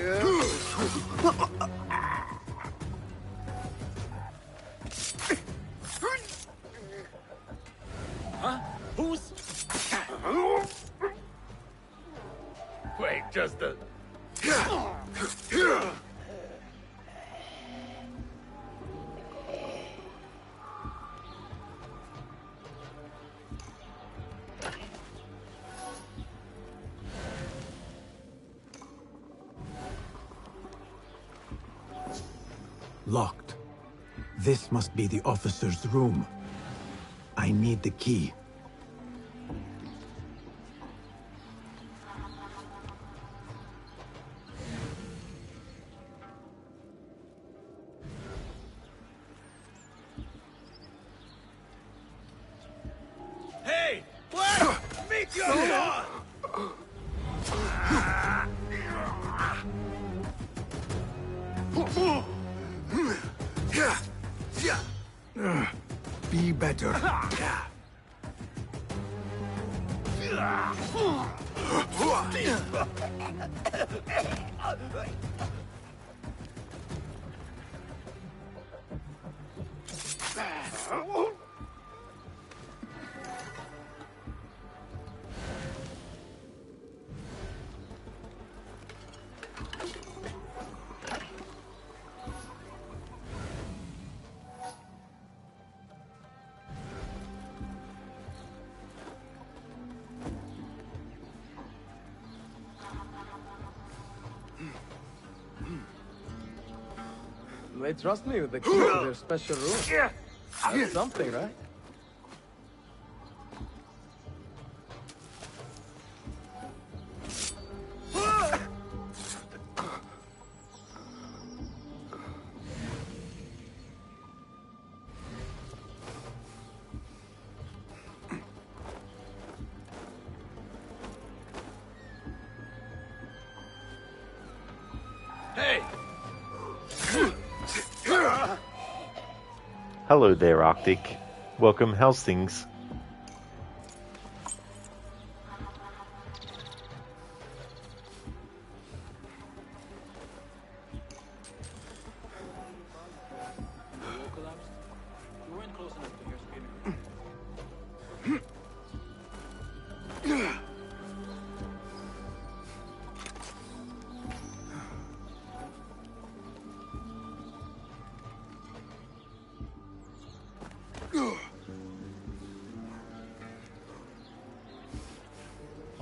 Huh? Who's... Wait, just a... Locked. This must be the officer's room. I need the key. Hey! Where? Meet your god! Be better. They trust me with the key to their special room. That's something, right? Hello there, Arctic. Welcome, how's things?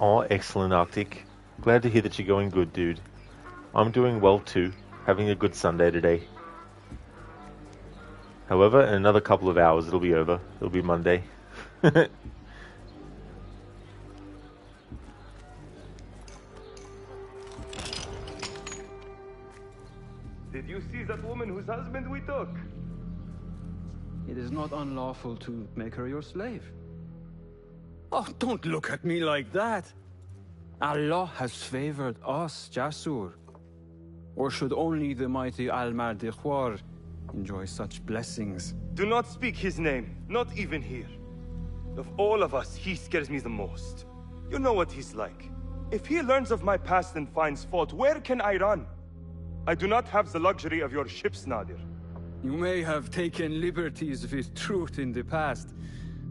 Oh, excellent, Arctic. Glad to hear that you're going good, dude. I'm doing well too, having a good Sunday today. However, in another couple of hours it'll be over. It'll be Monday. Did you see that woman whose husband we took? It is not unlawful to make her your slave. Oh, don't look at me like that. Allah has favored us, Jasur. Or should only the mighty Al-Mardikhwar enjoy such blessings? Do not speak his name, not even here. Of all of us, he scares me the most. You know what he's like. If he learns of my past and finds fault, where can I run? I do not have the luxury of your ships, Nadir. You may have taken liberties with truth in the past,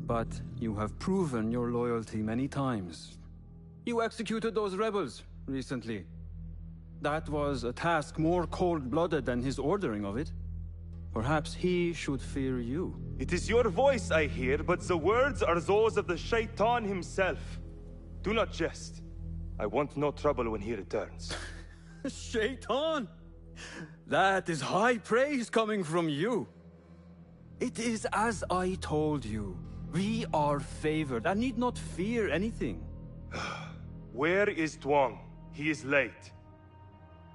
but you have proven your loyalty many times. You executed those rebels recently. That was a task more cold-blooded than his ordering of it. Perhaps he should fear you. It is your voice I hear, but the words are those of the Shaitan himself. Do not jest. I want no trouble when he returns. Shaitan? That is high praise coming from you. It is as I told you. We are favored and need not fear anything. Where is Tuang? He is late.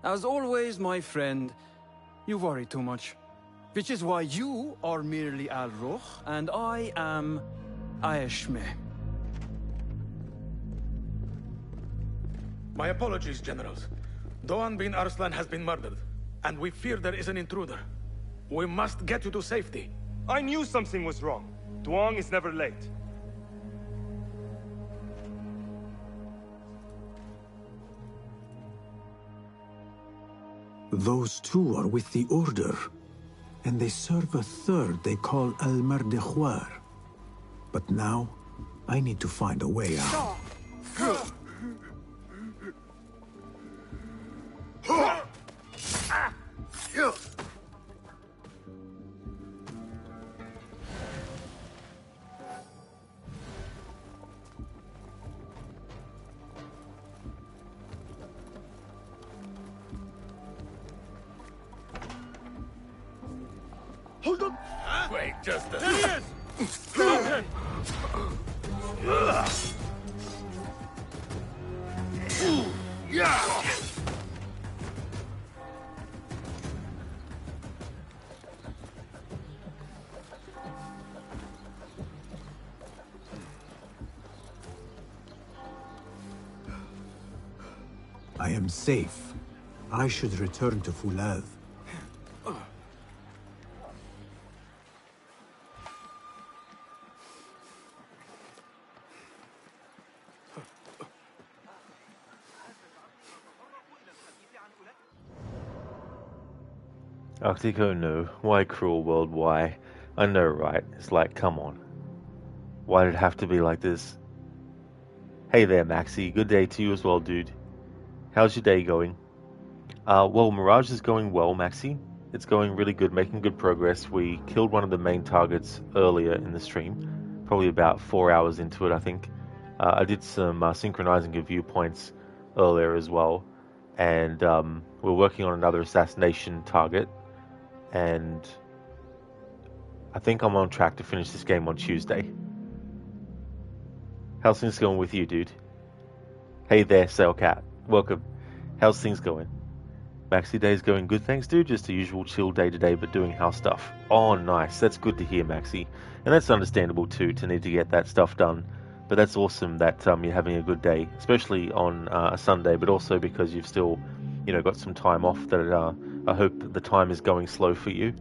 As always, my friend, you worry too much. Which is why you are merely Al-Ruh, and I am Aeshme. My apologies, generals. Doan bin Arslan has been murdered, and we fear there is an intruder. We must get you to safety. I knew something was wrong. Tuang is never late. Those two are with the Order, and they serve a third they call Al-Mardikhwar. But now, I need to find a way out. Hold on! Wait just a... There he is! I am safe. I should return to Fulad. Arctico, no. Why cruel world, why? I know, right? It's like, come on. Why did it have to be like this? Hey there, Maxi. Good day to you as well, dude. How's your day going? Well, Mirage is going well, Maxi. It's going really good, making good progress. We killed one of the main targets earlier in the stream, probably about 4 hours into it, I think. I did some synchronizing of viewpoints earlier as well, and we're working on another assassination target, and I think I'm on track to finish this game on Tuesday. How's things going with you, dude? Hey there, Sailcat. Welcome. How's things going? Maxi day's going good, thanks, dude. Just a usual chill day today, but doing house stuff. Oh, nice. That's good to hear, Maxi. And that's understandable, too, to need to get that stuff done. But that's awesome that you're having a good day, especially on a Sunday, but also because you've still, got some time off. That I hope that the time is going slow for you.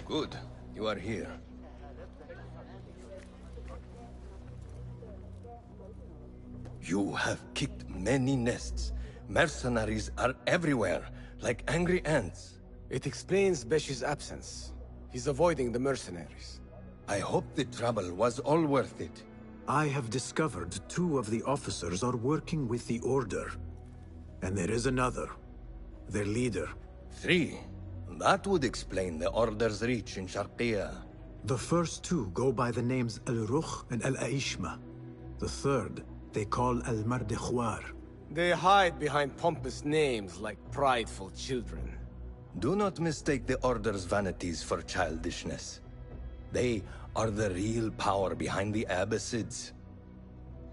Good. You are here. You have kicked many nests. Mercenaries are everywhere, like angry ants. It explains Besh's absence. He's avoiding the mercenaries. I hope the trouble was all worth it. I have discovered 2 of the officers are working with the Order. And there is another. Their leader. 3. That would explain the Order's reach in Sharqiya. The first 2 go by the names Al-Rukh and Al-Aishma. The third, they call Al-Mardikhwar. They hide behind pompous names like prideful children. Do not mistake the Order's vanities for childishness. They are the real power behind the Abbasids.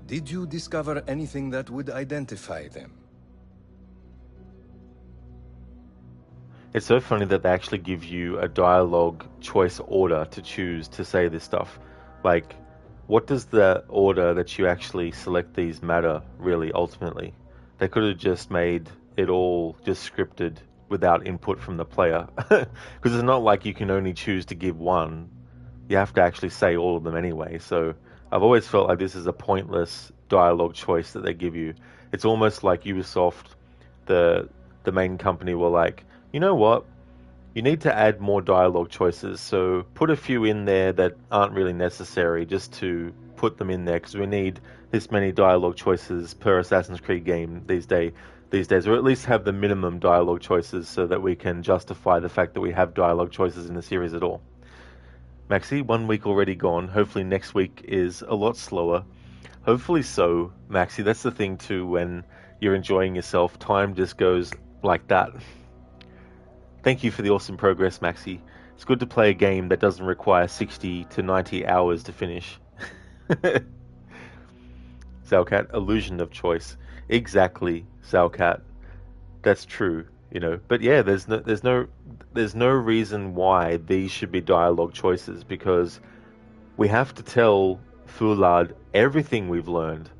Did you discover anything that would identify them? It's so funny that they actually give you a dialogue choice order to choose to say this stuff. Like, what does the order that you actually select these matter, really, ultimately? They could have just made it all just scripted without input from the player. Because it's not like you can only choose to give one. You have to actually say all of them anyway. So I've always felt like this is a pointless dialogue choice that they give you. It's almost like Ubisoft, the main company, were like, you know what? You need to add more dialogue choices, so put a few in there that aren't really necessary just to put them in there, because we need this many dialogue choices per Assassin's Creed game these days, or at least have the minimum dialogue choices so that we can justify the fact that we have dialogue choices in the series at all. Maxi, 1 week already gone. Hopefully next week is a lot slower. Hopefully so, Maxi. That's the thing too, when you're enjoying yourself, time just goes like that. Thank you for the awesome progress, Maxi. It's good to play a game that doesn't require 60 to 90 hours to finish. Zalcat, illusion of choice. Exactly, Zalcat. That's true, But yeah, there's no reason why these should be dialogue choices, because we have to tell Fulad everything we've learned.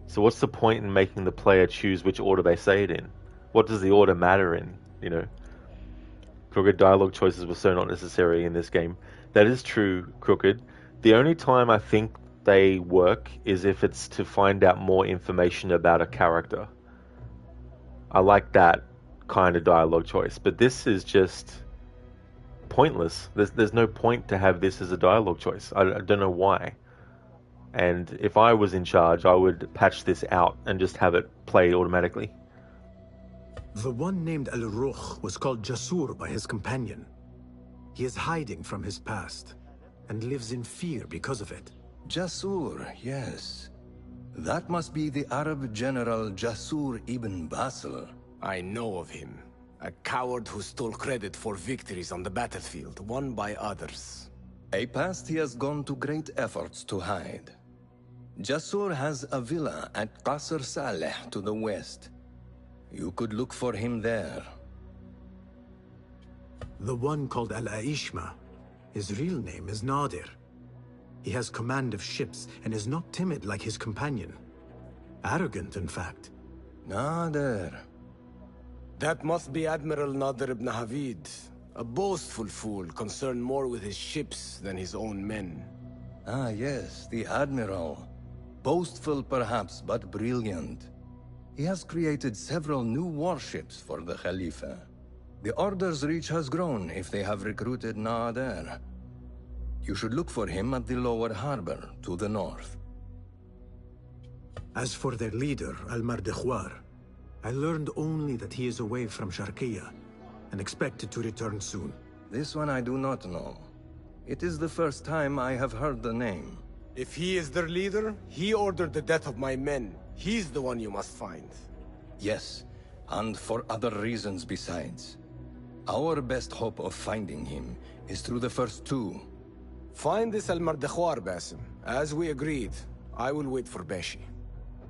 So what's the point in making the player choose which order they say it in? What does the order matter in, Crooked, dialogue choices were so not necessary in this game. That is true, Crooked. The only time I think they work is if it's to find out more information about a character. I like that kind of dialogue choice, but this is just pointless. There's no point to have this as a dialogue choice. I don't know why. And if I was in charge, I would patch this out and just have it play automatically. The one named Al-Ruh was called Jasur by his companion. He is hiding from his past and lives in fear because of it. Jasur, yes. That must be the Arab general Jasur ibn Basil. I know of him. A coward who stole credit for victories on the battlefield, won by others. A past he has gone to great efforts to hide. Jasur has a villa at Qasr Saleh to the west. You could look for him there. The one called Al-Aishma. His real name is Nadir. He has command of ships and is not timid like his companion. Arrogant, in fact. Nadir. That must be Admiral Nadir ibn Havid. A boastful fool concerned more with his ships than his own men. Ah, yes, the Admiral. Boastful perhaps, but brilliant. He has created several new warships for the Khalifa. The Order's reach has grown if they have recruited Nadir. You should look for him at the lower harbor, to the north. As for their leader, Al-Mardikhwar, I learned only that he is away from Sharqiyya and expected to return soon. This one I do not know. It is the first time I have heard the name. If he is their leader, he ordered the death of my men. He's the one you must find. Yes, and for other reasons besides. Our best hope of finding him is through the first two. Find this Al-Mardikhwar, Basim. As we agreed, I will wait for Beshi.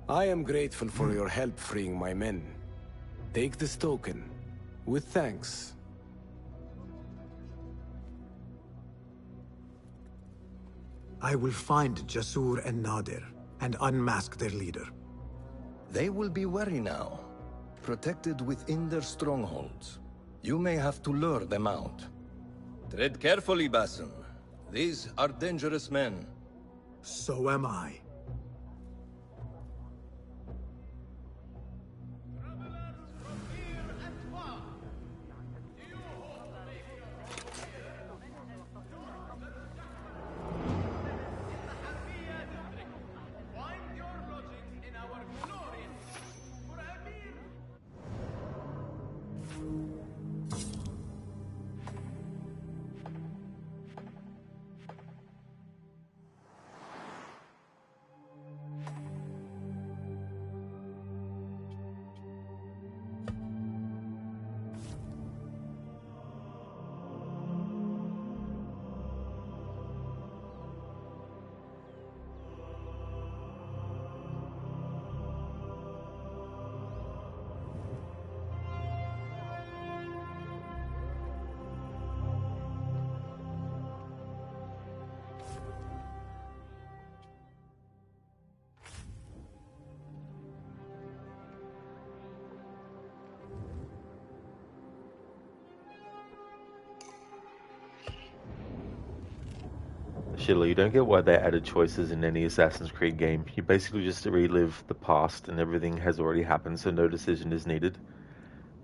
I am grateful for your help freeing my men. Take this token, with thanks. I will find Jasur and Nadir, and unmask their leader. They will be wary now, protected within their strongholds. You may have to lure them out. Tread carefully, Basim. These are dangerous men. So am I. Shilla, you don't get why they added choices in any Assassin's Creed game. You basically just relive the past and everything has already happened, so no decision is needed.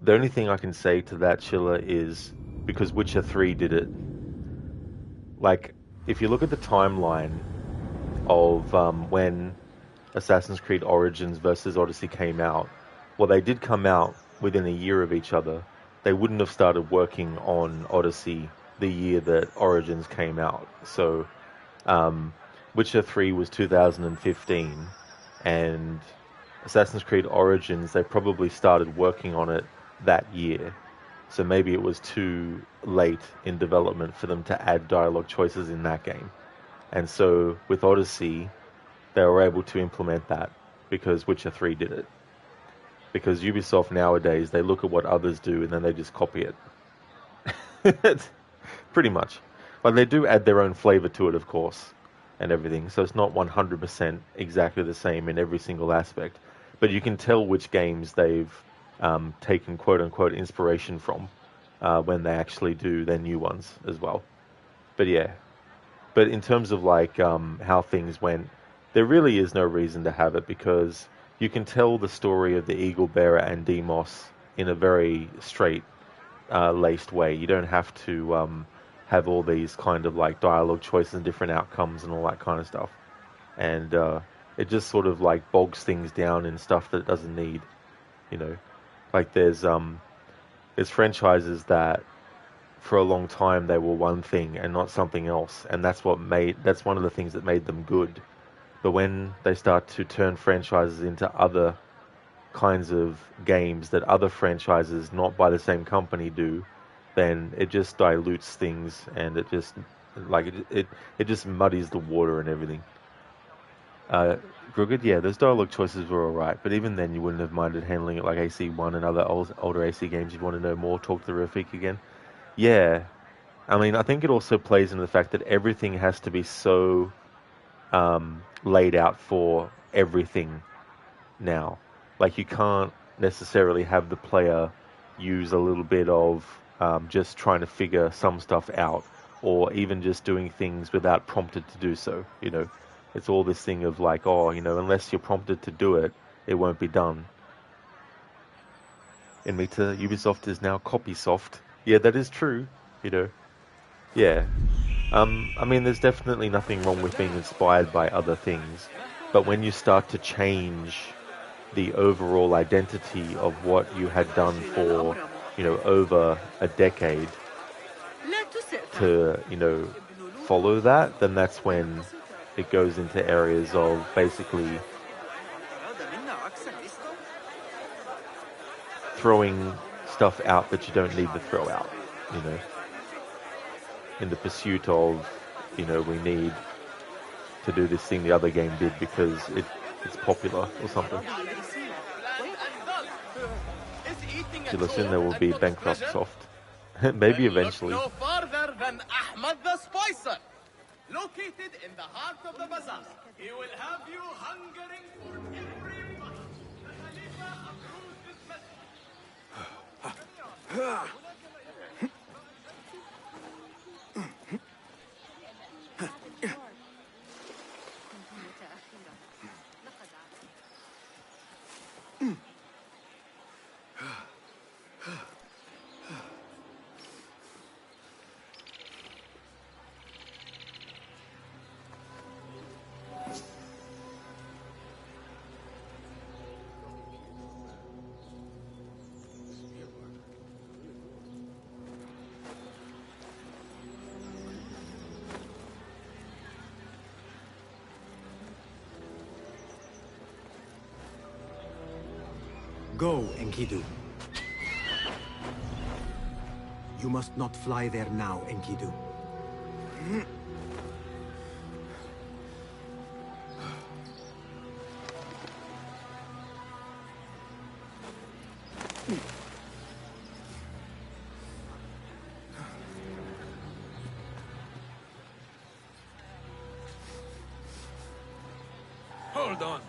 The only thing I can say to that, Shilla, is because Witcher 3 did it. Like, if you look at the timeline of when Assassin's Creed Origins versus Odyssey came out, well, they did come out within a year of each other. They wouldn't have started working on Odyssey the year that Origins came out. So, Witcher 3 was 2015, and Assassin's Creed Origins, they probably started working on it that year. So maybe it was too late in development for them to add dialogue choices in that game. And so with Odyssey, they were able to implement that because Witcher 3 did it. Because Ubisoft nowadays, they look at what others do and then they just copy it. Pretty much. Like, they do add their own flavor to it, of course, and everything. So it's not 100% exactly the same in every single aspect. But you can tell which games they've taken quote-unquote inspiration from when they actually do their new ones as well. But yeah. But in terms of, like, how things went, there really is no reason to have it because you can tell the story of the Eagle Bearer and Demos in a very straight laced way. You don't have to have all these kind of like dialogue choices and different outcomes and all that kind of stuff. And it just sort of like bogs things down in stuff that it doesn't need, you know. Like there's franchises that for a long time they were one thing and not something else, and that's one of the things that made them good. But when they start to turn franchises into other kinds of games that other franchises not by the same company do, then it just dilutes things, and it just it just muddies the water and everything. Grugid, yeah, those dialogue choices were alright, but even then you wouldn't have minded handling it like AC1 and other older AC games. If you want to know more, talk to Rafik again. Yeah, I mean, I think it also plays into the fact that everything has to be so laid out for everything now. Like, you can't necessarily have the player use a little bit of just trying to figure some stuff out, or even just doing things without prompted to do so, you know. It's all this thing of like, oh, you know, unless you're prompted to do it, it won't be done. And Mita, Ubisoft is now Copysoft. Yeah, that is true, you know. Yeah. I mean, there's definitely nothing wrong with being inspired by other things, but when you start to change the overall identity of what you had done for, you know, over a decade to, you know, follow that, then that's when it goes into areas of basically throwing stuff out that you don't need to throw out, you know, in the pursuit of, you know, we need to do this thing the other game did because it's popular or something. Till soon there will be bankrupt soft. Maybe eventually. No farther than Ahmad the Spicer, located in the heart of the bazaar. He will have you hungering for every bite. The Khalifa approves this message. Go, Enkidu. You must not fly there now, Enkidu. Hold on.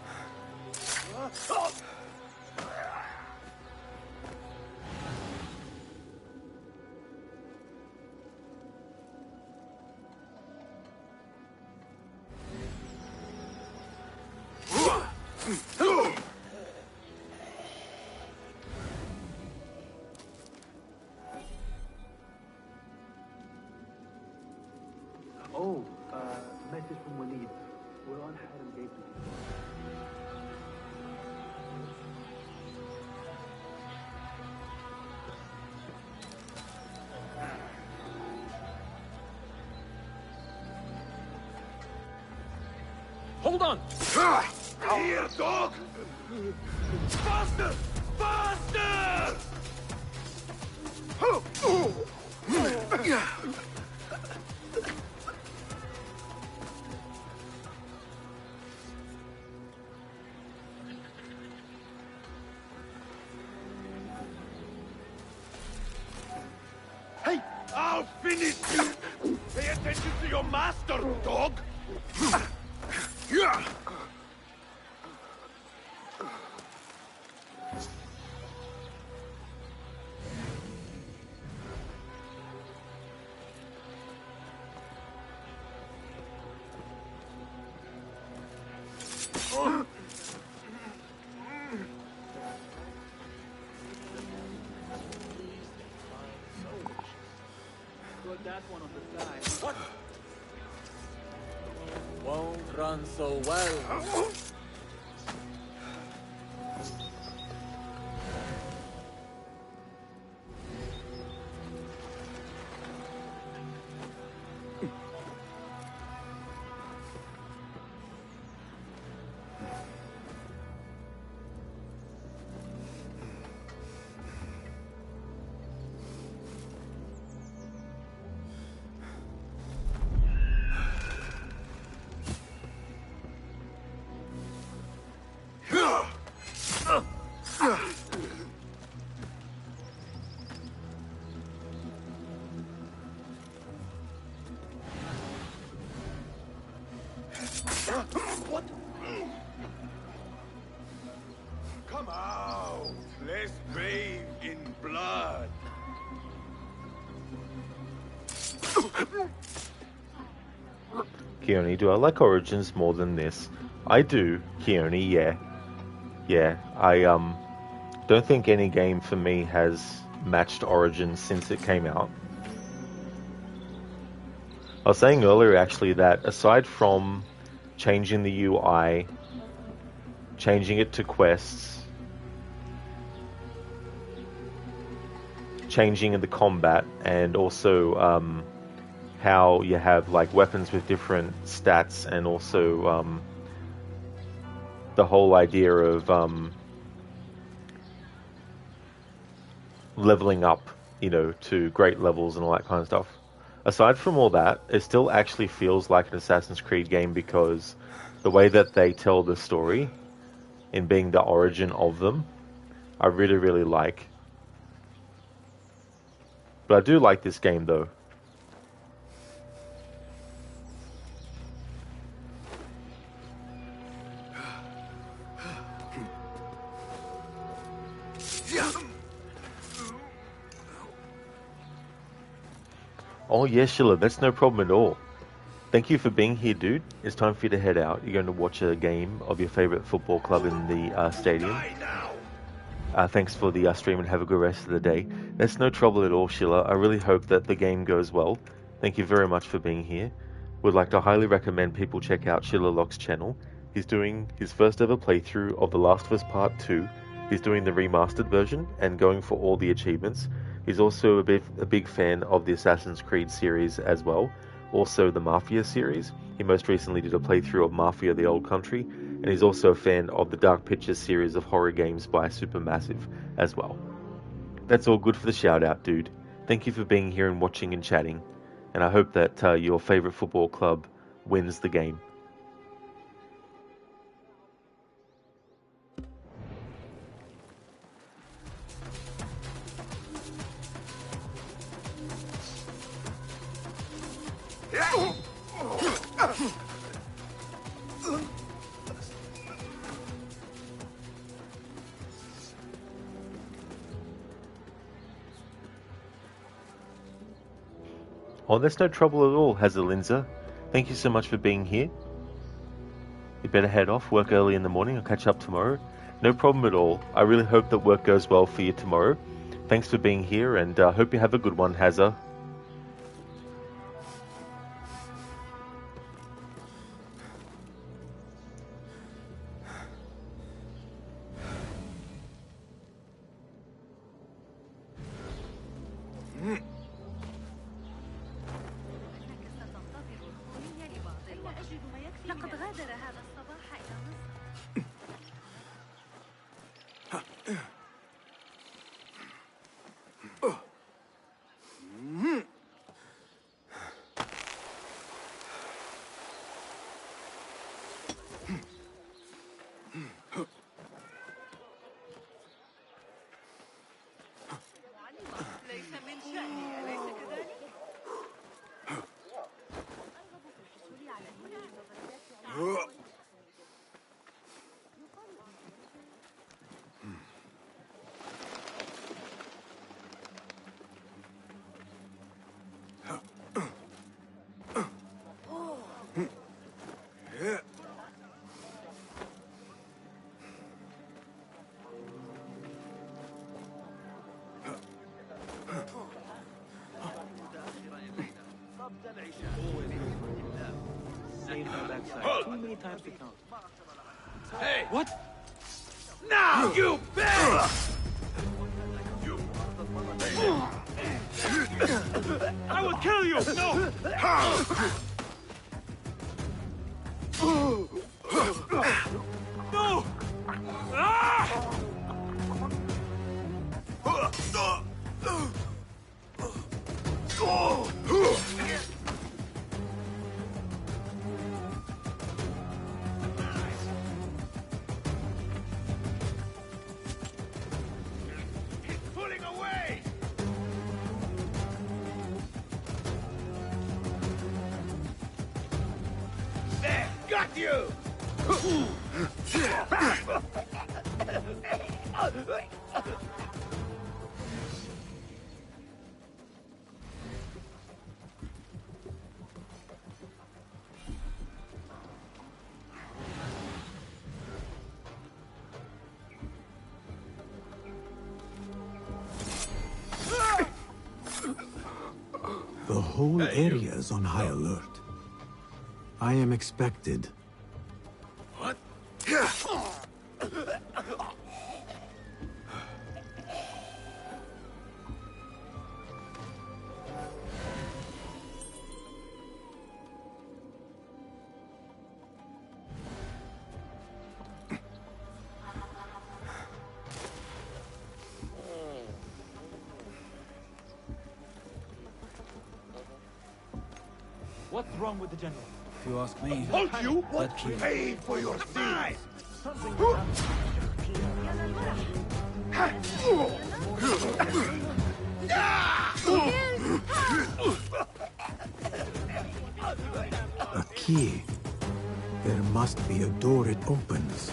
Message from Walid. We're on Haram Gate. Hold on! Here, dog! Faster! Faster! Hey, I'll finish you! Pay attention to your master, dog! Put that one on the side. Won't run so well. What? Come out! Let's bathe in blood! Keone, do I like Origins more than this? I do, Keone, yeah. Yeah, I don't think any game for me has matched Origins since it came out. I was saying earlier actually that aside from changing the UI, changing it to quests, changing the combat, and also how you have like weapons with different stats, and also the whole idea of leveling up, you know, to great levels and all that kind of stuff. Aside from all that, it still actually feels like an Assassin's Creed game because the way that they tell the story in being the origin of them, I really, really like. But I do like this game though. Oh yeah, Sheila, that's no problem at all. Thank you for being here, dude. It's time for you to head out. You're going to watch a game of your favorite football club in the stadium. Thanks for the stream and have a good rest of the day. That's no trouble at all, Sheila. I really hope that the game goes well. Thank you very much for being here. Would like to highly recommend people check out Sheila Locke's channel. He's doing his first ever playthrough of The Last of Us Part 2. He's doing the remastered version and going for all the achievements. He's also a big fan of the Assassin's Creed series as well. Also the Mafia series. He most recently did a playthrough of Mafia the Old Country, and he's also a fan of the Dark Pictures series of horror games by Supermassive as well. That's all good for the shout out, dude. Thank you for being here and watching and chatting, and I hope that your favourite football club wins the game. Oh, that's no trouble at all, Hazelinza. Thank you so much for being here. You better head off, work early in the morning. I'll catch up tomorrow. No problem at all. I really hope that work goes well for you tomorrow. Thanks for being here, and I hope you have a good one, Hazza. Saved my backside. Too many times to count. Hey! What? Now, you bitch! I will kill you! No! No! Ah! He's pulling away! There! Got you! The whole area is on high alert. I am expected. What? What's wrong with the general? If you ask me, Won't you that tree. pay for your sins? A key. There must be a door it opens.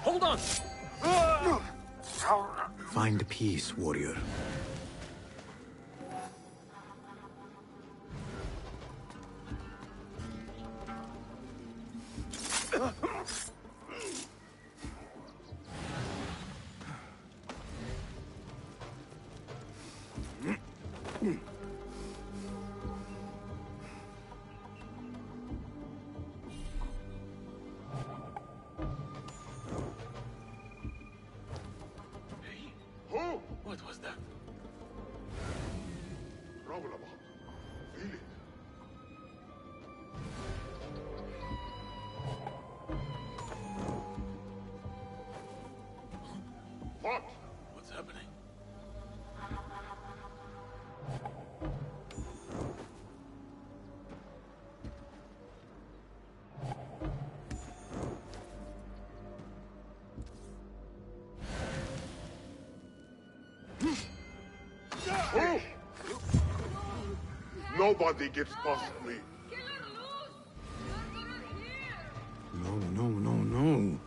Hold on! Find peace, warrior. What was that? Problem. Feel it. What? What's happening? Oh! Nobody gets past me. No, no, no, no.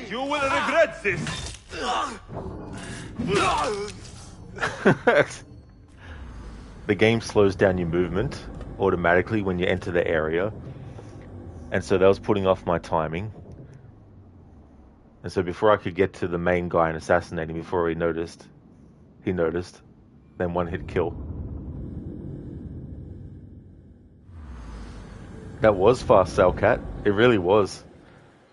You will regret this! The game slows down your movement automatically when you enter the area, and so that was putting off my timing. And so before I could get to the main guy and assassinate him, before he noticed, then one hit kill. That was fast, Salcat. It really was.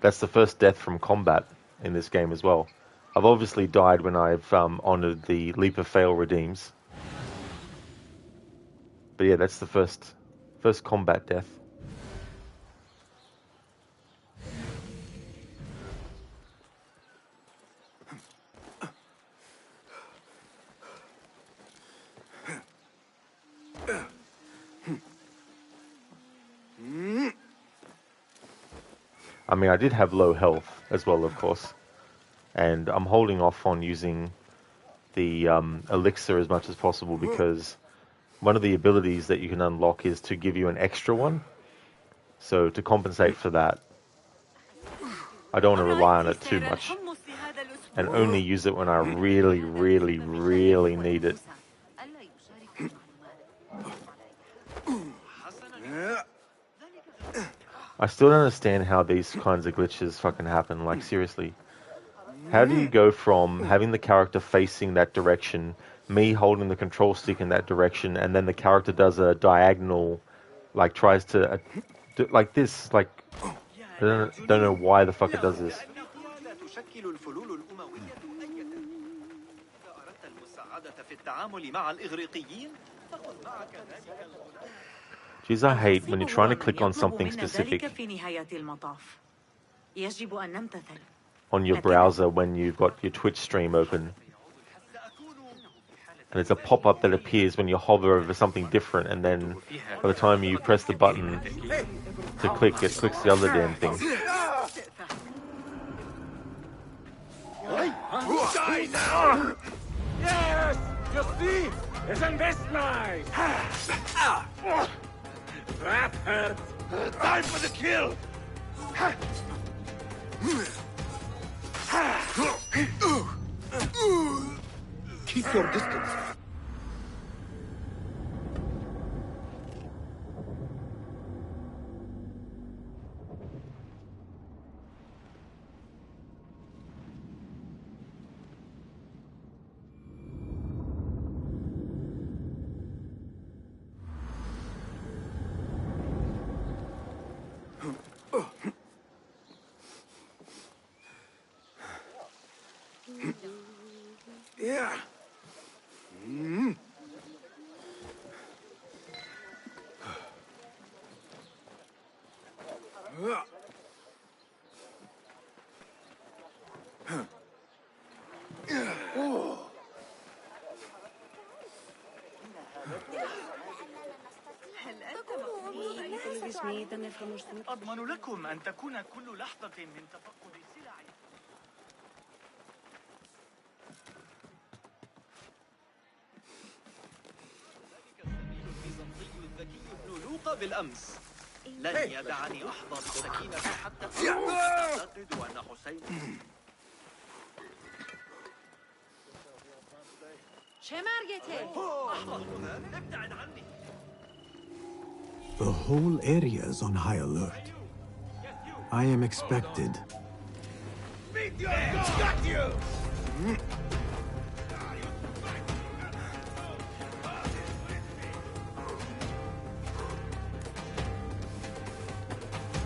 That's the first death from combat in this game as well. I've obviously died when I've honored the Leap of Fail redeems. But yeah, that's the first combat death. I mean, I did have low health as well, of course, and I'm holding off on using the elixir as much as possible because one of the abilities that you can unlock is to give you an extra one. So to compensate for that, I don't want to rely on it too much and only use it when I really, really, really need it. I still don't understand how these kinds of glitches fucking happen, like seriously. How do you go from having the character facing that direction, me holding the control stick in that direction, and then the character does a diagonal, like tries to, like this, like, I don't know why the fuck it does this. Jeez, I hate when you're trying to click on something specific on your browser when you've got your Twitch stream open. And it's a pop-up that appears when you hover over something different, and then by the time you press the button to click, it clicks the other damn thing. Die now! Yes! You see? Isn't this nice? That hurt! Time for the kill! Keep your distance. Yeah. أضمن لكم أن تكون كل لحظة من تفقد سلع. ذلك السبيل البيزنطي الذكي ابن لوقا بالأمس لن يدعني أحضر السكينة حتى أعتقد أن حسين. ابتعد عني. The whole area is on high alert. I am expected. Beat your dog! Got you!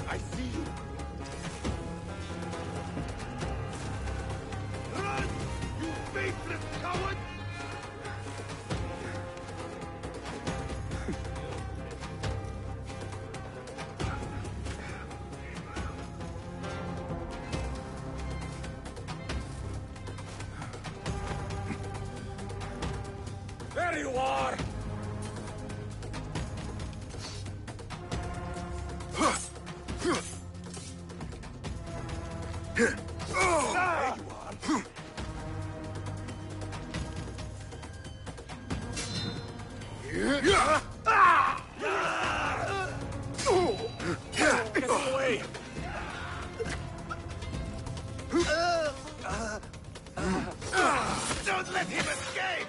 I see you. Run! You faithless coward! There you are! Get away! Don't let him escape!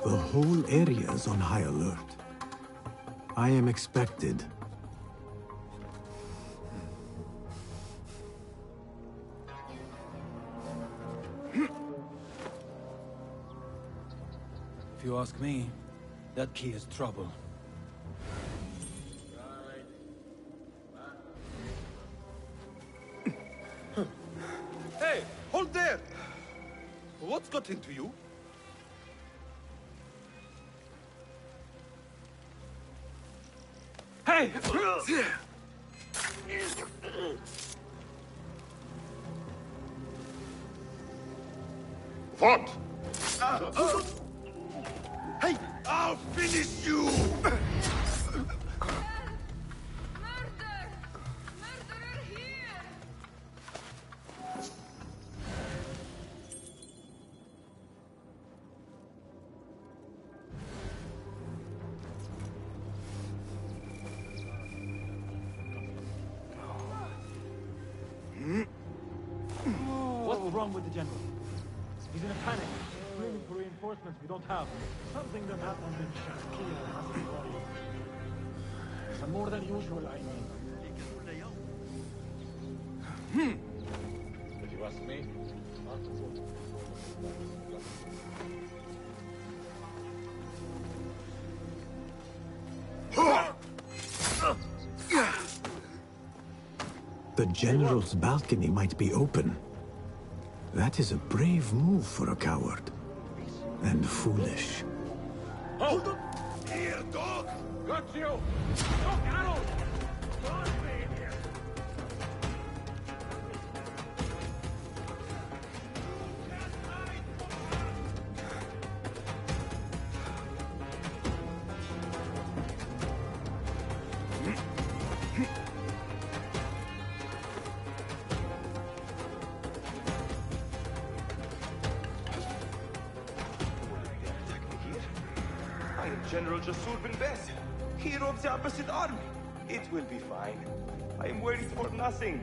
The whole area is on high alert. I am expected. If you ask me, that key is trouble. Hey, hold there! What's got into you? Hey! What? Hey, I'll finish you! What's wrong with the general? He's in a panic, screaming for reinforcements we don't have. Something that happened in Shaskia hasn't worried. Some more than usual, I mean. If you ask me, The general's balcony might be open. That is a brave move for a coward. And foolish. Hold up! Here, dog! Got you! Dog arrow! Don't be in here! I am General Jasur bin Bess, hero of the Abbasid army. It will be fine. I am worried for nothing.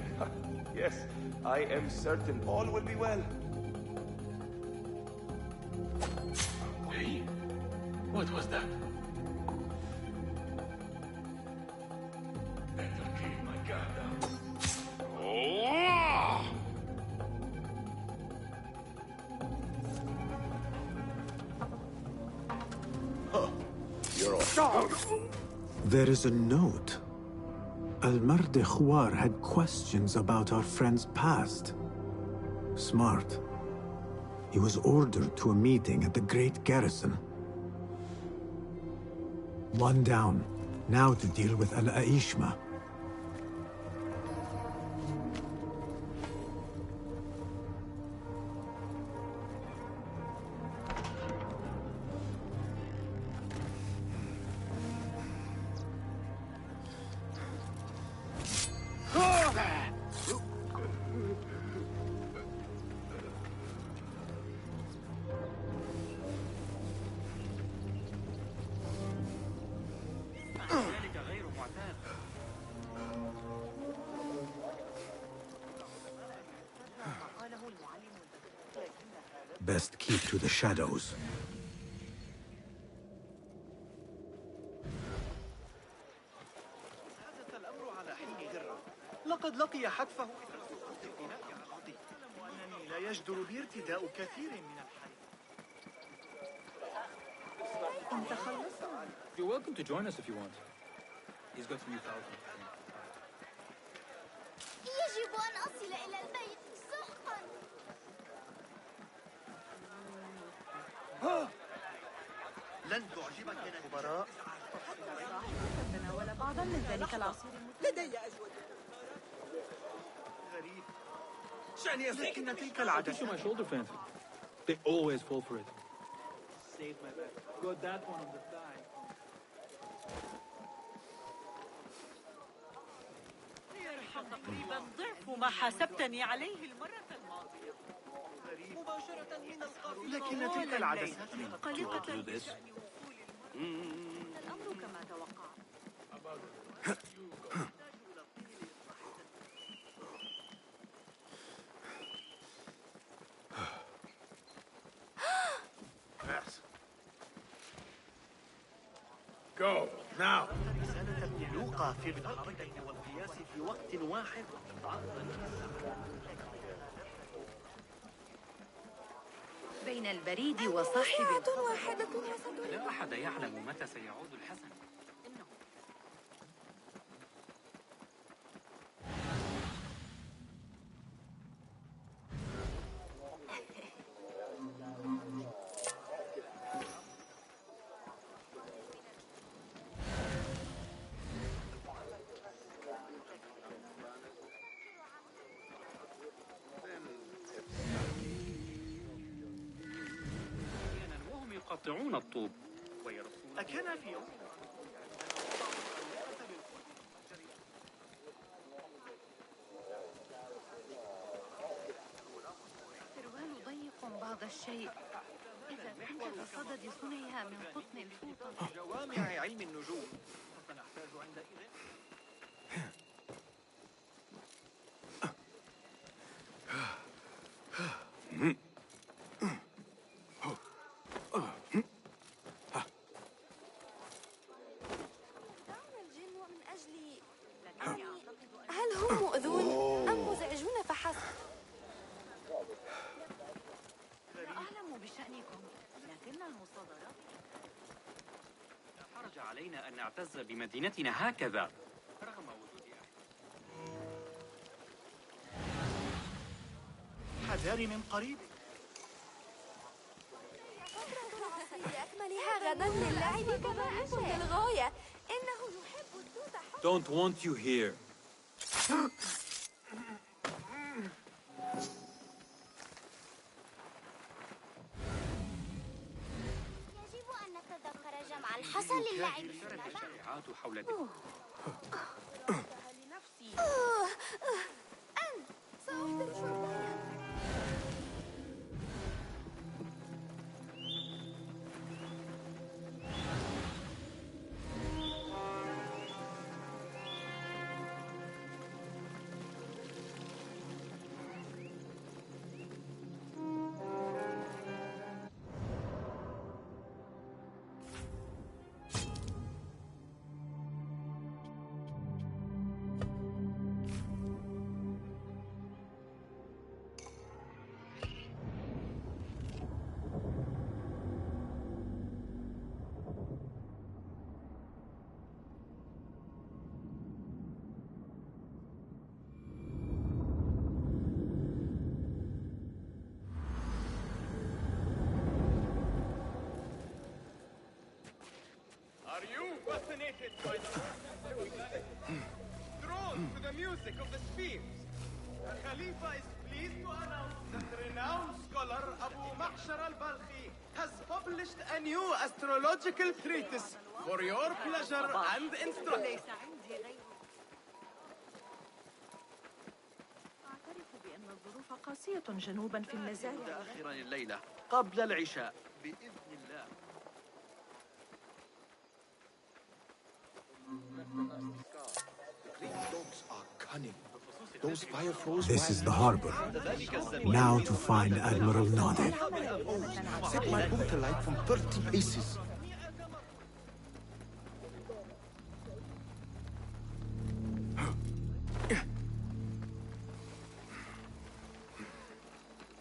Yes, I am certain all will be well. Hey, what was that? Better keep my guard down. Oh! You're off. There is a note. Al-Mardi Khwar had questions about our friend's past. Smart. He was ordered to a meeting at the Great Garrison. One down. Now to deal with Al-Aishma. Best keep to the shadows. لقد لقي حتفه إثر سقوط البناء على الأرض وأنني لا يجدر بي ارتداء كثير من الحي. أنت خلصت. You're welcome to join us if you want. He's got 3,000. يجب أن أصل إلى البيت سحقا. لن تعجبك الخبراء. تناول بعضا من ذلك العصير. لدي أجود. غريب. لكن تلك العادة. My shoulder fancy. They always fall for it. Save my back. Got that one on the thigh. يرحم تقريبا ضعف ما حاسبتني عليه المرة الماضية. مباشرة من القافلة. لكن تلك العدسات قلقة بشأن وصول الأمر كما توقعت. Go, now. رسالة ابن لوقا في الحركة والقياس في وقت واحد. بين البريد وصاحبه. ساعة واحدة وستنتهي. لا أحد يعلم متى سيعود الحسن. يقطعون الطوب ويرسمون. أكان في يوم سروال ضيق بعض الشيء. إذا كنت بصدد صنعها من قطن الفوطة. جوامع علم النجوم فسنحتاج عندئذ. هل هم مؤذون أم مزعجون فحسب؟ لا أعلم بشأنكم، لكن المصادرات لا حرج علينا أن نعتز بمدينتنا هكذا رغم وجود حذاري من قريب. لأكملها غدا للعب كما أشاء للغاية. إنه يحب الدود حبا. Don't want you here. يجب أن نتذكر جمع الحصى للعب في الملعب. الشائعات حول لنفسي. أنت سأحضر شربانا. Are you fascinated by the drawn to the music of the spheres? The Khalifa is pleased to announce that renowned scholar Abu Mahshar al-Balkhi has published a new astrological treatise for your pleasure and instruction. أعترف بأن الظروف قاسية جنوبا في المزارع. آخرا الليلة قبل العشاء بإذن الله. Great dogs are cunning. Those fire froze. This is the harbor. Now to find Admiral Nadir. Set my boat alight from 30 paces.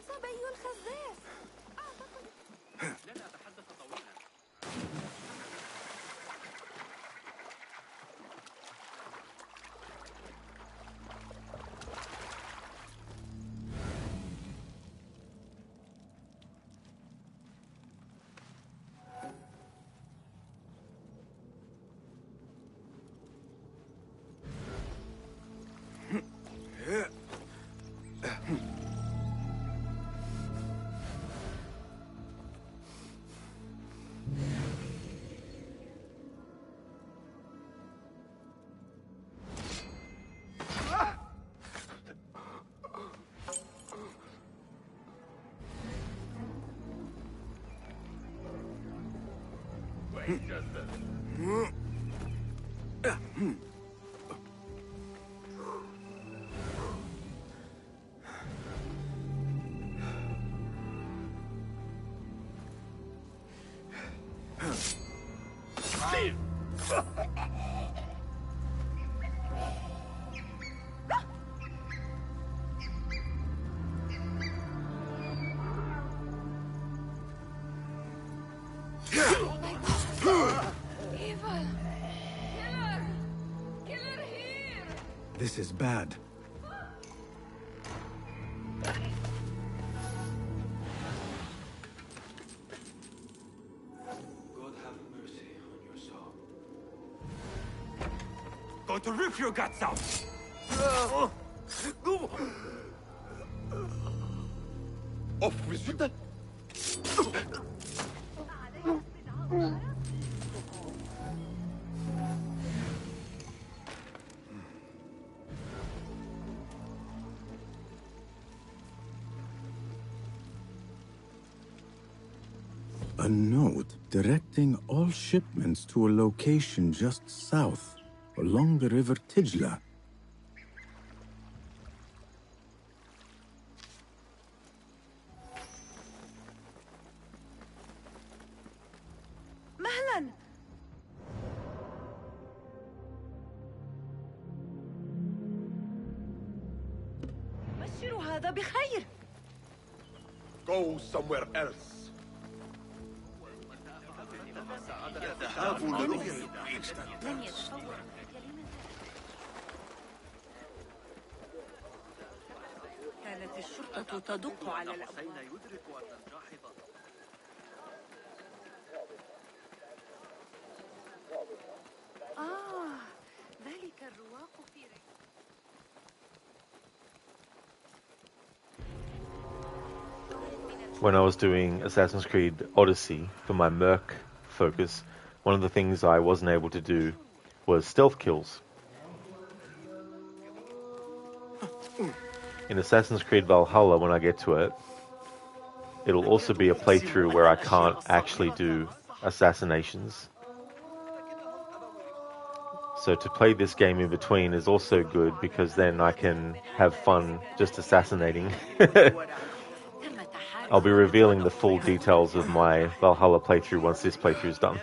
صبي الخزاف. لن أتحدث طويلا. Wait just a... Evil! Killer! Killer here! This is bad. God have mercy on your soul. Going to rip your guts out! Off with you! A note directing all shipments to a location just south, along the river Tijla. مهلا. بشروا هذا بخير. Go somewhere else. كانت الشرطة تدق على الأبواب. ذلك الرواق في When I was doing Assassin's Creed Odyssey for my Merc focus, one of the things I wasn't able to do was stealth kills. In Assassin's Creed Valhalla, when I get to it, it'll also be a playthrough where I can't actually do assassinations. So to play this game in between is also good because then I can have fun just assassinating. I'll be revealing the full details of my Valhalla playthrough once this playthrough is done.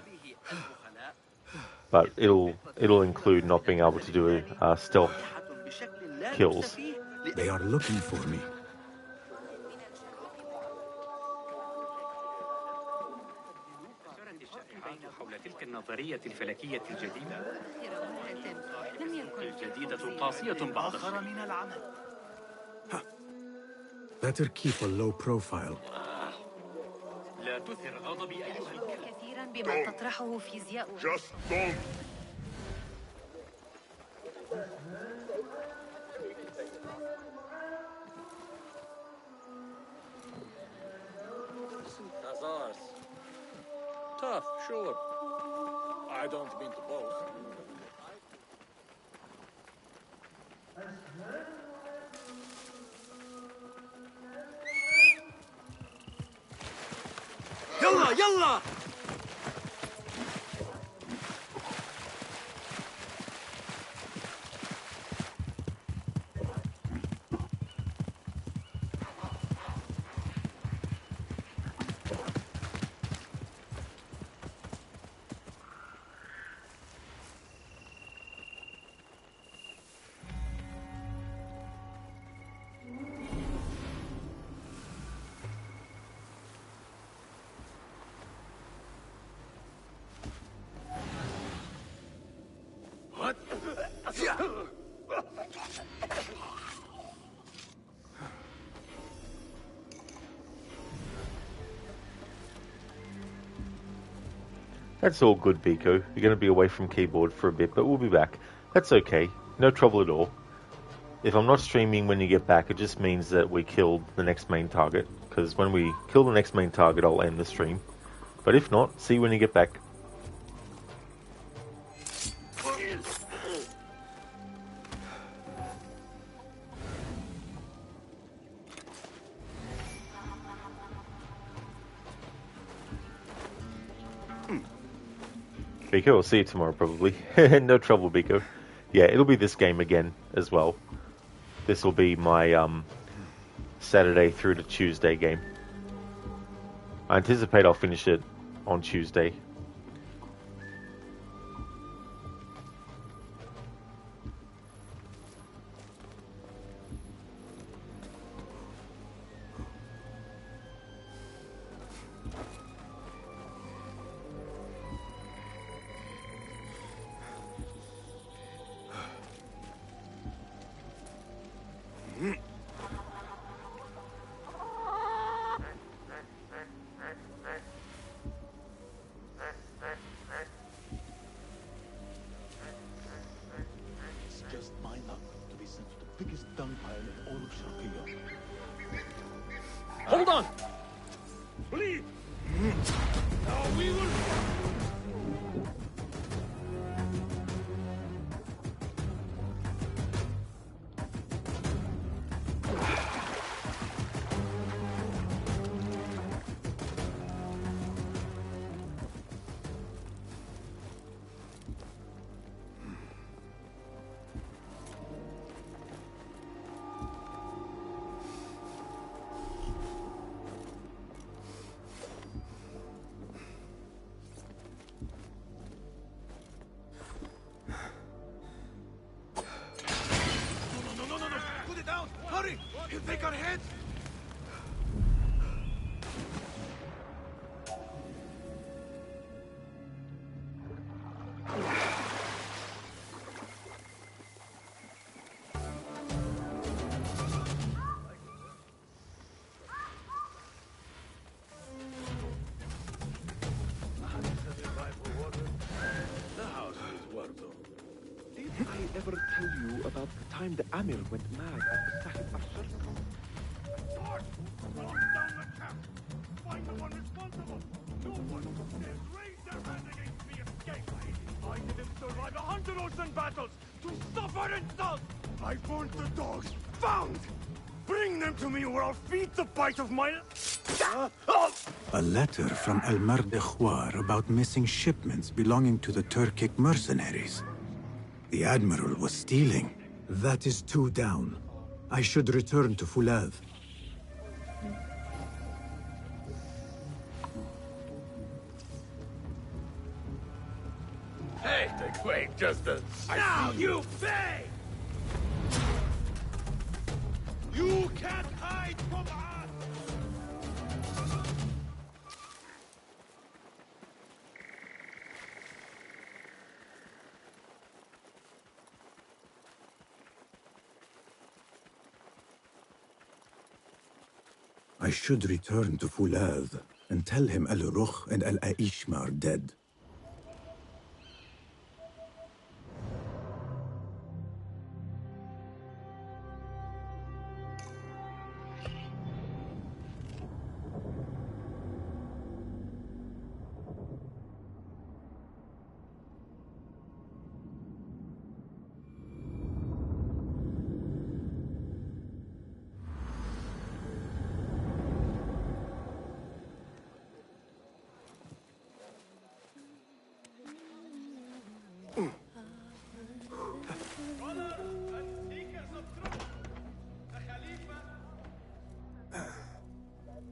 But it'll include not being able to do stealth kills. They are looking for me. النظرية الفلكية الجديدة الجديدة قاسية بعض من العمل. Better keep a low profile. لا تثر غضبي أيها الكلب. كثيرا بما تطرحه فيزياء. Just don't. Tough, sure. I don't mean to boast. يلا يلا. That's all good, Biko. You're going to be away from keyboard for a bit, but we'll be back. That's okay. No trouble at all. If I'm not streaming when you get back, it just means that we killed the next main target. Because when we kill the next main target, I'll end the stream. But if not, see you when you get back. Biko, I'll see you tomorrow probably. No trouble, Biko. Yeah, it'll be this game again as well. This will be my Saturday through to Tuesday game. I anticipate I'll finish it on Tuesday. Hold on! Please! Now we will... He'll take our heads! Did I ever tell you about the time the Amir went mad at the Sahib Ashar? Find the one responsible! No one has raised their hand against me escape! I didn't survive 100 ocean battles to suffer insult! I want the dogs found! Bring them to me or I'll feed the bite of my... A letter from El Mardekhwar about missing shipments belonging to the Turkic mercenaries. The Admiral was stealing. That is 2 down. I should return to Fulad. Hey, wait, just a... Now you pay! You can't hide from us! I should return to Fulad and tell him Al-Rukh and Al-Aishma are dead.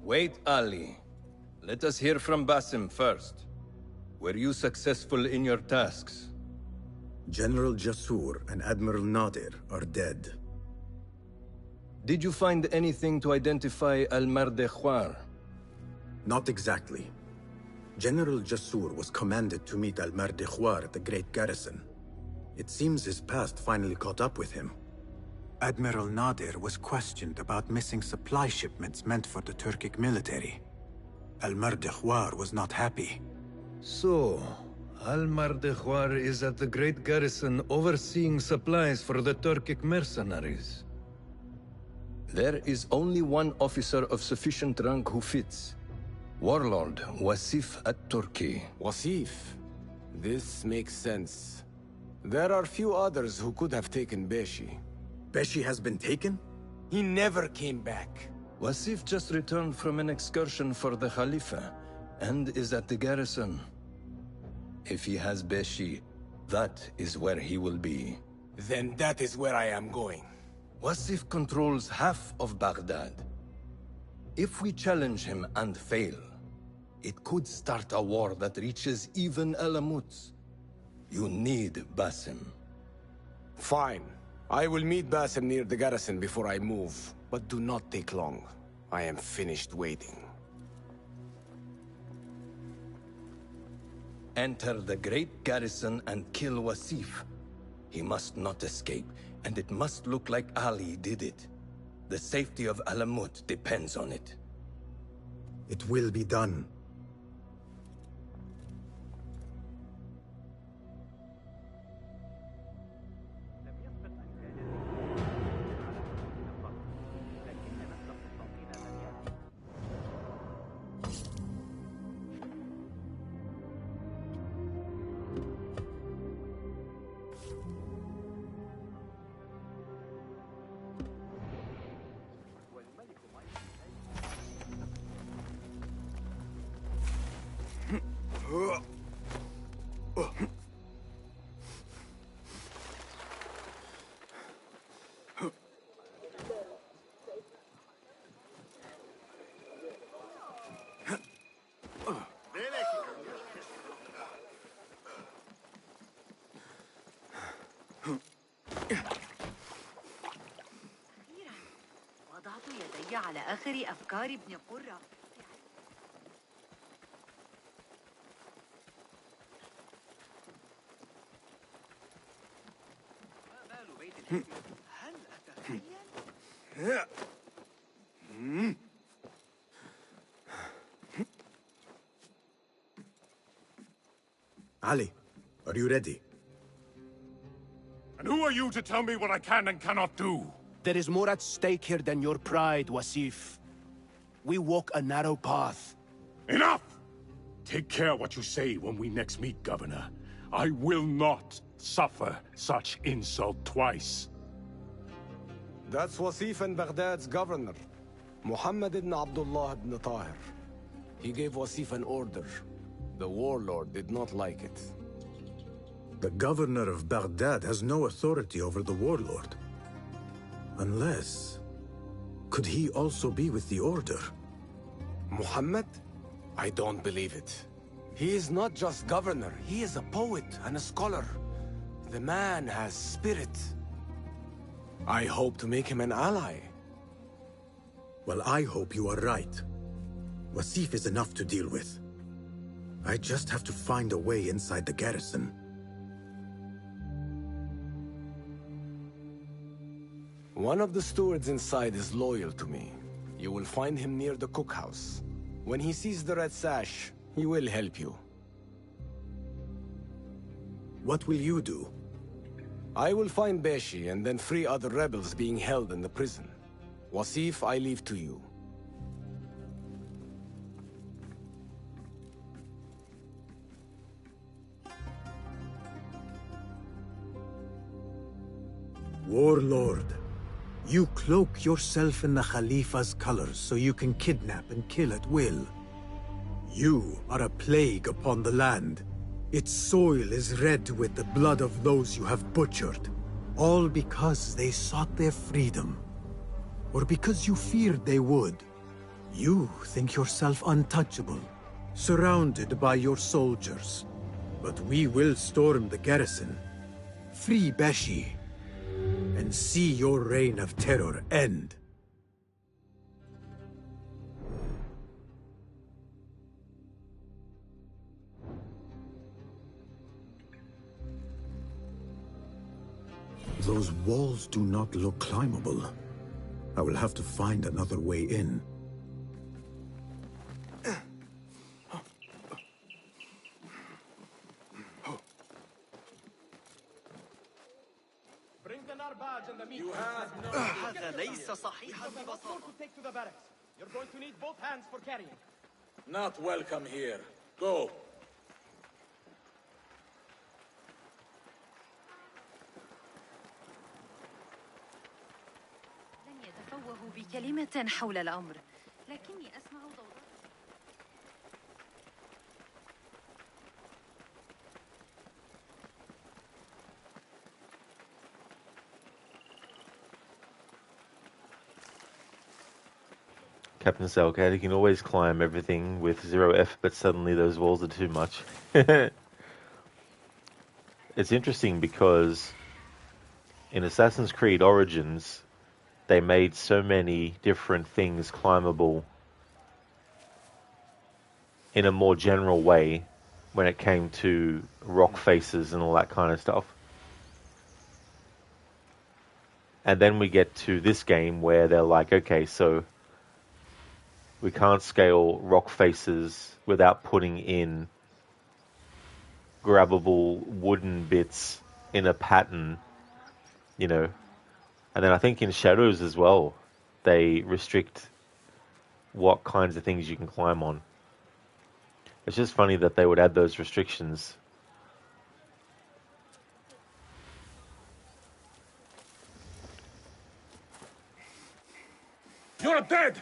Wait, Ali. Let us hear from Basim first. Were you successful in your tasks? General Jasur and Admiral Nadir are dead. Did you find anything to identify Al-Mardekhwar? Not exactly. General Jasur was commanded to meet Al-Mardekhwar at the Great Garrison. It seems his past finally caught up with him. Admiral Nadir was questioned about missing supply shipments meant for the Turkic military. Al-Mardekhwar was not happy. So, Al-Mardekhwar is at the Great Garrison overseeing supplies for the Turkic mercenaries. There is only one officer of sufficient rank who fits. Warlord Wasif at-Turki. Wasif? This makes sense. There are few others who could have taken Beshi. Beshi has been taken? He never came back. Wasif just returned from an excursion for the Khalifa, and is at the garrison. If he has Beshi, that is where he will be. Then that is where I am going. Wasif controls half of Baghdad. If we challenge him and fail, it could start a war that reaches even Alamut. You need Basim. Fine. I will meet Basim near the garrison before I move, but do not take long. I am finished waiting. Enter the great garrison and kill Wasif. He must not escape, and it must look like Ali did it. The safety of Alamut depends on it. It will be done. آخر أفكار ابن قرة. ما بال بيت الحكمة؟ هل أتخيل؟ Ali, are you ready? And who are you to tell me what I can and cannot do? There is more at stake here than your pride, Wasif. We walk a narrow path. Enough! Take care what you say when we next meet, Governor. I will not suffer such insult twice. That's Wasif and Baghdad's governor, Muhammad ibn Abdullah ibn Tahir. He gave Wasif an order. The warlord did not like it. The governor of Baghdad has no authority over the warlord. Unless... could he also be with the order? Muhammad? I don't believe it. He is not just governor, he is a poet and a scholar. The man has spirit. I hope to make him an ally. Well, I hope you are right. Wasif is enough to deal with. I just have to find a way inside the garrison. One of the stewards inside is loyal to me. You will find him near the cookhouse. When he sees the red sash, he will help you. What will you do? I will find Beshi and then free other rebels being held in the prison. Wasif, I leave to you. Warlord, you cloak yourself in the Khalifa's colors so you can kidnap and kill at will. You are a plague upon the land. Its soil is red with the blood of those you have butchered. All because they sought their freedom. Or because you feared they would. You think yourself untouchable, surrounded by your soldiers. But we will storm the garrison, free Beshi, and see your reign of terror end. Those walls do not look climbable. I will have to find another way in. Bring the Narbaj and the meat. You have no... هذا ليس صحيحا to ببساطة. take to the barracks. You're going to need both hands for carrying. Not welcome here. Go. لن يتفوهوا بكلمة حول الأمر، لكني أسمع ضوضاء. Captain Salcat, he can always climb everything with 0 but suddenly those walls are too much. It's interesting because in Assassin's Creed Origins, they made so many different things climbable in a more general way when it came to rock faces and all that kind of stuff. And then we get to this game where they're like, okay, so we can't scale rock faces without putting in grabbable wooden bits in a pattern, you know. And then I think in Shadows as well, they restrict what kinds of things you can climb on. It's just funny that they would add those restrictions. You're dead!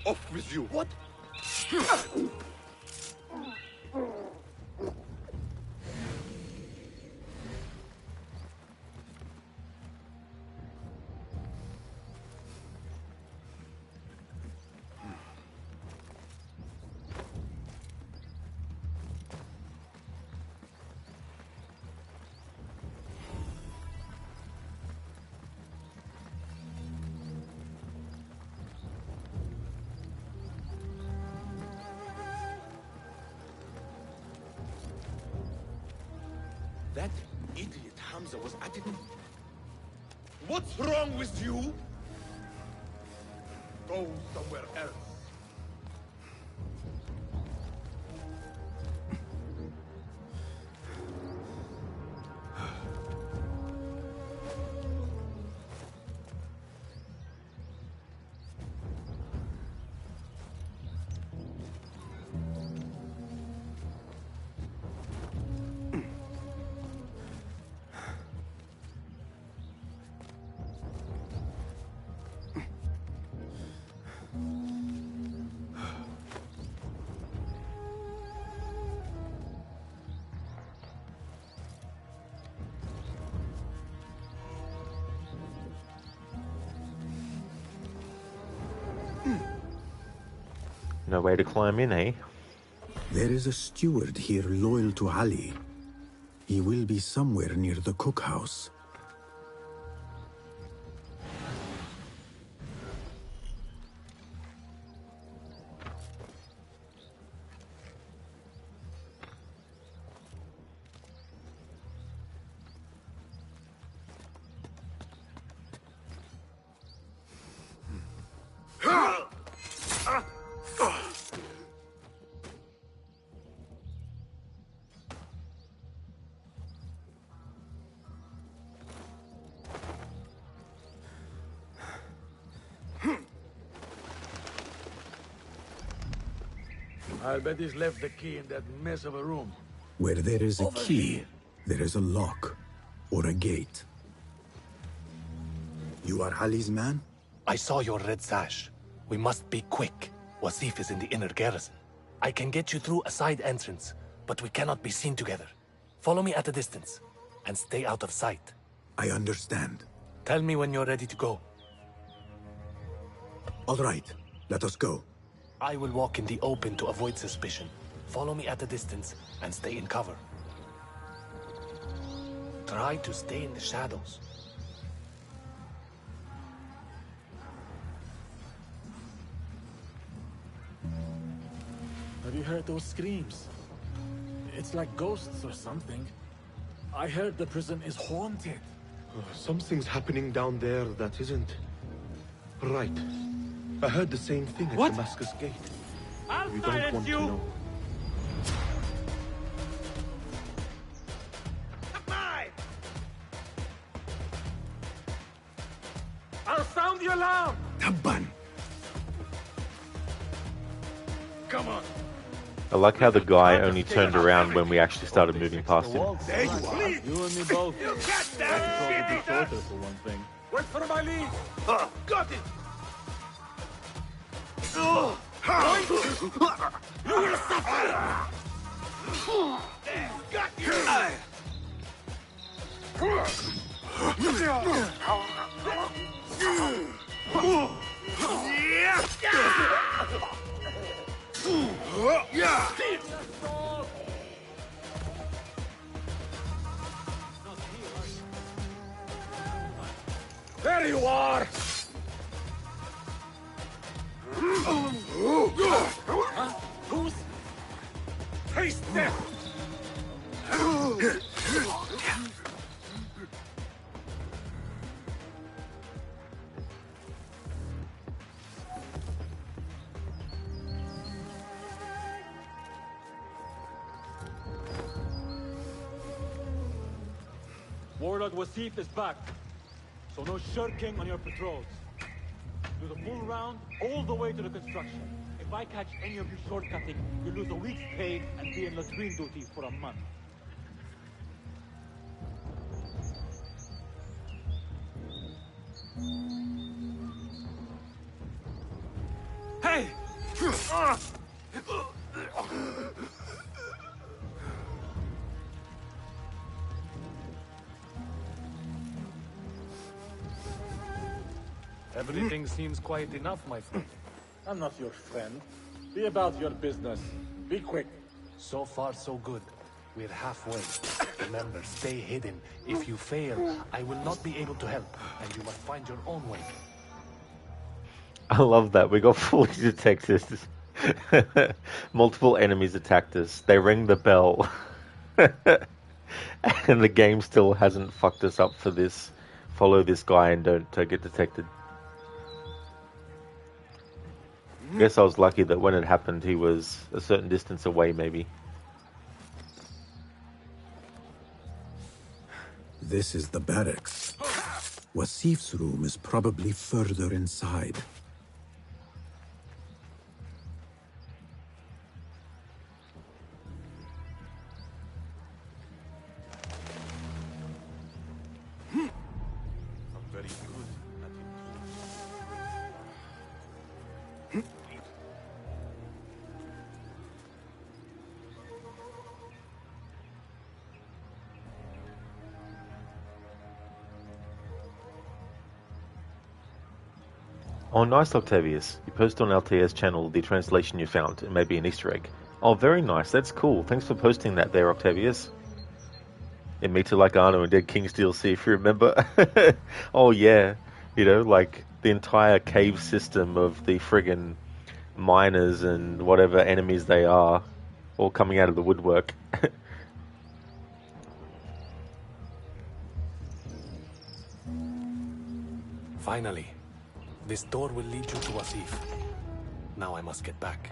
Off with you! What? That idiot Hamza was at it. What's wrong with you? Go somewhere else. No way to climb in, eh? There is a steward here loyal to Ali. He will be somewhere near the cookhouse. I'll bet he's left the key in that mess of a room. Where there is a Over key, here. there is a lock or a gate. You are Ali's man? I saw your red sash. We must be quick. Wasif is in the inner garrison. I can get you through a side entrance, but we cannot be seen together. Follow me at a distance, and stay out of sight. I understand. Tell me when you're ready to go. All right, let us go. I will walk in the open to avoid suspicion. Follow me at a distance, and stay in cover. Try to stay in the shadows. Have you heard those screams? It's like ghosts or something. I heard the prison is haunted. Something's happening down there that isn't right. I heard the same thing at What? Damascus Gate. I'll You don't want to know. I'll sound the alarm! Tabban! Come on. I like how the guy only turned around when we actually started moving past him. There you are! You and me both. You got I that! could probably be shorter for one thing. Wait for my lead! Got it! You will suffer! Got you! There you are! Huh? Who's? Taste death! Warlord Wasif is back, so no shirking on your patrols. Do the full round all the way to the construction. If I catch any of you shortcutting, you lose a week's pay and be in latrine duty for a month. Hey! Everything seems quiet enough, my friend. I'm not your friend. Be about your business. Be quick. So far, so good. We're halfway. Remember, stay hidden. If you fail, I will not be able to help, and you must find your own way. I love that. We got fully detected. Multiple enemies attacked us. They rang the bell. And the game still hasn't fucked us up for this. Follow this guy and don't get detected. Guess I was lucky that when it happened, he was a certain distance away, maybe. This is the barracks. Wasif's room is probably further inside. Oh, nice, Octavius. You posted on LTS channel the translation you found. It may be an Easter egg. Oh, very nice. That's cool. Thanks for posting that there, Octavius. In Me Too Like Arno and Dead King's DLC, if you remember. Oh, yeah. You know, like the entire cave system of the friggin' miners and whatever enemies they are, all coming out of the woodwork. Finally. This door will lead you to Wasif. Now I must get back.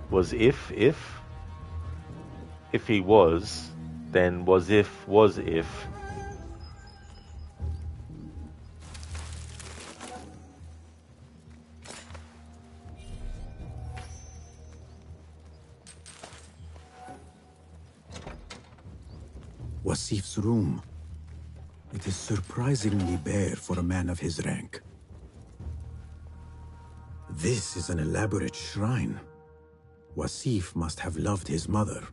Was if he was, then was if. Wasif's room. It is surprisingly bare for a man of his rank. This is an elaborate shrine. Wasif must have loved his mother.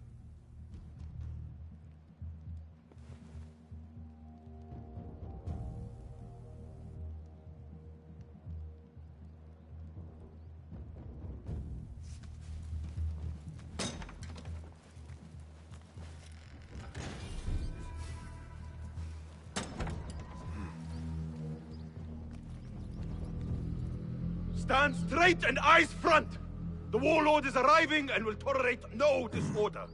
Stand straight and eyes front! The warlord is arriving and will tolerate no disorder.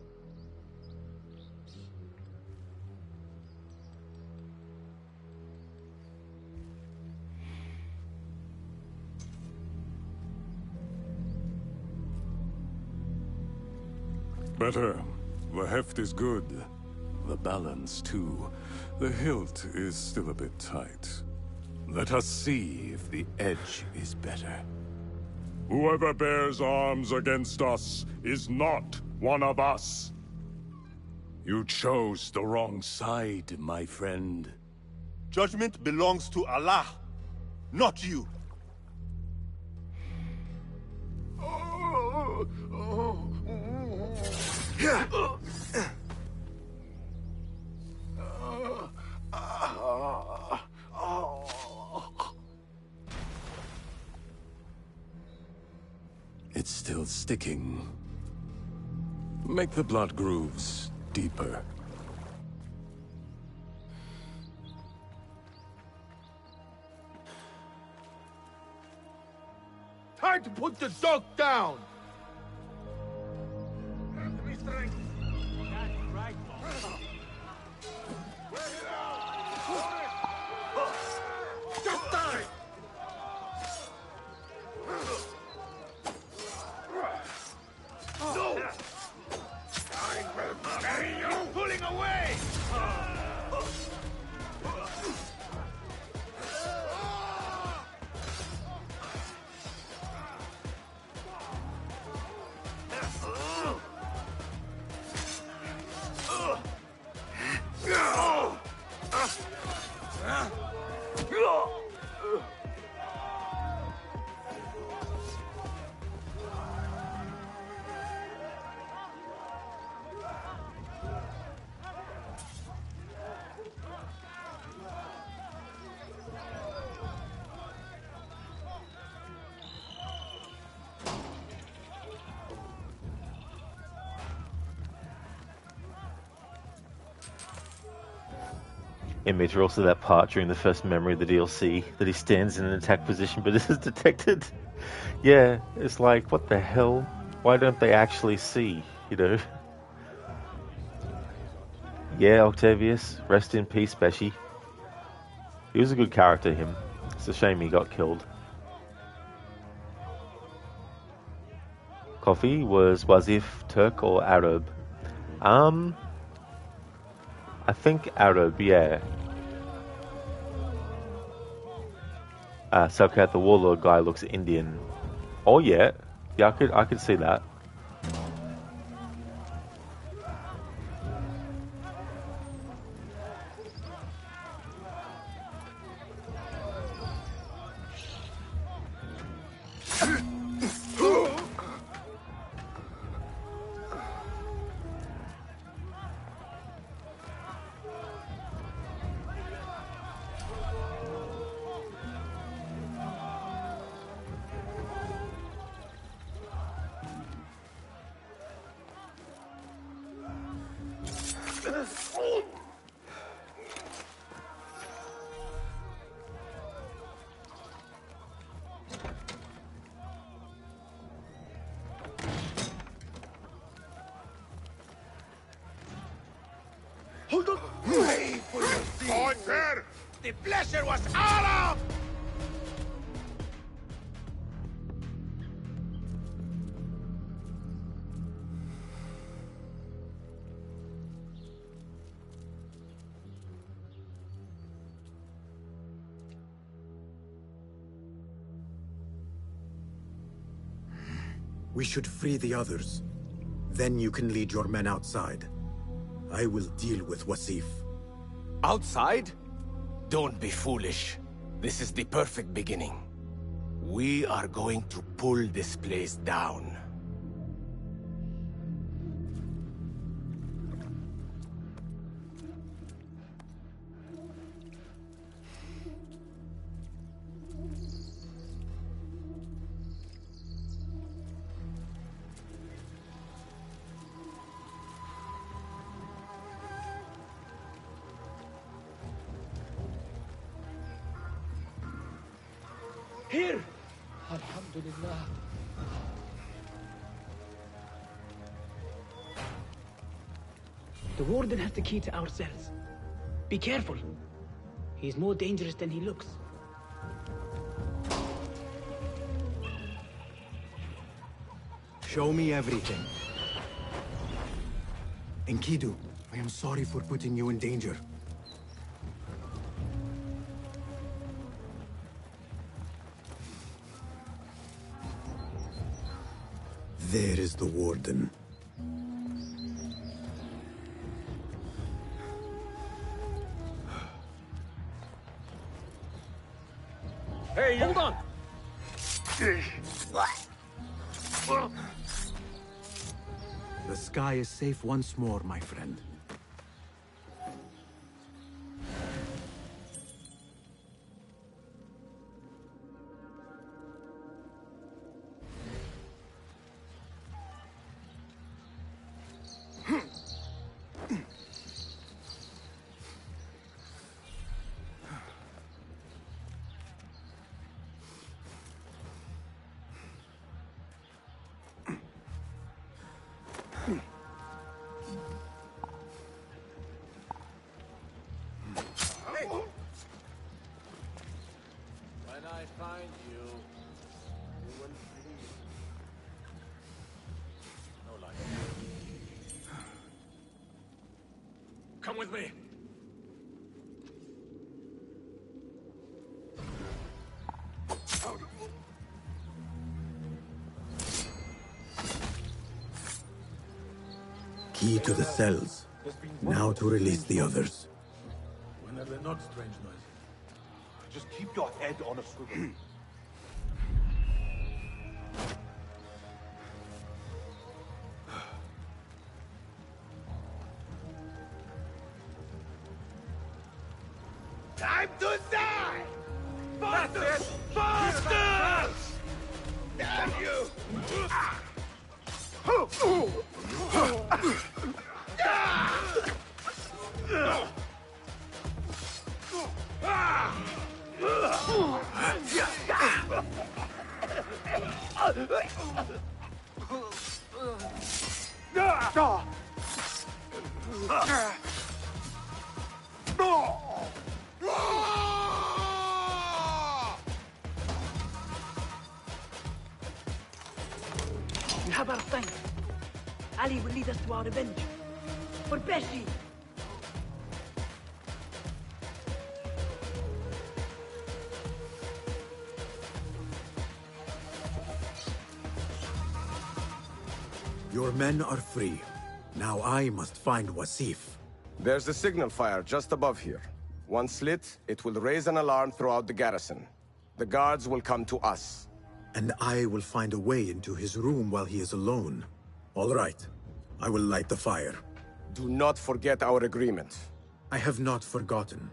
Better. The heft is good. The balance, too. The hilt is still a bit tight. Let us see if the edge is better. Whoever bears arms against us is not one of us. You chose the wrong side, my friend. Judgment belongs to Allah, not you. It's still sticking. Make the blood grooves deeper. Time to put the dog down! Pulling away! image, or also that part during the first memory of the DLC that he stands in an attack position but is detected. Yeah, it's like, what the hell? Why don't they actually see, you know? Yeah, Octavius, rest in peace, Beshi. He was a good character, him. It's a shame he got killed. Coffee was Wazif Turk or Arab? I think Arab, yeah. Selkat, the warlord guy, looks Indian. Oh yeah, yeah, I could see that. Hold on! Pray for your sins! Order! The pleasure was ours! We should free the others. Then you can lead your men outside. I will deal with Wasif. Outside? Don't be foolish. This is the perfect beginning. We are going to pull this place down. Here! Alhamdulillah. The warden has the key to our cells. Be careful. He's more dangerous than he looks. Show me everything. Enkidu, I am sorry for putting you in danger. There is the warden. Hey, hold on! The sky is safe once more, my friend. Come with me. Key to the cells. Now to release the others. When are they not strange noise? Just keep your head on a swivel. Time to die! Faster! Faster! Damn you! We have our time. Ali will lead us to our revenge. For Beshi! Your men are free. Now I must find Wasif. There's a signal fire just above here. Once slit, it will raise an alarm throughout the garrison. The guards will come to us. And I will find a way into his room while he is alone. All right. I will light the fire. Do not forget our agreement. I have not forgotten.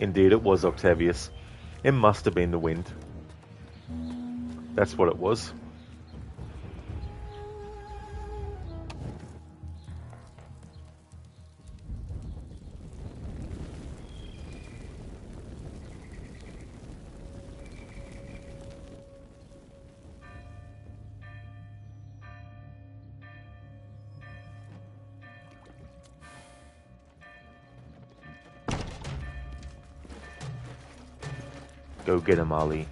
Indeed, it was Octavius. It must have been the wind. That's what it was. Go get him, Ali.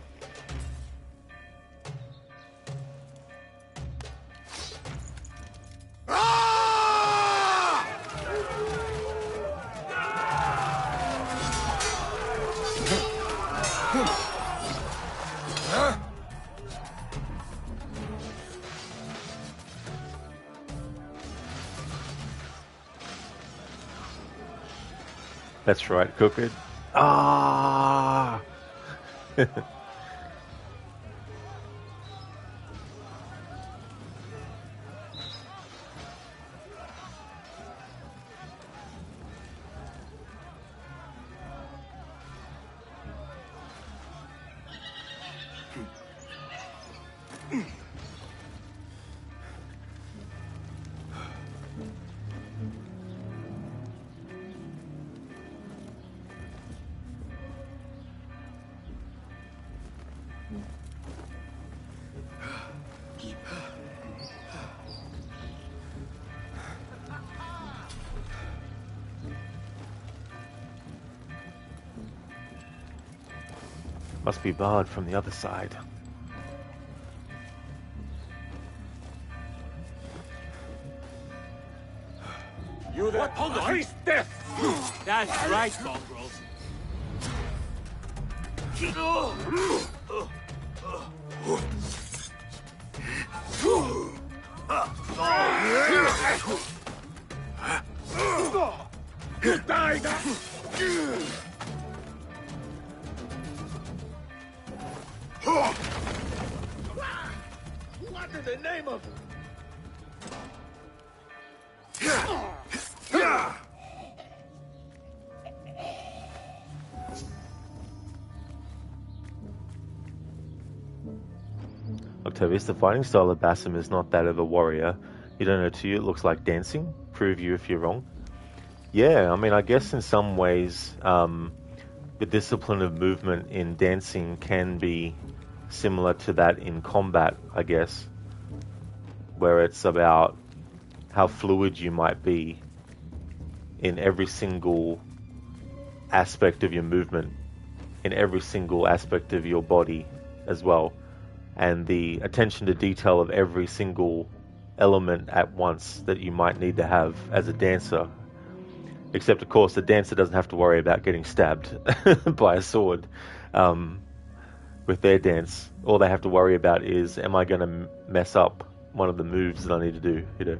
That's right, cook it. Ah! Must be barred from the other side. You there? Hold on. Face death! That's right, mongrels. You died! What in the name of... Octavius, the fighting style of Basim is not that of a warrior. You don't know, to you it looks like dancing. Prove you if you're wrong. Yeah, I mean, I guess in some ways, the discipline of movement in dancing can be similar to that in combat, I guess, where it's about how fluid you might be in every single aspect of your movement, in every single aspect of your body as well, and the attention to detail of every single element at once that you might need to have as a dancer. Except, of course, the dancer doesn't have to worry about getting stabbed by a sword. With their dance, all they have to worry about is, am I going to mess up one of the moves that I need to do, you know?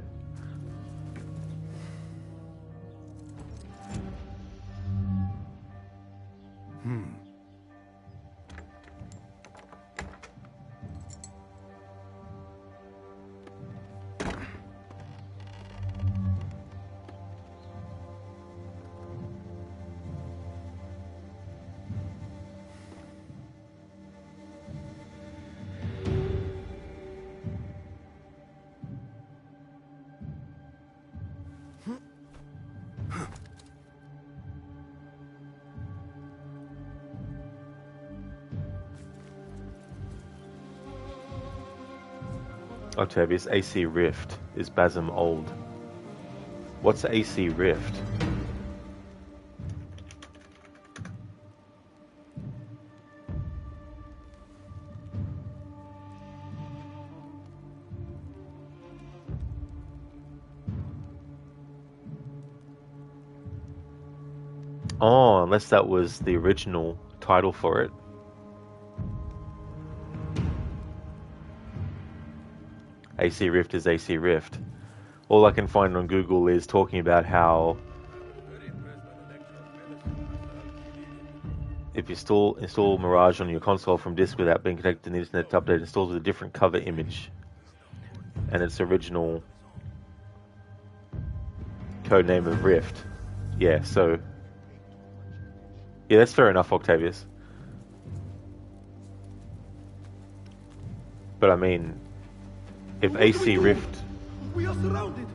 Octavius, AC Rift. Is Basim old? What's AC Rift? Oh, unless that was the original title for it. AC Rift is AC Rift. All I can find on Google is talking about how if you install Mirage on your console from disk without being connected to the internet to update, it installs with a different cover image and its original codename of Rift. Yeah, so yeah, that's fair enough, Octavius. But I mean, if AC Rift, We are surrounded.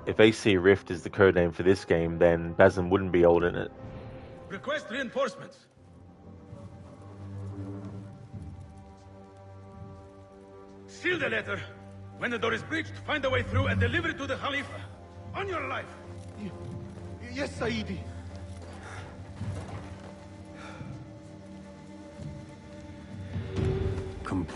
if AC Rift is the codename for this game, then Basim wouldn't be old in it. Request reinforcements. Seal the letter. When the door is breached, find a way through and deliver it to the Khalifa. On your life. Yes, Saidi. Come.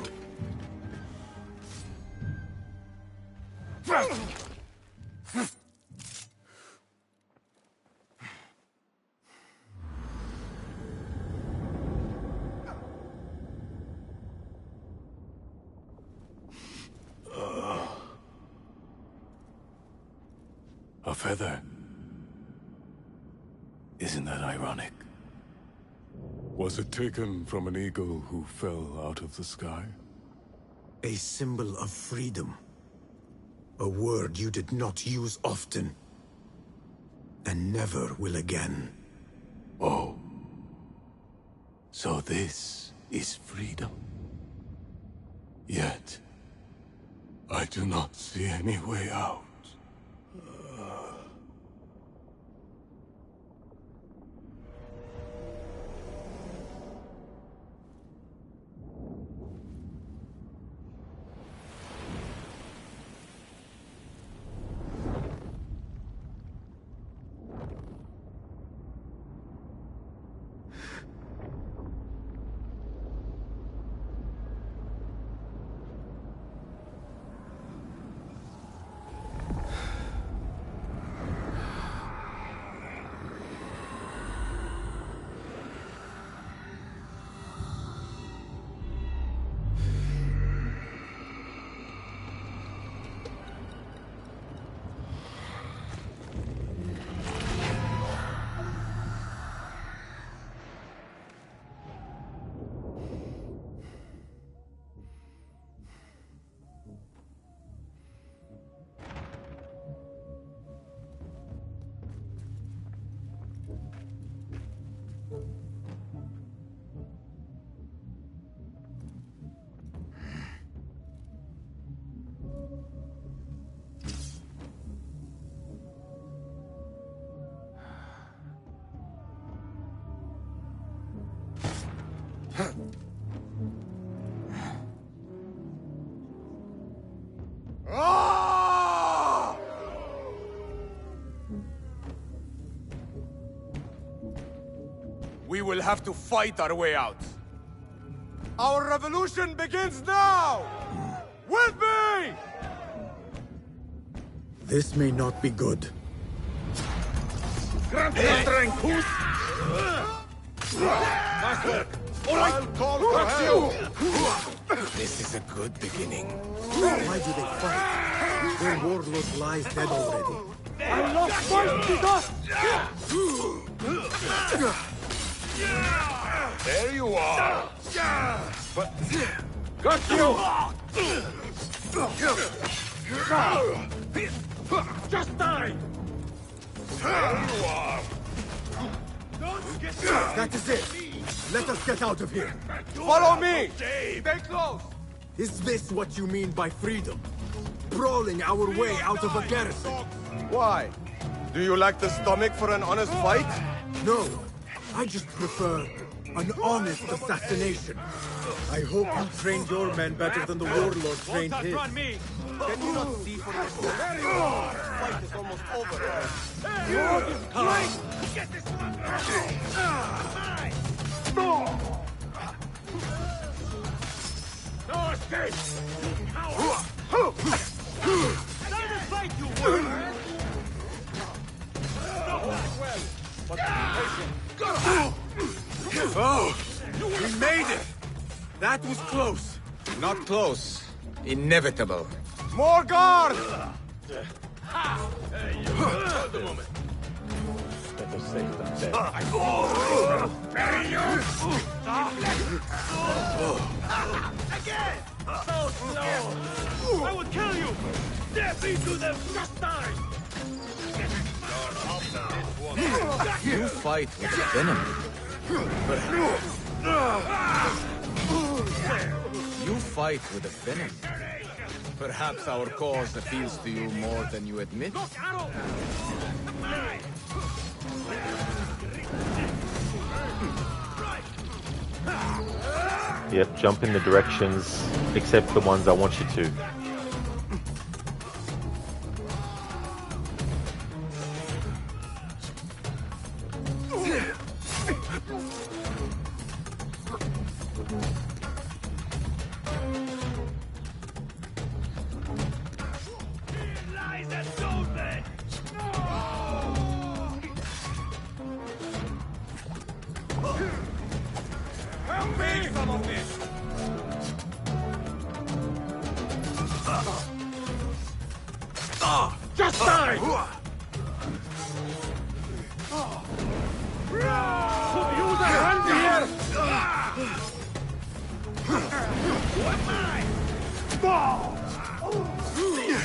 A feather. Isn't that ironic? Was it taken from an eagle who fell out of the sky? A symbol of freedom. A word you did not use often. And never will again. Oh. So this is freedom. Yet, I do not see any way out. We will have to fight our way out. Our revolution begins now! With me! This may not be good. Grant me strength! Nice work! All right! I'll call for help! This is a good beginning. Why do they fight? Their warlord lies dead already. I lost my There you are! But... Got you! Just die! There you are! That is it! Let us get out of here! Follow me! Stay close! Is this what you mean by freedom? Brawling our way out of a garrison? Why? Do you lack the stomach for an honest fight? No, I just prefer an honest assassination. I hope you trained your men better than the warlord trained his. me! Can you not see for yourself? The fight is almost over. Get this one! No escape! Let us fight, you word! Stop that well, but be patient. Oh! We made it! That was close. Not close. Inevitable. More guard! Hold a moment. Better safe than dead. Again! So slow! I will kill you! Step into the time! You fight with venom. You fight with a venom. Perhaps our cause appeals to you more than you admit. Yep, jump in the directions except the ones I want you to. Just die! Use a hand here!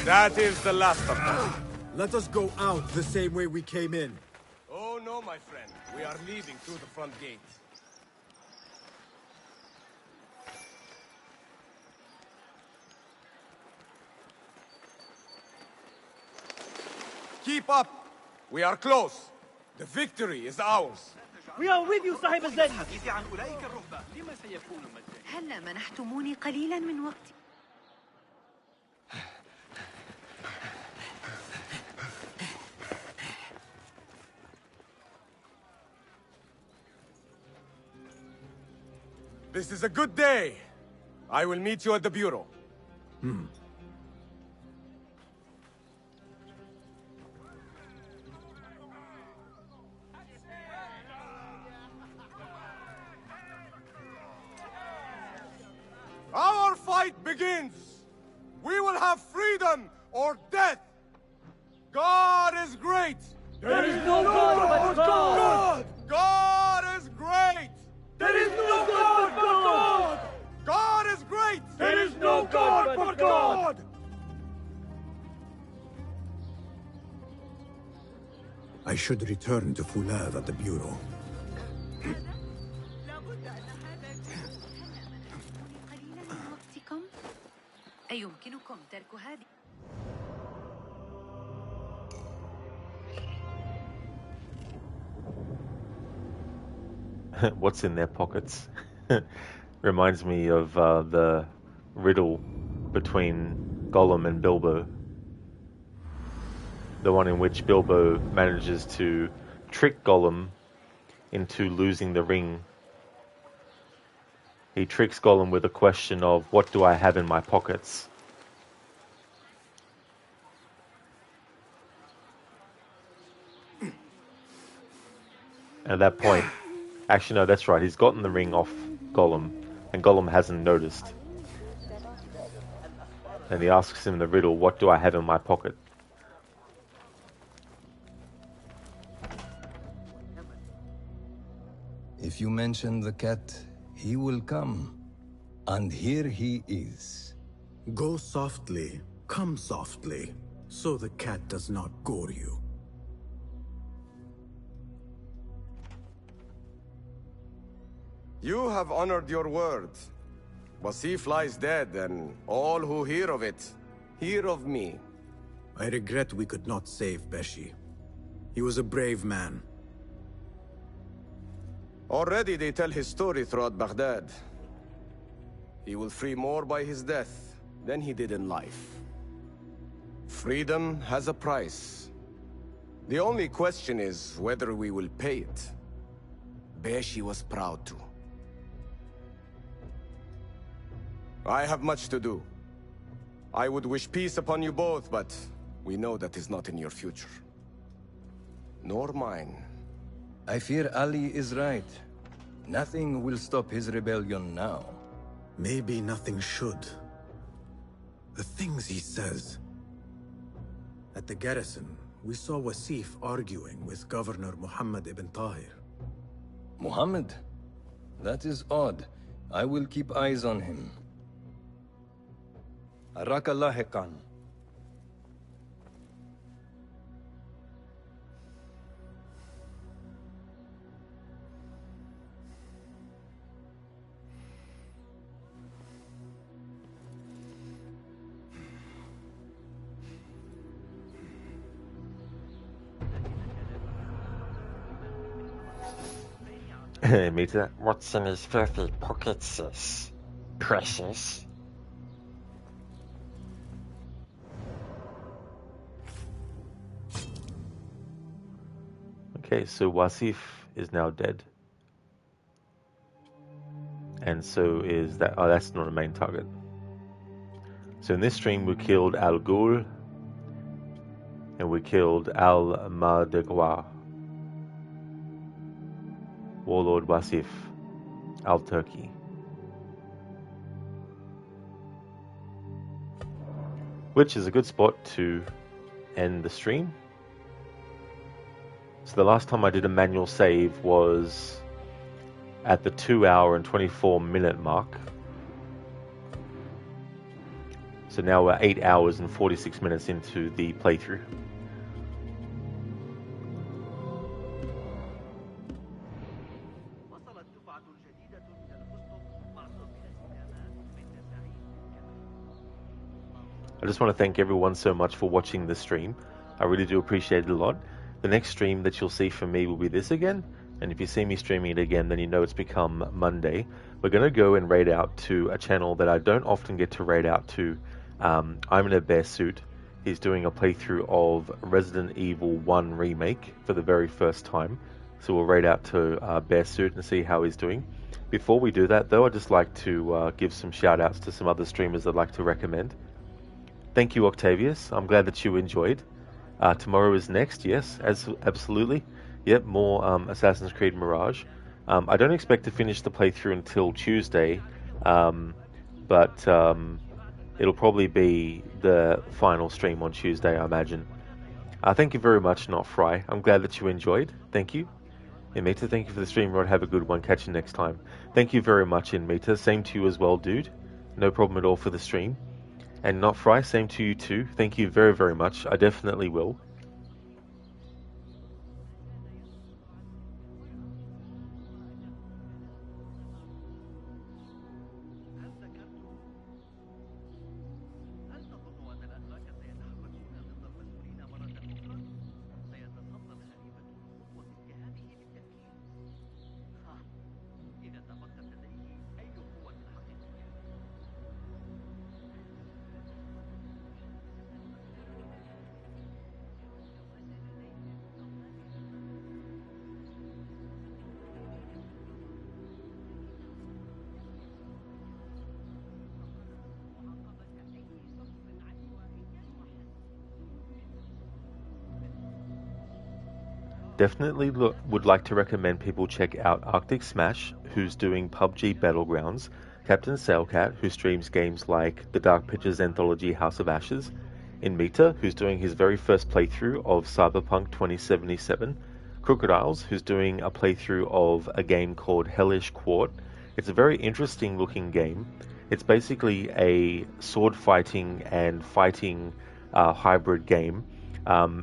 That is the last of them. Let us go out the same way we came in. Oh no, my friend. We are leaving through the front gate. Keep up! We are close. The victory is ours. We are with you, صاحب الزد. هلا منحتموني قليلا من وقتي. This is a good day. I will meet you at the bureau. Our fight begins! We will have freedom or death! God is great! There is no God but God! God is great! There is no God but God! God is great! There is no God but God! I should return to Fulav at the bureau. أيمكنكم ترك هذه؟ What's in their pockets? Reminds me of the riddle between Gollum and Bilbo. The one in which Bilbo manages to trick Gollum into losing the ring. He tricks Gollum with a question of, what do I have in my pockets? At that point, actually no, that's right, he's gotten the ring off Gollum, and Gollum hasn't noticed. And he asks him the riddle, what do I have in my pocket? If you mention the cat, he will come. And here he is. Go softly, come softly, so the cat does not gore you. You have honored your word. Basif lies dead, and all who hear of it, hear of me. I regret we could not save Beshi. He was a brave man. Already they tell his story throughout Baghdad. He will free more by his death than he did in life. Freedom has a price. The only question is whether we will pay it. Beshi was proud to. I have much to do. I would wish peace upon you both, but we know that is not in your future. Nor mine. I fear Ali is right. Nothing will stop his rebellion now. Maybe nothing should. The things he says. At the garrison, we saw Wasif arguing with Governor Muhammad ibn Tahir. Muhammad? That is odd. I will keep eyes on him. أراك لاحقا. Mita. What's in his filthy pockets, sis? Precious. Okay, so Wasif is now dead. And so is that... Oh, that's not a main target. So in this stream we killed Al Ghul. And we killed Al Madegwa. Warlord Wasif. Al Turkey. Which is a good spot to end the stream. So the last time I did a manual save was at the 2 hour and 24 minute mark. So now we're 8 hours and 46 minutes into the playthrough. I just want to thank everyone so much for watching this stream. I really do appreciate it a lot. The next stream that you'll see from me will be this again. And if you see me streaming it again, then you know it's become Monday. We're going to go and raid out to a channel that I don't often get to raid out to. I'm in a bear suit. He's doing a playthrough of Resident Evil 1 Remake for the very first time. So we'll raid out to Bear Suit and see how he's doing. Before we do that, though, I'd just like to give some shout outs to some other streamers I'd like to recommend. Thank you, Octavius. I'm glad that you enjoyed. Tomorrow is next, yes, absolutely. Yep, more Assassin's Creed Mirage. I don't expect to finish the playthrough until Tuesday, but it'll probably be the final stream on Tuesday, I imagine. Thank you very much, Not Fry. I'm glad that you enjoyed. Thank you. Inmita, thank you for the stream, Rod. Have a good one. Catch you next time. Thank you very much, Inmita. Same to you as well, dude. No problem at all for the stream. And Not Fry, same to you too. Thank you very, very much. I definitely will. Definitely would like to recommend people check out Arctic Smash, who's doing PUBG Battlegrounds, Captain Sailcat, who streams games like the Dark Pictures anthology House of Ashes, Inmita, who's doing his very first playthrough of Cyberpunk 2077, Crocodiles, who's doing a playthrough of a game called Hellish Quart. It's a very interesting looking game. It's basically a sword fighting and fighting hybrid game.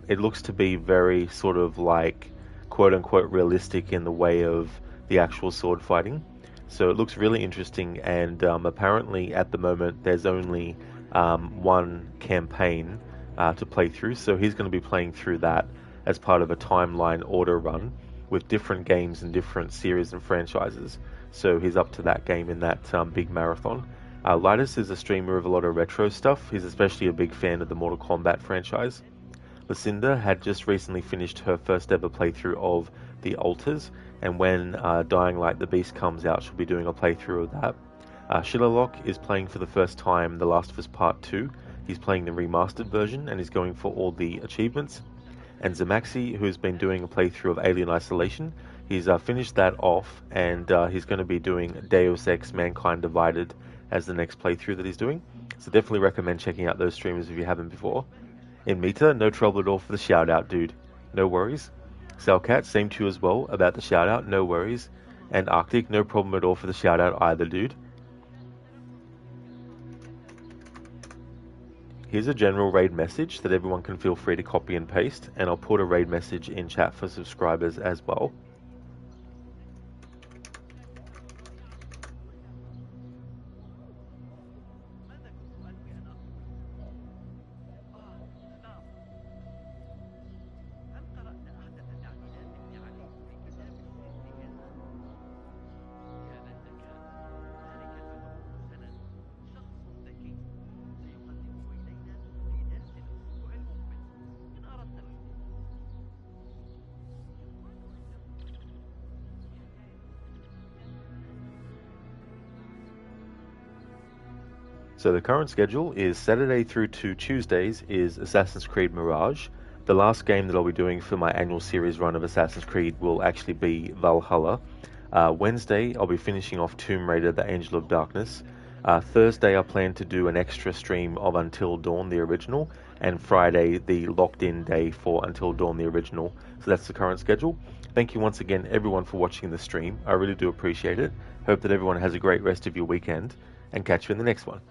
It looks to be very sort of like quote-unquote realistic in the way of the actual sword fighting. So it looks really interesting, and apparently at the moment there's only one campaign to play through, so he's going to be playing through that as part of a timeline order run with different games and different series and franchises. So he's up to that game in that big marathon. Lidus is a streamer of a lot of retro stuff. He's especially a big fan of the Mortal Kombat franchise. Lucinda had just recently finished her first ever playthrough of The Altars, and when Dying Light the Beast comes out, she'll be doing a playthrough of that. Shillerlock is playing for the first time The Last of Us Part 2. He's playing the remastered version and is going for all the achievements. And Zamaxi, who's been doing a playthrough of Alien Isolation, he's finished that off, and he's going to be doing Deus Ex Mankind Divided as the next playthrough that he's doing. So definitely recommend checking out those streamers if you haven't before. In Meta, no trouble at all for the shout out, dude. No worries. Cellcat, same to you as well about the shout out, no worries. And Arctic, no problem at all for the shout out either, dude. Here's a general raid message that everyone can feel free to copy and paste, and I'll put a raid message in chat for subscribers as well. So the current schedule is Saturday through to Tuesdays is Assassin's Creed Mirage. The last game that I'll be doing for my annual series run of Assassin's Creed will actually be Valhalla. Wednesday, I'll be finishing off Tomb Raider, The Angel of Darkness. Thursday, I plan to do an extra stream of Until Dawn, the original. And Friday, the locked-in day for Until Dawn, the original. So that's the current schedule. Thank you once again, everyone, for watching the stream. I really do appreciate it. Hope that everyone has a great rest of your weekend, and catch you in the next one.